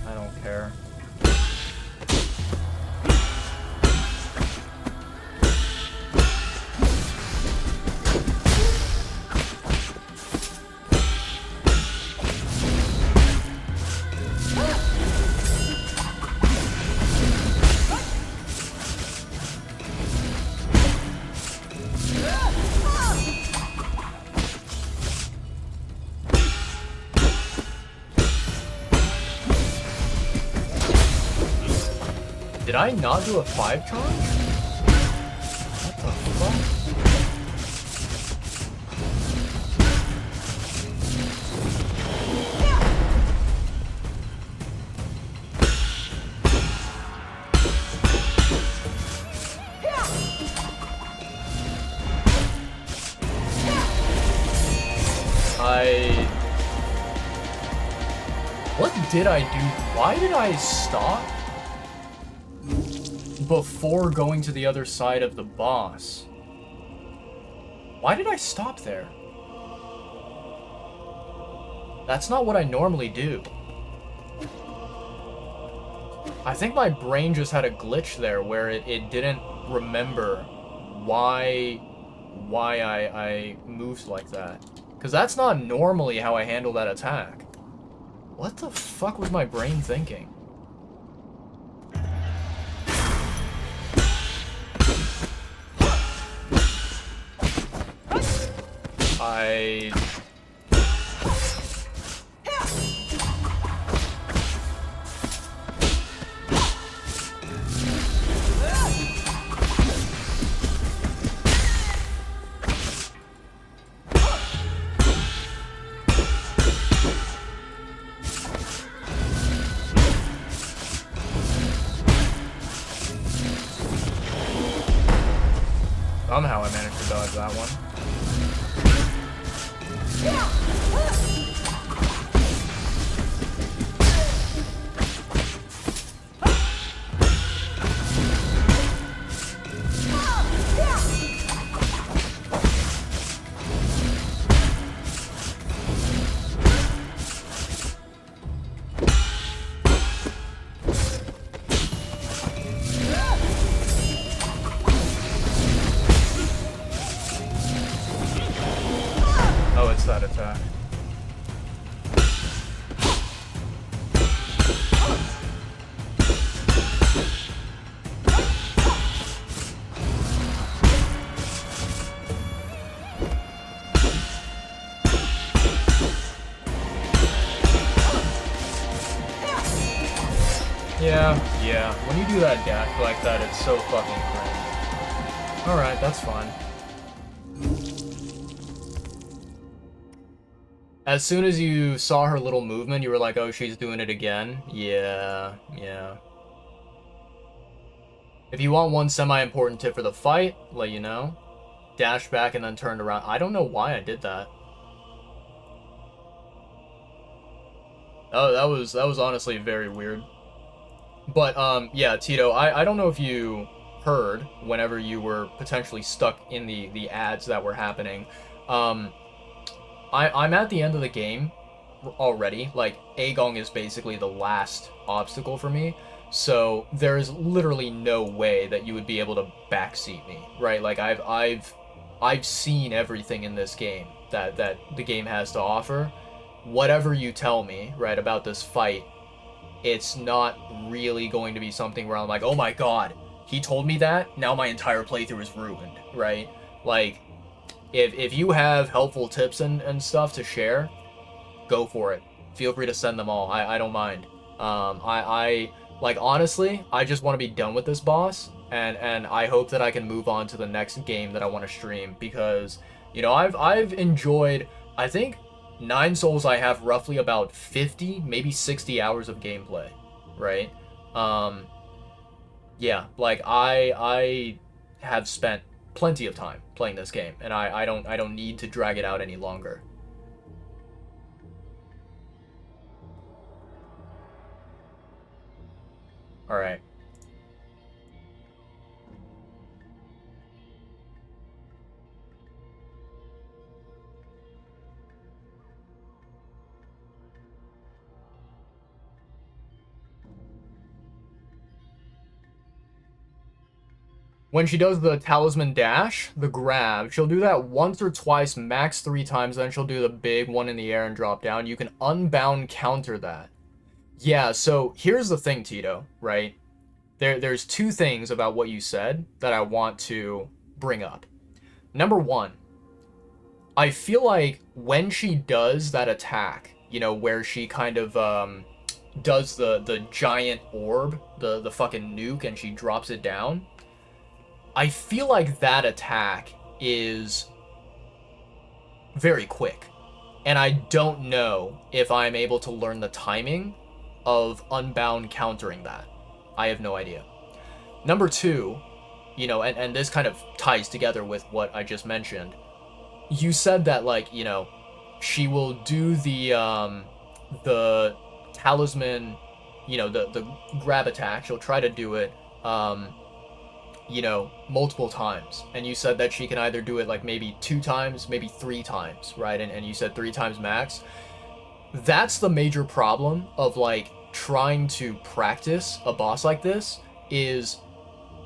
I don't care. Did I not do a 5 charge? What the fuck? What did I do? Why did I stop before going to the other side of the boss? Why did I stop there? That's not what I normally do. I think my brain just had a glitch there where it didn't remember why I moved like that. Because that's not normally how I handle that attack. What the fuck was my brain thinking? I... Somehow I managed to dodge that one. Oh, it's that attack. Yeah. When you do that dash like that, it's so fucking cringe. Alright, that's fine. As soon as you saw her little movement, you were like, oh, she's doing it again? Yeah. If you want one semi-important tip for the fight, let you know. Dash back and then turned around. I don't know why I did that. Oh, that was honestly very weird. But, yeah, Tito, I don't know if you heard whenever you were potentially stuck in the ads that were happening. I'm at the end of the game already. Like, Agong is basically the last obstacle for me. So there's literally no way that you would be able to backseat me, right? Like I've seen everything in this game that the game has to offer. Whatever you tell me, right, about this fight, it's not really going to be something where I'm like, oh my god, he told me that, now my entire playthrough is ruined, right? Like, if you have helpful tips and stuff to share, go for it. Feel free to send them all. I don't mind. Like, honestly, I just want to be done with this boss, and I hope that I can move on to the next game that I want to stream, because, you know, I've enjoyed, I think, 9 Souls I have roughly about 50, maybe 60 hours of gameplay, right? Yeah, like, I have spent plenty of time playing this game, and I don't need to drag it out any longer. Alright. When she does the talisman dash, the grab, she'll do that once or twice, max 3 times, then she'll do the big one in the air and drop down. You can unbound counter that. Yeah, so here's the thing, Tito, right? There's 2 things about what you said that I want to bring up. Number 1, I feel like when she does that attack, you know, where she kind of does the giant orb, the fucking nuke, and she drops it down, I feel like that attack is very quick. And I don't know if I'm able to learn the timing of unbound countering that. I have no idea. Number 2, you know, and this kind of ties together with what I just mentioned. You said that, like, you know, she will do the talisman, you know, the grab attack. She'll try to do it, you know, multiple times. And you said that she can either do it, like, maybe 2 times, maybe 3 times, right? And you said 3 times max. That's the major problem of, like, trying to practice a boss like this, is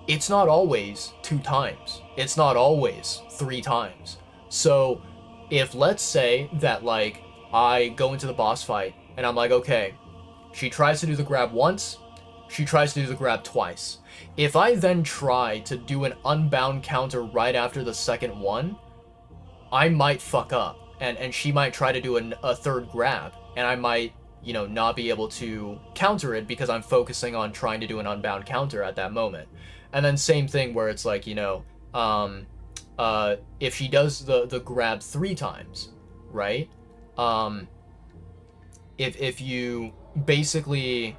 it's not always 2 times. It's not always 3 times. So if let's say that like I go into the boss fight and I'm like, okay, she tries to do the grab once, she tries to do the grab twice. If I then try to do an unbound counter right after the second one, I might fuck up, and she might try to do a third grab, and I might, you know, not be able to counter it because I'm focusing on trying to do an unbound counter at that moment. And then same thing where it's like, you know, if she does the grab 3 times, right? If you basically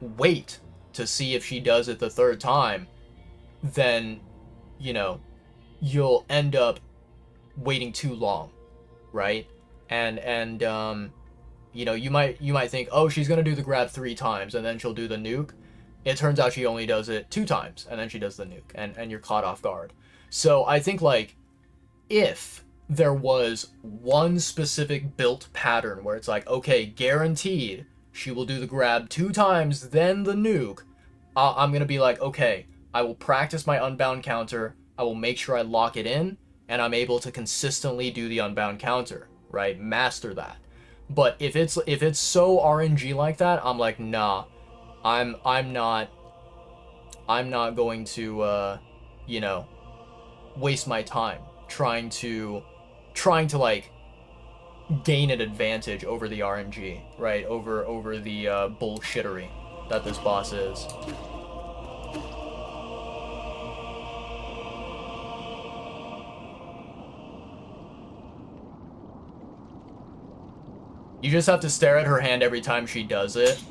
wait to see if she does it the 3rd time, then, you know, you'll end up waiting too long, right? And you know, you might think, oh, she's gonna do the grab 3 times and then she'll do the nuke. It turns out she only does it 2 times and then she does the nuke, and you're caught off guard. So I think, like, if there was one specific built pattern where it's like, okay, guaranteed she will do the grab 2 times, then the nuke, I'm gonna be like, okay, I will practice my unbound counter, I will make sure I lock it in, and I'm able to consistently do the unbound counter, right? Master that. But if it's so RNG like that, I'm like, nah, I'm not going to you know, waste my time trying to like gain an advantage over the RNG, right? Over the bullshittery that this boss is. You just have to stare at her hand every time she does it.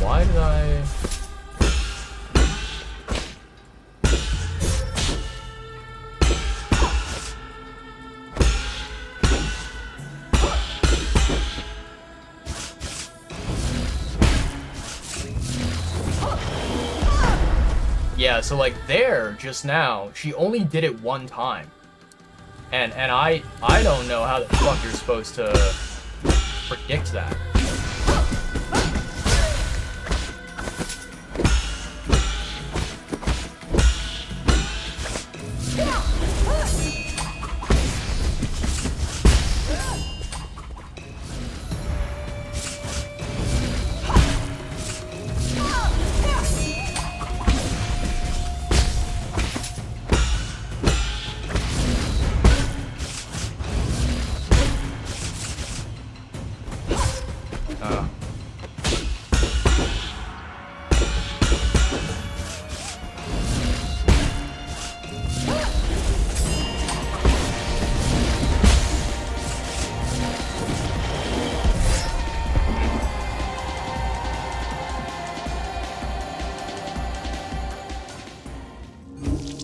Why did I... Yeah, so like there, just now, she only did it 1 time. And I don't know how the fuck you're supposed to predict that.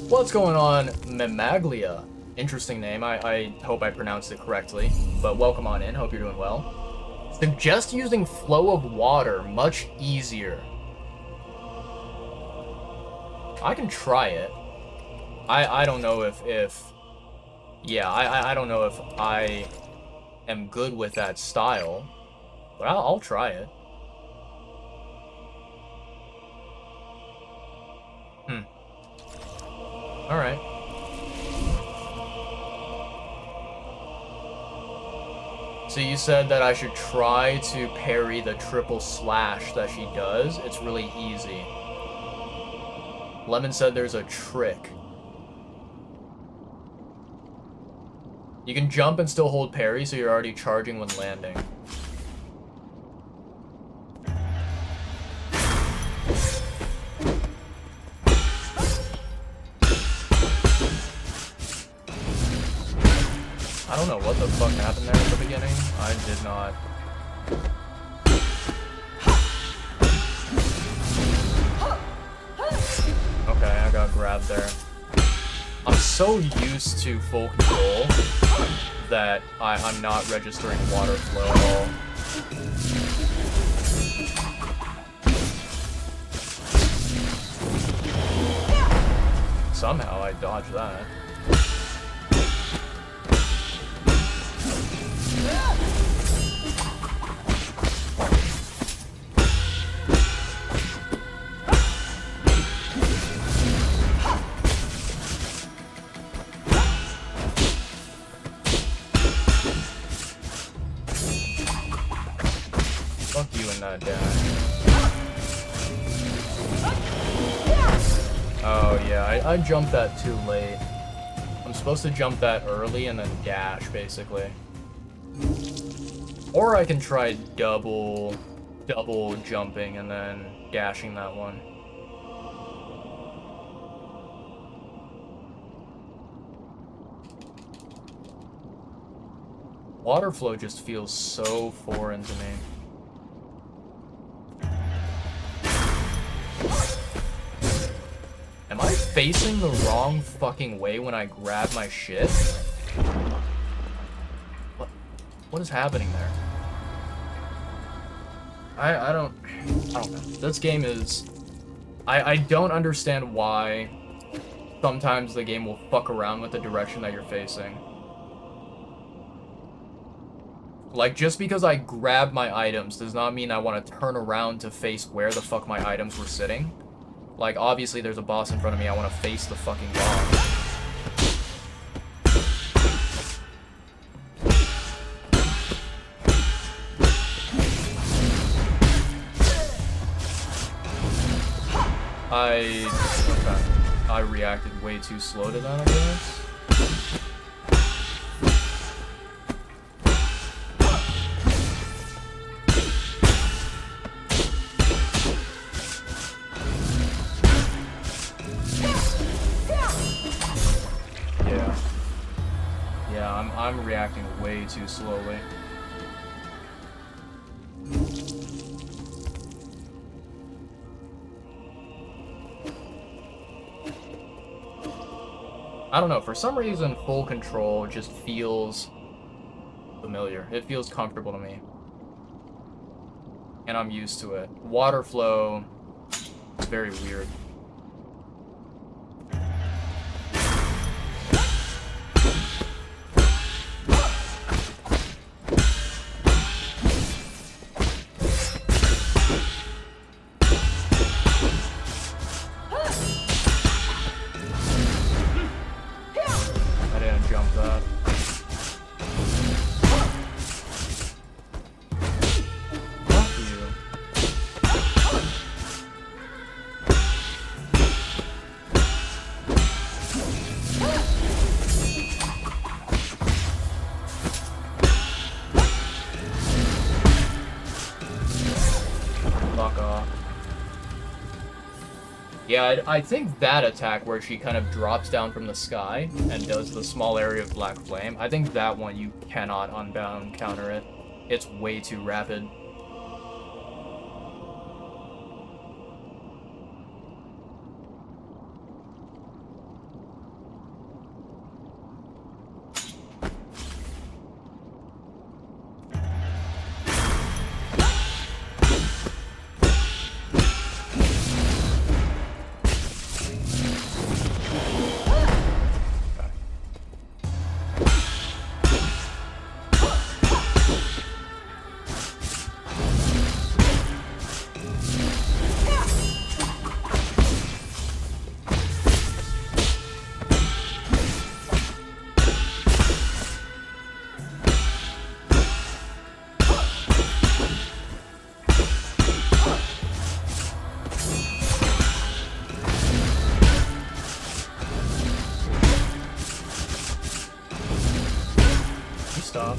What's going on, Memaglia? Interesting name. I hope I pronounced it correctly. But welcome on in. Hope you're doing well. Suggest using flow of water. Much easier. I can try it. I don't know if yeah, I don't know if I am good with that style. But I'll try it. Alright. So you said that I should try to parry the triple slash that she does. It's really easy. Lemon said there's a trick. You can jump and still hold parry, so you're already charging when landing. I don't know what the fuck happened there at the beginning. I did not. Okay, I got grabbed there. I'm so used to full control that I'm not registering water flow at all. Somehow I dodged that. Fuck you and that dash. Oh yeah, I jumped that too late. I'm supposed to jump that early and then dash, basically. Or I can try double jumping and then dashing that one. Water flow just feels so foreign to me. Am I facing the wrong fucking way when I grab my shit? What is happening there? I don't know. This game is... I don't understand why sometimes the game will fuck around with the direction that you're facing. Like, just because I grab my items does not mean I want to turn around to face where the fuck my items were sitting. Like, obviously there's a boss in front of me, I want to face the fucking boss. Okay. I reacted way too slow to that, I guess. Yeah, I'm reacting way too slowly. I don't know, for some reason, full control just feels familiar. It feels comfortable to me. And I'm used to it. Water flow is very weird. Yeah, I think that attack where she kind of drops down from the sky and does the small area of black flame, I think that one you cannot unbound counter it. It's way too rapid. Stop.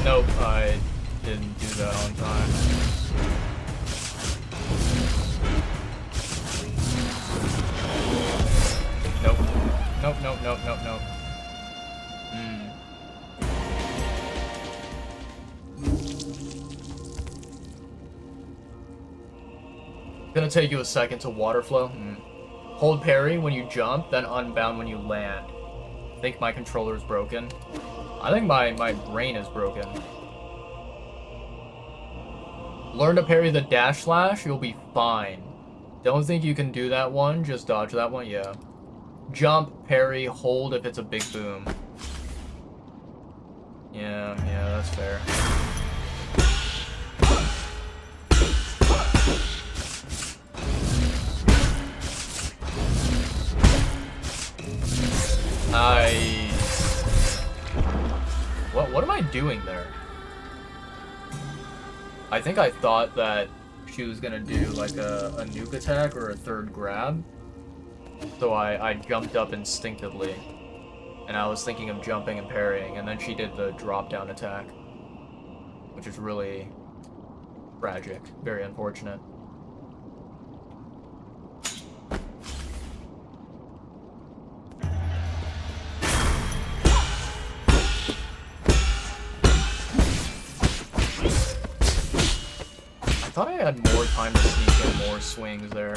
Nope, I didn't do that on time. Nope, nope, nope, nope, nope. Hmm. Gonna take you a second to water flow. Hold parry when you jump, then unbound when you land. I think my controller is broken. I think my brain is broken. Learn to parry the dash slash, you'll be fine. Don't think you can do that one, just dodge that one, yeah. Jump, parry, hold if it's a big boom. Yeah, that's fair. What am I doing there? I think I thought that she was gonna do like a nuke attack or a third grab. So I jumped up instinctively. And I was thinking of jumping and parrying, and then she did the drop down attack. Which is really tragic. Very unfortunate. I thought I had more time to sneak in more swings there.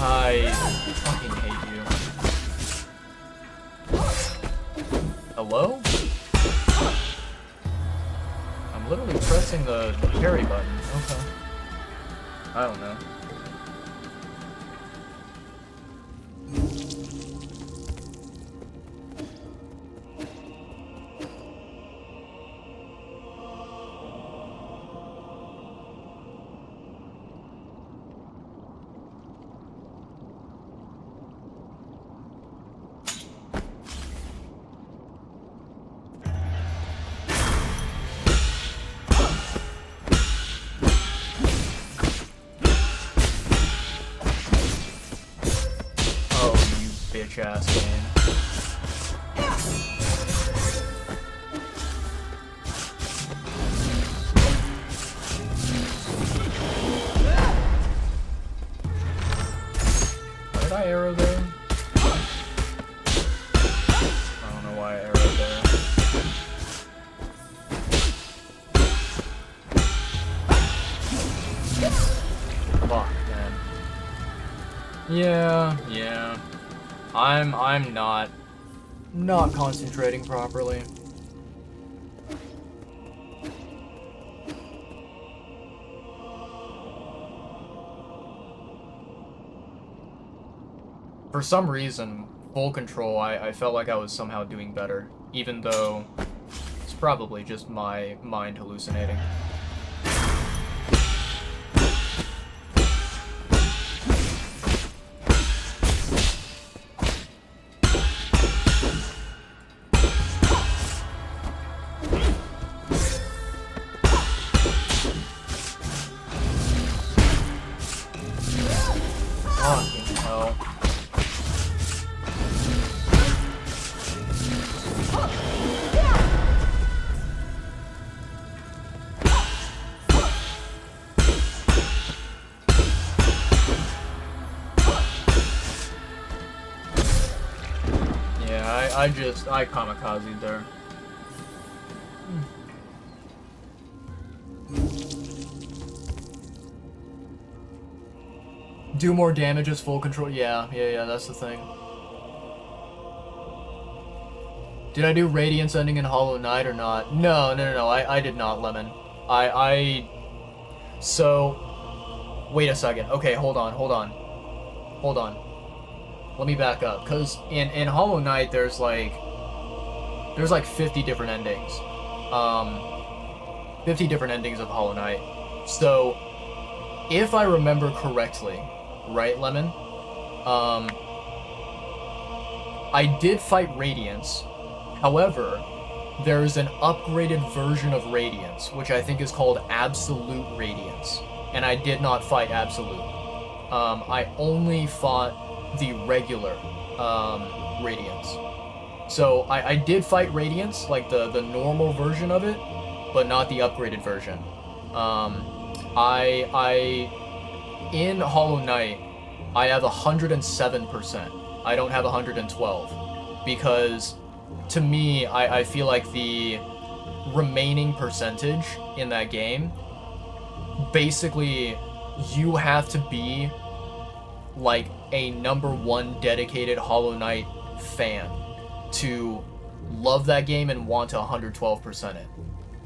I fucking hate you. Hello? I'm literally pressing the parry button. Okay. I don't know. Ass game. Why did I arrow there? I don't know why I arrowed there. Fuck, man. Yeah. I'm not concentrating properly. For some reason, full control, I felt like I was somehow doing better, even though it's probably just my mind hallucinating. Fucking hell. Yeah, I kamikazed there. Do more damage as full control. Yeah, that's the thing. Did I do Radiance ending in Hollow Knight or not? No, I did not, Lemon. So, wait a second. Okay, hold on. Let me back up, because in Hollow Knight, there's like 50 different endings. 50 different endings of Hollow Knight. So, if I remember correctly, right, Lemon? I did fight Radiance. However, there's an upgraded version of Radiance, which I think is called Absolute Radiance. And I did not fight Absolute. I only fought the regular Radiance. So I did fight Radiance, like the normal version of it, but not the upgraded version. In Hollow Knight, I have 107%. I don't have 112 because to me, I feel like the remaining percentage in that game, basically, you have to be like a #1 dedicated Hollow Knight fan to love that game and want to 112% it.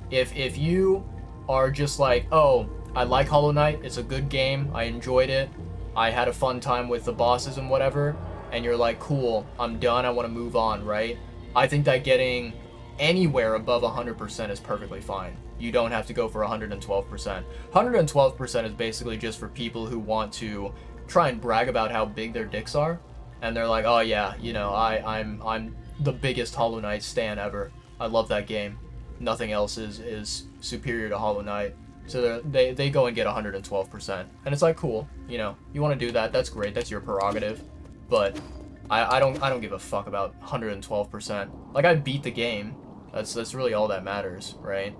If you are just like, oh, I like Hollow Knight, it's a good game, I enjoyed it, I had a fun time with the bosses and whatever, and you're like, cool, I'm done, I want to move on, right? I think that getting anywhere above 100% is perfectly fine. You don't have to go for 112%. 112% is basically just for people who want to try and brag about how big their dicks are, and they're like, oh yeah, you know, I'm the biggest Hollow Knight stan ever. I love that game. Nothing else is superior to Hollow Knight. So they go and get 112%, and it's like, cool, you know, you want to do that, that's great, that's your prerogative, but I don't give a fuck about 112%. Like, I beat the game. That's really all that matters, right?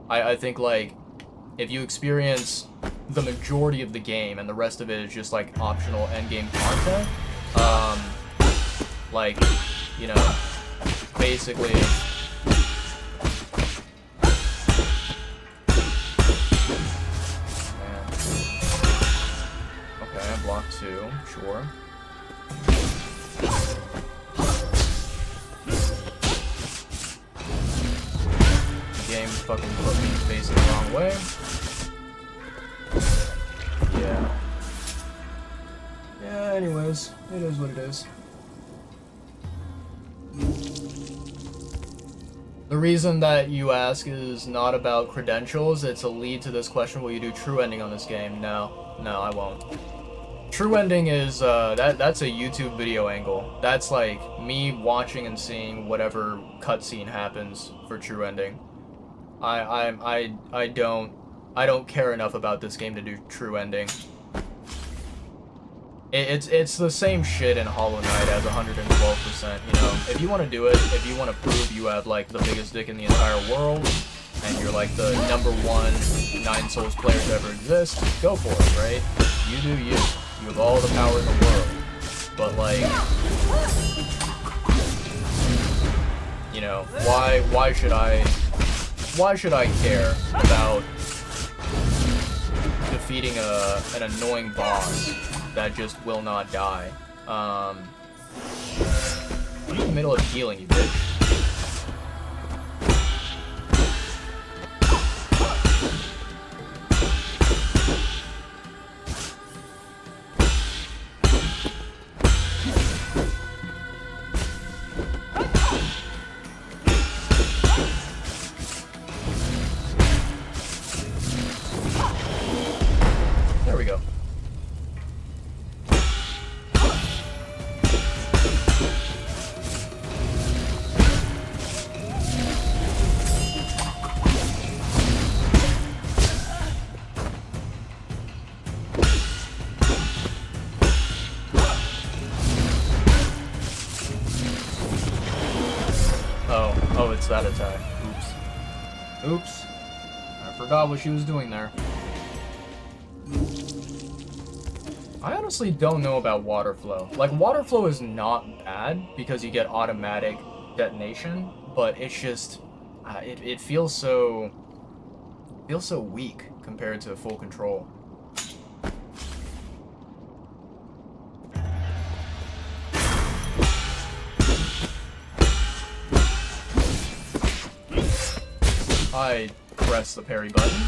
I think, like, if you experience the majority of the game and the rest of it is just like optional endgame content, like, you know, basically. Okay, block 2, sure. The game fucking put me facing the wrong way. Yeah. Yeah, anyways, it is what it is. The reason that you ask is not about credentials, it's a lead to this question, will you do true ending on this game? No, I won't. True ending is, that's a YouTube video angle. That's like me watching and seeing whatever cutscene happens for true ending. I don't care enough about this game to do true ending. It's the same shit in Hollow Knight as 112%, you know. If you want to do it, if you want to prove you have like the biggest dick in the entire world, and you're like the #1 Nine Souls player to ever exist, go for it, right? You do you. You have all the power in the world. But like, you know, why should I care about defeating an annoying boss that just will not die? I'm in the middle of healing, you bitch. There we go. Oh, it's that attack. Oops. I forgot what she was doing there. I honestly don't know about water flow. Like, water flow is not bad because you get automatic detonation, but it's just it feels so weak compared to full control. I press the parry button.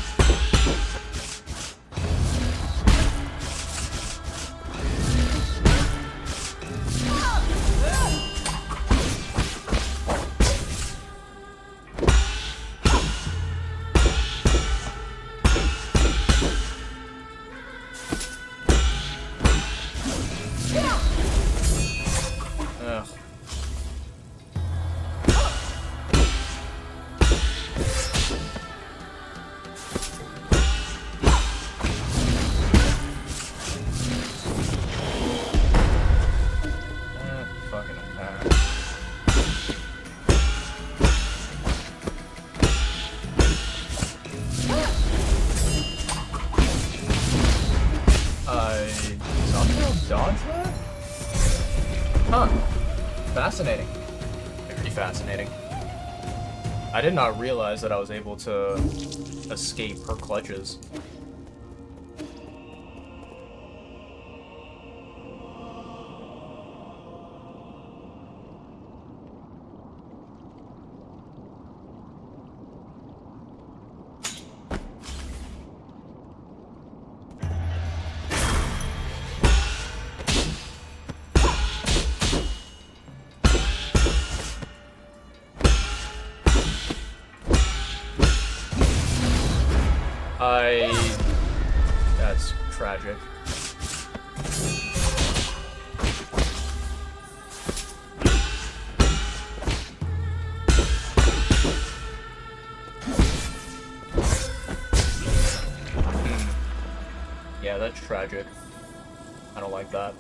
Ugh. fascinating. I did not realize that I was able to escape her clutches. That's tragic. Yeah, that's tragic. I don't like that.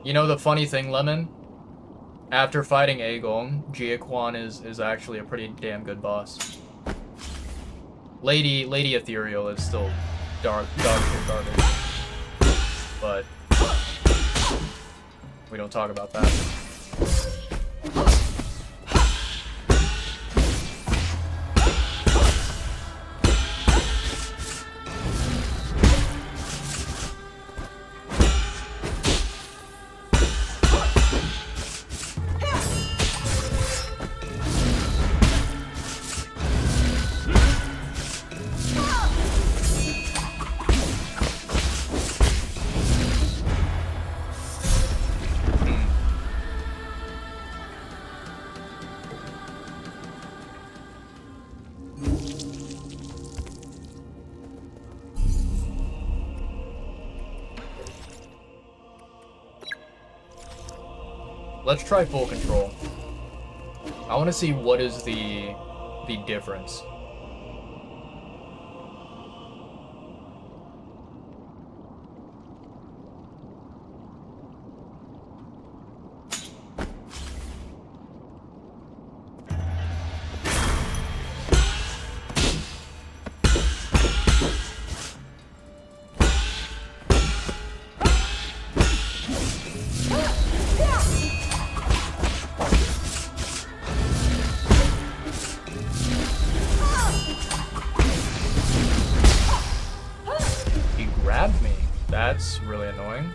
You know the funny thing, Lemon? After fighting Aegon, Jiaquan is actually a pretty damn good boss. Lady Ethereal is still dog shit garbage. But we don't talk about that. Let's try full control. I want to see what is the difference. That's really annoying.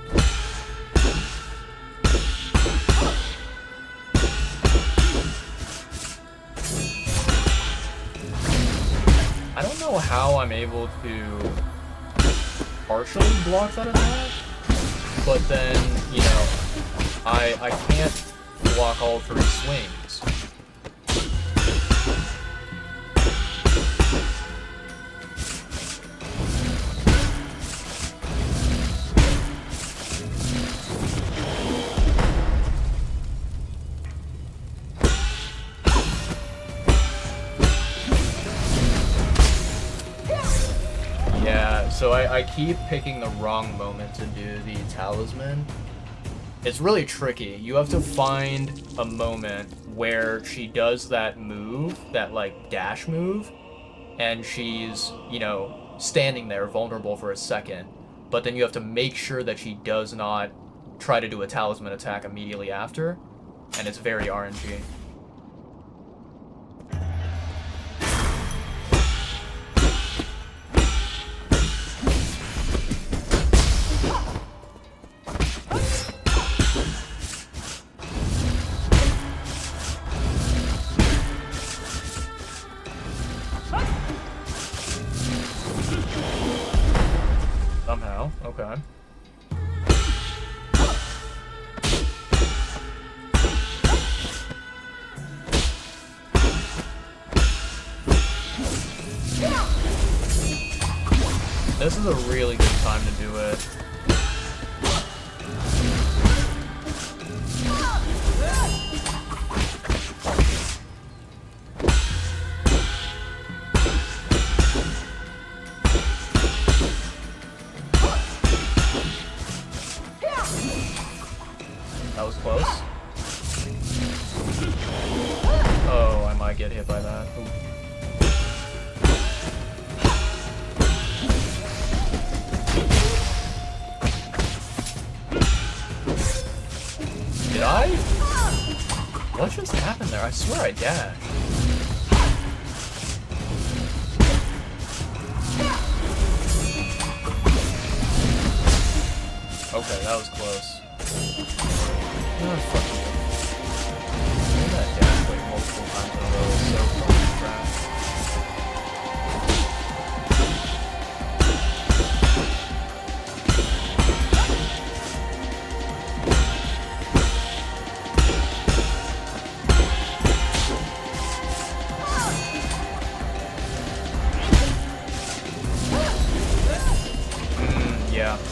I don't know how I'm able to partially block that attack, but then, you know, I can't block all three swings. So I keep picking the wrong moment to do the talisman. It's really tricky. You have to find a moment where she does that move, that like dash move, and she's, you know, standing there vulnerable for a second. But then you have to make sure that she does not try to do a talisman attack immediately after, and it's very RNG. Somehow, okay. This is a really good time to do it. That was close. Oh, I might get hit by that. Ooh. I swear I dashed. Okay, that was close. Oh, fuck you. Doing that dash like multiple times in a row is so fucking trash.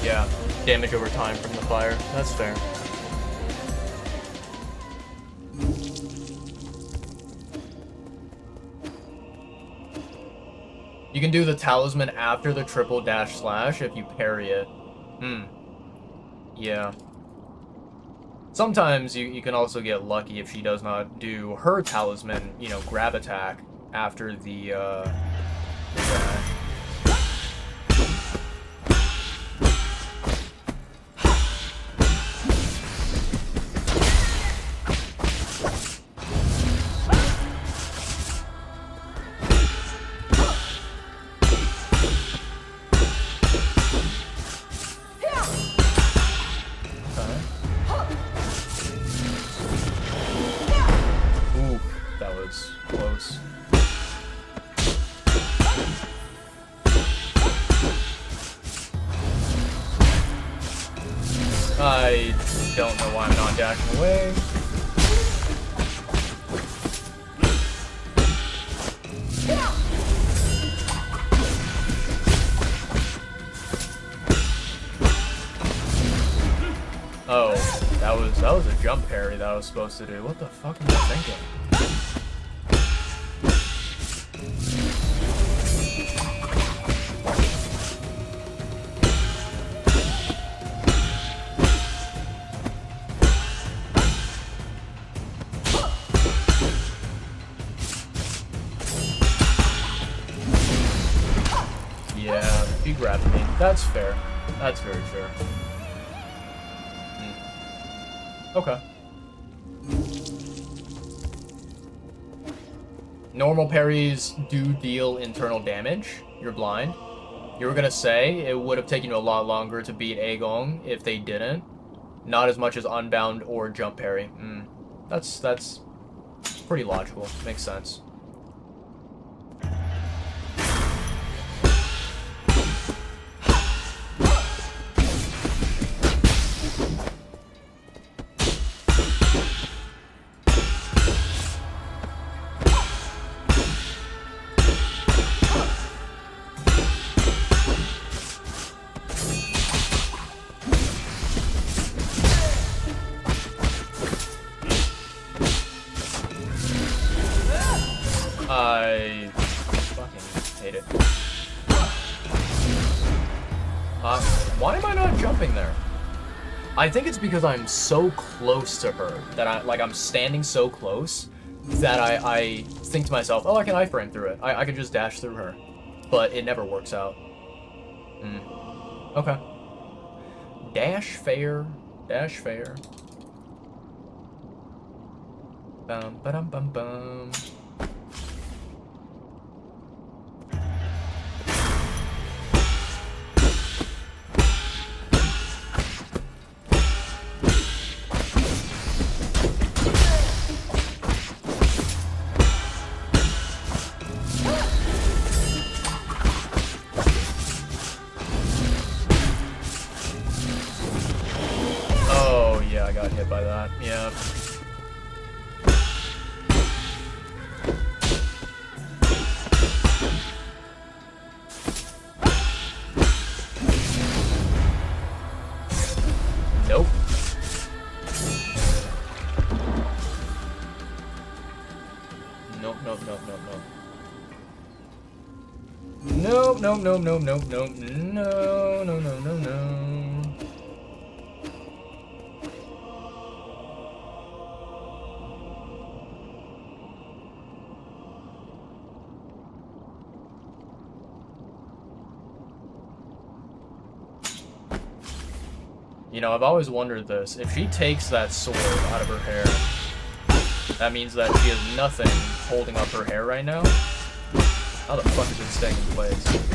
Yeah. Damage over time from the fire. That's fair. You can do the talisman after the triple dash slash if you parry it. Yeah. Sometimes you can also get lucky if she does not do her talisman, you know, grab attack after the dash. Close. I don't know why I'm not dashing away. Oh, that was a jump parry that I was supposed to do. What the fuck am I thinking? Yeah, he grabbed me. That's fair. That's very fair. Okay. Normal parries do deal internal damage. You're blind. You were gonna say it would have taken you a lot longer to beat Aegong if they didn't. Not as much as Unbound or Jump Parry. That's pretty logical. Makes sense. I fucking hate it. Why am I not jumping there? I think it's because I'm so close to her that I'm standing so close that I think to myself, oh, I can iframe through it. I can just dash through her. But it never works out. Okay. Dash fair. Dash fair. Bum ba-dum bum bum. Oh, yeah, I got hit by that. Yeah. Nope. Nope, nope, nope, nope, nope. Nope, nope, nope, nope, nope, nope. No, no, no, no, no. You know, I've always wondered this. If she takes that sword out of her hair, That means that she has nothing holding up her hair right now. How the fuck is it staying in place?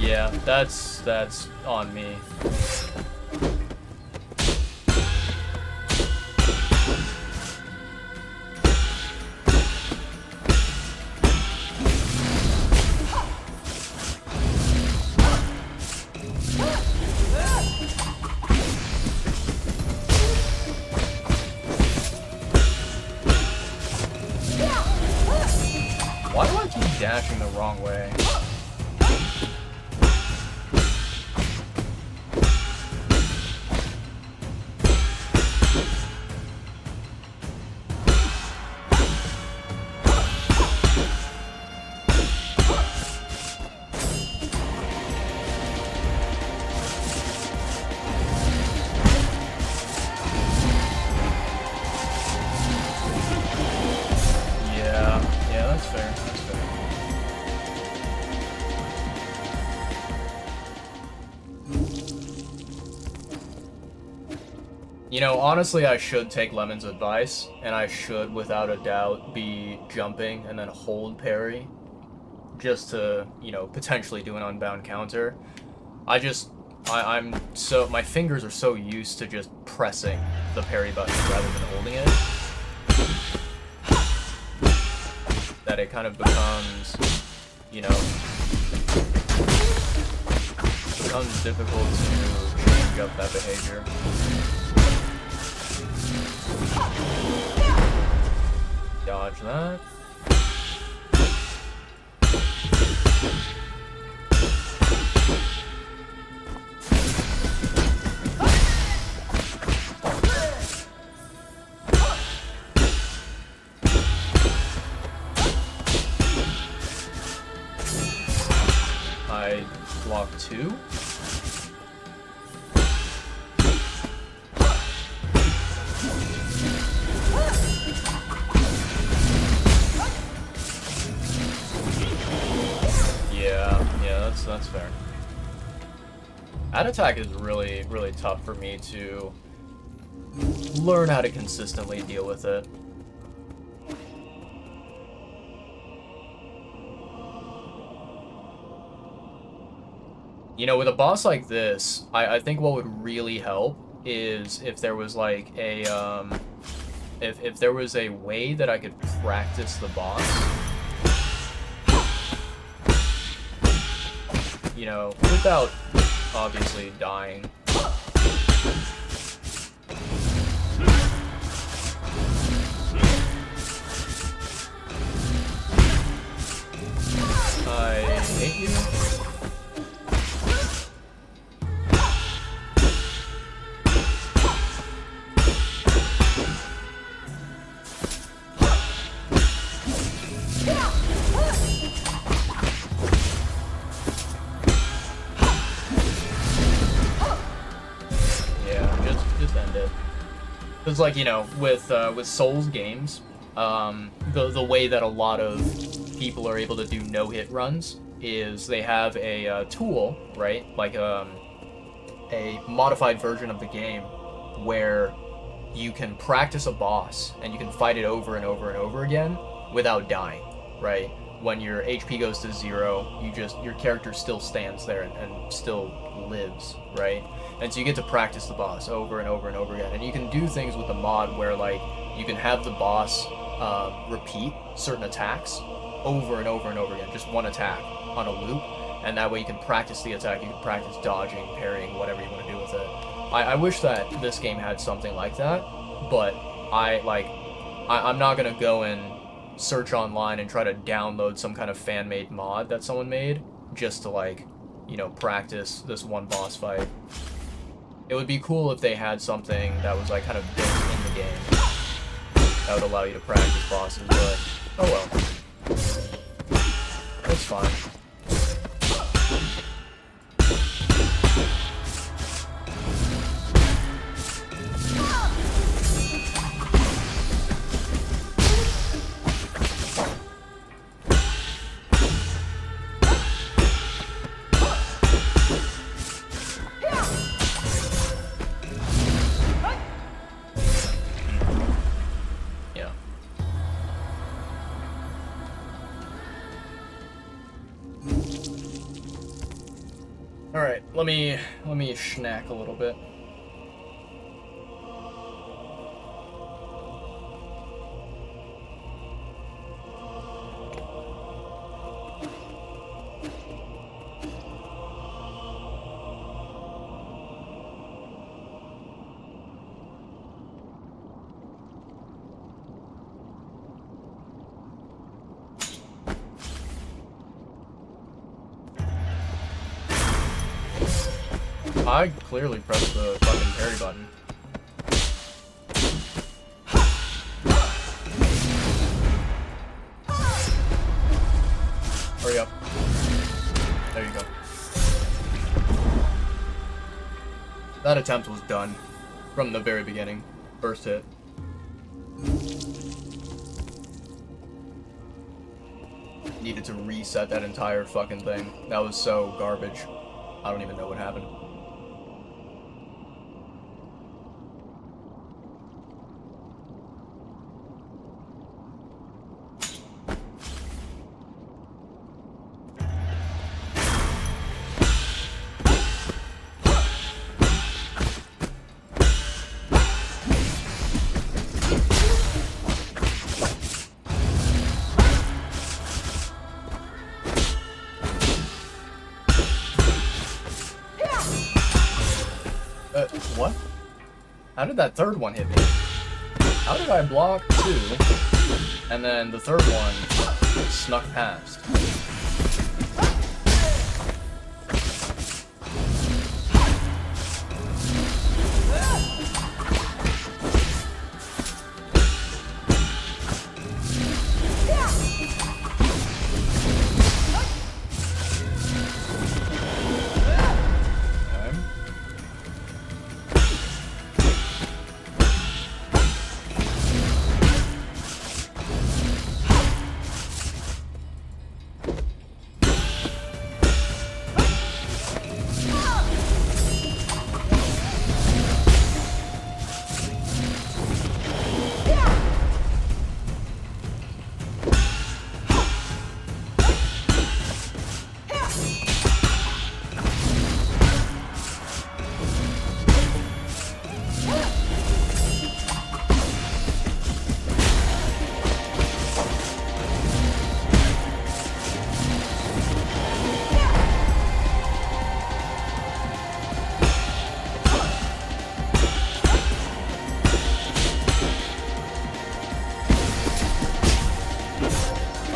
Yeah, that's on me. Why do I keep dashing the wrong way? Yeah, that's fair. That's fair. You know, honestly, I should take Lemon's advice, and I should, without a doubt, be jumping and then hold parry, just to, you know, potentially do an unbound counter. I'm so, my fingers are so used to just pressing the parry button rather than holding it, that it kind of becomes, you know, becomes difficult to change up that behavior. Dodge that. I block 2. Yeah, that's fair. Ad attack is really, really tough for me to learn how to consistently deal with it. You know, with a boss like this, I think what would really help is if there was like a, if there was a way that I could practice the boss. You know, without obviously dying. I hate you. Just end it. It's like, you know, with Souls games, the way that a lot of people are able to do no-hit runs is they have a tool, right? Like a modified version of the game where you can practice a boss and you can fight it over and over and over again without dying, right? When your HP goes to 0, your character still stands there and still lives, right? And so you get to practice the boss over and over and over again. And you can do things with the mod where, like, you can have the boss repeat certain attacks over and over and over again, just one attack on a loop, and that way you can practice the attack, you can practice dodging, parrying, whatever you want to do with it. I wish that this game had something like that, but I'm not gonna go and search online and try to download some kind of fan-made mod that someone made just to, like, you know, practice this one boss fight. It would be cool if they had something that was, like, kind of built in the game. That would allow you to practice bosses, but oh well. It's fine. Alright, let me snack a little bit. I clearly pressed the fucking parry button. Hurry up. There you go. That attempt was done from the very beginning. First hit. Needed to reset that entire fucking thing. That was so garbage. I don't even know what happened. What? How did that third one hit me? How did I block two, and then the third one snuck past?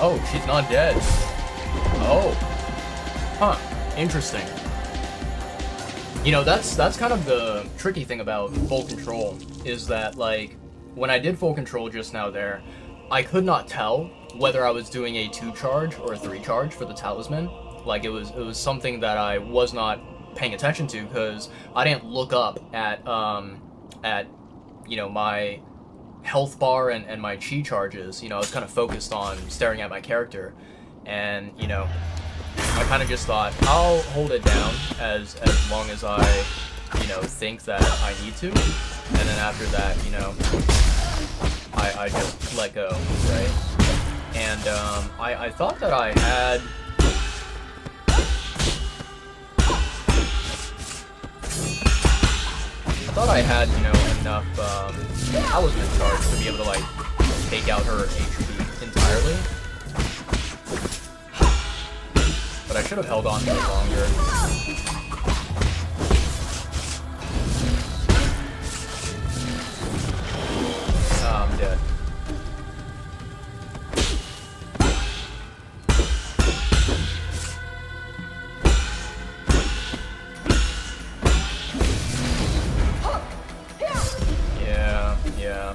Oh, she's not dead. Oh. Huh. Interesting. You know, that's kind of the tricky thing about full control, is that, like, when I did full control just now there, I could not tell whether I was doing a 2 charge or a 3 charge for the talisman. Like, it was something that I was not paying attention to, because I didn't look up at you know, my health bar and my chi charges. You know, I was kind of focused on staring at my character, and, you know, I kind of just thought, I'll hold it down as long as I, you know, think that I need to, and then after that, you know, I just let go, right? And I thought that I had... you know, enough, I wasn't in charge to be able to, like, take out her HP entirely. But I should have held on to it longer. Oh, I'm dead. Yeah.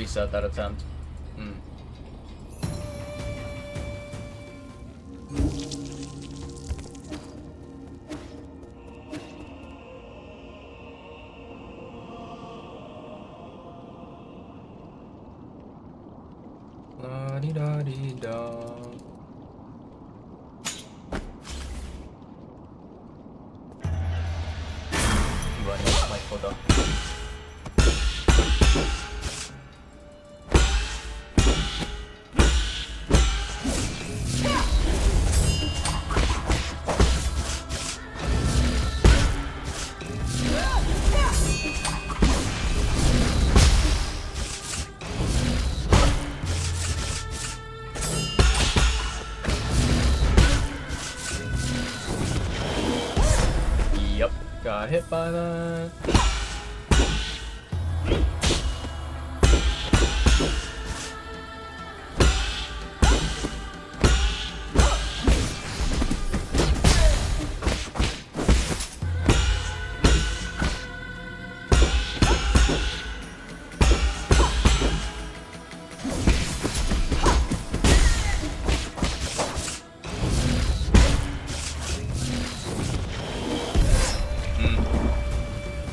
reset that attempt. Hmm. La-di-da-di-da. Iba niya mic ko daw. Yep, got hit by that.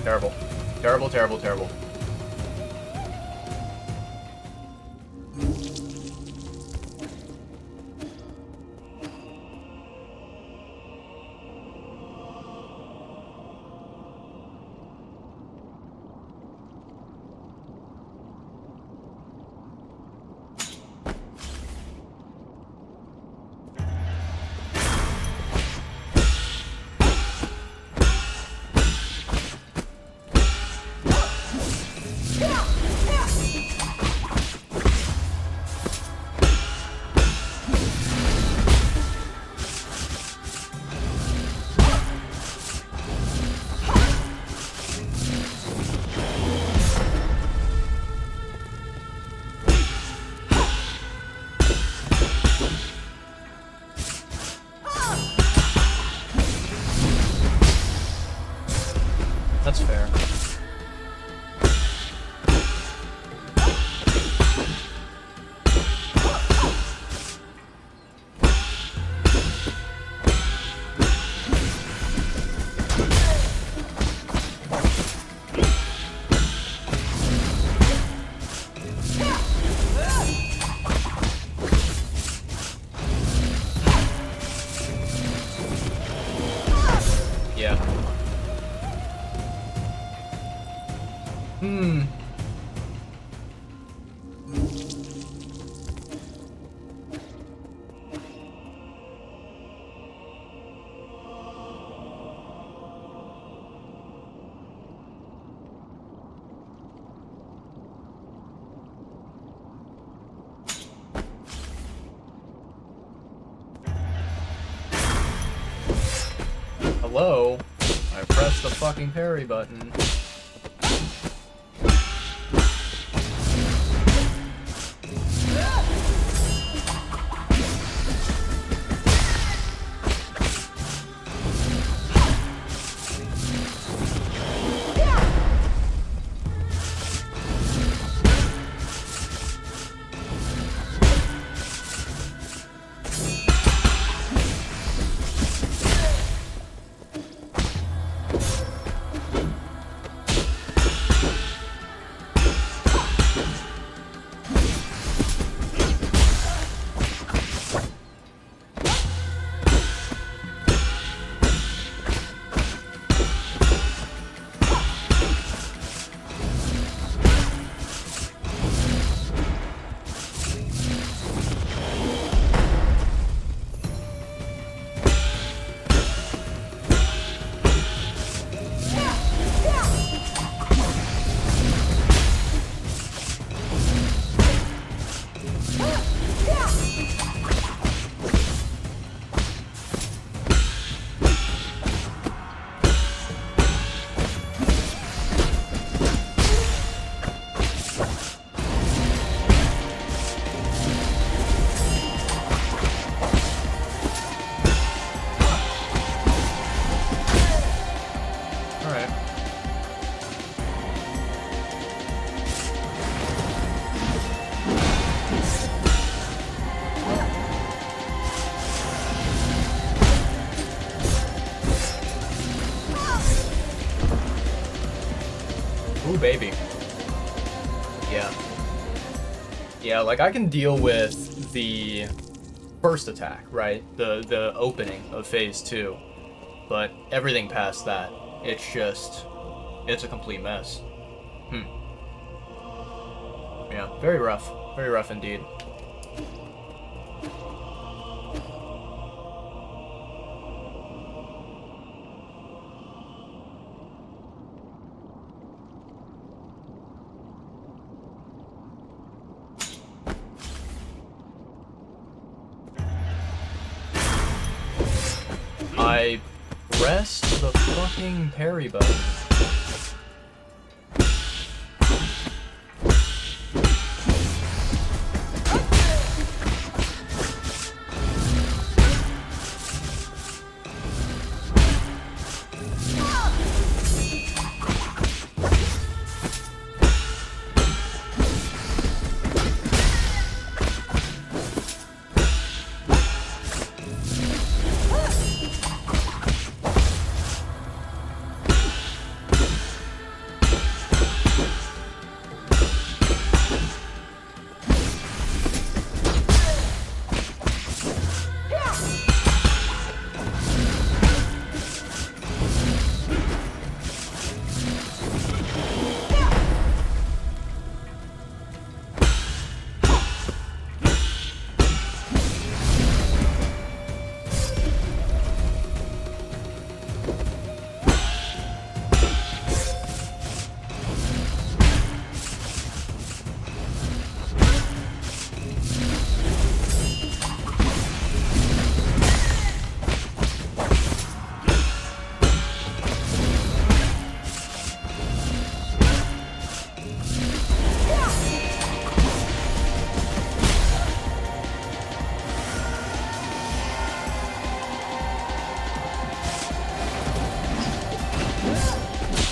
Terrible. Terrible, terrible, terrible. That's fair. Yeah. Hmm. Hello? I pressed the fucking parry button. baby. Yeah. Yeah, like I can deal with the first attack, right? The opening of phase 2. But everything past that, it's a complete mess. Yeah, very rough indeed. I pressed the fucking parry button.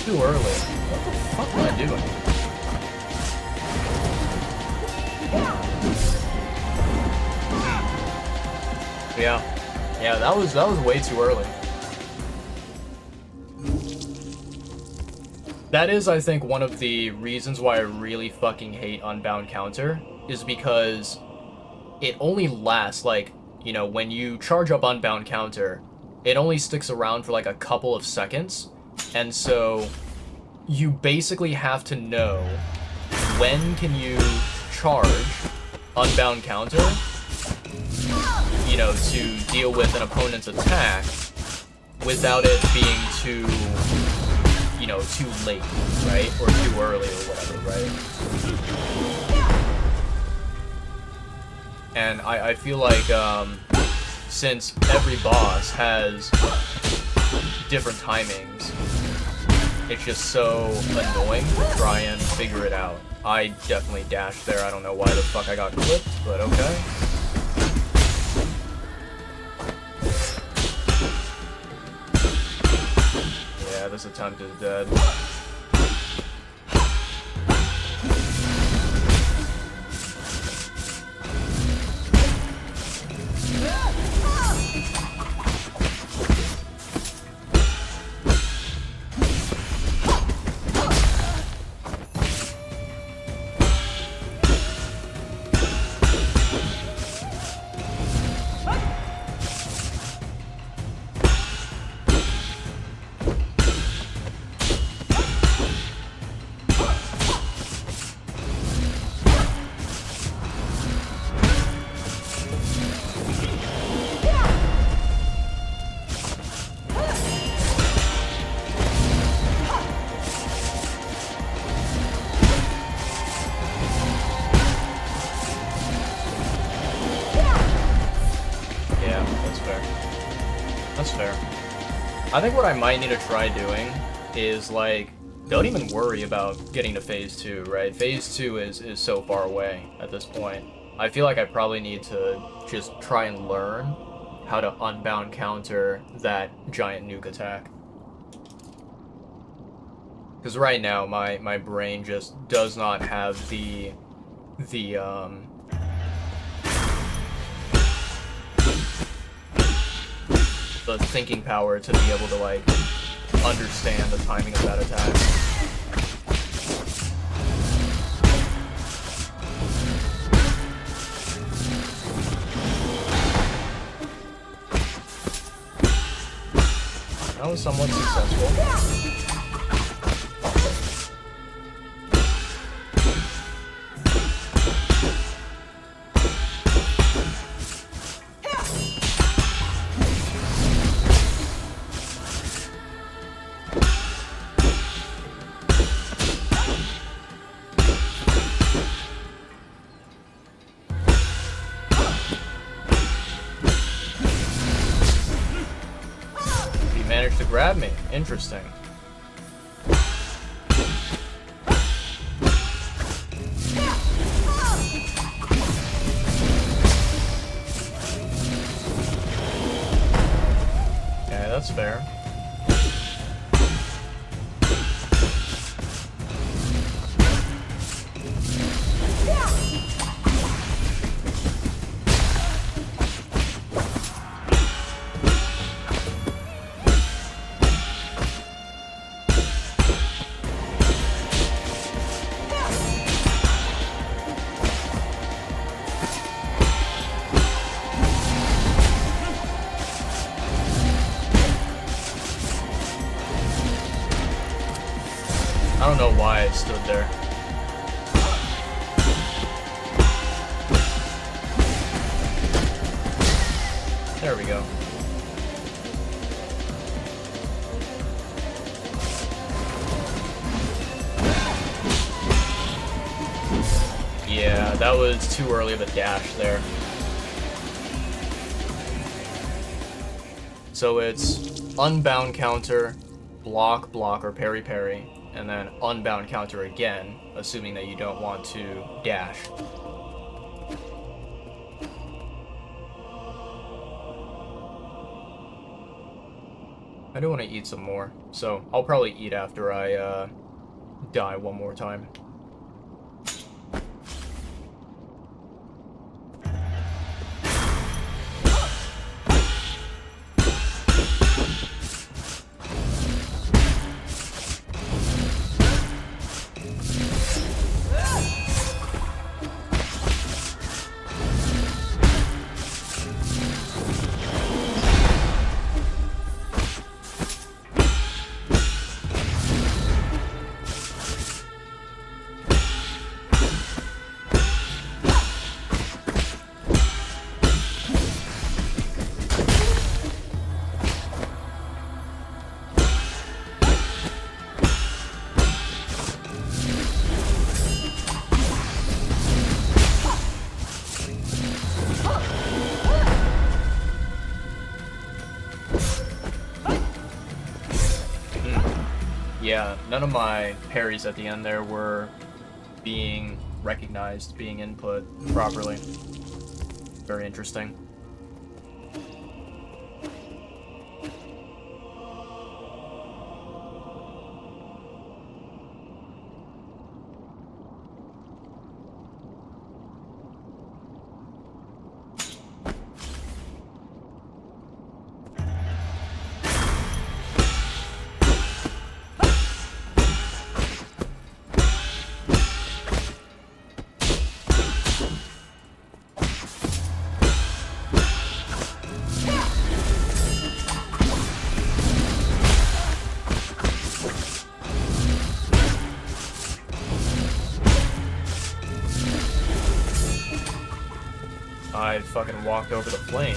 Too early. What the fuck am I doing? Yeah, that was way too early. That is, I think, one of the reasons why I really fucking hate Unbound Counter, is because it only lasts, like, you know, when you charge up Unbound Counter, it only sticks around for like a couple of seconds, and so you basically have to know when can you charge Unbound Counter, you know, to deal with an opponent's attack without it being too, you know, too late, right? Or too early or whatever, right? And I feel like, since every boss has different timings, it's just so annoying to try and figure it out. I definitely dashed there. I don't know why the fuck I got clipped, but okay. Yeah, this attempt is dead. That's fair. I think what I might need to try doing is, like, don't even worry about getting to phase 2, right? Phase 2 is so far away at this point. I feel like I probably need to just try and learn how to unbound counter that giant nuke attack. Because right now, my brain just does not have the thinking power to be able to, like, understand the timing of that attack. That was somewhat successful. Managed to grab me. Interesting. Okay, that's fair. I don't know why I stood there. There we go. Yeah, that was too early of a dash there. So it's unbound counter, block, block, or parry, parry, and then unbound counter again, assuming that you don't want to dash. I do want to eat some more, so I'll probably eat after I die one more time. Yeah, none of my parries at the end there were being recognized, being input properly. Very interesting. I fucking walked over the flame.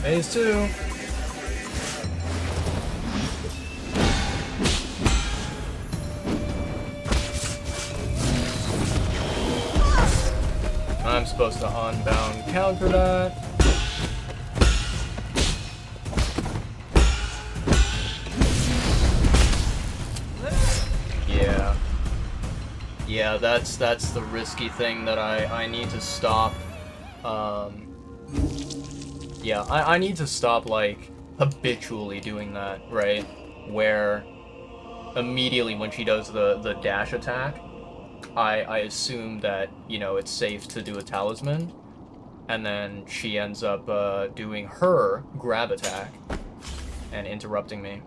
Phase 2. I'm supposed to unbound counter that. Yeah. Yeah, that's the risky thing that I need to stop. Yeah, I need to stop, like, habitually doing that, right? Where immediately when she does the dash attack, I assume that, you know, it's safe to do a talisman, and then she ends up doing her grab attack and interrupting me.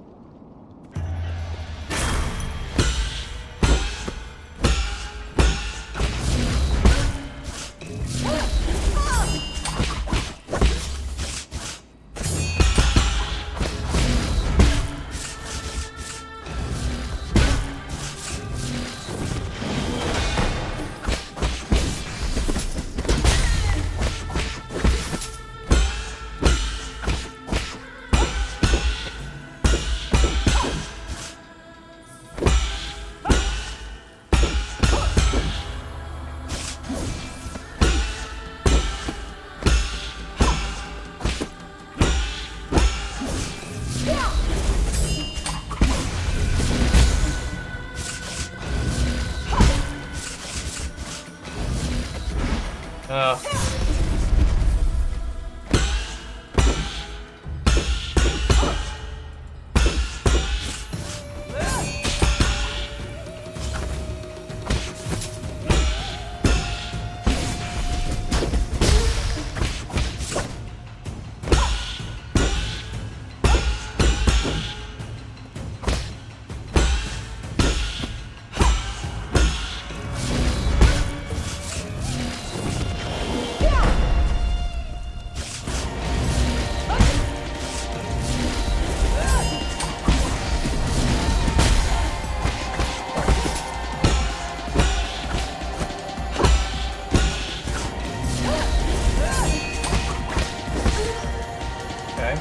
Okay,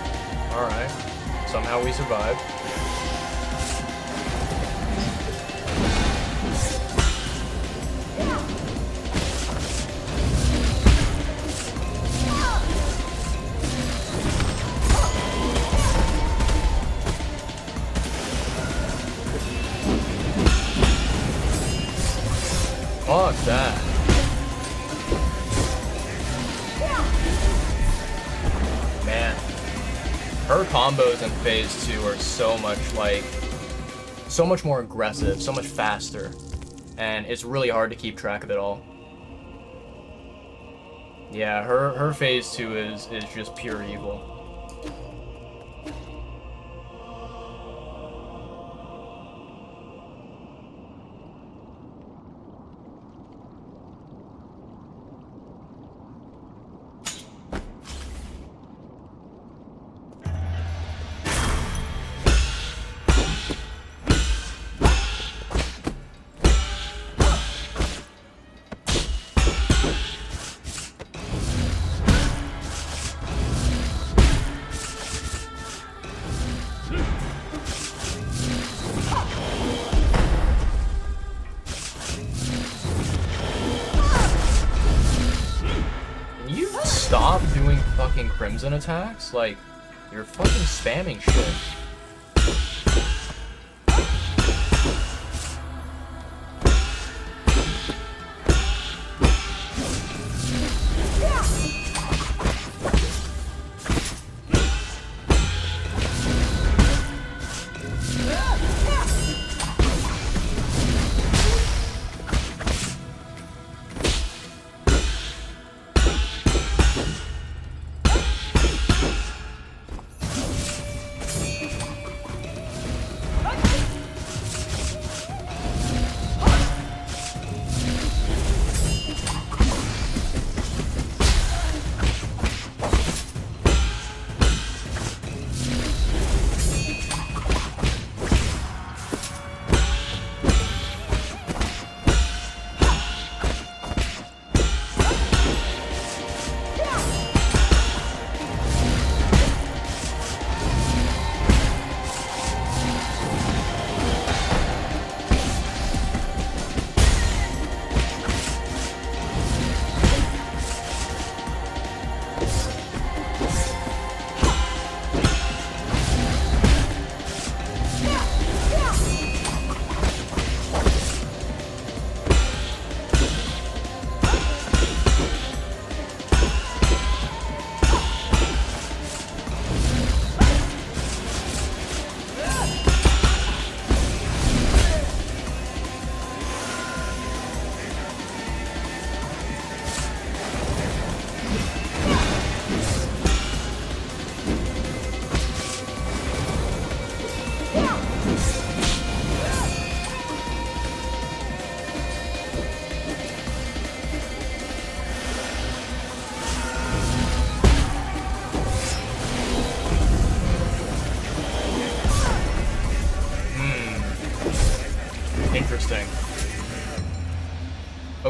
alright. Somehow we survived. Fuck that. Man. Her combos in phase 2 are so much more aggressive, so much faster. And it's really hard to keep track of it all. Yeah, her phase 2 is just pure evil. Stop doing fucking crimson attacks? Like, you're fucking spamming shit.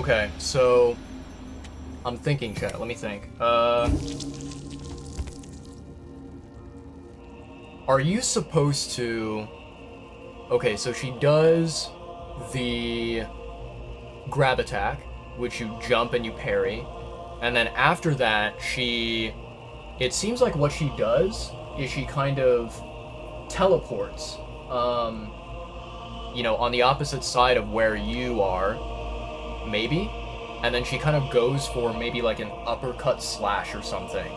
Okay, so I'm thinking, chat. Let me think. Are you supposed to... Okay, so she does the grab attack, which you jump and you parry. And then after that, she... It seems like what she does is she kind of teleports, you know, on the opposite side of where you are, maybe? And then she kind of goes for maybe like an uppercut slash or something.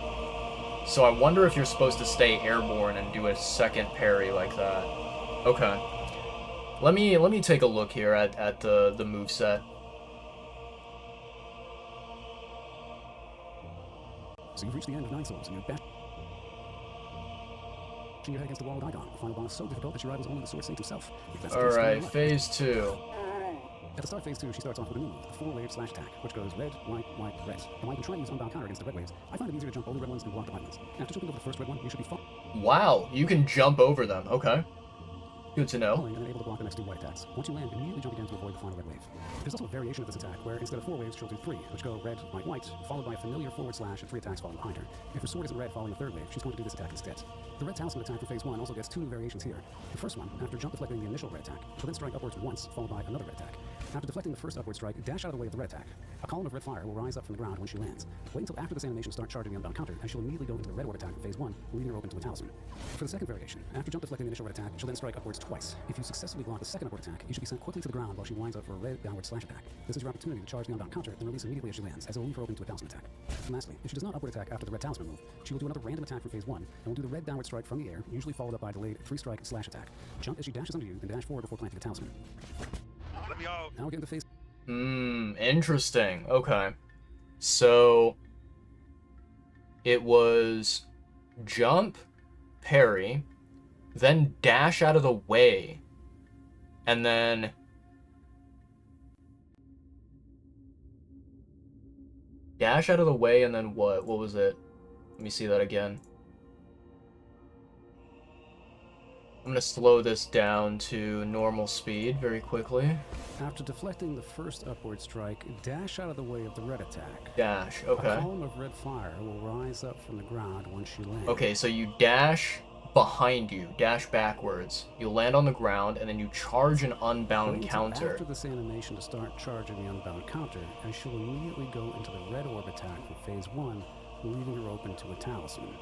So I wonder if you're supposed to stay airborne and do a second parry like that. Okay. Let me take a look here at the moveset. So you've reached the end of 9 souls, and you're back. Your head against the wall with Icon. The final boss so difficult that your rivals only the sword sage himself. Alright, phase 2. At the start of phase 2, she starts off with a new move, the 4-wave slash attack, which goes red, white, red. And while you can try to use unbound counter against the red waves, I find it easier to jump over the red ones and block the white ones. After jumping over the first red one, you should be fine. Wow, you can jump over them. Okay. Good to know. And then able to block the next 2 white attacks. Once you land, immediately jump again to avoid the final red wave. There's also a variation of this attack where instead of 4 waves, she'll do 3, which go red, white, followed by a familiar forward slash and 3 attacks following behind her. If her sword isn't red following the 3rd wave, she's going to do this attack instead. The red talisman attack for phase 1 also gets 2 new variations here. The first one, after jump deflecting the initial red attack, she'll then strike upwards once, followed by another red attack. After deflecting the first upward strike, dash out of the way of the red attack. A column of red fire will rise up from the ground when she lands. Wait until after this animation to start charging the unbound counter, and she'll immediately go into the red orb attack in phase 1, leaving her open to a talisman. For the second variation, after jump deflecting the initial red attack, she'll then strike upwards twice. If you successfully block the second upward attack, you should be sent quickly to the ground while she winds up for a red downward slash attack. This is your opportunity to charge the unbound counter, then release immediately as she lands, as it will leave her open to a talisman attack. And lastly, if she does not upward attack after the red talisman move, she will do another random attack from phase 1, and will do the red downward strike from the air, usually followed up by a delayed 3-strike slash attack. Jump as she dashes under you, and dash forward before planting the talisman. Let me out. Now we're getting to phase... Interesting. Okay. So it was jump, parry, then dash out of the way, and then dash out of the way, and then what? What was it? Let me see that again. I'm gonna slow this down to normal speed very quickly. After deflecting the first upward strike, dash out of the way of the red attack. Dash, A okay. column of red fire will rise up from the ground once she lands. Okay, so you dash behind you, dash backwards. You land on the ground, and then you charge an unbound Wait until counter. after this animation to start charging the unbound counter, and she'll immediately go into the red orb attack for phase 1, leaving her open to a talisman.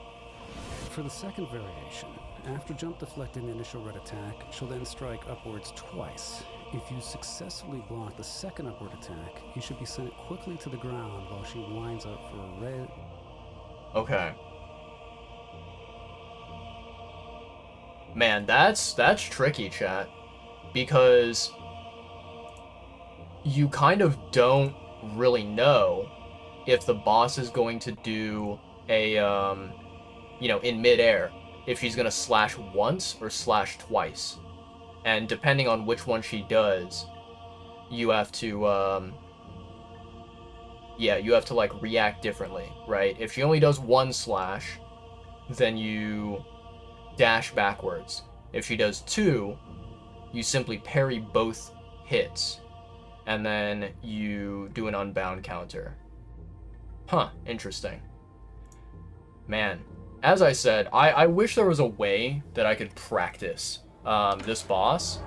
For the second variation, after jump deflecting the initial red attack, she'll then strike upwards twice. If you successfully block the second upward attack, you should be sent quickly to the ground while she winds up for a red... Okay. Man, that's tricky, chat. Because you kind of don't really know if the boss is going to do a, you know, in midair, if she's going to slash once or slash twice. And depending on which one she does, you have to, yeah, you have to, like, react differently, right? If she only does one slash, then you dash backwards. If she does 2, you simply parry both hits, and then you do an unbound counter. Huh, interesting. Man, as I said, I wish there was a way that I could practice this boss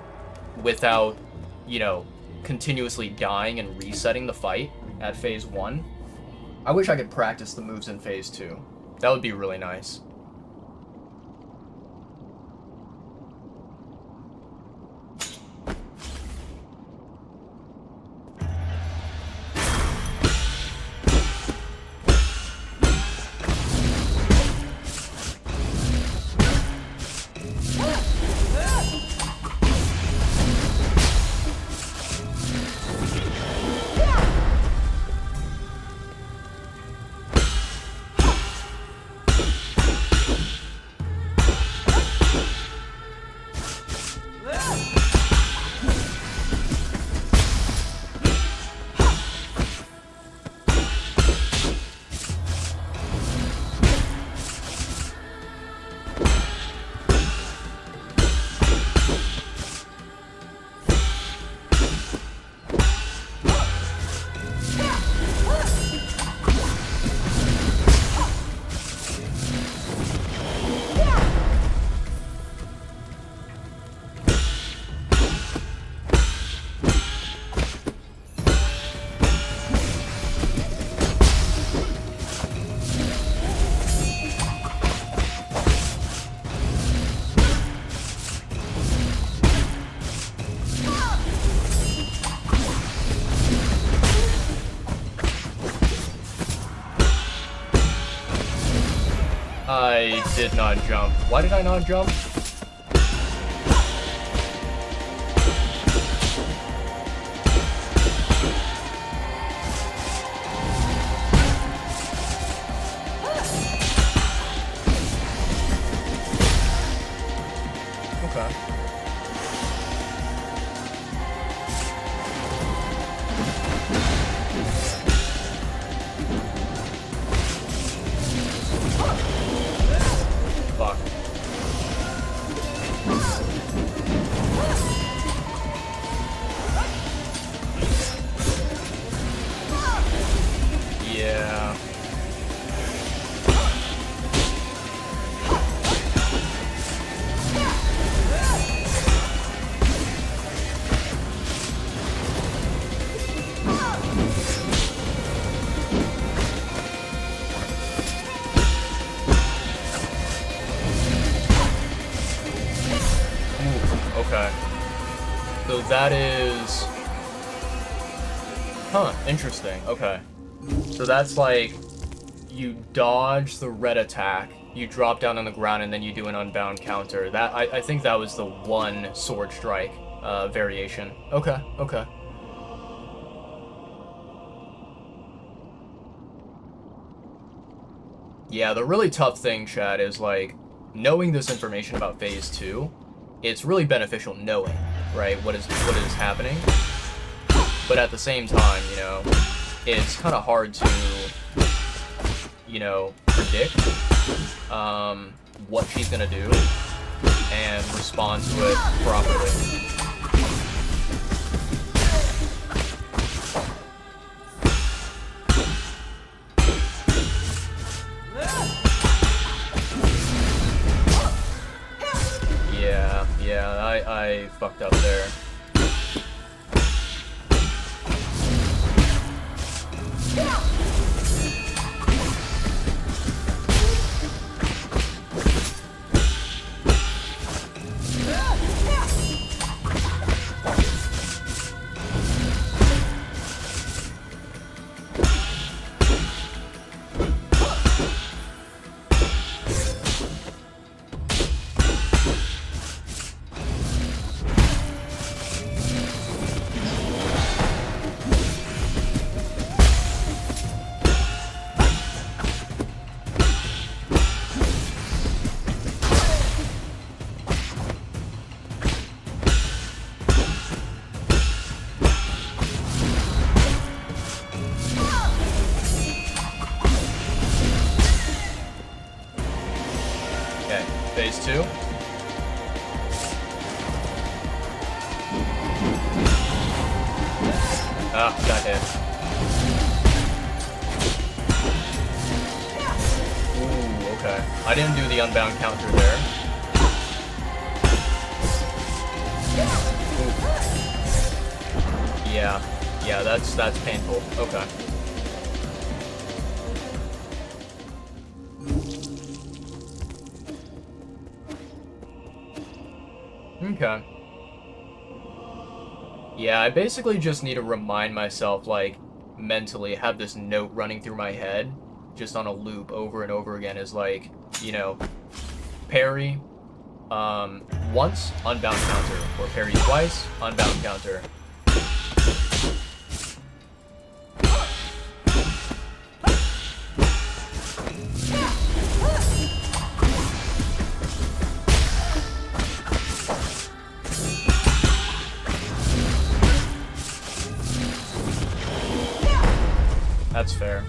without, you know, continuously dying and resetting the fight at phase 1. I wish I could practice the moves in phase 2. That would be really nice. I did not jump. Why did I not jump? Okay. Fuck. Yeah. Okay. So that is... Huh, interesting. Okay. So that's like, you dodge the red attack, you drop down on the ground, and then you do an unbound counter. That I think that was the one sword strike variation. Okay, okay. Yeah, the really tough thing, Chad, is like, knowing this information about Phase 2, it's really beneficial knowing, right, what is happening. But at the same time, you know, it's kind of hard to, you know, predict what she's gonna do and respond to it properly. Yeah, I fucked up there. Okay, Phase 2. Ah, got hit. Ooh, okay. I didn't do the unbound counter there. Ooh. Yeah, that's painful. Okay. Okay. Yeah, I basically just need to remind myself, like, mentally, have this note running through my head, just on a loop over and over again, is like, you know, parry, once, unbound counter, or parry twice, unbound counter. That's fair.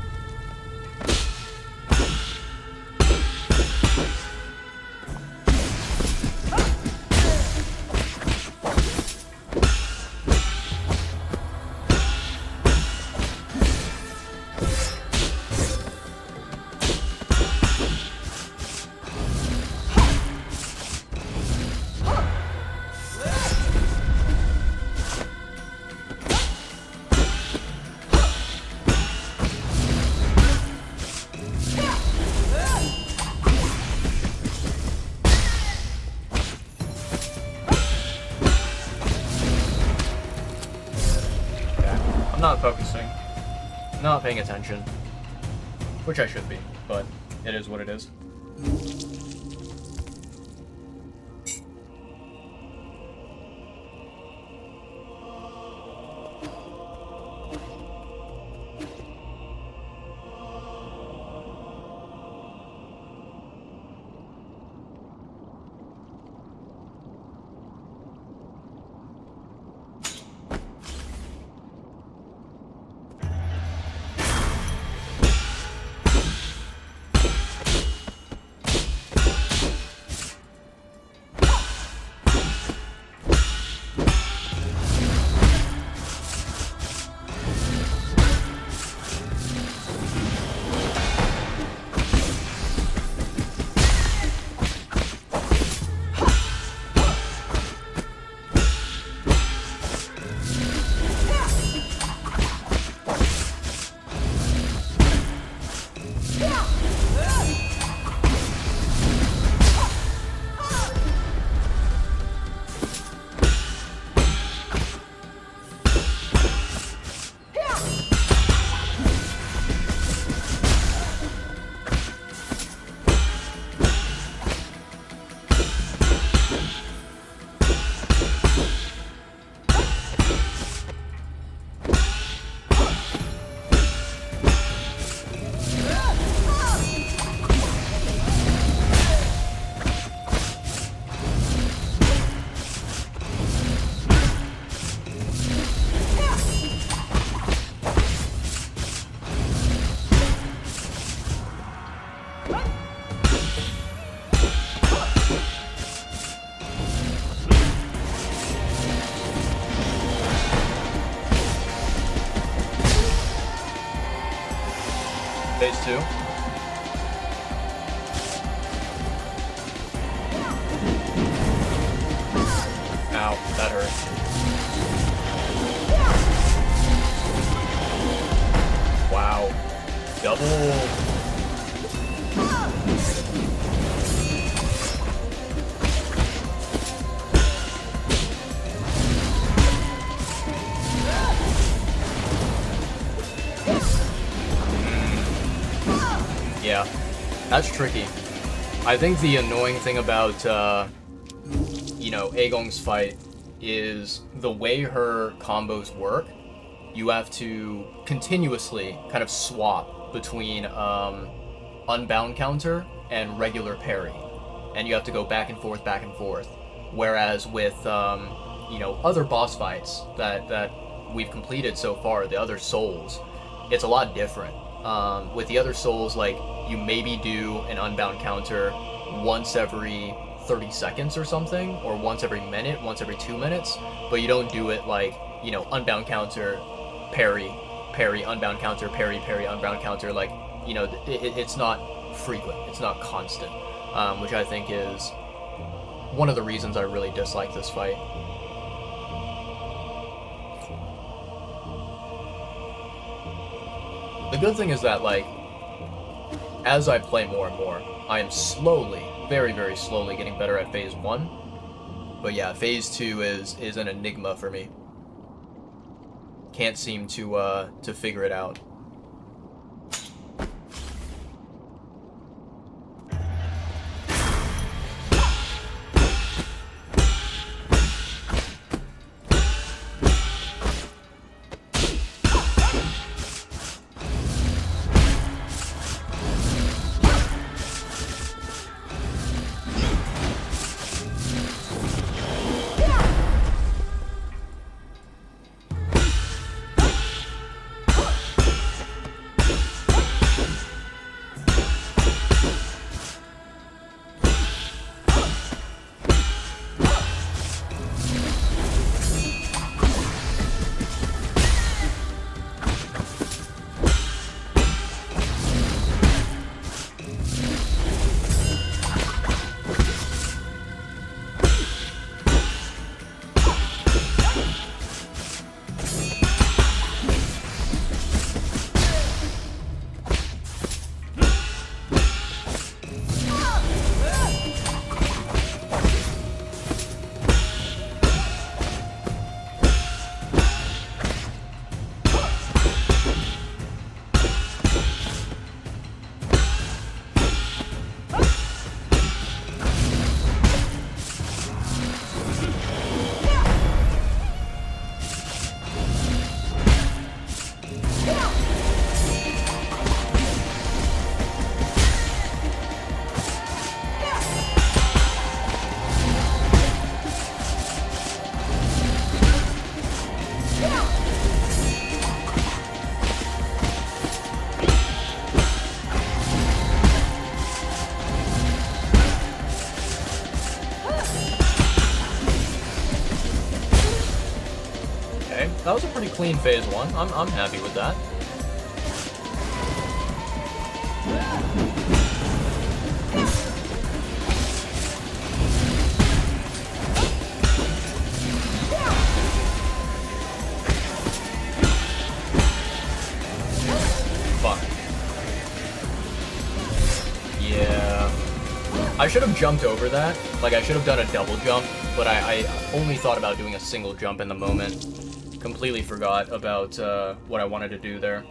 I'm not focusing. I'm not paying attention. Which I should be, but it is what it is. Phase 2. Ow, that hurt. Wow. Double. Yeah, that's tricky. I think the annoying thing about, you know, Aegong's fight is the way her combos work. You have to continuously kind of swap between unbound counter and regular parry, and you have to go back and forth, back and forth. Whereas with you know, other boss fights that we've completed so far, the other souls, it's a lot different. With the other souls, like, you maybe do an unbound counter once every 30 seconds or something, or once every minute, once every 2 minutes, but you don't do it like, you know, unbound counter, parry, parry, unbound counter, parry, parry, unbound counter. Like, you know, it's not frequent, it's not constant, which I think is one of the reasons I really dislike this fight. The good thing is that, like, as I play more and more, I am slowly, very, very slowly getting better at Phase 1. But yeah, Phase 2 is an enigma for me. Can't seem to figure it out. That was a pretty clean Phase 1. I'm happy with that. Fuck. Yeah. I should have jumped over that. Like, I should have done a double jump, but I only thought about doing a single jump in the moment. Completely forgot about what I wanted to do there.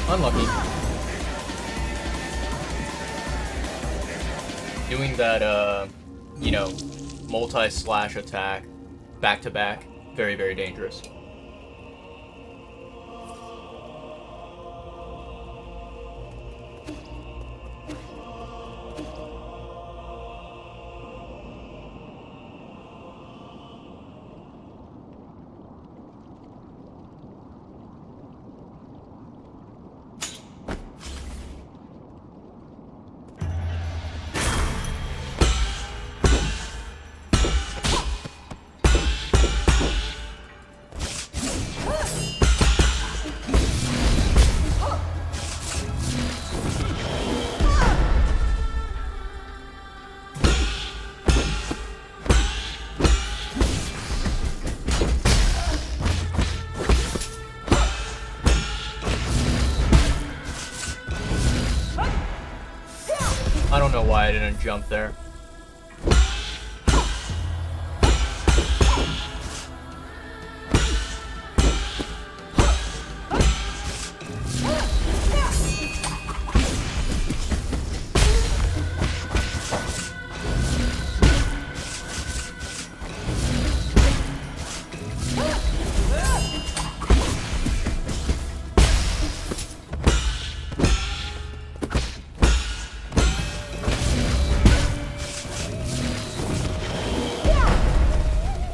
Unlucky. Doing that, you know, multi-slash attack back-to-back, very, very dangerous. I don't know why I didn't jump there.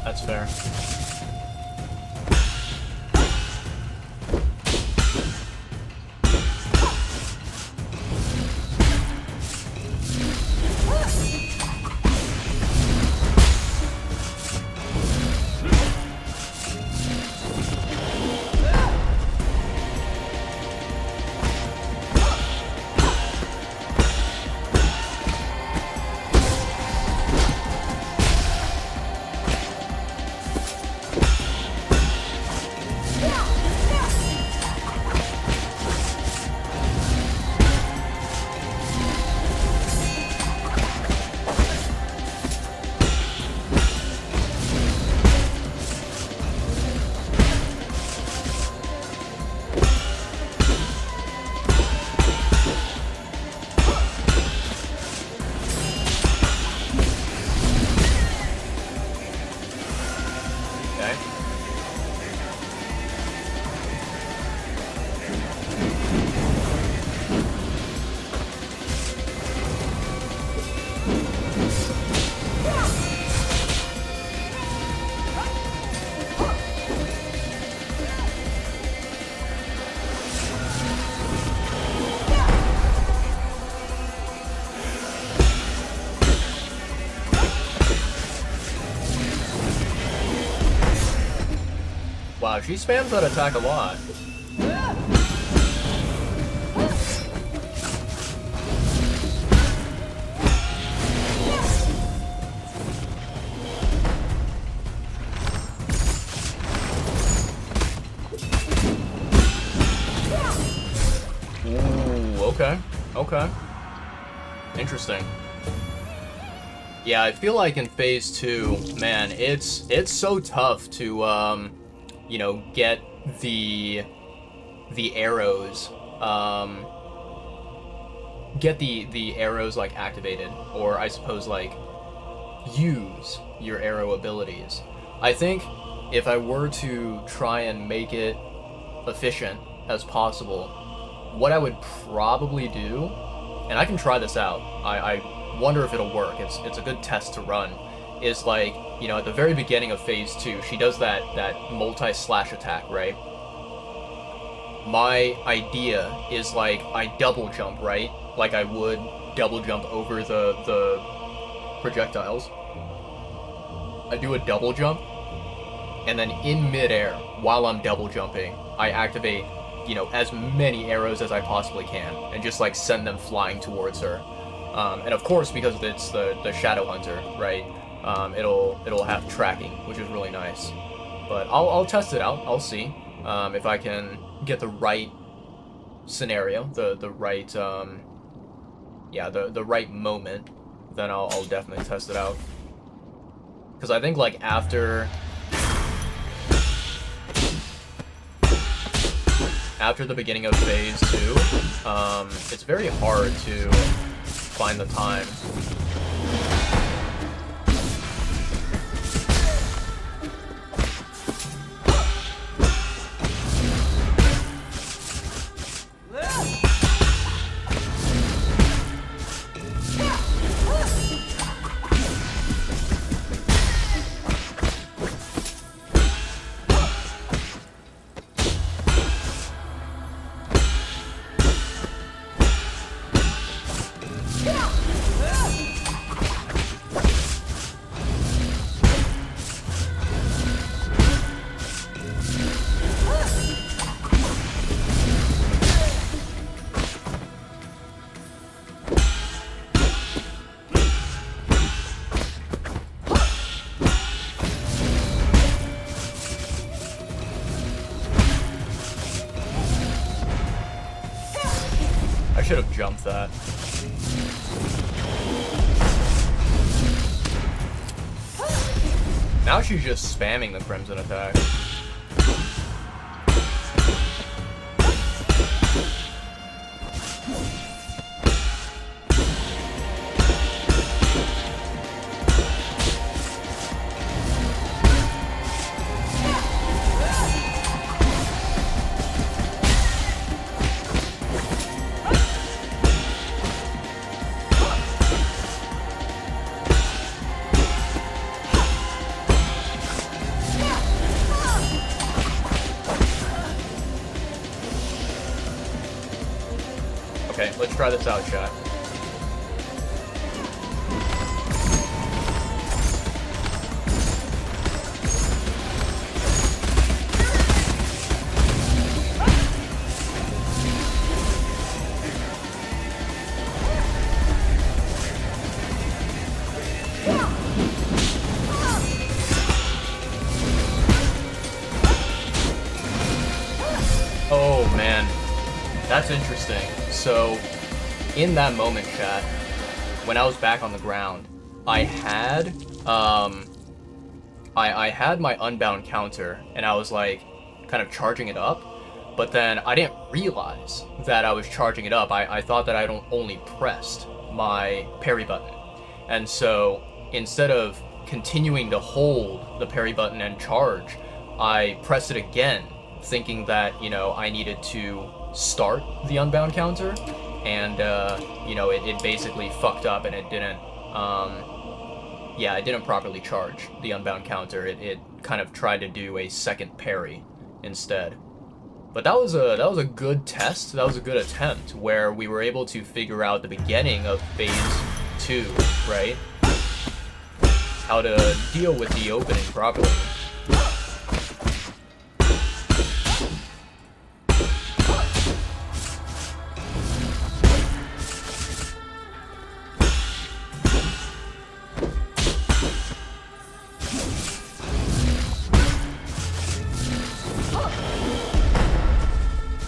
That's fair. Wow, she spams that attack a lot. Ooh, okay. Okay. Interesting. Yeah, I feel like in phase 2, man, it's so tough to you know, get the arrows, get the arrows like activated, or I suppose like use your arrow abilities. I think if I were to try and make it efficient as possible, what I would probably do, and I can try this out, I wonder if it'll work, it's a good test to run, is like, you know, at the very beginning of phase 2, she does that multi-slash attack, right? My idea is like, I double jump, right? Like I would double jump over the projectiles. I do a double jump, and then in midair, while I'm double jumping, I activate, you know, as many arrows as I possibly can, and just like send them flying towards her. And of course, because it's the Shadow Hunter, right? It'll have tracking, which is really nice. But I'll test it out. I'll see if I can get the right scenario, the right yeah, the right moment. Then I'll definitely test it out. Because I think like after the beginning of phase 2, it's very hard to find the times. I should have jumped that. Now she's just spamming the Crimson attack. Okay, let's try this out, chat. Oh man, that's interesting. So, in that moment, chat, when I was back on the ground, I had, I had my Unbound counter, and I was like, kind of charging it up, but then I didn't realize that I was charging it up. I thought that I only pressed my parry button, and so instead of continuing to hold the parry button and charge, I pressed it again, thinking that, you know, I needed to start the Unbound counter, and you know, it basically fucked up, and it didn't yeah, it didn't properly charge the Unbound counter. It kind of tried to do a second parry instead. But that was a good test. That was a good attempt where we were able to figure out the beginning of phase 2, right? How to deal with the opening properly.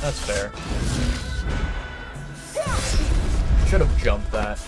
That's fair. Should have jumped that.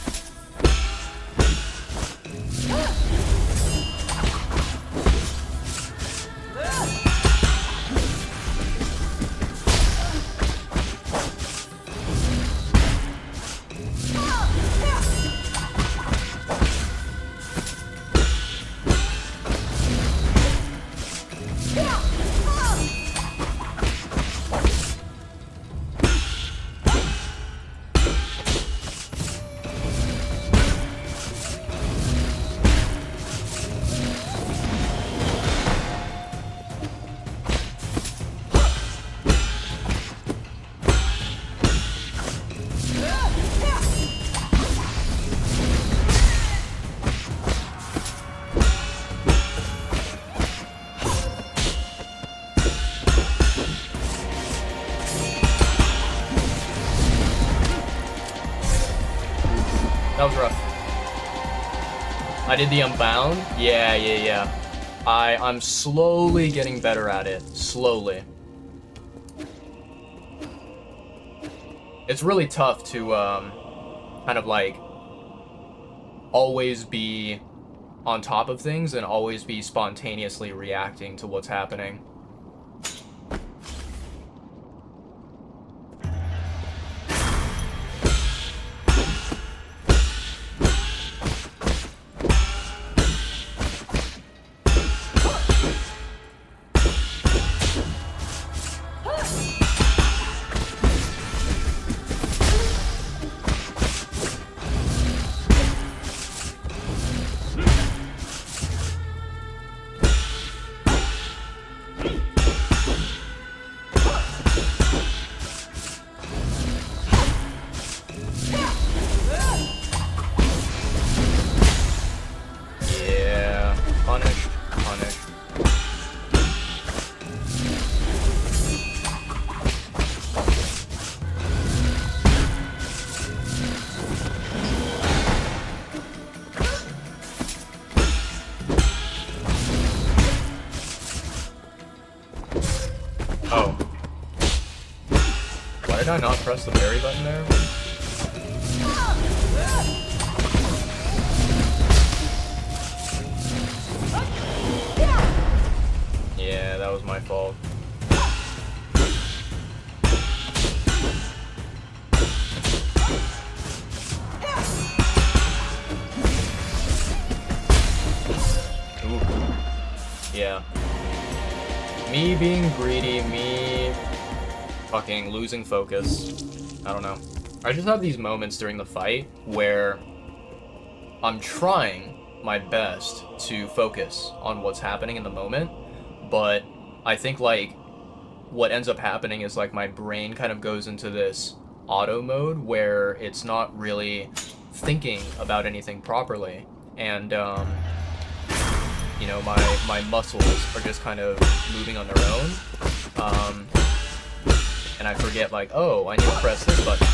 That was rough. I did the Unbound? Yeah. I'm slowly getting better at it. Slowly. It's really tough to, kind of like, always be on top of things and always be spontaneously reacting to what's happening. I not press the parry button there? Yeah, that was my fault. Ooh. Yeah. Me being greedy, me fucking losing focus. I don't know. I just have these moments during the fight where I'm trying my best to focus on what's happening in the moment, but I think like what ends up happening is like my brain kind of goes into this auto mode where it's not really thinking about anything properly, and you know, my muscles are just kind of moving on their own, and I forget like, oh, I need to press this button.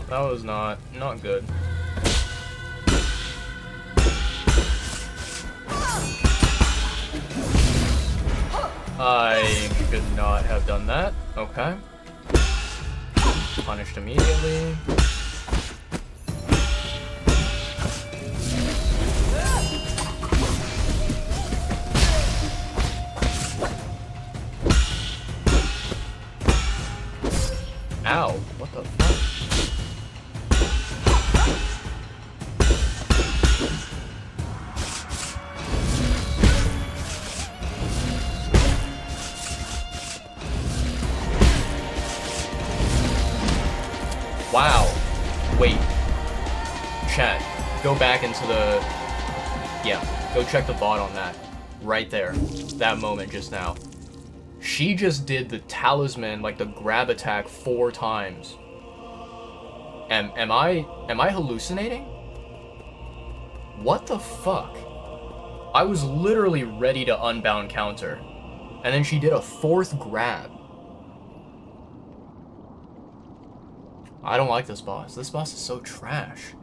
That was not good. I should not have done that. Okay. Punished immediately. Ow, what the fuck? Wow. Wait. Chat. Go back into the... Yeah. Go check the VOD on that. Right there. That moment just now. She just did the talisman, like the grab attack 4 times. Am I hallucinating? What the fuck? I was literally ready to unbound counter. And then she did a 4th grab. I don't like this boss. This boss is so trash.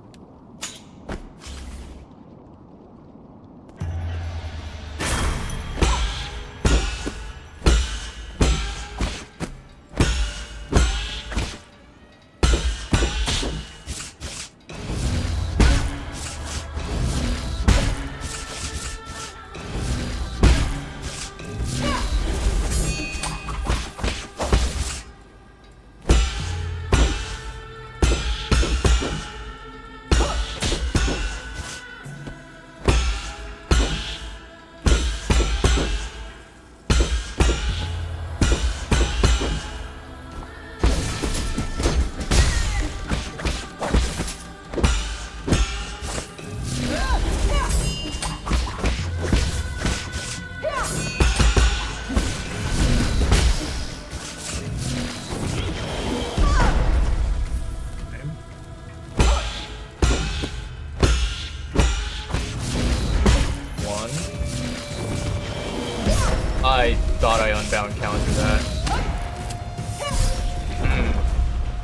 I thought I unbound counter that.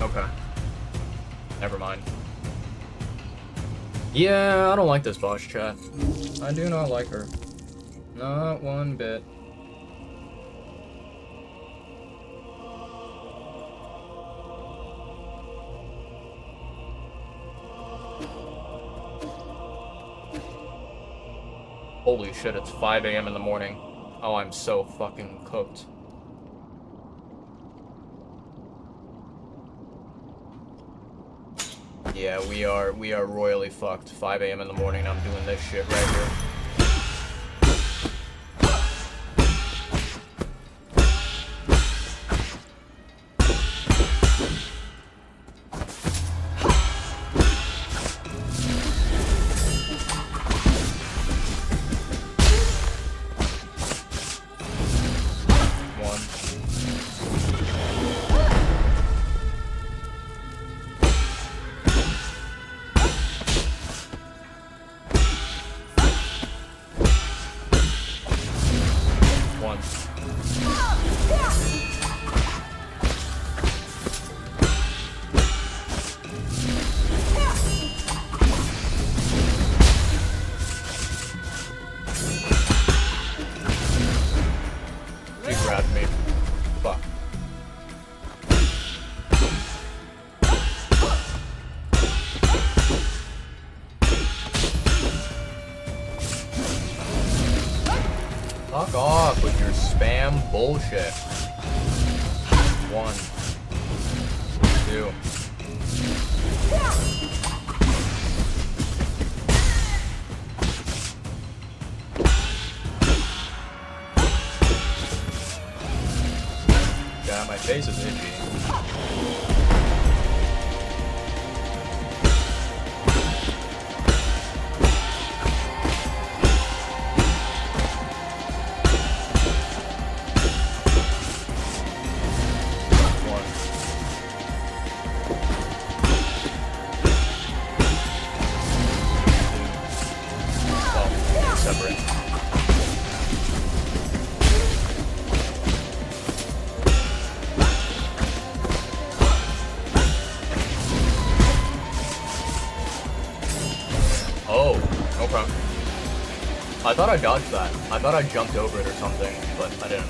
Okay. Never mind. Yeah, I don't like this boss, chat. I do not like her. Not one bit. Holy shit, it's 5 a.m. in the morning. Oh, I'm so fucking cooked. Yeah, we are royally fucked. 5 a.m. in the morning, I'm doing this shit right here. One. bullshit. 1, 2. God, my face is itchy. Separate. Oh, no problem. I thought I dodged that. I thought I jumped over it or something, but I didn't.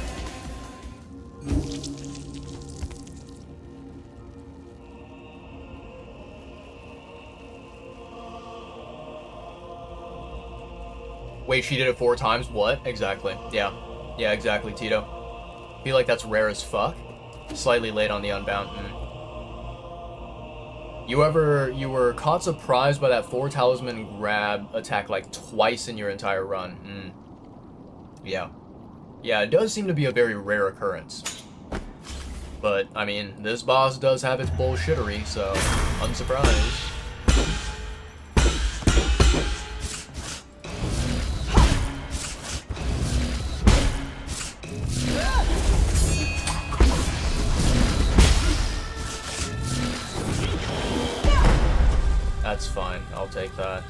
Wait, she did it 4 times? What? Exactly. Yeah. Yeah, exactly, Tito. Feel like that's rare as fuck. Slightly late on the Unbound. You were caught surprised by that 4 talisman grab attack like twice in your entire run. Yeah. Yeah, it does seem to be a very rare occurrence. But, I mean, this boss does have its bullshittery, so unsurprised. That's fine. I'll take that.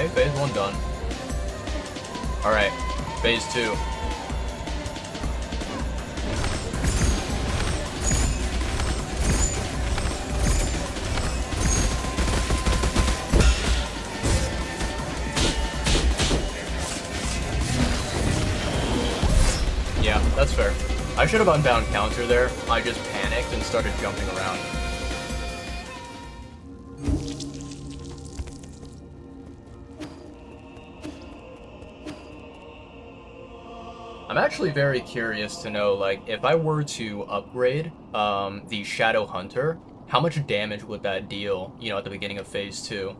Okay, phase 1 done. Alright, phase 2. Yeah, that's fair. I should have unbound counter there. I just panicked and started jumping around. I'm actually very curious to know, like, if I were to upgrade the Shadow Hunter, how much damage would that deal, you know, at the beginning of phase 2?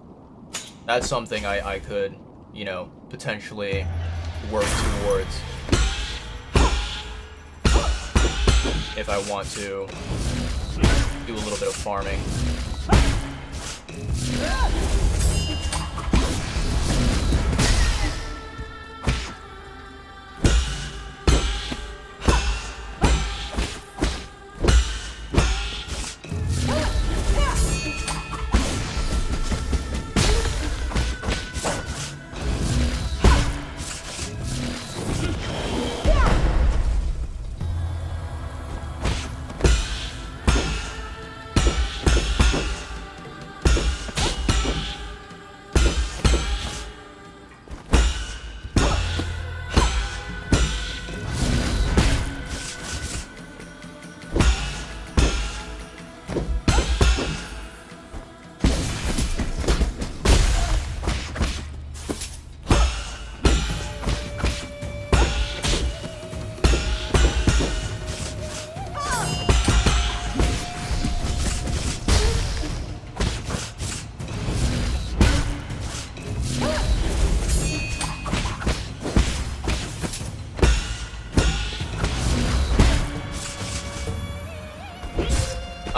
That's something I could, you know, potentially work towards if I want to do a little bit of farming.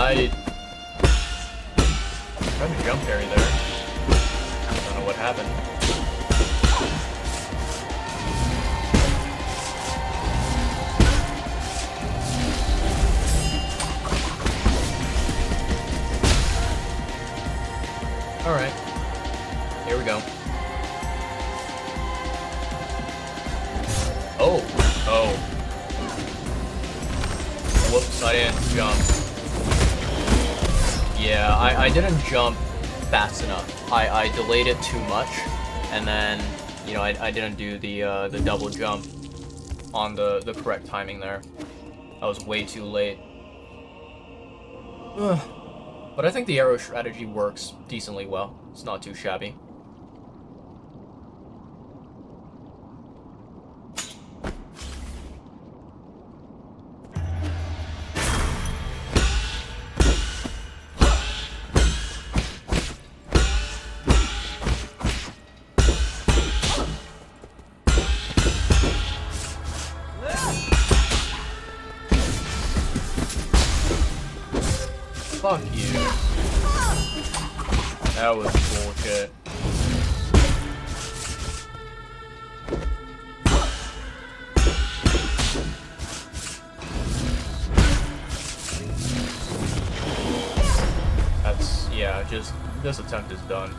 I tried to jump parry there. I don't know what happened. Alright. Here we go. Oh. Oh. Whoops, I didn't jump. Yeah, I didn't jump fast enough. I delayed it too much, and then, you know, I didn't do the double jump on the correct timing there. I was way too late. Ugh. But I think the arrow strategy works decently well. It's not too shabby. Fuck you. That was bullshit. That's, yeah, just, this attempt is done.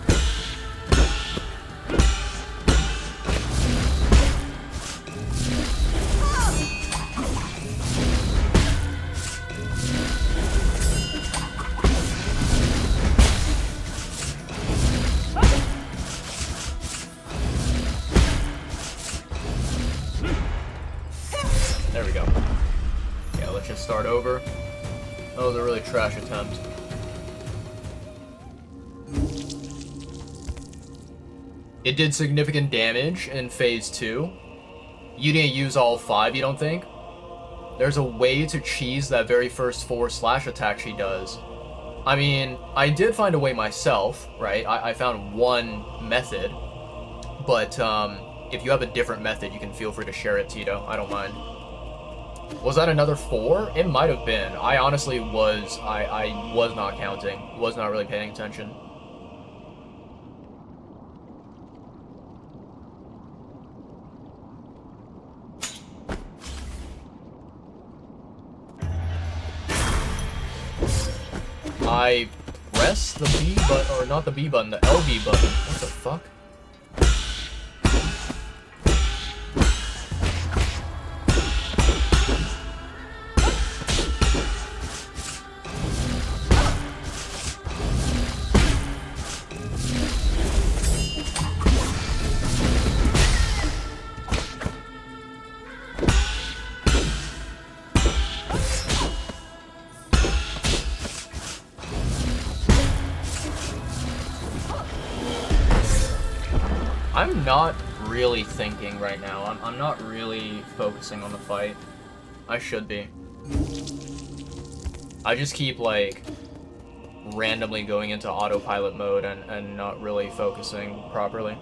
There we go. Yeah, let's just start over. That was a really trash attempt. It did significant damage in phase 2. You didn't use all 5, you don't think? There's a way to cheese that very first 4 slash attack she does. I mean, I did find a way myself, right? I found one method. But, if you have a different method, you can feel free to share it, Tito. I don't mind. Was that another 4? It might have been. I honestly was... I was not counting. Was not really paying attention. I pressed the B button, or not the B button, the LB button. What the fuck? I'm not really thinking right now. I'm not really focusing on the fight. I should be. I just keep, like, randomly going into autopilot mode and not really focusing properly.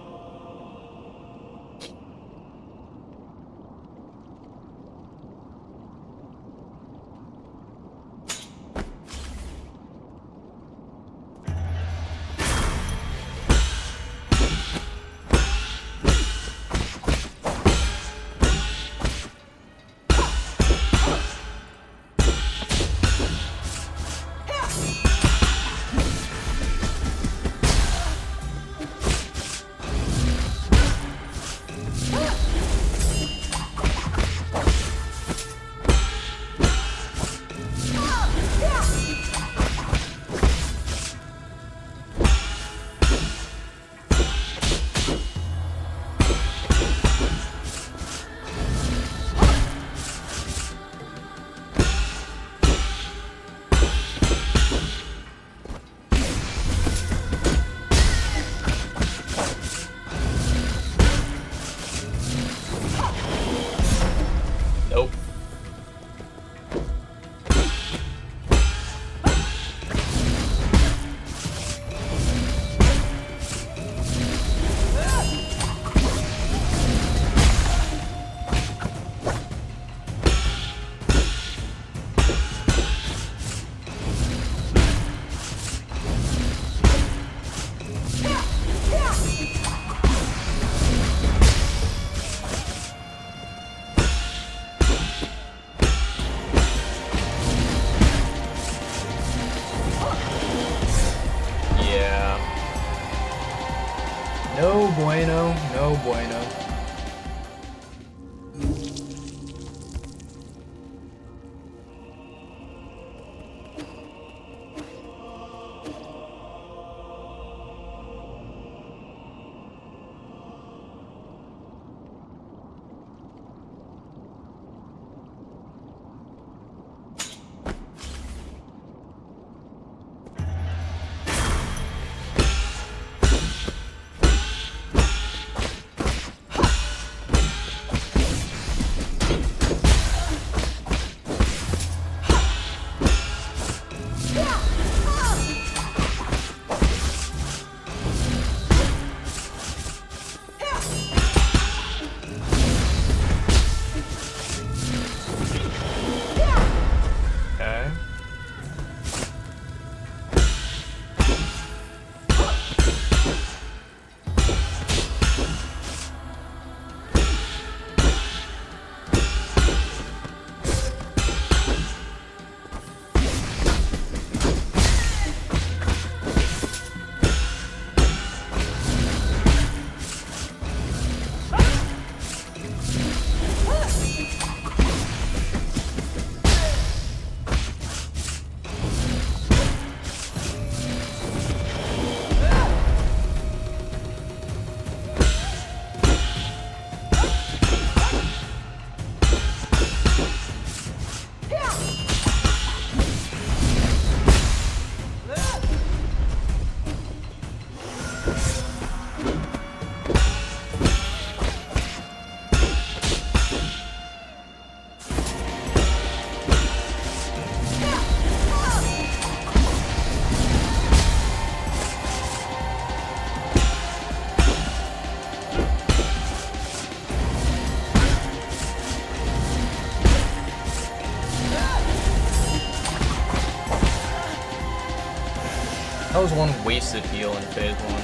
bueno, no bueno. Okay. That was one wasted heal in phase 1.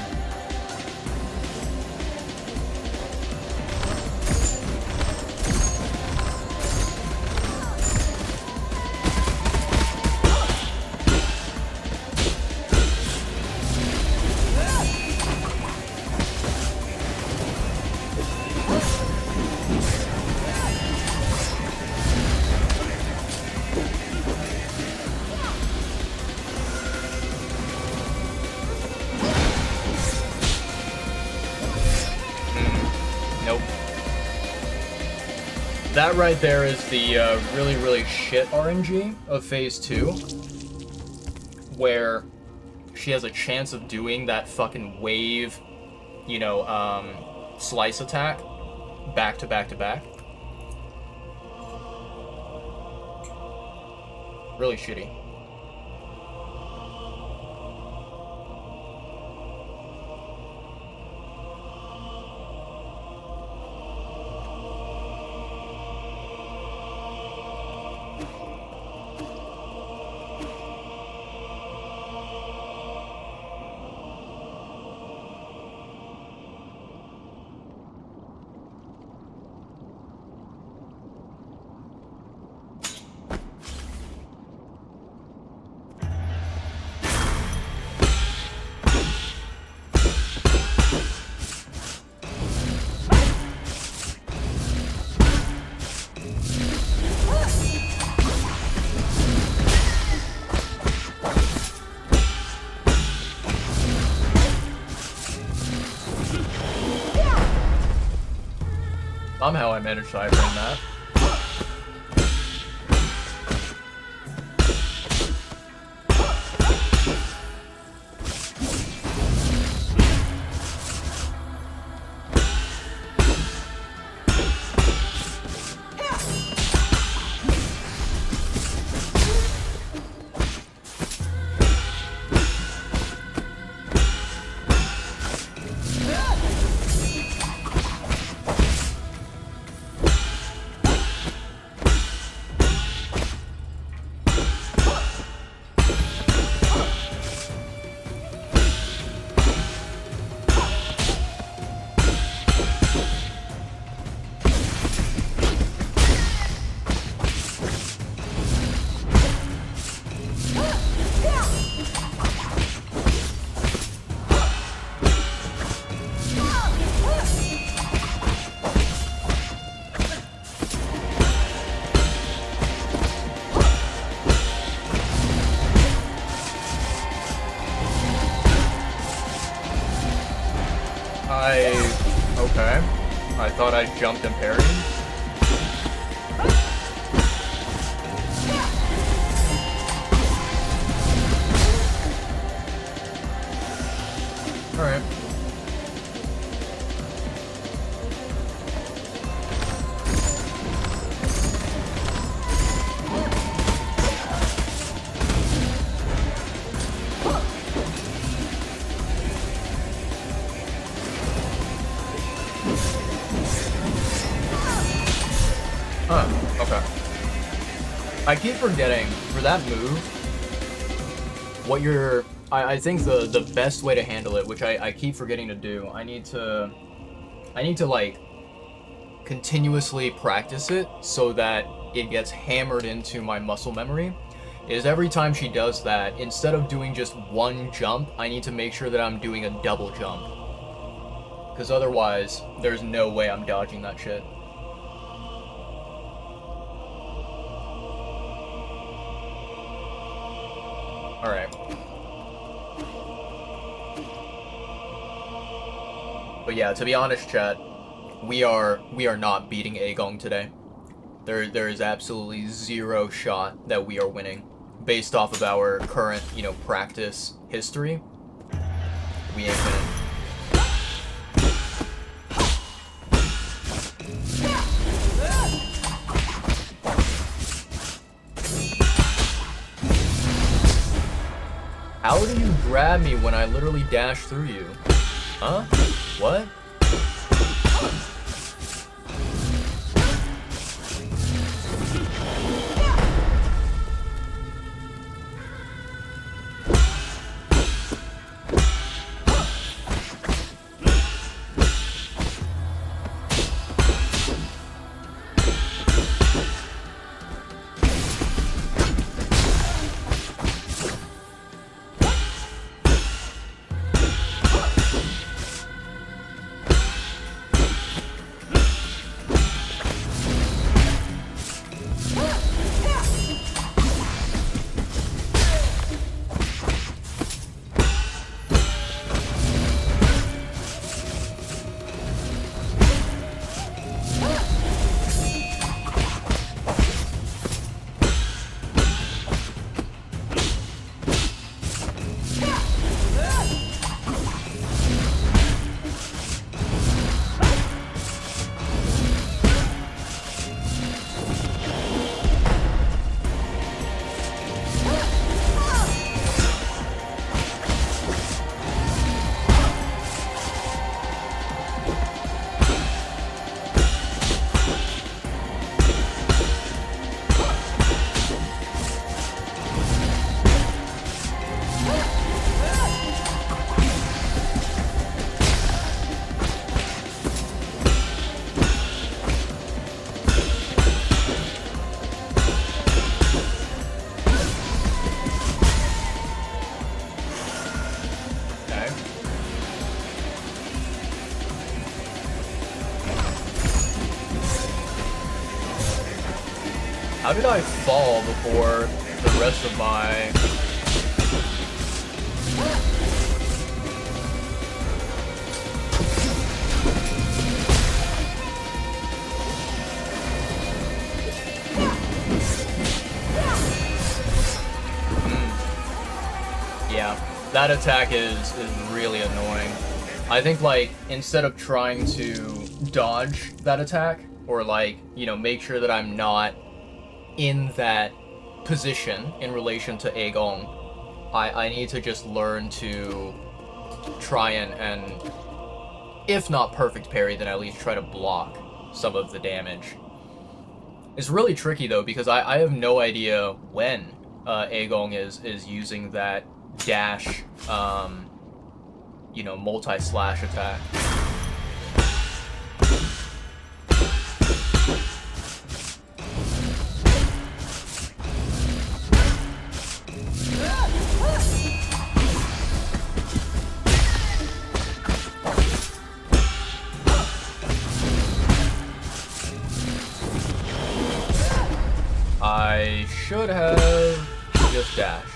Nope. That right there is the really, really shit RNG of phase 2, where she has a chance of doing that fucking wave, you know, slice attack back to back to back. Really shitty. Somehow I managed to iframe that. I thought I jumped and parried. Alright. Okay. I keep forgetting, for that move, what you're... I think the best way to handle it, which I keep forgetting to do, I need to, like, continuously practice it so that it gets hammered into my muscle memory, is every time she does that, instead of doing just one jump, I need to make sure that I'm doing a double jump. Because otherwise, there's no way I'm dodging that shit. Alright. But yeah, to be honest, chat, we are not beating Aegong today. There is absolutely zero shot that we are winning. Based off of our current, you know, practice history, we ain't winning. How do you grab me when I literally dash through you? Huh? What? How did I fall before the rest of my... Yeah, that attack is really annoying. I think, like, instead of trying to dodge that attack, or, like, you know, make sure that I'm not in that position in relation to Aegong, I need to just learn to try and if not perfect parry, then at least try to block some of the damage. It's really tricky though, because I have no idea when Aegong is using that dash, you know, multi-slash attack. I should have just dashed.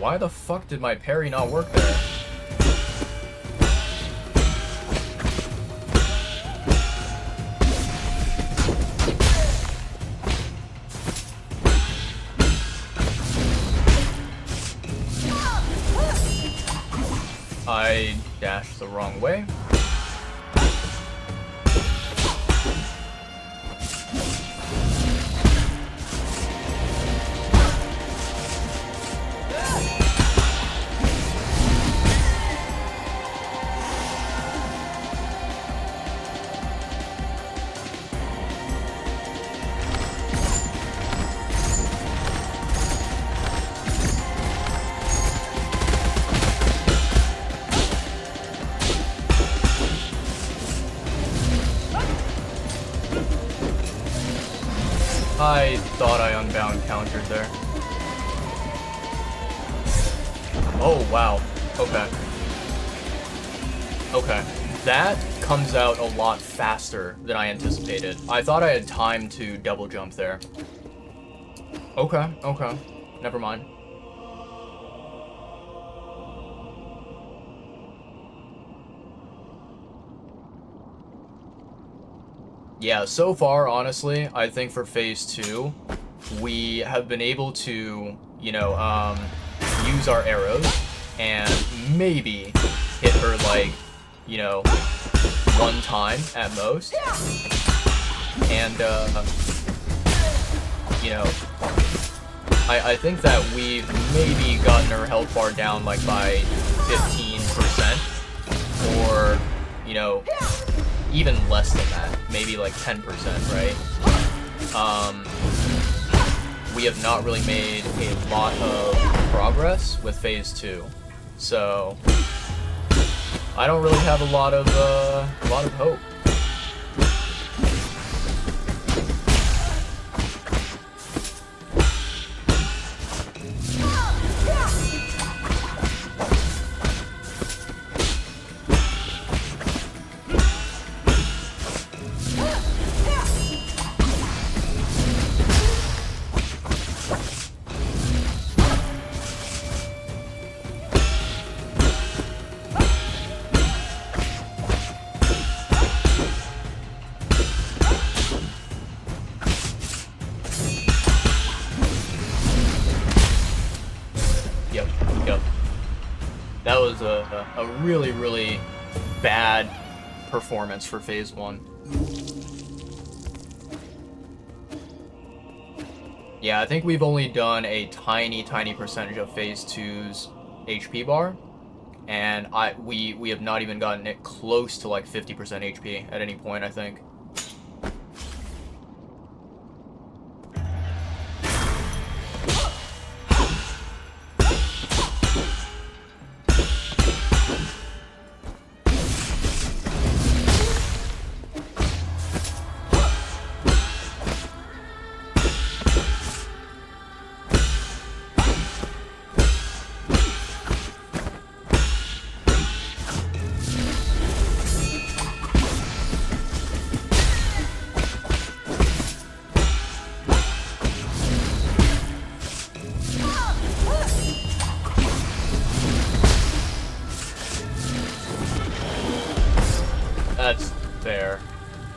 Why the fuck did my parry not work there? I dashed the wrong way. I thought I unbound countered there. Oh, wow. Okay. Okay. That comes out a lot faster than I anticipated. I thought I had time to double jump there. Okay, okay. Never mind. Yeah, so far, honestly, I think for phase 2, we have been able to, you know, use our arrows and maybe hit her, like, you know, one time at most. And, you know, I think that we've maybe gotten her health bar down, like, by 15%. Or, you know, even less than that, maybe like 10%, right? We have not really made a lot of progress with phase 2, so I don't really have a lot of hope. That was a really, really bad performance for phase 1. Yeah, I think we've only done a tiny percentage of phase 2's HP bar, and we have not even gotten it close to like 50% HP at any point, I think. That's fair.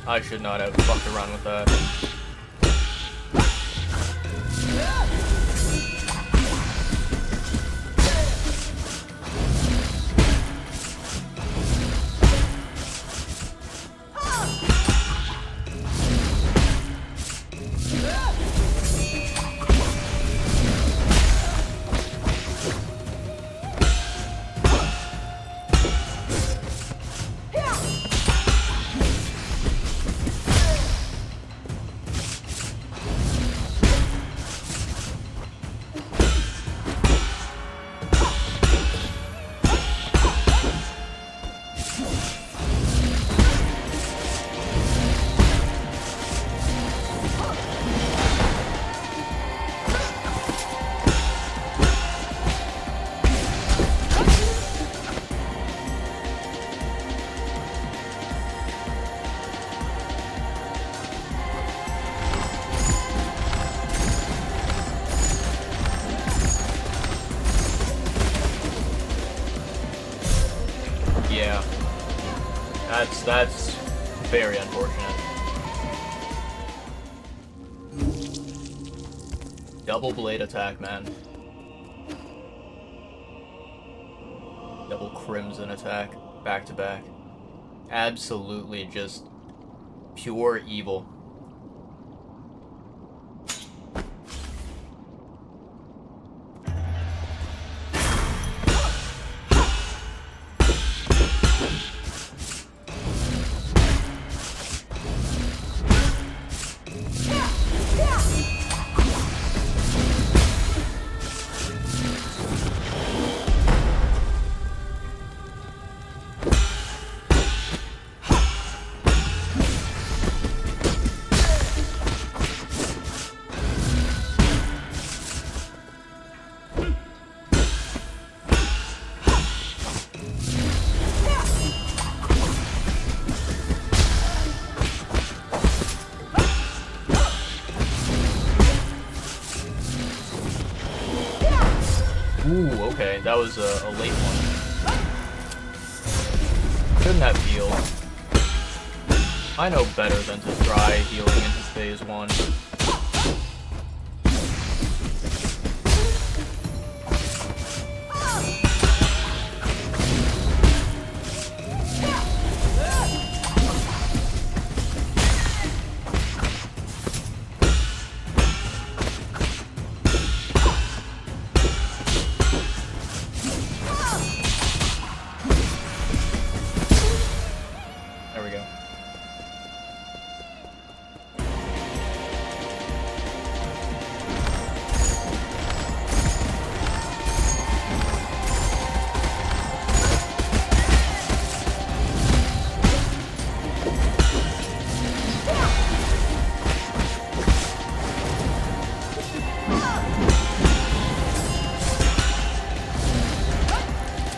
I should not have fucked around with that. That's very unfortunate. Double blade attack, man. Double crimson attack, back to back. Absolutely just pure evil. Ooh, okay, that was a late one. Shouldn't have healed. I know better than to try healing into phase 1. There we go.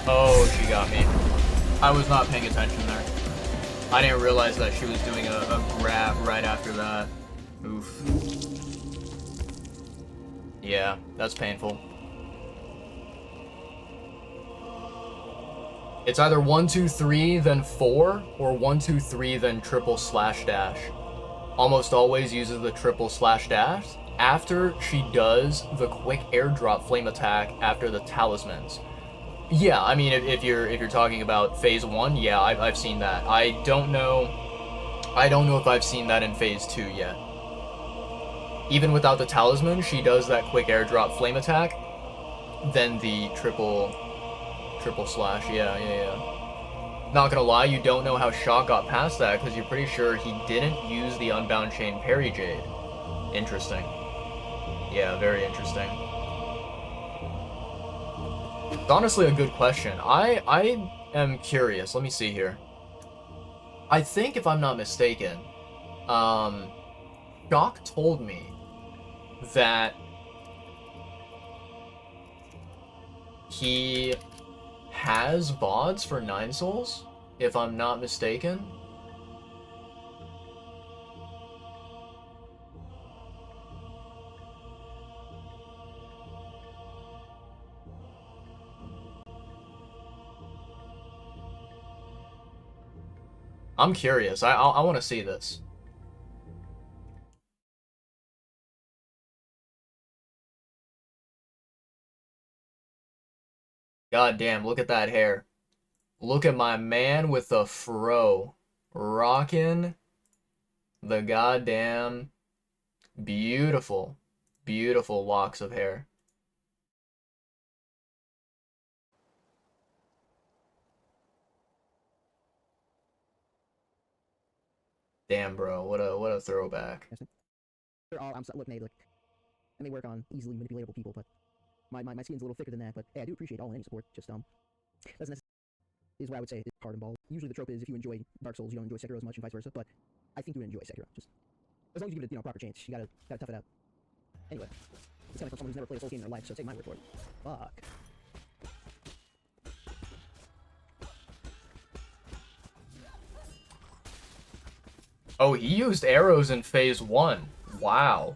Oh, she got me. I was not paying attention there. I didn't realize that she was doing a grab right after that. Oof. Yeah, that's painful. It's either 1, 2, 3, then 4, or 1, 2, 3, then triple slash dash. Almost always uses the triple slash dash after she does the quick airdrop flame attack after the talismans. Yeah, I mean, if you're talking about phase 1, yeah, I've seen that. I don't know if I've seen that in phase 2 yet. Even without the talisman, she does that quick airdrop flame attack, then the triple slash. Yeah. Not gonna lie, you don't know how Shock got past that because you're pretty sure he didn't use the Unbound Chain Parry Jade. Interesting. Yeah, very interesting. It's honestly a good question. I am curious. Let me see here. I think, if I'm not mistaken, Shock told me that he has VODs for 9 Souls, if I'm not mistaken. I'm curious. I want to see this. God damn, look at that hair. Look at my man with the fro. Rocking the goddamn beautiful, beautiful locks of hair. Damn, bro, what a throwback. They're all, look, Nate, look, I may work on easily manipulatable people, but my skin's a little thicker than that, but hey, I do appreciate all and any support, just, doesn't necessarily, is what I would say is hard and ball. Usually the trope is if you enjoy Dark Souls, you don't enjoy Sekiro as much and vice versa, but I think you would enjoy Sekiro, just, as long as you give it, a proper chance, you gotta tough it out. Anyway, it's coming from someone who's never played a Souls game in their life, so take my word for it. Fuck. Oh, he used arrows in phase 1. Wow.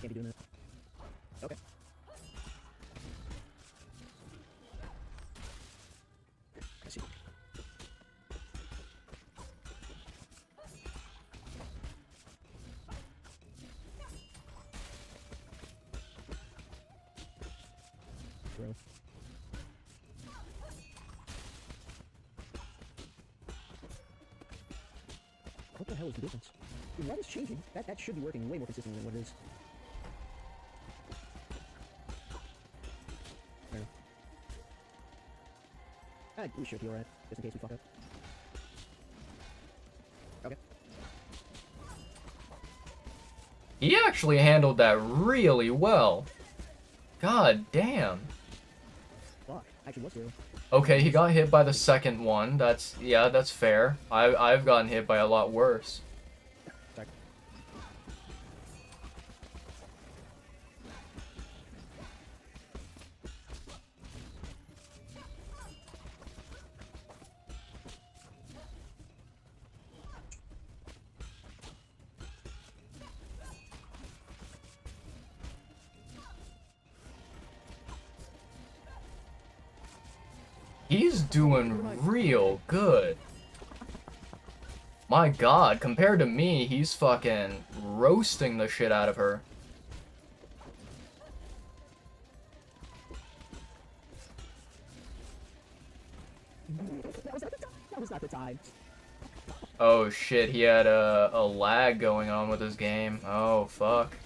Can't be doing that. Okay. I see. throw. What the hell is the difference? What is changing? That should be working way more consistently than what it is. There. We should be alright, just in case we fuck up. Okay. He actually handled that really well. God damn. Fuck. Actually, what's zero? Okay, he got hit by the second one. Yeah, that's fair. I've gotten hit by a lot worse. Sorry. He's doing real good. My god, compared to me, he's fucking roasting the shit out of her. That was not the time. Oh shit, he had a lag going on with his game. Oh fuck.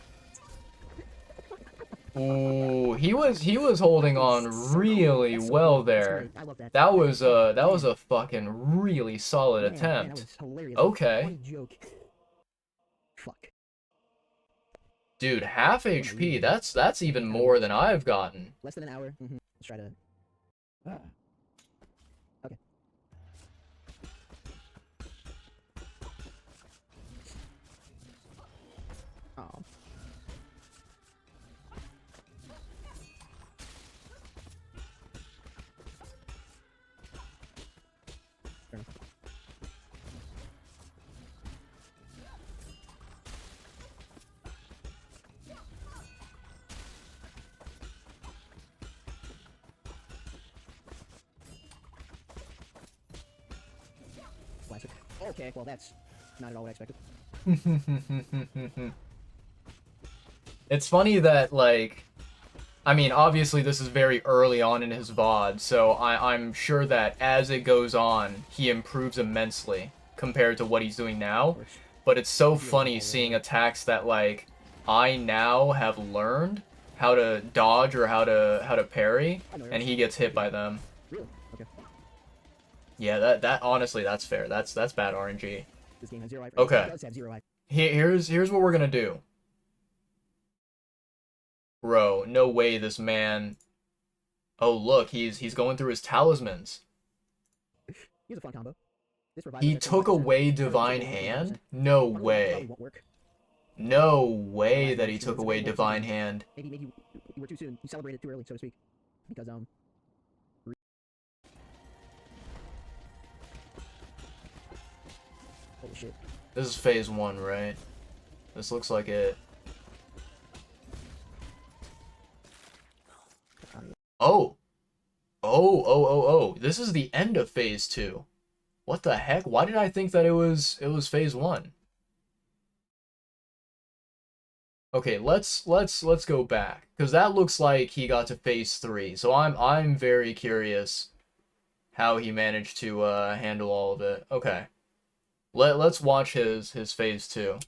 Ooh, he was holding on really well there. I love that. That was a fucking really solid Man, attempt. that was hilarious. Okay. Funny joke. Fuck. Dude, half HP, that's even more than I've gotten. Less than an hour. Let's try to. Okay. Oh. Classic. Okay, well that's not at all what I expected. It's funny that, like, I mean, obviously this is very early on in his VOD, so I'm sure that as it goes on, he improves immensely compared to what he's doing now. But it's so funny seeing attacks that, like, I now have learned how to dodge or how to parry, and he gets hit by them. Really? Okay. Yeah, that honestly, that's fair. That's bad RNG. This game has zero eye. Okay. It does have zero eye. Here's what we're gonna do. Bro, no way this man... Oh, look, he's going through his talismans. Here's a fun combo. This provides He an extra took 5%. away Otherwise, Divine it's only Hand? 1%. No Probably way. won't work. No way that he took away Divine Hand. Maybe you were too soon. You celebrated too early, so to speak. Because holy shit. This is phase 1, right? This looks like it. Oh! Oh. This is the end of phase 2. What the heck? Why did I think that it was phase 1? Okay, let's go back, because that looks like he got to phase 3. So I'm very curious how he managed to handle all of it. Okay. Let's watch his phase 2.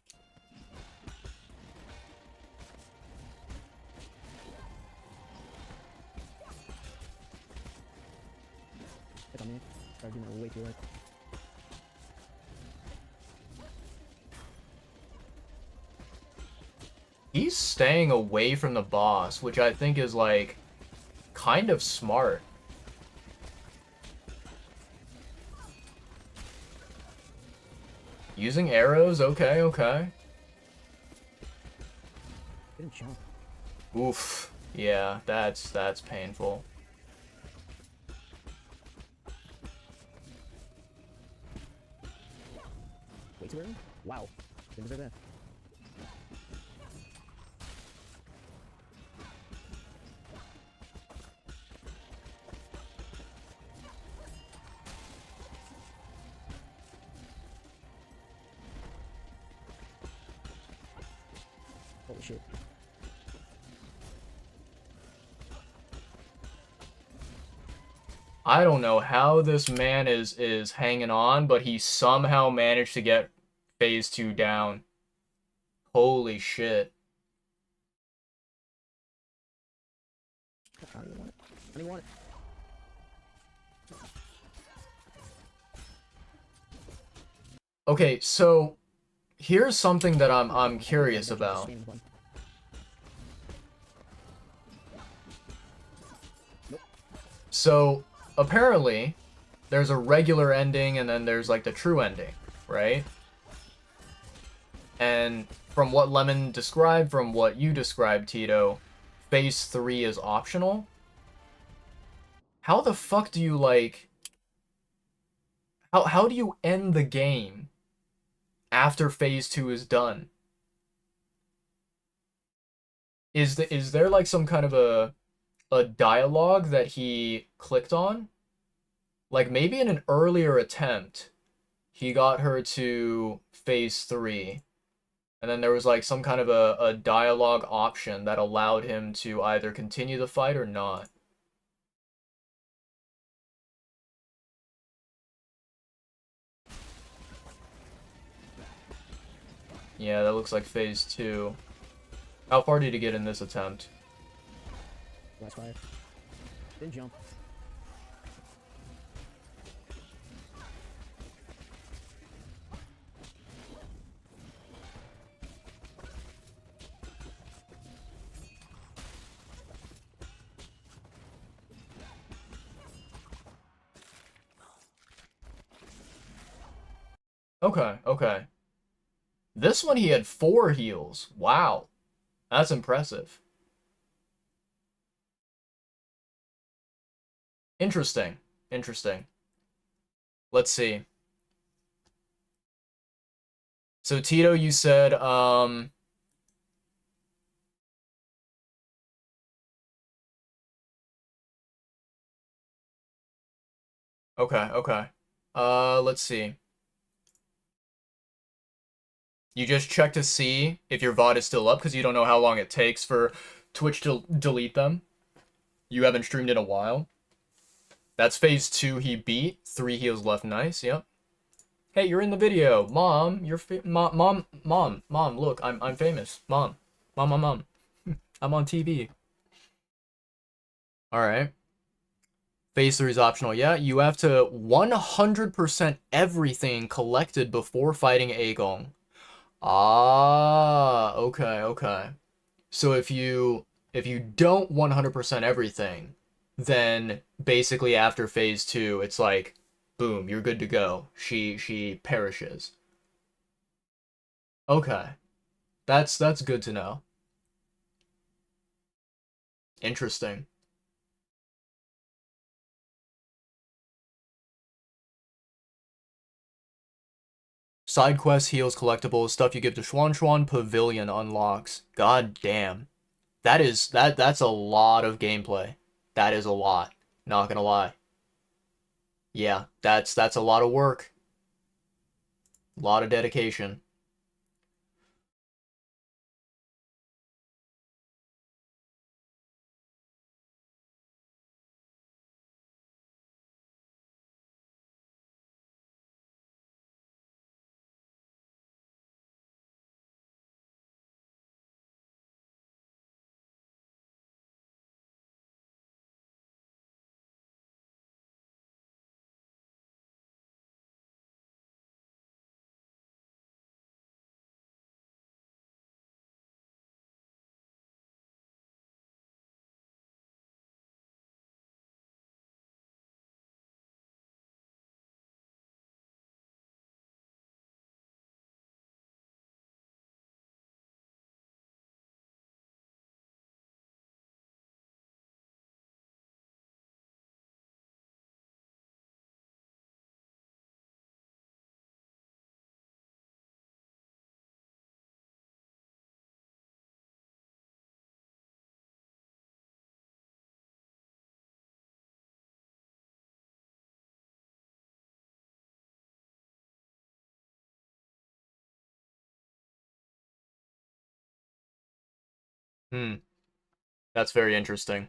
It's on me. Started doing it way too late. He's staying away from the boss, which I think is, like, kind of smart. Using arrows? Okay. Didn't jump. Oof. Yeah, that's painful. Way too early? Wow. Didn't deserve that. Holy shit. I don't know how this man is hanging on, but he somehow managed to get phase 2 down. Holy shit. I don't even want it. I don't even want it. Okay, so here's something that I'm curious Just about. spamming the button. Nope. So apparently there's a regular ending and then there's like the true ending, right? And from what Lemon described, from what you described, Tito, phase 3 is optional. How the fuck do you like how do you end the game after phase 2 is done? Is there like some kind of a dialogue that he clicked on? Like maybe in an earlier attempt, he got her to phase 3, and then there was like some kind of a dialogue option that allowed him to either continue the fight or not. Yeah, that looks like phase 2. How far did he get in this attempt? Last fire. Then jump. Okay, okay. This one he had 4 heals. Wow. That's impressive. Interesting. Interesting. Let's see. So Tito, you said okay, okay. Let's see. You just check to see if your VOD is still up because you don't know how long it takes for Twitch to delete them. You haven't streamed in a while. That's phase 2 he beat. 3 heals left. Nice, yep. Hey, you're in the video. Mom, you're mom, look, I'm famous. Mom. Mom. I'm on TV. Alright. Phase 3 is optional. Yeah, you have to 100% everything collected before fighting Aegon. Ah, okay, okay. So if you don't 100% everything, then basically after phase 2, it's like boom, you're good to go. She perishes. Okay. That's good to know. Interesting. Side quests, heals, collectibles, stuff you give to Schwan Pavilion unlocks. God damn. That's a lot of gameplay. That is a lot. Not gonna lie. Yeah, that's a lot of work. A lot of dedication. Hmm. That's very interesting.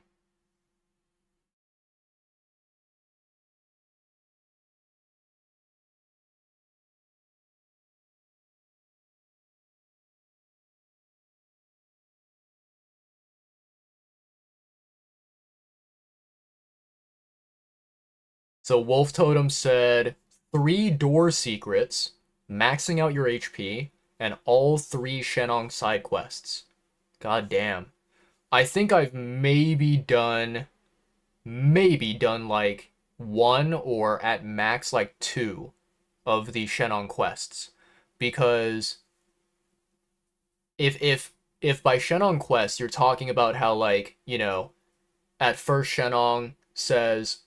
So Wolf Totem said 3 door secrets, maxing out your HP, and all 3 Shenong side quests. God damn. I think I've maybe done like 1 or at max like 2 of the Shenong quests. Because if by Shenong quest you're talking about how, like, you know, at first Shenong says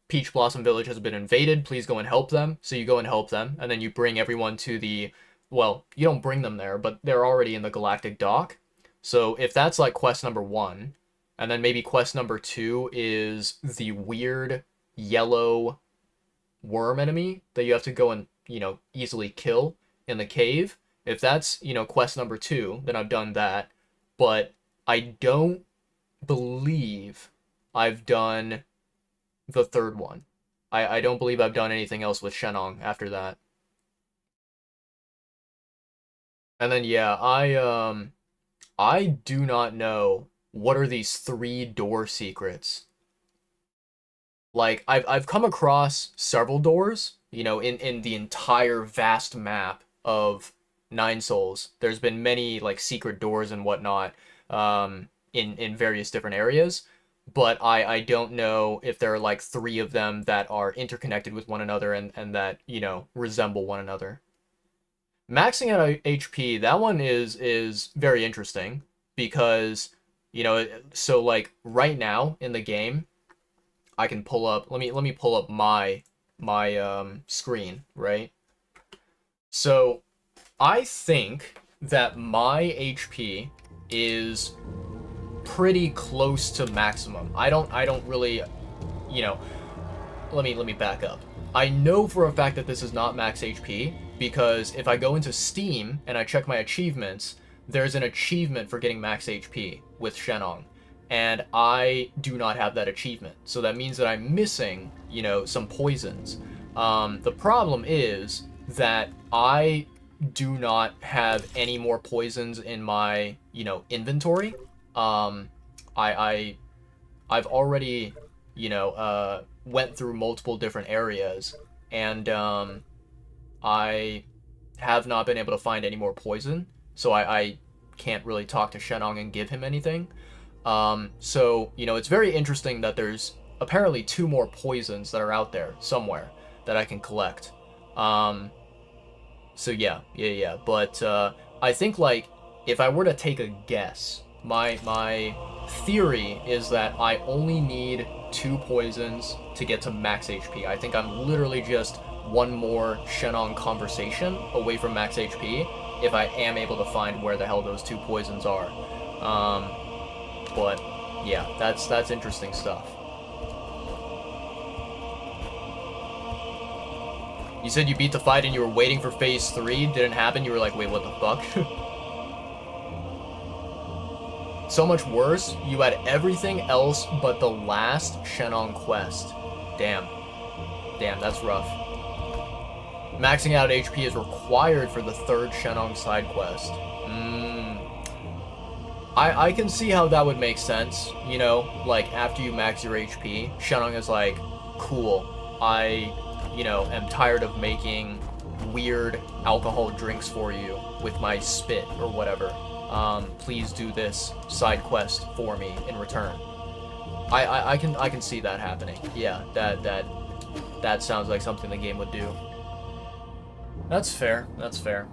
Peach Blossom Village has been invaded, please go and help them. So you go and help them, and then you bring everyone to the, well, you don't bring them there, but they're already in the Galactic Dock. So if that's like quest number 1, and then maybe quest number 2 is the weird yellow worm enemy that you have to go and, you know, easily kill in the cave. If that's, you know, quest number 2, then I've done that. But I don't believe I've done the 3rd one. I don't believe I've done anything else with Shenong after that. And then yeah, I do not know what are these 3 door secrets. Like, I've come across several doors, you know, in the entire vast map of Nine Souls. There's been many, like, secret doors and whatnot, in various different areas. But I don't know if there are, like, 3 of them that are interconnected with one another and that, you know, resemble one another. Maxing out HP, that one is very interesting because, you know, so, like, right now in the game, I can pull up, let me pull up my screen, right? So I think that my HP is pretty close to maximum. I don't really, you know, let me back up. I know for a fact that this is not max HP because if I go into Steam and I check my achievements, there's an achievement for getting max HP with Shenong, and I do not have that achievement. So that means that I'm missing, you know, some poisons. The problem is that I do not have any more poisons in my, you know, inventory. I've already, you know, went through multiple different areas, and I have not been able to find any more poison, so I can't really talk to Shenong and give him anything. So, you know, it's very interesting that there's apparently 2 more poisons that are out there somewhere that I can collect. So yeah, but I think, like, if I were to take a guess, my theory is that I only need 2 poisons to get to max HP. I think I'm literally just 1 more Shenong conversation away from max HP if I am able to find where the hell those 2 poisons are. But yeah, that's interesting stuff. You said you beat the fight and you were waiting for phase 3, didn't happen, you were like, wait, what the fuck? So much worse, you had everything else but the last Shenong quest. Damn, that's rough. Maxing out HP is required for the 3rd Shenong side quest. I can see how that would make sense, you know, like, after you max your HP, Shenong is like, cool, I, you know, am tired of making weird alcohol drinks for you with my spit or whatever. Please do this side quest for me in return. I can see that happening. Yeah, that sounds like something the game would do. That's fair. That's fair.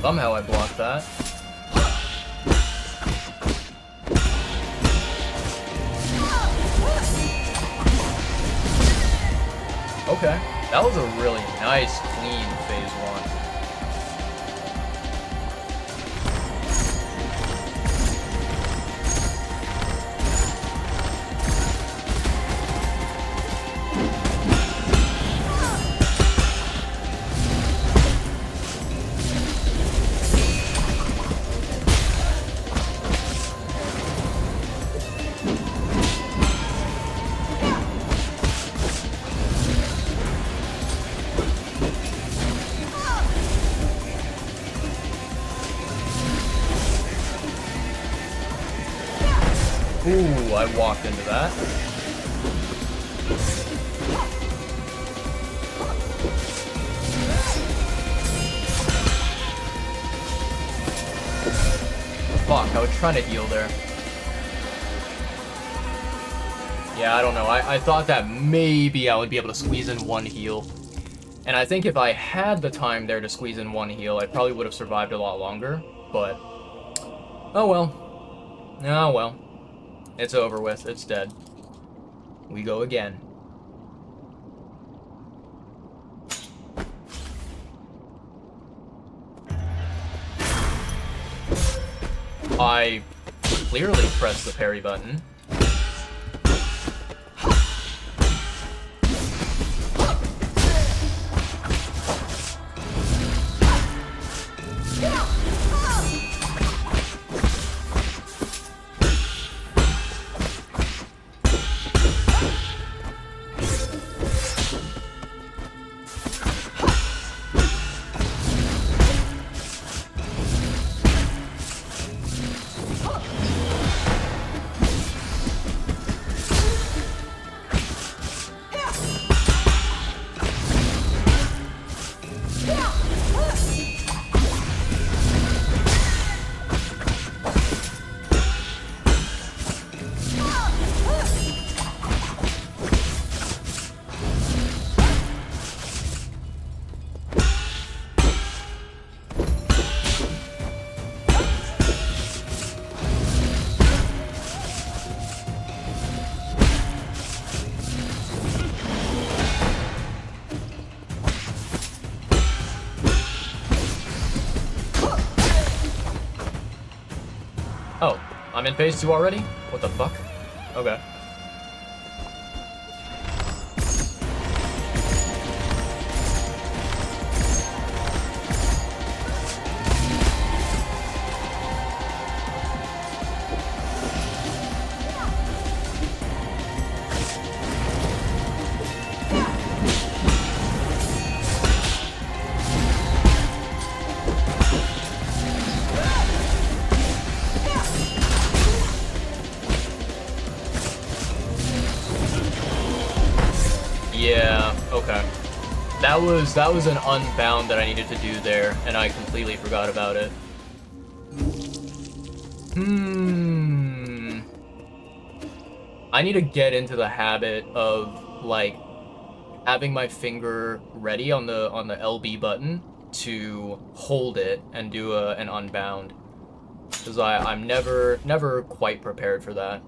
Somehow I blocked that. Okay, that was a really nice, clean phase 1. Ooh, I walked into that. Fuck, I was trying to heal there. Yeah, I don't know. I thought that maybe I would be able to squeeze in 1 heal. And I think if I had the time there to squeeze in 1 heal, I probably would have survived a lot longer. But, oh well. Oh well. It's over with. It's dead. We go again. I clearly pressed the parry button. Oh, I'm in phase 2 already? What the fuck? Okay. Yeah, okay. That was an unbound that I needed to do there, and I completely forgot about it. I need to get into the habit of, like, having my finger ready on the LB button to hold it and do an unbound. Because I'm never quite prepared for that.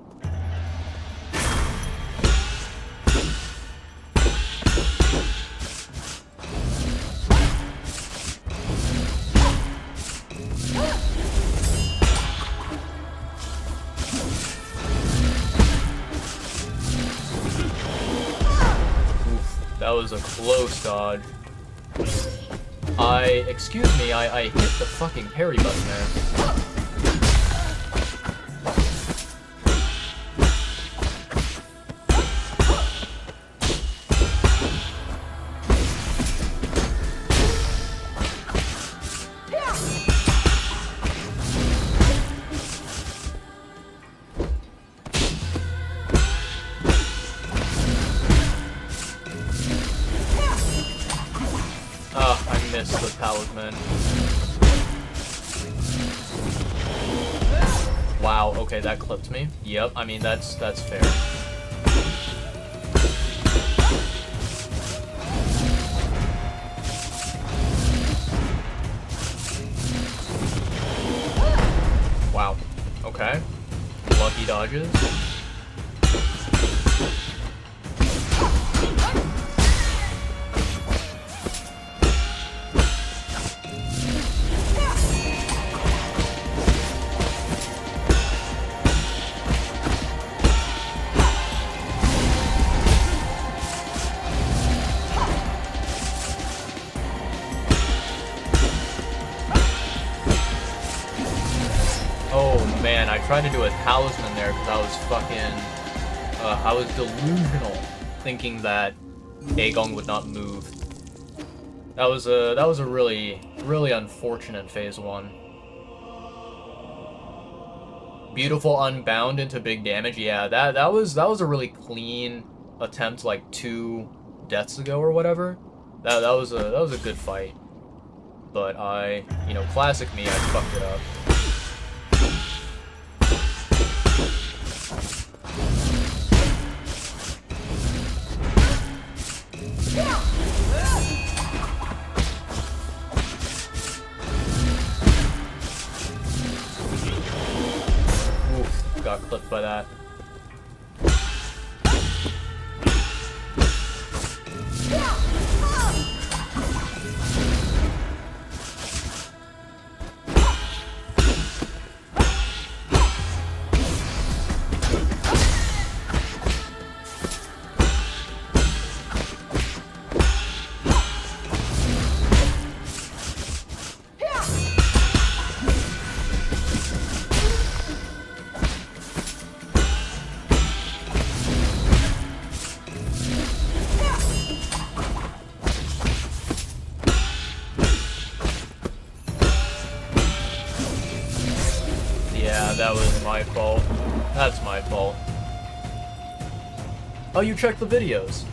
That was a close dodge. Excuse me, I hit the fucking parry button there. I missed the talisman. Wow, okay, that clipped me. Yep, I mean, that's fair. dodges. Oh man, I tried to do a talisman there because I was fucking, I was delusional, thinking that Aegon would not move. That was a really unfortunate phase 1. Beautiful unbound into big damage. Yeah, that was a really clean attempt like 2 deaths ago or whatever. That was a good fight. But classic me, I fucked it up. Oof, got clipped by that. Yeah, that was my fault. That's my fault. Oh, you checked the videos.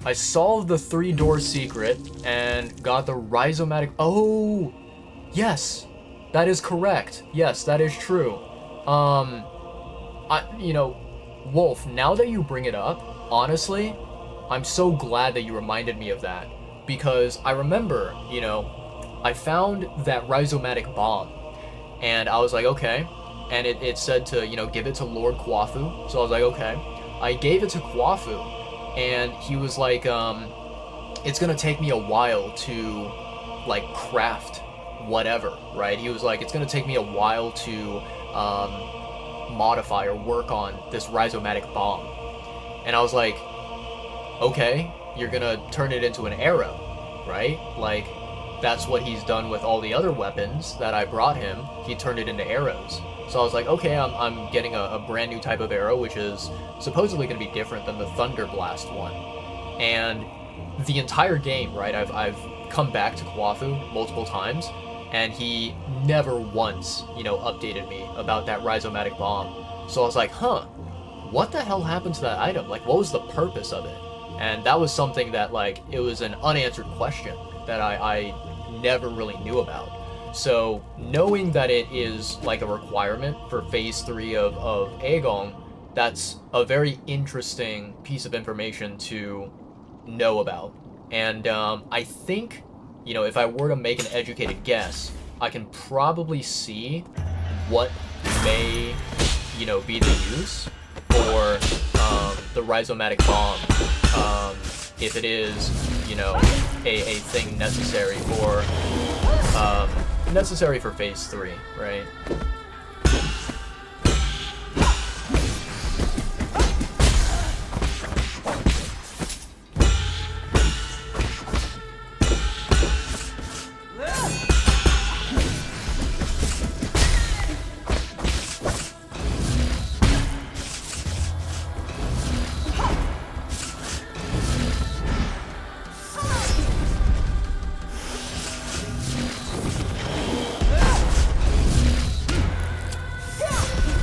I solved the 3-door secret and got the rhizomatic... Oh! Yes! That is correct. Yes, that is true. Wolf, now that you bring it up, honestly, I'm so glad that you reminded me of that. Because I remember, I found that rhizomatic bomb. And I was like, okay. And it said to, give it to Lord Kwafu. So I was like, okay. I gave it to Kwafu. And he was like, it's gonna take me a while to, like, craft whatever, right? He was like, it's gonna take me a while to modify or work on this rhizomatic bomb. And I was like, okay, you're gonna turn it into an arrow, right? Like, that's what he's done with all the other weapons that I brought him. He turned it into arrows. So I was like, okay, I'm getting a brand new type of arrow, which is supposedly going to be different than the Thunder Blast one. And the entire game, right, I've come back to Kwafu multiple times, and he never once, updated me about that rhizomatic bomb. So I was like, huh, what the hell happened to that item? Like, what was the purpose of it? And that was something that, like, it was an unanswered question that I never really knew about. So knowing that it is like a requirement for phase 3 of Aegon, that's a very interesting piece of information to know about. And I think, if I were to make an educated guess, I can probably see what may, be the use for the rhizomatic bomb, if it is, a thing necessary for phase 3, right?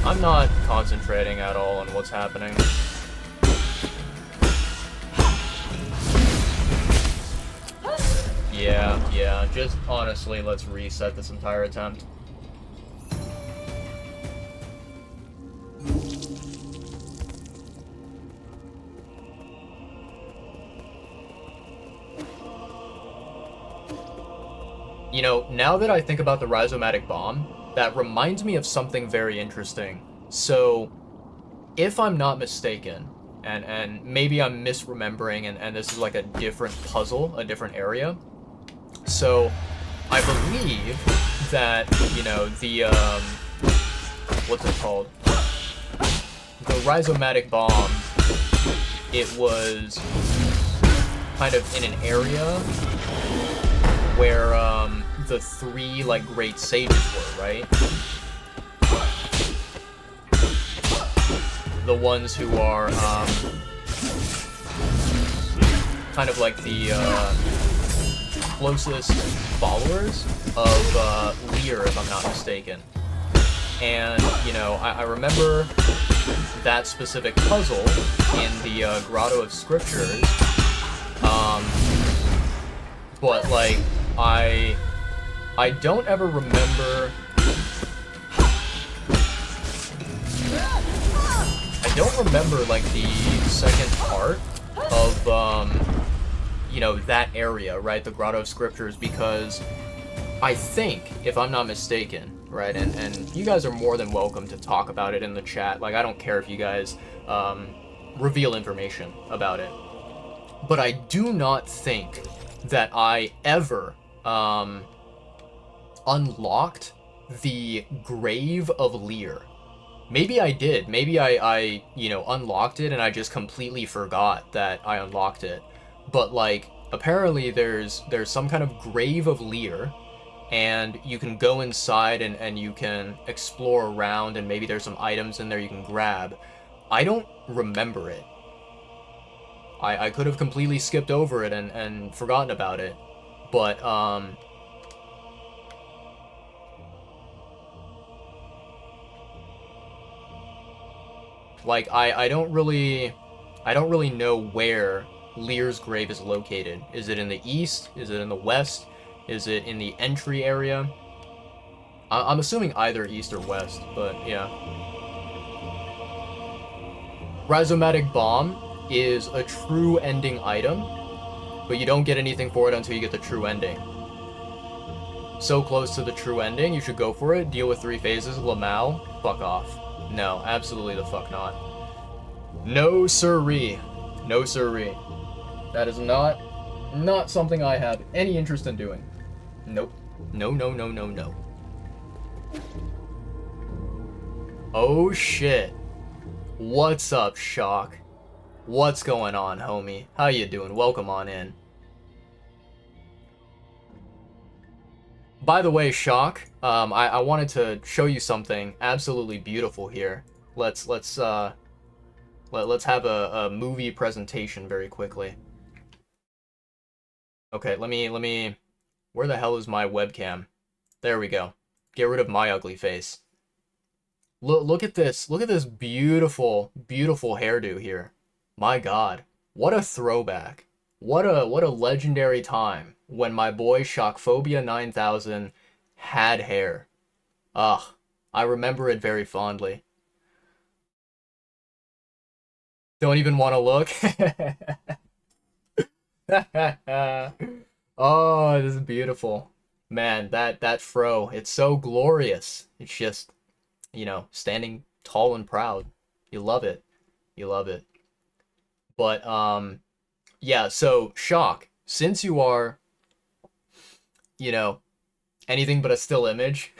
I'm not concentrating at all on what's happening. Yeah, just honestly, let's reset this entire attempt. Now that I think about the rhizomatic bomb, that reminds me of something very interesting. So, if I'm not mistaken, and maybe I'm misremembering, and this is like a different puzzle, a different area. So, I believe that, you know, the, what's it called? The rhizomatic bomb, it was kind of in an area where, the three, like, great sages were, right? The ones who are, kind of like the, closest followers of, Lear, if I'm not mistaken. And, you know, I remember that specific puzzle in the, Grotto of Scriptures, but, like, I don't ever remember... I don't remember, like, the second part of, you know, that area, right? The Grotto of Scriptures, because I think, if I'm not mistaken, right, and you guys are more than welcome to talk about it in the chat. Like, I don't care if you guys, reveal information about it. But I do not think that I ever, unlocked the Grave of Lear. Maybe I did. Maybe I, you know, unlocked it and I just completely forgot that I unlocked it. But, like, apparently there's some kind of Grave of Lear, and you can go inside and you can explore around, and maybe there's some items in there you can grab. I don't remember it. I could have completely skipped over it and forgotten about it. But, like, I don't really know where Lear's grave is located. Is it in the east? Is it in the west? Is it in the entry area? I'm assuming either east or west, but yeah. Rhizomatic Bomb is a true ending item, but you don't get anything for it until you get the true ending. So close to the true ending, you should go for it. Deal with 3 phases, Lamau, fuck off. No, absolutely the fuck not. No siree. No siree. That is not something I have any interest in doing. Nope. No, no, no, no, no. Oh shit. What's up, Shock? What's going on, homie? How you doing? Welcome on in. By the way, Shock, I wanted to show you something absolutely beautiful here. Let's have a movie presentation very quickly. Okay, let me... Where the hell is my webcam? There we go. Get rid of my ugly face. Look at this. Look at this beautiful, beautiful hairdo here. My god. What a throwback. What a legendary time when my boy Shockphobia 9000 had hair. Ugh. I remember it very fondly. Don't even want to look. Oh, this is beautiful. Man, that fro, it's so glorious. It's just, you know, standing tall and proud. You love it. You love it. But, yeah, so, Shock, since you are, you know, anything but a still image.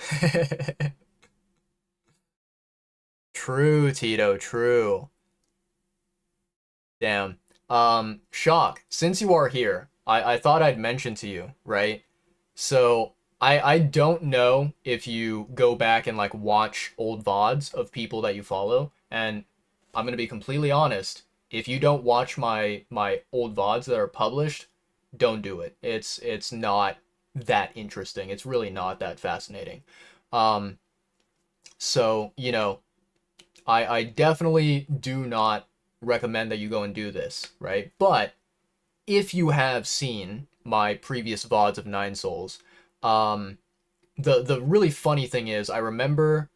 True, Tito, true. Damn. Shock, since you are here, I thought I'd mention to you, right? So, I don't know if you go back and, like, watch old VODs of people that you follow, and I'm gonna be completely honest, if you don't watch my old VODs that are published, don't do it. It's not that interesting. It's really not that fascinating. So, you know, I definitely do not recommend that you go and do this, right? But if you have seen my previous VODs of Nine Souls, the really funny thing is, I remember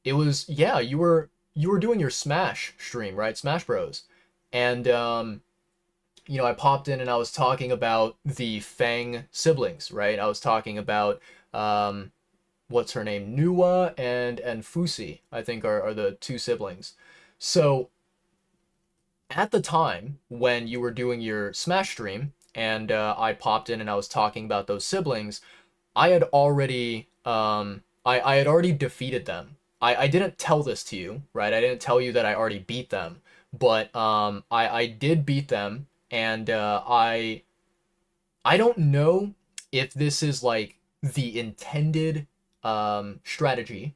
it was, yeah, you were doing your Smash stream, right? Smash Bros. And you know, I popped in and I was talking about the Fang siblings, right? I was talking about what's her name, Nuwa and Fusi, I think are the two siblings. So at the time when you were doing your Smash stream and I popped in and I was talking about those siblings, I had already I had already defeated them. I didn't tell this to you, right? I didn't tell you that I already beat them, but I did beat them, and I don't know if this is like the intended strategy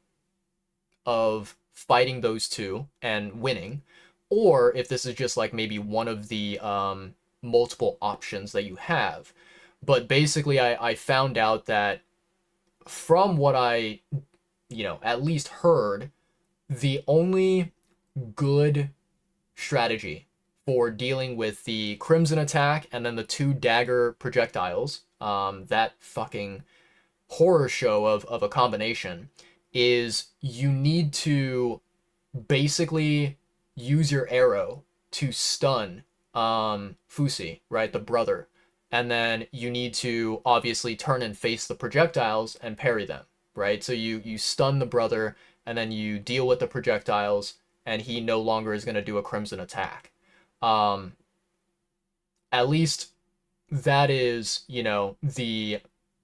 of fighting those two and winning, or if this is just like maybe one of the multiple options that you have. But basically, I found out that from what I, at least heard, the only good strategy for dealing with the Crimson attack and then the two dagger projectiles, that fucking horror show of a combination, is you need to basically use your arrow to stun Fusi, right, the brother, and then you need to obviously turn and face the projectiles and parry them, right? So you stun the brother and then you deal with the projectiles, and he no longer is going to do a crimson attack. Um, at least that is, the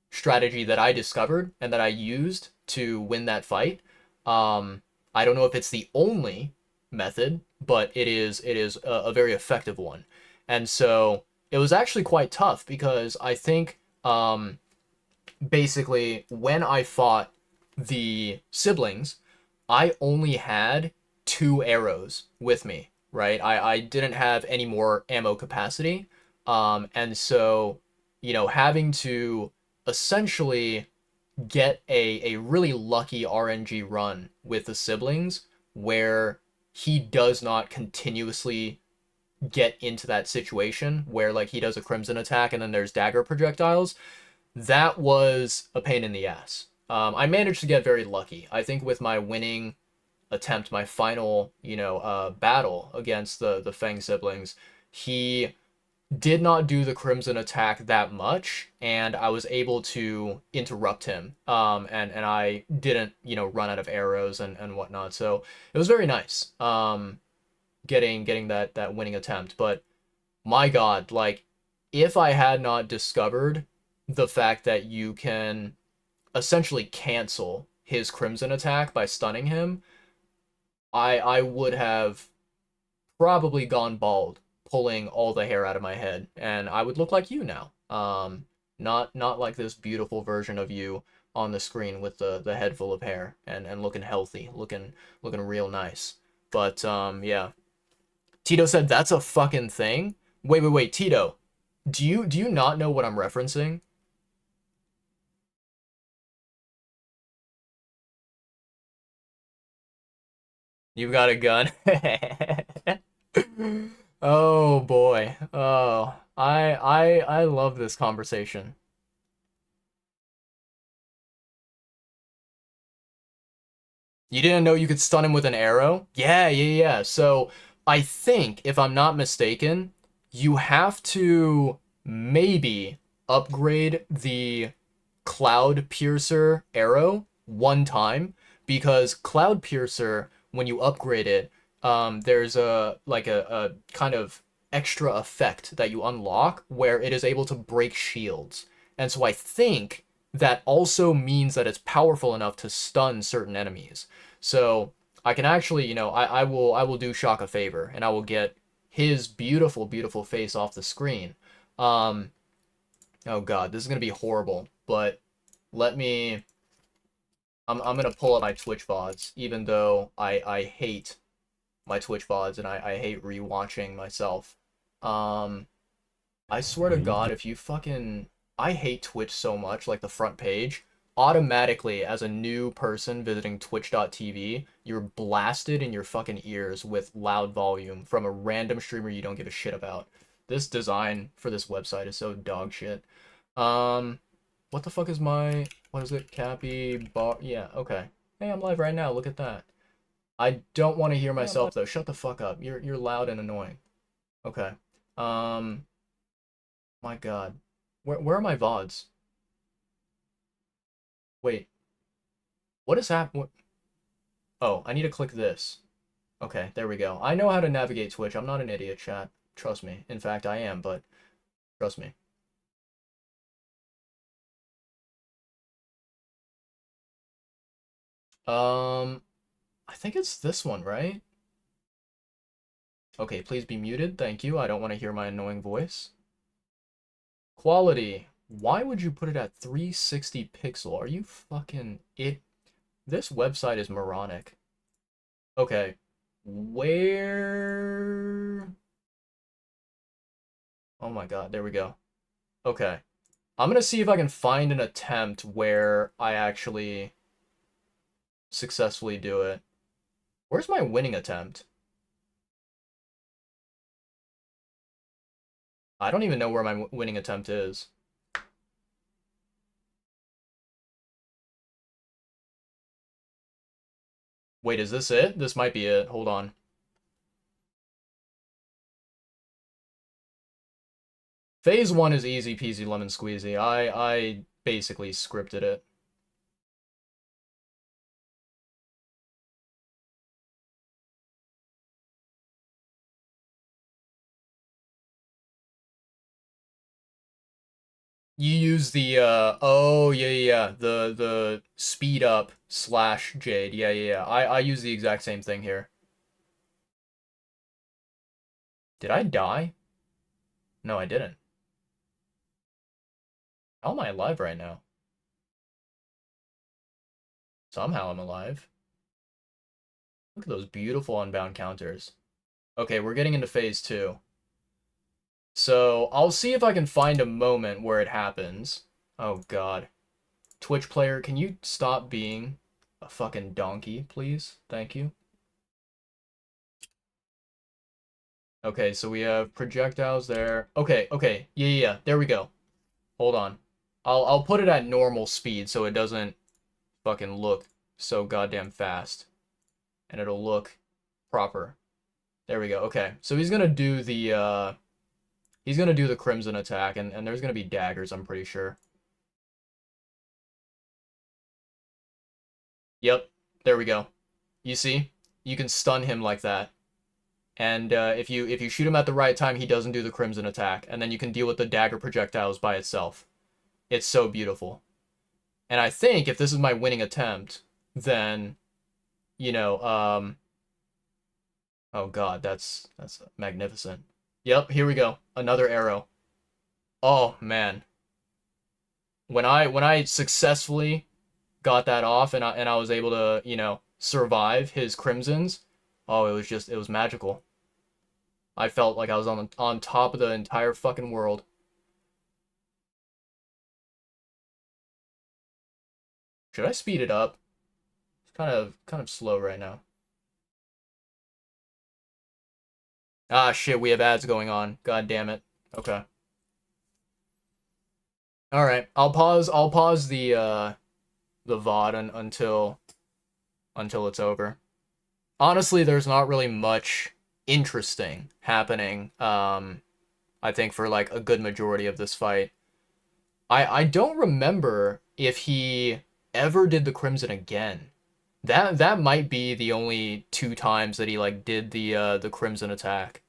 strategy that I discovered and that I used to win that fight. I don't know if it's the only method, but it is a very effective one. And so it was actually quite tough because I think basically when I fought the siblings, I only had two arrows with me, right? I didn't have any more ammo capacity. And so, having to essentially get a really lucky RNG run with the siblings where he does not continuously get into that situation where like he does a crimson attack and then there's dagger projectiles, that was a pain in the ass. I managed to get very lucky. I think with my winning attempt, my final, battle against the Feng siblings, he did not do the crimson attack that much, and I was able to interrupt him. And I didn't, run out of arrows and whatnot. So it was very nice. Getting that winning attempt. But my God, like if I had not discovered the fact that you can essentially cancel his crimson attack by stunning him, I would have probably gone bald, pulling all the hair out of my head, and I would look like you now. Not like this beautiful version of you on the screen with the head full of hair and looking healthy, looking real nice. But yeah. Tito said that's a fucking thing. Wait, Tito. Do you not know what I'm referencing? You've got a gun. Oh boy. Oh, I love this conversation. You didn't know you could stun him with an arrow? Yeah. So I think, if I'm not mistaken, you have to maybe upgrade the Cloud Piercer arrow one time, because Cloud Piercer, when you upgrade it, there's a kind of extra effect that you unlock where it is able to break shields. And so I think that also means that it's powerful enough to stun certain enemies. So I can actually, I will do Shock a favor and I will get his beautiful, beautiful face off the screen. Um, oh God, this is gonna be horrible, but let me. I'm gonna pull up my Twitch VODs, even though I hate my Twitch VODs and I hate rewatching myself. Um, I swear to God, if you fucking... I hate Twitch so much, like the front page. Automatically, as a new person visiting twitch.tv, you're blasted in your fucking ears with loud volume from a random streamer you don't give a shit about. This design for this website is so dog shit. What the fuck is my... What is it? Cappy bar... Yeah, okay. Hey, I'm live right now. Look at that. I don't want to hear myself, though. Shut the fuck up. You're loud and annoying. Okay. Um... My God. Where are my VODs? Wait. What is happening? Oh, I need to click this. Okay, there we go. I know how to navigate Twitch. I'm not an idiot, chat. Trust me. In fact, I am, but trust me. I think it's this one, right? Okay, please be muted. Thank you. I don't want to hear my annoying voice. Quality. Why would you put it at 360 pixel? Are you fucking it? This website is moronic. Okay. Where? Oh my god, there we go. Okay. I'm gonna see if I can find an attempt where I actually successfully do it. Where's my winning attempt? I don't even know where my winning attempt is. Wait, is this it? This might be it. Hold on. Phase 1 is easy peasy lemon squeezy. I basically scripted it. You use the oh yeah, the speed up slash Jade. Yeah. I use the exact same thing here. Did I die? No, I didn't. How am I alive right now? Somehow I'm alive. Look at those beautiful unbound counters. Okay, we're getting into phase 2. So, I'll see if I can find a moment where it happens. Oh god. Twitch player, can you stop being a fucking donkey, please? Thank you. Okay, so we have projectiles there. Okay. Yeah. There we go. Hold on. I'll put it at normal speed so it doesn't fucking look so goddamn fast. And it'll look proper. There we go. Okay. So he's gonna do the crimson attack, and there's gonna be daggers, I'm pretty sure. Yep. There we go. You see? You can stun him like that. And if you shoot him at the right time, he doesn't do the crimson attack, and then you can deal with the dagger projectiles by itself. It's so beautiful. And I think if this is my winning attempt, then, you know, oh god, that's magnificent. Yep, here we go. Another arrow. Oh man. When I successfully got that off and I was able to, survive his crimsons, oh, it was magical. I felt like I was on top of the entire fucking world. Should I speed it up? It's kind of slow right now. Ah shit, we have ads going on. God damn it. Okay. All right. I'll pause the VOD until it's over. Honestly, there's not really much interesting happening. I think for like a good majority of this fight. I don't remember if he ever did the Crimson again. That might be the only 2 times that he like did the Crimson attack.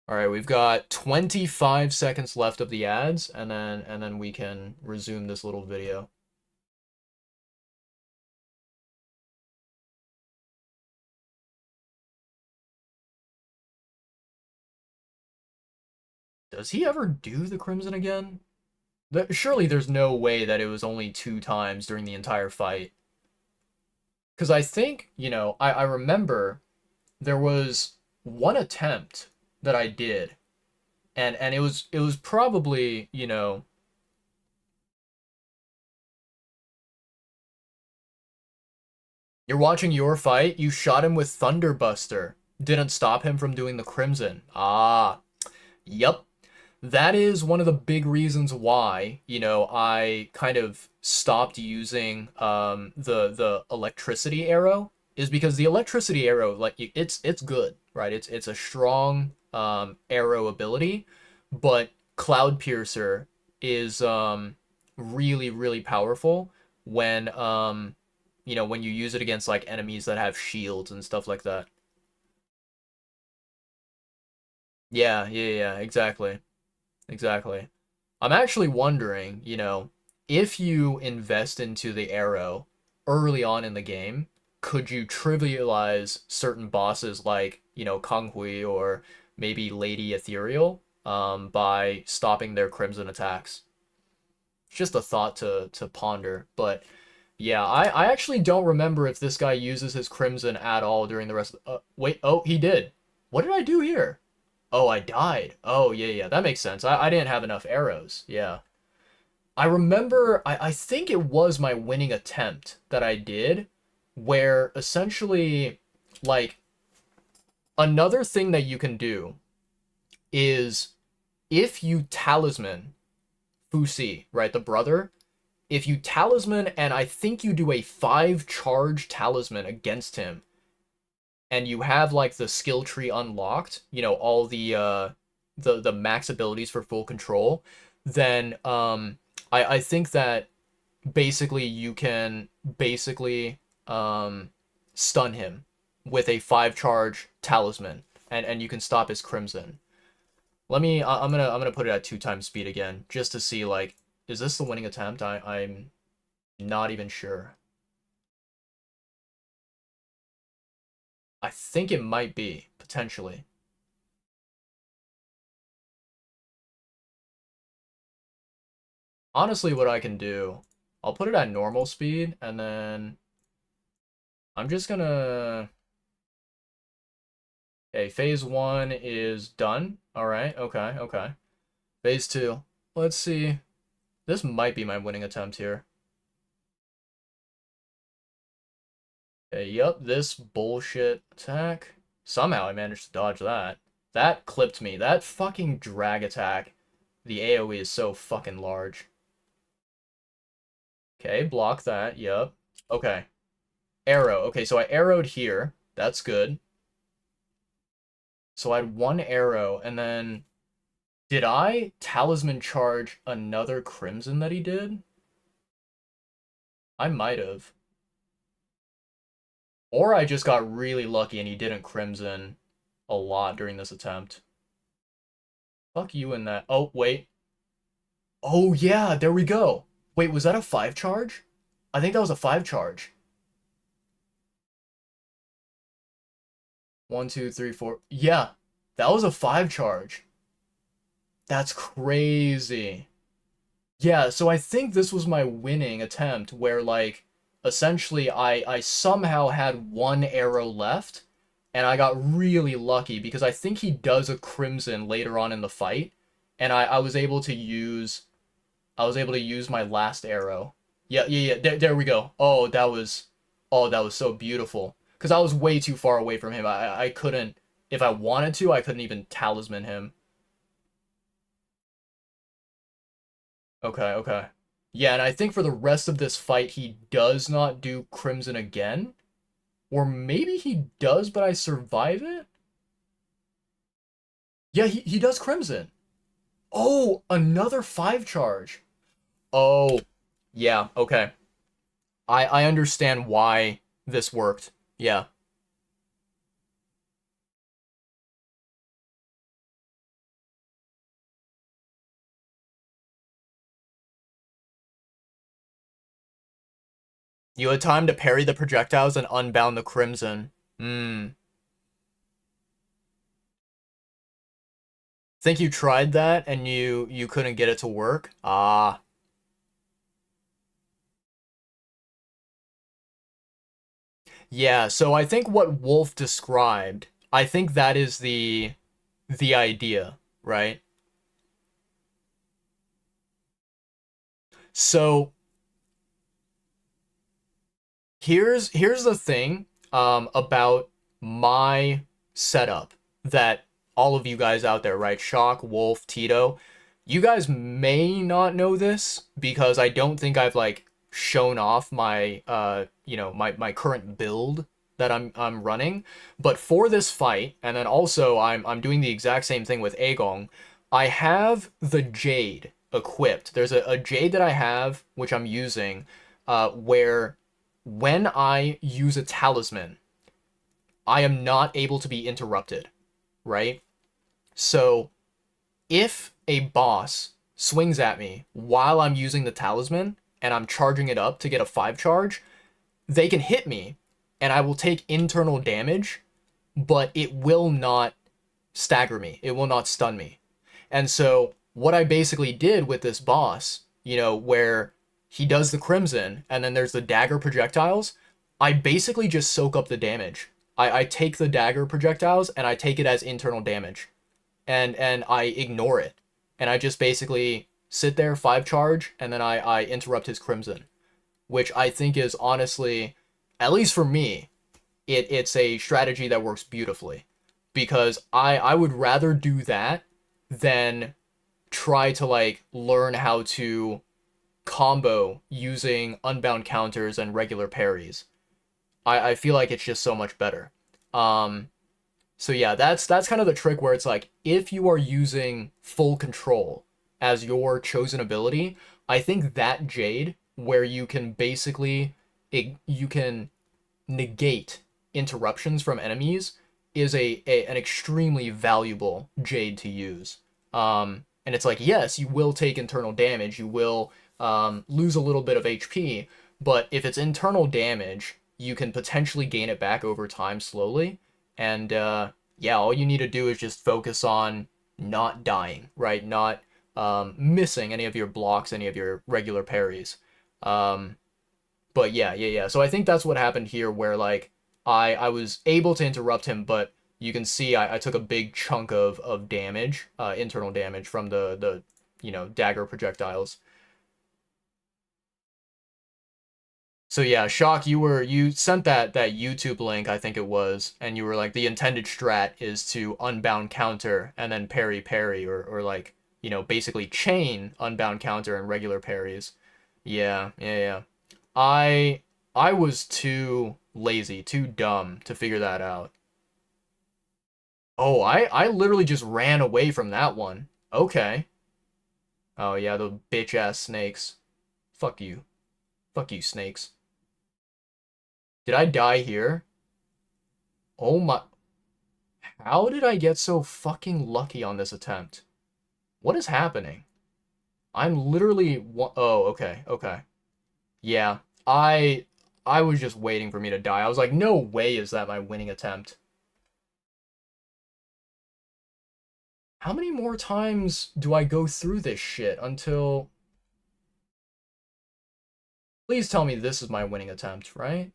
All right, we've got 25 seconds left of the ads, and then we can resume this little video. Does he ever do the Crimson again? Surely there's no way that it was only 2 times during the entire fight. Because I think, I remember there was one attempt that I did, and it was probably, you're watching your fight, you shot him with Thunderbuster. Didn't stop him from doing the Crimson. Ah, yep. That is one of the big reasons why, I kind of stopped using the electricity arrow, is because the electricity arrow, like, it's good, right? It's a strong arrow ability, but Cloud Piercer is really, really powerful when you know, when you use it against like enemies that have shields and stuff like that. Yeah, yeah, yeah, exactly. Exactly. I'm actually wondering, you know, if you invest into the arrow early on in the game, could you trivialize certain bosses like, you know, Kang Hui or maybe Lady Ethereal by stopping their crimson attacks? It's just a thought to ponder. But yeah, I actually don't remember if this guy uses his crimson at all during the rest of wait, oh, he did. What did I do here? Oh, I died. Oh, yeah, yeah, that makes sense. I didn't have enough arrows. Yeah. I remember, I think it was my winning attempt that I did, where essentially, like, another thing that you can do is if you talisman Fusi, right, the brother, if you talisman and I think you do a 5 charge talisman against him, and you have like the skill tree unlocked, you know, all the max abilities for full control, then I think that basically you can basically stun him with a 5 charge talisman and you can stop his crimson. Let me I'm gonna put it at 2 times speed again just to see like is this the winning attempt? I'm not even sure. I think it might be potentially. Honestly, what I can do, I'll put it at normal speed, and then I'm just gonna... Okay, phase 1 is done. Alright, okay, okay. Phase 2. Let's see. This might be my winning attempt here. Okay, yep, this bullshit attack. Somehow I managed to dodge that. That clipped me. That fucking drag attack. The AoE is so fucking large. Okay, block that, yep. Okay. Arrow. Okay, so I arrowed here. That's good. So I had 1 arrow, and then... Did I talisman charge another crimson that he did? I might have. Or I just got really lucky and he didn't crimson a lot during this attempt. Fuck you in that. Oh, wait. Oh, yeah, there we go. Wait, was that a 5 charge? I think that was a 5 charge. 1, 2, 3, 4. Yeah, that was a 5 charge. That's crazy. Yeah, so I think this was my winning attempt where like essentially I somehow had 1 arrow left and I got really lucky because I think he does a crimson later on in the fight and I was able to use my last arrow. Yeah, yeah, yeah. There we go. Oh, that was so beautiful. Cuz I was way too far away from him. I couldn't if I wanted to, I couldn't even talisman him. Okay, okay. Yeah, and I think for the rest of this fight, he does not do Crimson again. Or maybe he does, but I survive it? Yeah, he does Crimson. Oh, another 5 charge. Oh, yeah, okay. I understand why this worked. Yeah. You had time to parry the projectiles and unbound the Crimson. Hmm. Think you tried that and you couldn't get it to work? Ah. Yeah, so I think what Wolf described, I think that is the idea, right? So here's the thing about my setup that all of you guys out there, right? Shock, Wolf, Tito, you guys may not know this because I don't think I've like shown off my you know, my current build that I'm running. But for this fight, and then also I'm doing the exact same thing with Aegong, I have the Jade, equipped. There's a Jade that I have, which I'm using, where when I use a talisman, I am not able to be interrupted, right? So if a boss swings at me while I'm using the talisman and I'm charging it up to get a 5 charge, they can hit me and I will take internal damage, but it will not stagger me. It will not stun me. And so what I basically did with this boss, you know, where he does the crimson and then there's the dagger projectiles, I basically just soak up the damage. I take the dagger projectiles and I take it as internal damage. And I ignore it. And I just basically sit there, 5 charge, and then I interrupt his crimson. Which I think is honestly, at least for me, it's a strategy that works beautifully. Because I would rather do that than try to like learn how to combo using unbound counters and regular parries. I feel like it's just so much better. So yeah, that's kind of the trick where it's like if you are using full control as your chosen ability, I think that Jade where you can basically you can negate interruptions from enemies is an extremely valuable Jade to use. And it's like, yes, you will take internal damage, you will lose a little bit of HP, but if it's internal damage, you can potentially gain it back over time slowly. And yeah, all you need to do is just focus on not dying, right? Not missing any of your blocks, any of your regular parries. But yeah. So I think that's what happened here, where like I was able to interrupt him, but you can see I took a big chunk of damage, internal damage from the you know, dagger projectiles. So yeah, Shock, you sent that YouTube link, I think it was, and you were like, the intended strat is to unbound counter and then parry parry, or like, you know, basically chain unbound counter and regular parries. Yeah. I I was too lazy, too dumb to figure that out. Oh, I literally just ran away from that one. Okay. Oh yeah, the bitch ass snakes. Fuck you. Fuck you, snakes. Did I die here? Oh my. How did I get so fucking lucky on this attempt? What is happening? I'm literally. Oh, okay. Yeah, I was just waiting for me to die. I was like, no way is that my winning attempt. How many more times do I go through this shit until... Please tell me this is my winning attempt, right?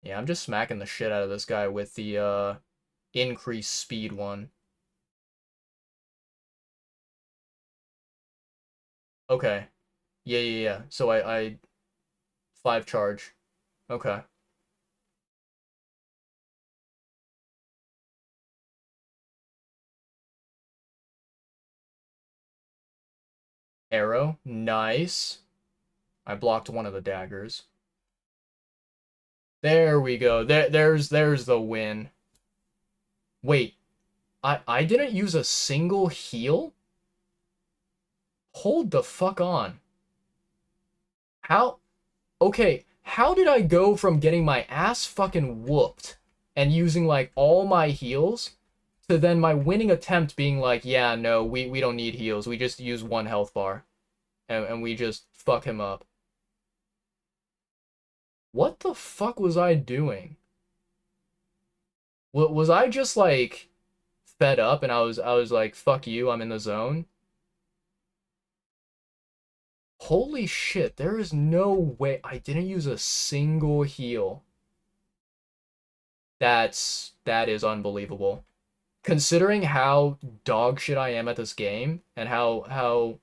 Yeah, I'm just smacking the shit out of this guy with the increased speed one. Okay. Yeah. So I 5 charge. Okay. Arrow. Nice. I blocked one of the daggers. There we go. There's the win. Wait. I didn't use a single heal? Hold the fuck on. How? Okay, how did I go from getting my ass fucking whooped and using like all my heals to then my winning attempt being like, yeah, no, we don't need heals. We just use 1 health bar and we just fuck him up. What the fuck was I doing? What was I just like fed up and I was like, fuck you, I'm in the zone? Holy shit, there is no way I didn't use a single heal. That is unbelievable. Considering how dog shit I am at this game and how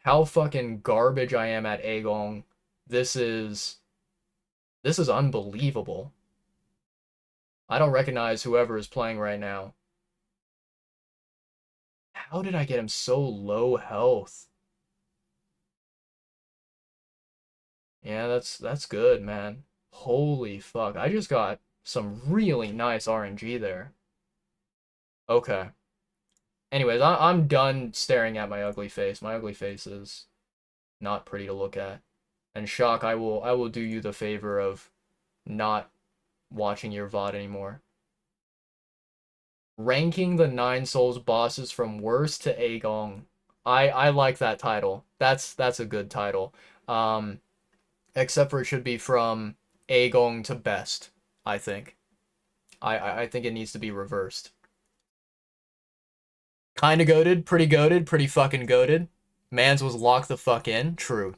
fucking garbage I am at Agong, this is unbelievable. I don't recognize whoever is playing right now. How did I get him so low health? Yeah, that's good, man. Holy fuck. I just got Some really nice RNG there. Okay. Anyways, I'm done staring at my ugly face. My ugly face is not pretty to look at. And Shock, I will do you the favor of not watching your VOD anymore. Ranking the 9 Souls bosses from worst to Agong. I like that title. That's a good title. Except for it should be from Agong to best, I think. I think it needs to be reversed. Kinda goated, pretty fucking goated. Mans was locked the fuck in. True.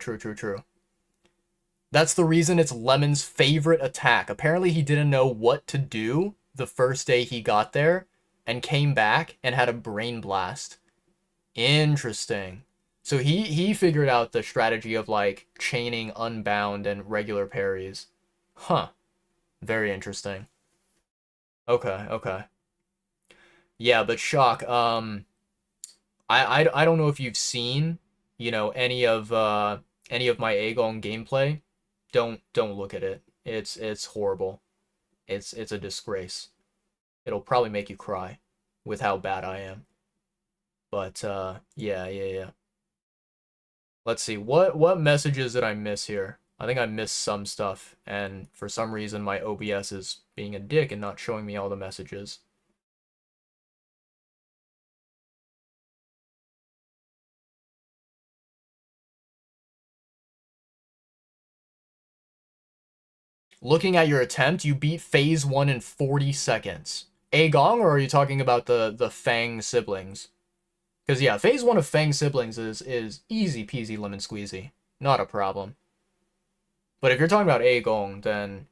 That's the reason it's Lemon's favorite attack. Apparently he didn't know what to do the first day he got there and came back and had a brain blast. Interesting. So he figured out the strategy of like chaining unbound and regular parries. Huh. Very interesting. Okay. Yeah, but Shock, I don't know if you've seen, you know, any of my Agong gameplay. Don't look at it. It's horrible. It's a disgrace. It'll probably make you cry with how bad I am. But yeah. Let's see. What messages did I miss here? I think I missed some stuff, and for some reason my OBS is being a dick and not showing me all the messages. Looking at your attempt, you beat Phase 1 in 40 seconds. Agong, or are you talking about the Fang siblings? Because, yeah, Phase 1 of Fang siblings is easy peasy lemon squeezy. Not a problem. But if you're talking about Agong, then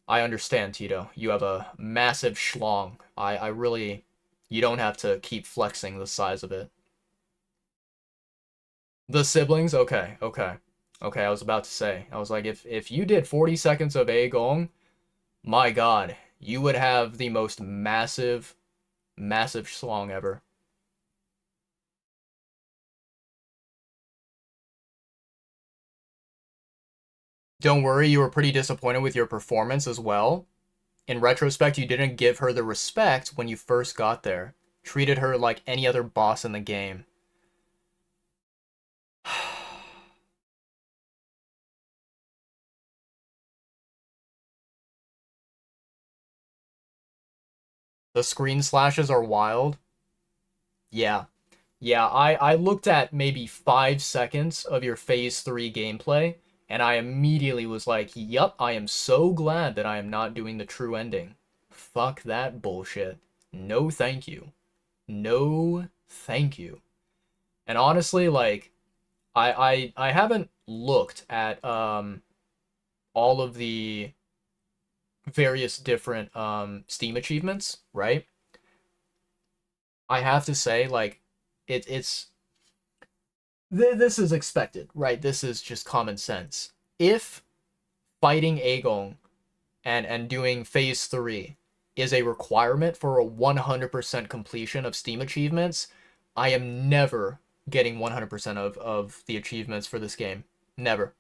I understand, Tito. You have a massive schlong. I really... You don't have to keep flexing the size of it. The siblings? Okay. I was about to say. I was like, if you did 40 seconds of Agong, my god, you would have the most massive schlong ever. Don't worry, you were pretty disappointed with your performance as well. In retrospect, you didn't give her the respect when you first got there. Treated her like any other boss in the game. The screen slashes are wild. Yeah. I looked at maybe 5 seconds of your Phase 3 gameplay, and I immediately was like, yup, I am so glad that I am not doing the true ending. Fuck that bullshit. No thank you. No thank you. And honestly, like, I haven't looked at all of the various different Steam achievements, right? I have to say, like, this is expected, right? This is just common sense. If fighting Agong and doing Phase 3 is a requirement for a 100% completion of Steam achievements, I am never getting 100% of the achievements for this game. Never.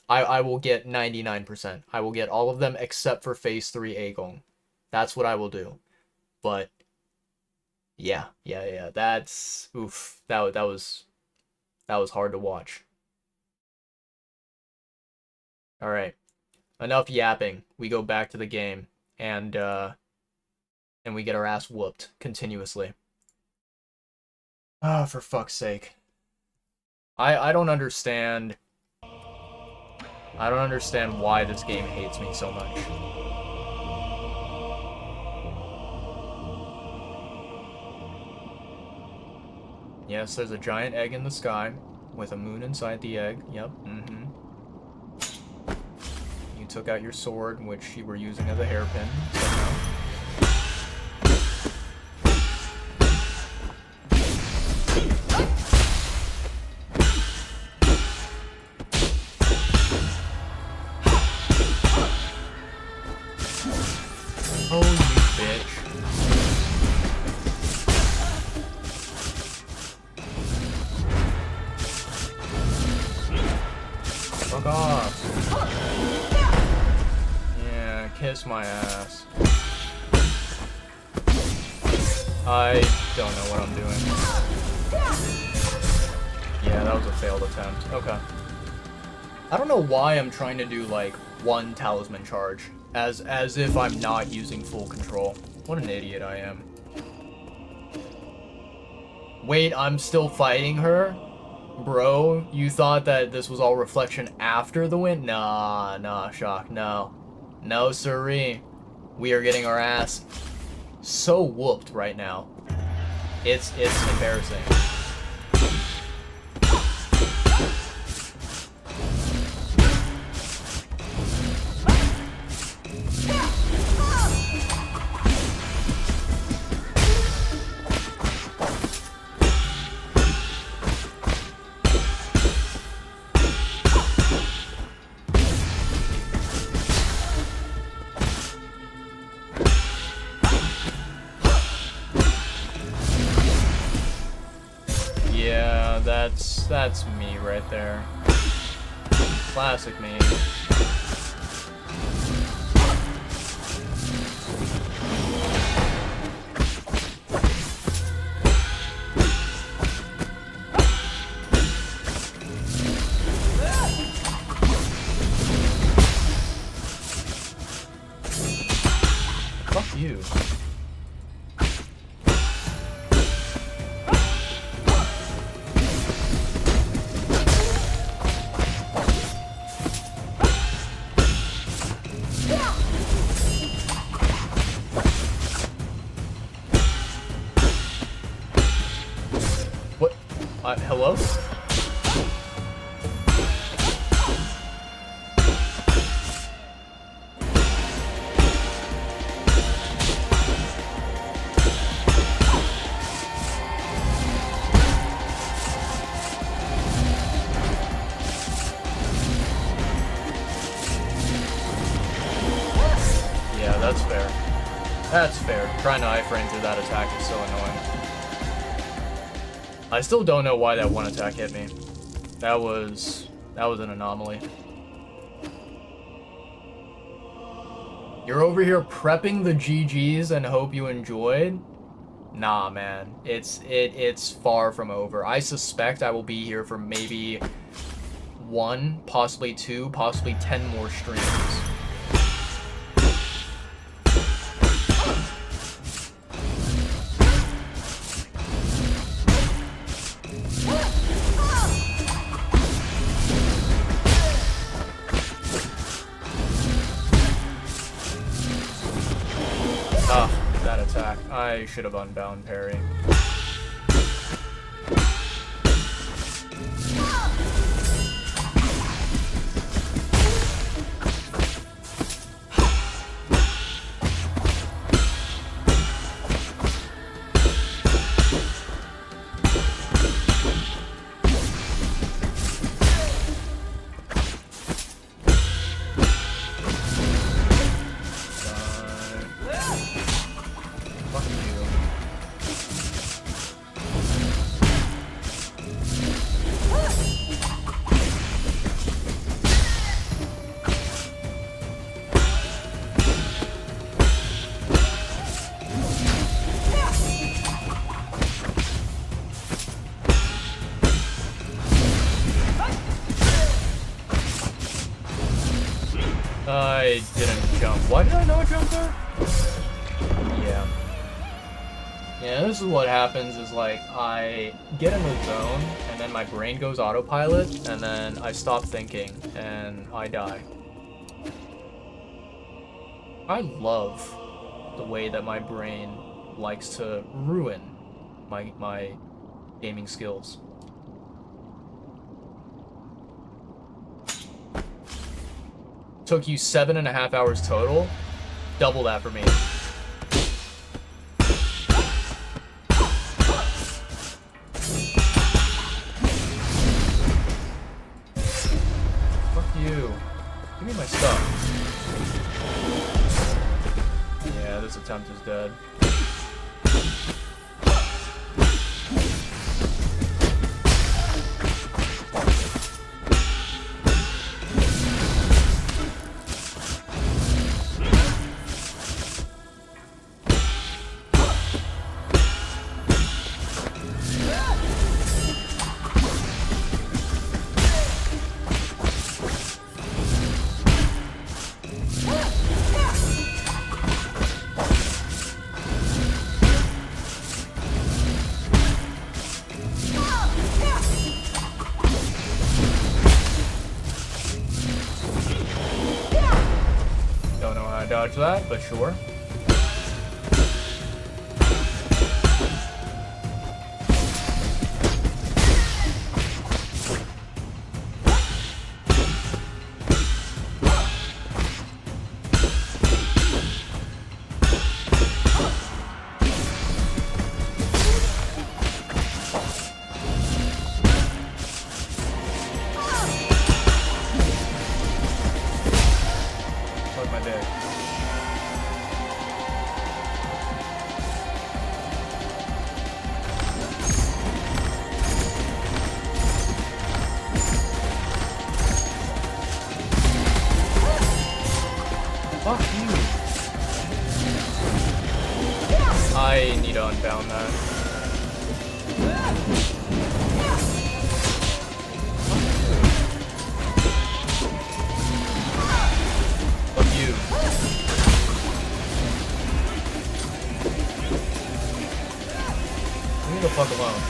I will get 99%. I will get all of them except for Phase 3 Agong. That's what I will do. But yeah. That's oof. That was hard to watch. All right. Enough yapping. We go back to the game and we get our ass whooped continuously. Ah, for fuck's sake. I don't understand. I don't understand why this game hates me so much. Yes, there's a giant egg in the sky with a moon inside the egg. Yep, You took out your sword, which you were using as a hairpin. Oh, you bitch. Fuck off. Yeah, kiss my ass. I don't know what I'm doing. Yeah, that was a failed attempt. Okay. I don't know why I'm trying to do, like, one talisman charge. As if I'm not using full control. What an idiot I am. Wait, I'm still fighting her? Bro, you thought that this was all reflection after the win? Nah, Shock, no. No, siree. We are getting our ass so whooped right now. It's embarrassing. Yeah, that's me right there. Classic me. Fuck you. What? Hello? Yeah, that's fair. That's fair. Trying to iframe through that attack is so annoying. I still don't know why that one attack hit me. That was an anomaly. You're over here prepping the GGs and hope you enjoyed? Nah, man. It's far from over. I suspect I will be here for maybe 1, possibly 2, possibly 10 more streams. That attack. I should have unbound parry. I didn't jump. Why did I not jump there? Yeah. Yeah, this is what happens is, like, I get in the zone, and then my brain goes autopilot, and then I stop thinking, and I die. I love the way that my brain likes to ruin my gaming skills. Took you 7.5 hours total. Double that for me. Fuck you. Give me my stuff. Yeah, this attempt is dead. judge that, but sure. Suck my dick. Fuck you. I need to unbound that. Fuck you. Leave me the fuck alone.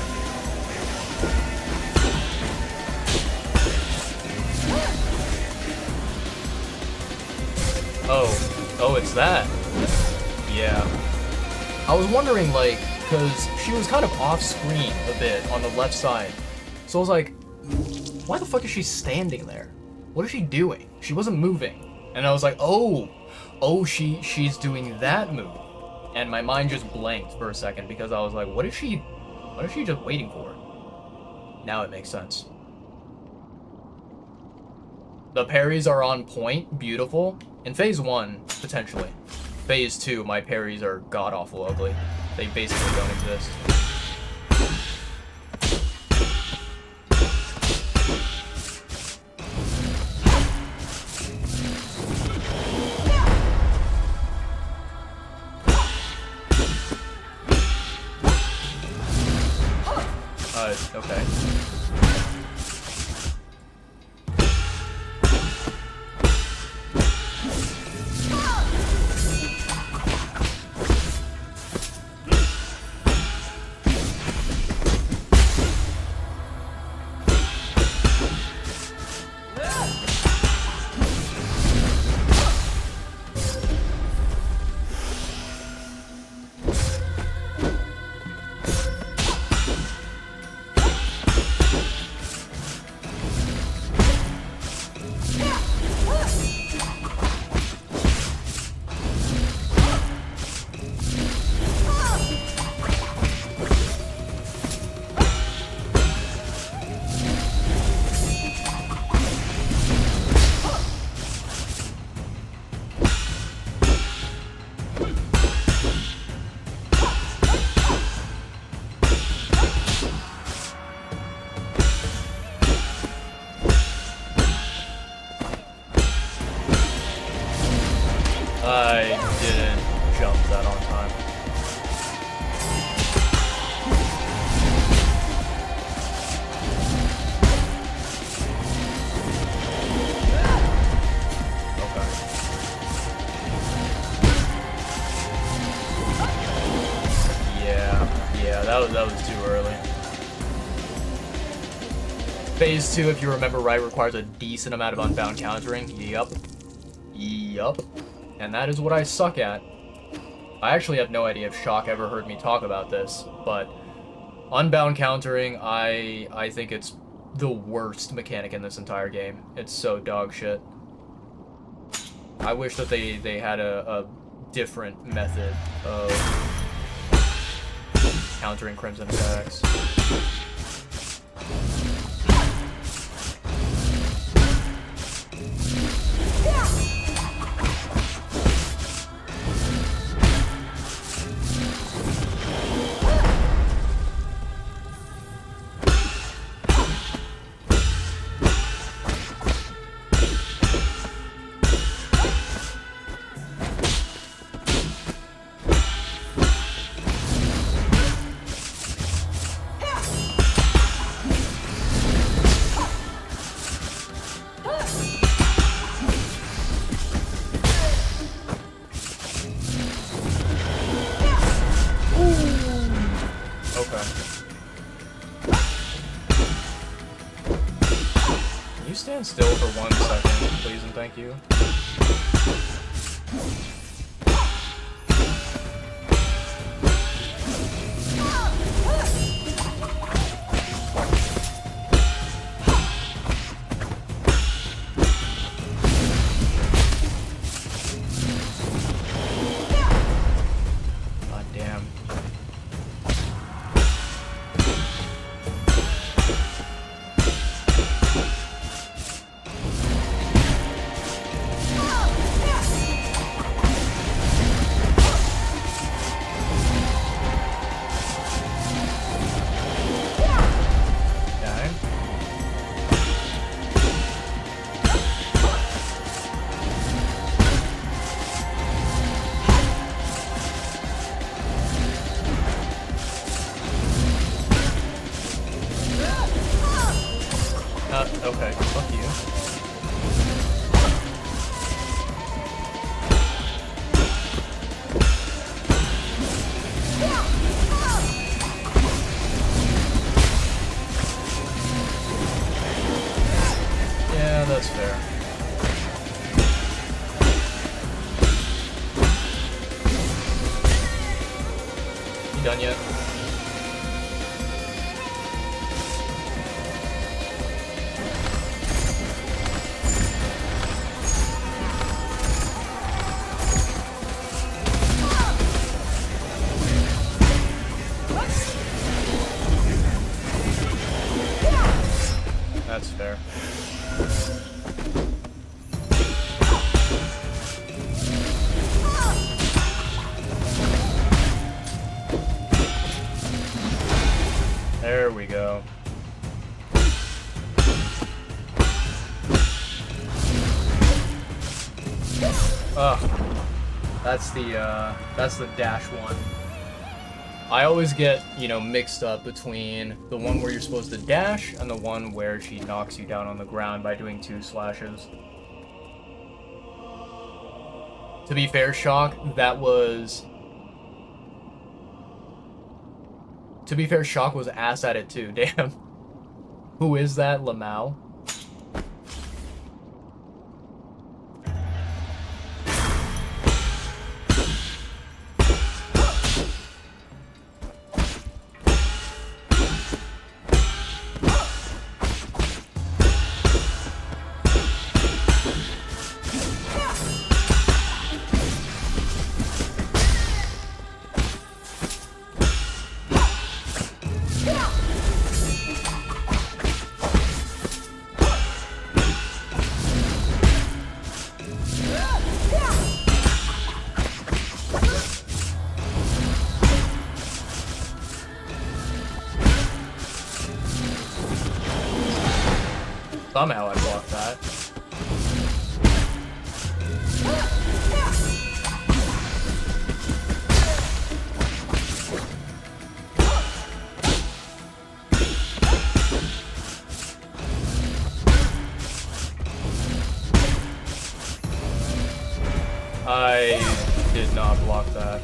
Oh, it's that. Yeah. I was wondering, like, because she was kind of off screen a bit on the left side. So I was like, why the fuck is she standing there? What is she doing? She wasn't moving. And I was like, oh, she's doing that move. And my mind just blanked for a second because I was like, what is she just waiting for? Now it makes sense. The parries are on point, beautiful. In phase 1, potentially. Phase 2, my parries are god-awful ugly. They basically don't exist. Okay. I didn't jump that on time. Okay. Yeah, that was too early. Phase 2, if you remember right, requires a decent amount of unbound countering. Yup. And that is what I suck at. I actually have no idea if Shock ever heard me talk about this, but unbound countering, I think it's the worst mechanic in this entire game. It's so dog shit. I wish that they had a different method of countering Crimson attacks. Stand still for 1 second, please and thank you. Okay, fuck you. Yeah, that's fair. You done yet? That's fair. There we go. Ugh. That's the dash one. I always get, you know, mixed up between the one where you're supposed to dash and the one where she knocks you down on the ground by doing 2 slashes. To be fair, Shock, that was... To be fair, Shock was ass at it too, damn. Who is that, Lamau? Somehow I blocked that. I did not block that.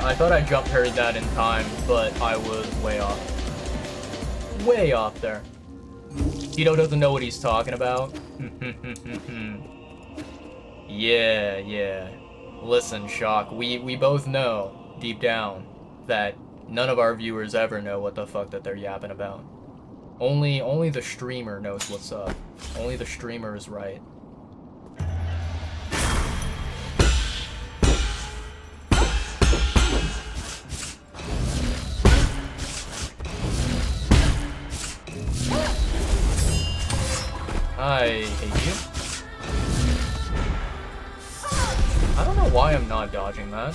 I thought I jump parried that in time, but I was way off. Way off there. Tito doesn't know what he's talking about. Yeah. Listen, Shock, we both know, deep down, that none of our viewers ever know what the fuck that they're yapping about. Only the streamer knows what's up. Only the streamer is right. I hate you. I don't know why I'm not dodging that.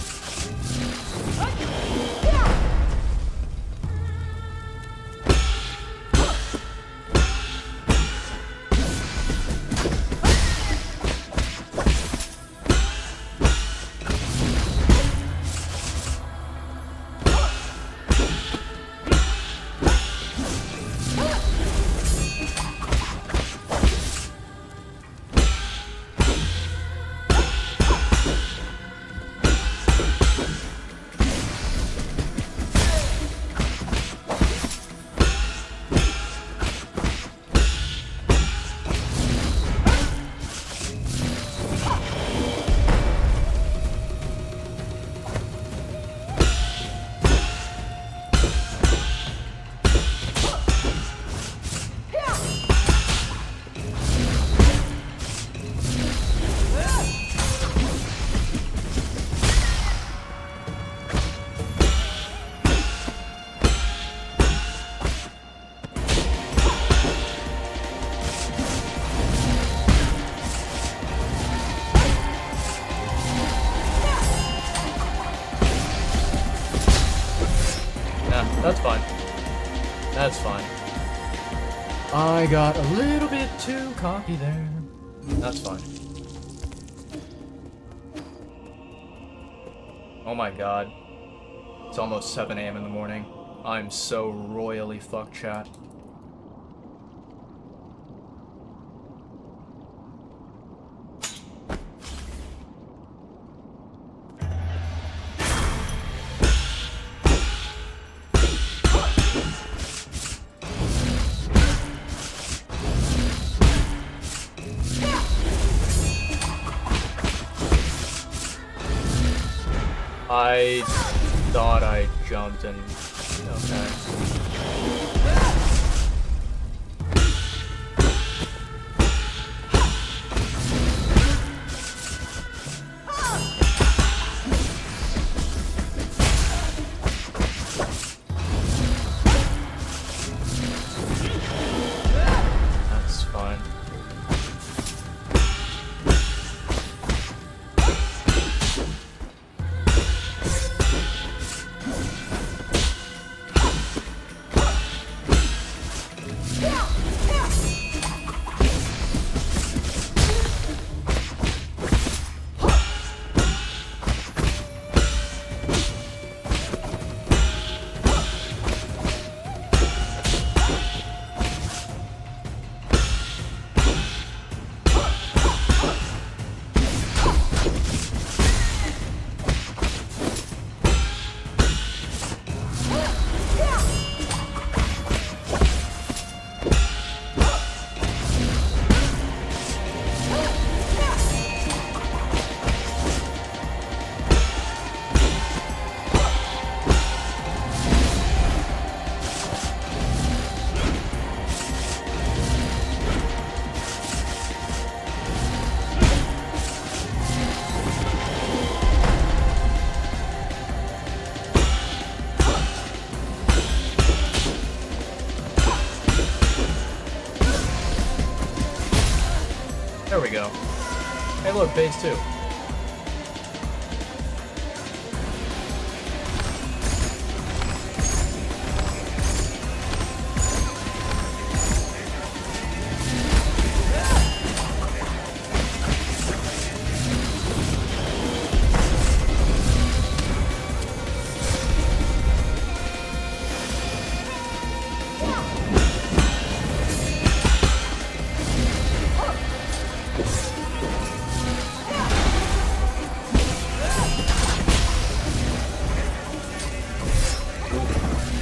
That's fine. I got a little bit too cocky there. That's fine. Oh my god. It's almost 7 a.m. in the morning. I'm so royally fucked, chat. I thought I jumped and... okay. That's fine. There we go. Hey look, base 2.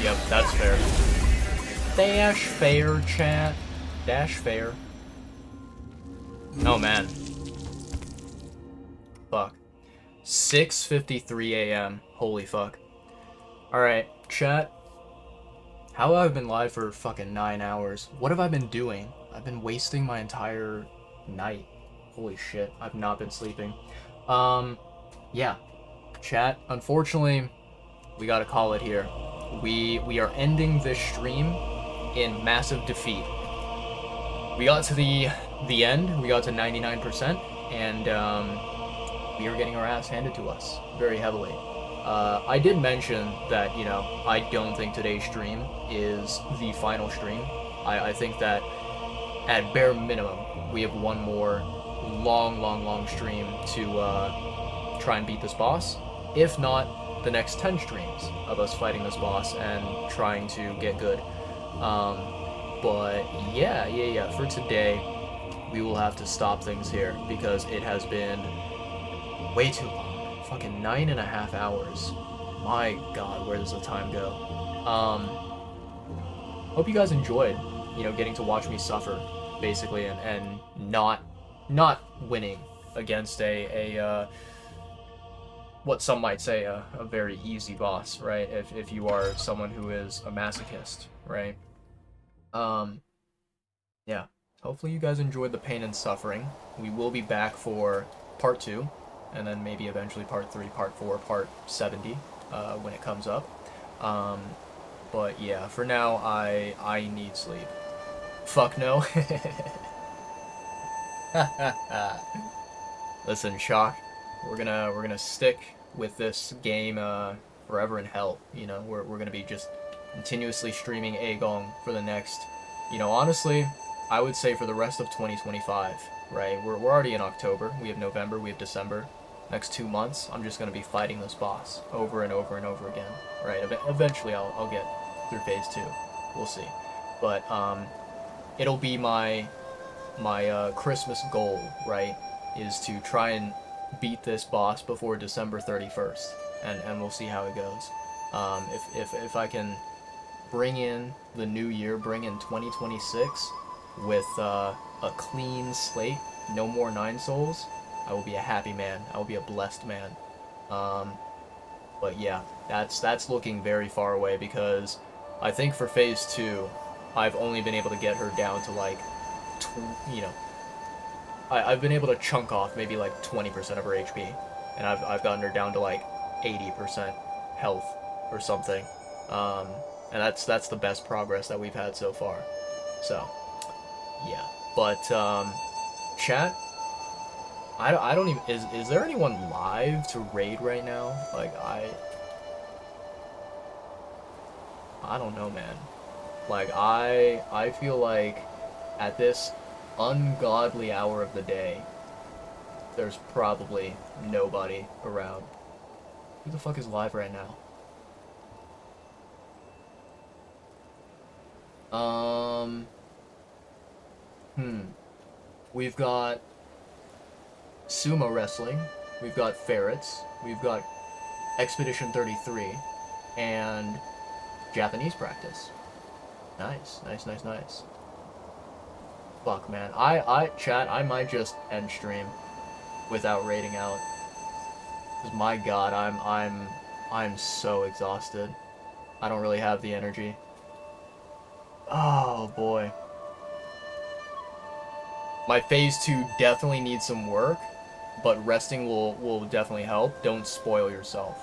Yep, that's fair. Dash fair, chat. Dash fair. Oh man. Fuck. 6:53 a.m. Holy fuck. Alright, chat. How have I been live for fucking 9 hours? What have I been doing? I've been wasting my entire night. Holy shit, I've not been sleeping. Yeah. Chat, unfortunately, we gotta call it here. We are ending this stream in massive defeat. We got to the end, we got to 99%, and we are getting our ass handed to us very heavily. I did mention that, you know, I don't think today's stream is the final stream. I think that at bare minimum, we have one more long stream to try and beat this boss. If not, the next 10 streams of us fighting this boss and trying to get good. But yeah, for today, we will have to stop things here because it has been way too long. Fucking 9.5 hours. My god, where does the time go? Hope you guys enjoyed, you know, getting to watch me suffer, basically, and not winning against a what some might say a very easy boss, right? If you are someone who is a masochist, right? Yeah. Hopefully you guys enjoyed the pain and suffering. We will be back for part 2, and then maybe eventually part 3, part 4, part 70, when it comes up. But yeah, for now, I need sleep. Fuck no. Listen, Shock, we're gonna stick with this game forever in hell. You know, we're gonna be just continuously streaming Agong for the next, honestly, I would say for the rest of 2025, right? We're already in October. We have November, we have December. Next 2 months, I'm just going to be fighting this boss over and over and over again, right? Eventually, I'll get through phase 2. We'll see. But it'll be my Christmas goal, right? Is to try and beat this boss before December 31st, and we'll see how it goes. If I can bring in the new year, bring in 2026 with a clean slate, no more 9 souls, I will be a happy man. I will be a blessed man. But yeah, that's looking very far away, because I think for phase 2, I've only been able to get her down to like, I've been able to chunk off maybe like 20% of her HP, and I've gotten her down to like 80% health or something. And that's the best progress that we've had so far. So, yeah. But chat, I don't even, is there anyone live to raid right now? Like I don't know, man. Like I feel like at this ungodly hour of the day, there's probably nobody around. Who the fuck is live right now? We've got sumo wrestling, we've got ferrets, we've got Expedition 33, and Japanese practice. Nice. Fuck, man. Chat, I might just end stream without raiding out. Cause my god, I'm so exhausted. I don't really have the energy. Oh boy. My phase 2 definitely needs some work, but resting will definitely help. Don't spoil yourself.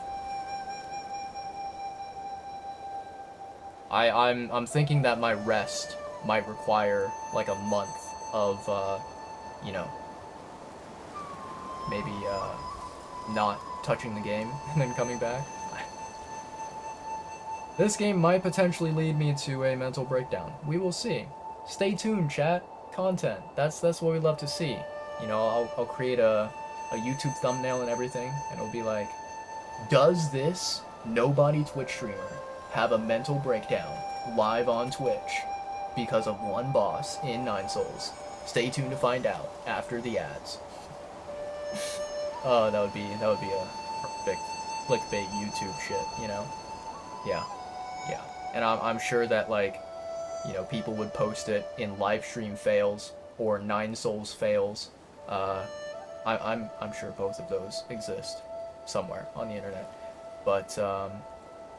I'm thinking that my rest might require like a month of maybe not touching the game and then coming back. This game might potentially lead me to a mental breakdown. We will see. Stay tuned, chat. Content. That's what we love to see. I'll create a YouTube thumbnail and everything, and it'll be like, does this nobody Twitch streamer have a mental breakdown live on Twitch because of one boss in 9 Souls? Stay tuned to find out after the ads. Oh, that would be a perfect clickbait YouTube shit, Yeah. And I'm sure that people would post it in live stream fails or 9 Souls fails. I'm sure both of those exist somewhere on the internet. But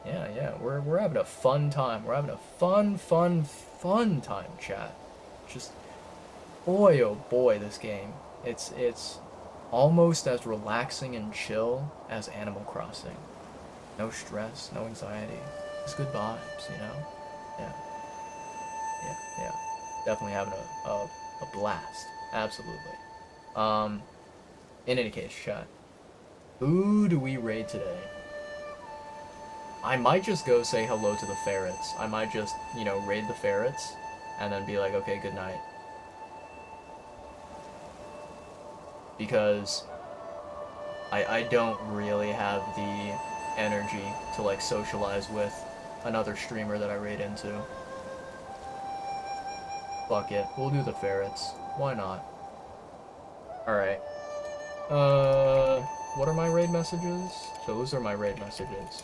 yeah, we're having a fun time. We're having a fun time, chat. Just boy, oh boy, this game. It's almost as relaxing and chill as Animal Crossing. No stress, no anxiety. Just good vibes, Yeah. Definitely having a blast. Absolutely. In any case, chat. Who do we raid today? I might just go say hello to the ferrets. I might just, raid the ferrets and then be like, okay, good night. Because I don't really have the energy to socialize with another streamer that I raid into. Fuck it. We'll do the ferrets. Why not? Alright. What are my raid messages? Those are my raid messages.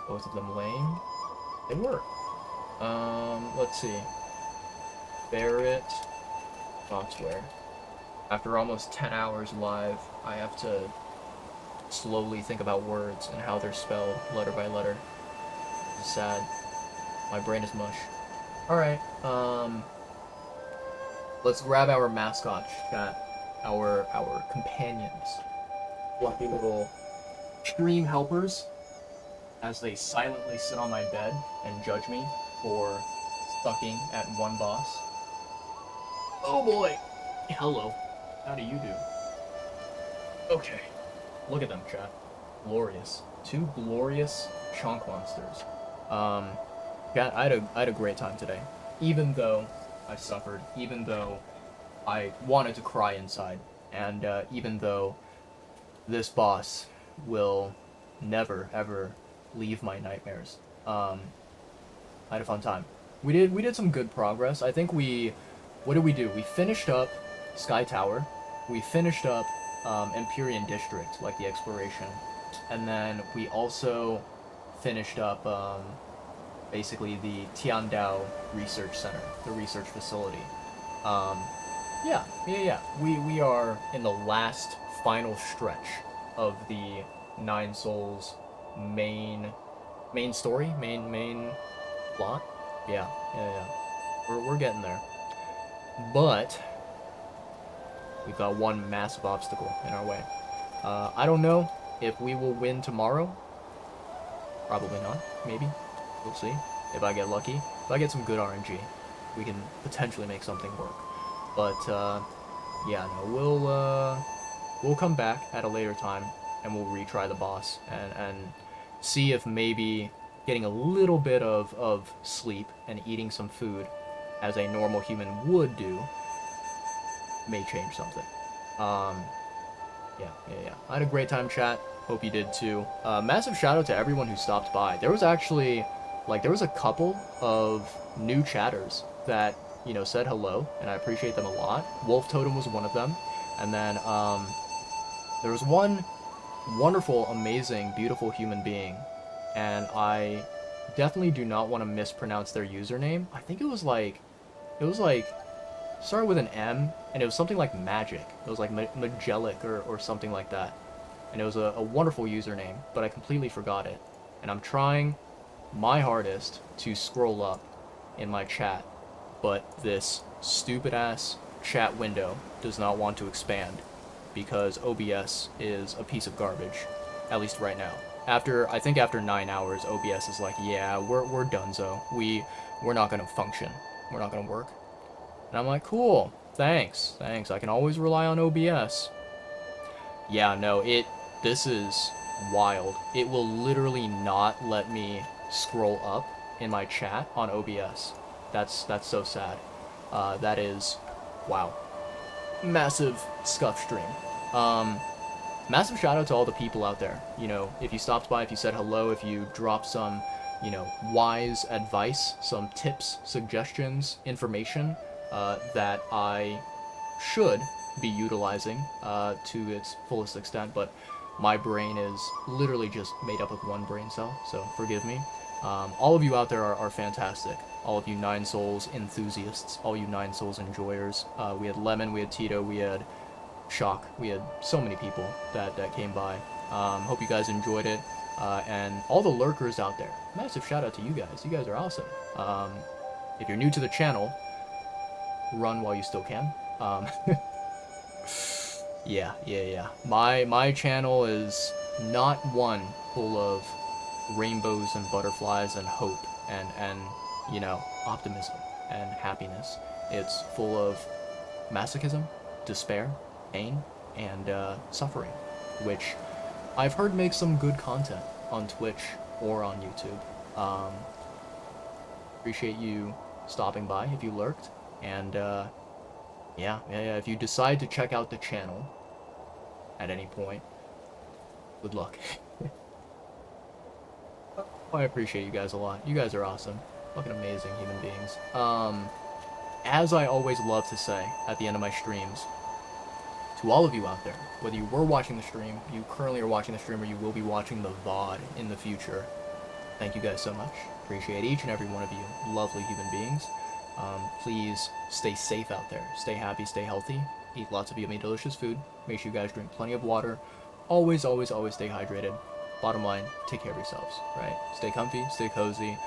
Both of them lame? They work. Let's see. Ferret. Foxware. After almost 10 hours live, I have to slowly think about words and how they're spelled letter by letter. It's sad. My brain is mush. Alright, let's grab our mascot, chat. Our companions. Fluffy little stream helpers, as they silently sit on my bed and judge me for sucking at one boss. Oh boy! Hello. How do you do? Okay. Look at them, chat. Glorious. 2 glorious chunk monsters. Yeah, I had a great time today. Even though I suffered, even though I wanted to cry inside, and even though this boss will never ever leave my nightmares. I had a fun time. We did some good progress. I think what did we do? We finished up Sky Tower. We finished up Empyrean District, like the exploration, and then we also finished up basically the Tiandao Research Center, the research facility. Um, yeah. We are in the last final stretch of the Nine Souls main story, main plot. Yeah. We're getting there, but we've got one massive obstacle in our way. I don't know if we will win tomorrow. Probably not. Maybe. We'll see. If I get lucky, if I get some good RNG, we can potentially make something work. But yeah, no, we'll come back at a later time and we'll retry the boss and see if maybe getting a little bit of sleep and eating some food as a normal human would do may change something. Yeah. I had a great time, chat. Hope you did too. Massive shout out to everyone who stopped by. There was actually, there was a couple of new chatters that, said hello, and I appreciate them a lot. Wolf Totem was one of them. And then, there was one wonderful, amazing, beautiful human being, and I definitely do not want to mispronounce their username. I think it was like started with an M, and it was something like magic. It was like Magellic or something like that. And it was a wonderful username, but I completely forgot it. And I'm trying my hardest to scroll up in my chat, but this stupid ass chat window does not want to expand because OBS is a piece of garbage, at least right now. I think after 9 hours, OBS is like, yeah, we're donezo. We're not gonna function. We're not gonna work. And I'm like, cool, thanks. I can always rely on OBS. Yeah, no, this is wild. It will literally not let me scroll up in my chat on OBS. That's so sad. That is, wow. Massive scuff stream. Massive shout out to all the people out there. If you stopped by, if you said hello, if you dropped some, wise advice, some tips, suggestions, information, that I should be utilizing to its fullest extent, but my brain is literally just made up of one brain cell, so forgive me. All of you out there are fantastic. All of you Nine Souls enthusiasts, all you Nine Souls enjoyers. We had Lemon, we had Tito, we had Shock, we had so many people that came by. Hope you guys enjoyed it. And all the lurkers out there, massive shout out to you guys. You guys are awesome. If you're new to the channel, run while you still can. Yeah. My channel is not one full of rainbows and butterflies and hope and optimism and happiness. It's full of masochism, despair, pain, and suffering, which I've heard makes some good content on Twitch or on YouTube. Appreciate you stopping by if you lurked, and yeah, if you decide to check out the channel at any point, good luck. I appreciate you guys a lot. You guys are awesome. Fucking amazing human beings. As I always love to say at the end of my streams, to all of you out there, whether you were watching the stream, you currently are watching the stream, or you will be watching the VOD in the future, thank you guys so much. Appreciate each and every one of you lovely human beings. Please stay safe out there. Stay happy, stay healthy. Eat lots of yummy, delicious food. Make sure you guys drink plenty of water. Always stay hydrated. Bottom line, take care of yourselves, right? Stay comfy, stay cozy.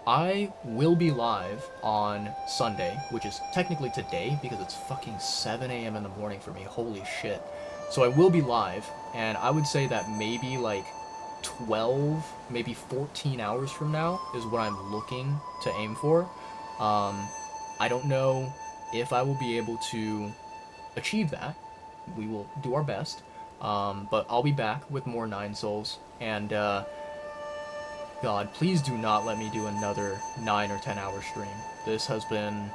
I will be live on Sunday, which is technically today because it's fucking 7 a.m. in the morning for me. Holy shit. So I will be live, and I would say that maybe like 12, maybe 14 hours from now is what I'm looking to aim for. I don't know if I will be able to achieve that. We will do our best. But I'll be back with more Nine Souls, and God, please do not let me do another 9 or 10 hour stream. This has been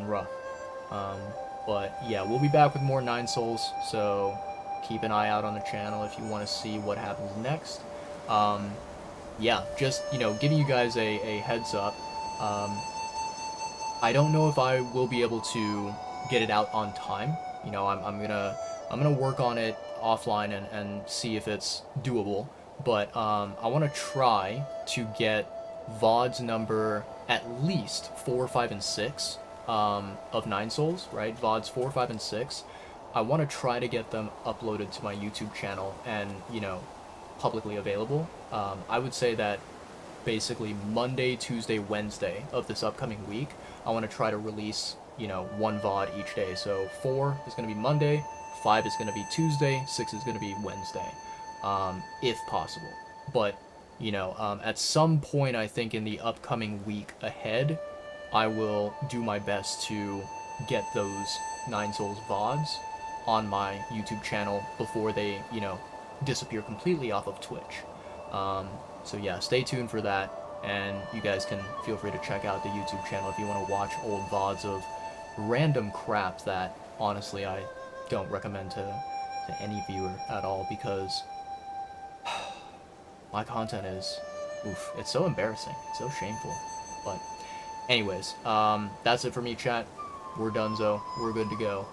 rough. Um, but yeah, we'll be back with more Nine Souls, so keep an eye out on the channel if you want to see what happens next. Yeah, just, you know, giving you guys a heads up. I don't know if I will be able to get it out on time. You know, I'm gonna work on it offline and see if it's doable. But I want to try to get VODs number at least 4, 5, and 6 of Nine Souls, right? VODs 4, 5, and 6. I want to try to get them uploaded to my YouTube channel and, you know, publicly available. I would say that basically Monday, Tuesday, Wednesday of this upcoming week, I want to try to release, you know, one VOD each day. So 4 is going to be Monday, 5 is going to be Tuesday, 6 is going to be Wednesday, if possible. But, you know, at some point, I think in the upcoming week ahead, I will do my best to get those Nine Souls VODs on my YouTube channel before they, you know, disappear completely off of Twitch. So yeah, stay tuned for that, and you guys can feel free to check out the YouTube channel if you want to watch old VODs of random crap that, honestly, I don't recommend to any viewer at all, because my content is, oof, it's so embarrassing, it's so shameful. But anyways, that's it for me, chat. We're donezo. We're good to go.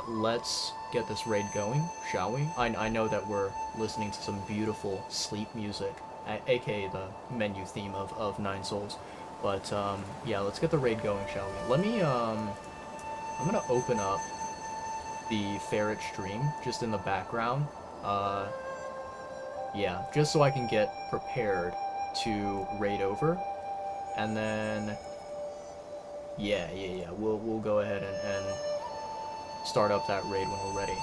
Let's get this raid going, shall we? I know that we're listening to some beautiful sleep music, aka the menu theme of Nine Souls. But, yeah, let's get the raid going, shall we? Let me, I'm gonna open up the Ferret stream just in the background. Yeah, just so I can get prepared to raid over. And then, yeah, we'll go ahead and start up that raid when we're ready.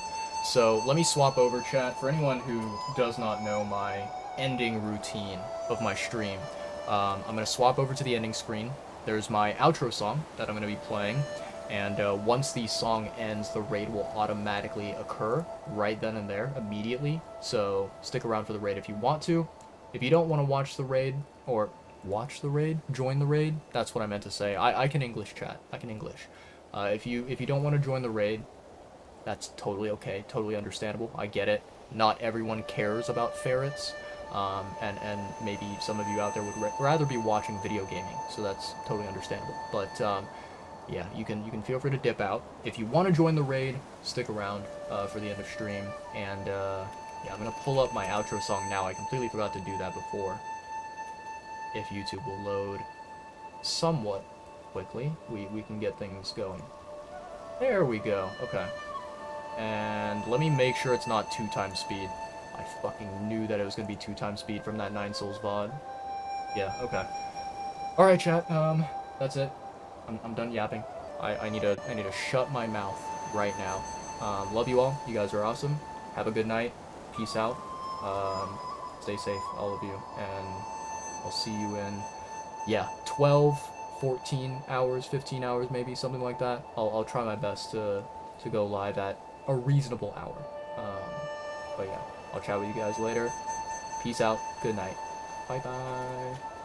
So let me swap over, chat. For anyone who does not know my ending routine of my stream, I'm going to swap over to the ending screen. There's my outro song that I'm going to be playing, and once the song ends, the raid will automatically occur right then and there, immediately. So stick around for the raid if you want to. If you don't want to watch the raid, or watch the raid, join the raid, that's what I meant to say. I can English, chat. I can English. If you don't want to join the raid, that's totally okay, totally understandable. I get it. Not everyone cares about ferrets, and maybe some of you out there would rather be watching video gaming, so that's totally understandable. But yeah, you can feel free to dip out. If you want to join the raid, stick around for the end of stream. And yeah, I'm gonna pull up my outro song now. I completely forgot to do that before. If YouTube will load somewhat quickly, we can get things going. There we go. Okay. And let me make sure it's not 2x speed. I fucking knew that it was gonna be 2x speed from that Nine Souls VOD. Yeah, okay. Alright, chat, that's it. I'm done yapping. I need to shut my mouth right now. Love you all. You guys are awesome. Have a good night. Peace out. Stay safe, all of you. And I'll see you in, yeah, 12, 14 hours, 15 hours maybe, something like that. I'll try my best to go live at a reasonable hour. But yeah, I'll chat with you guys later. Peace out. Good night. Bye-bye.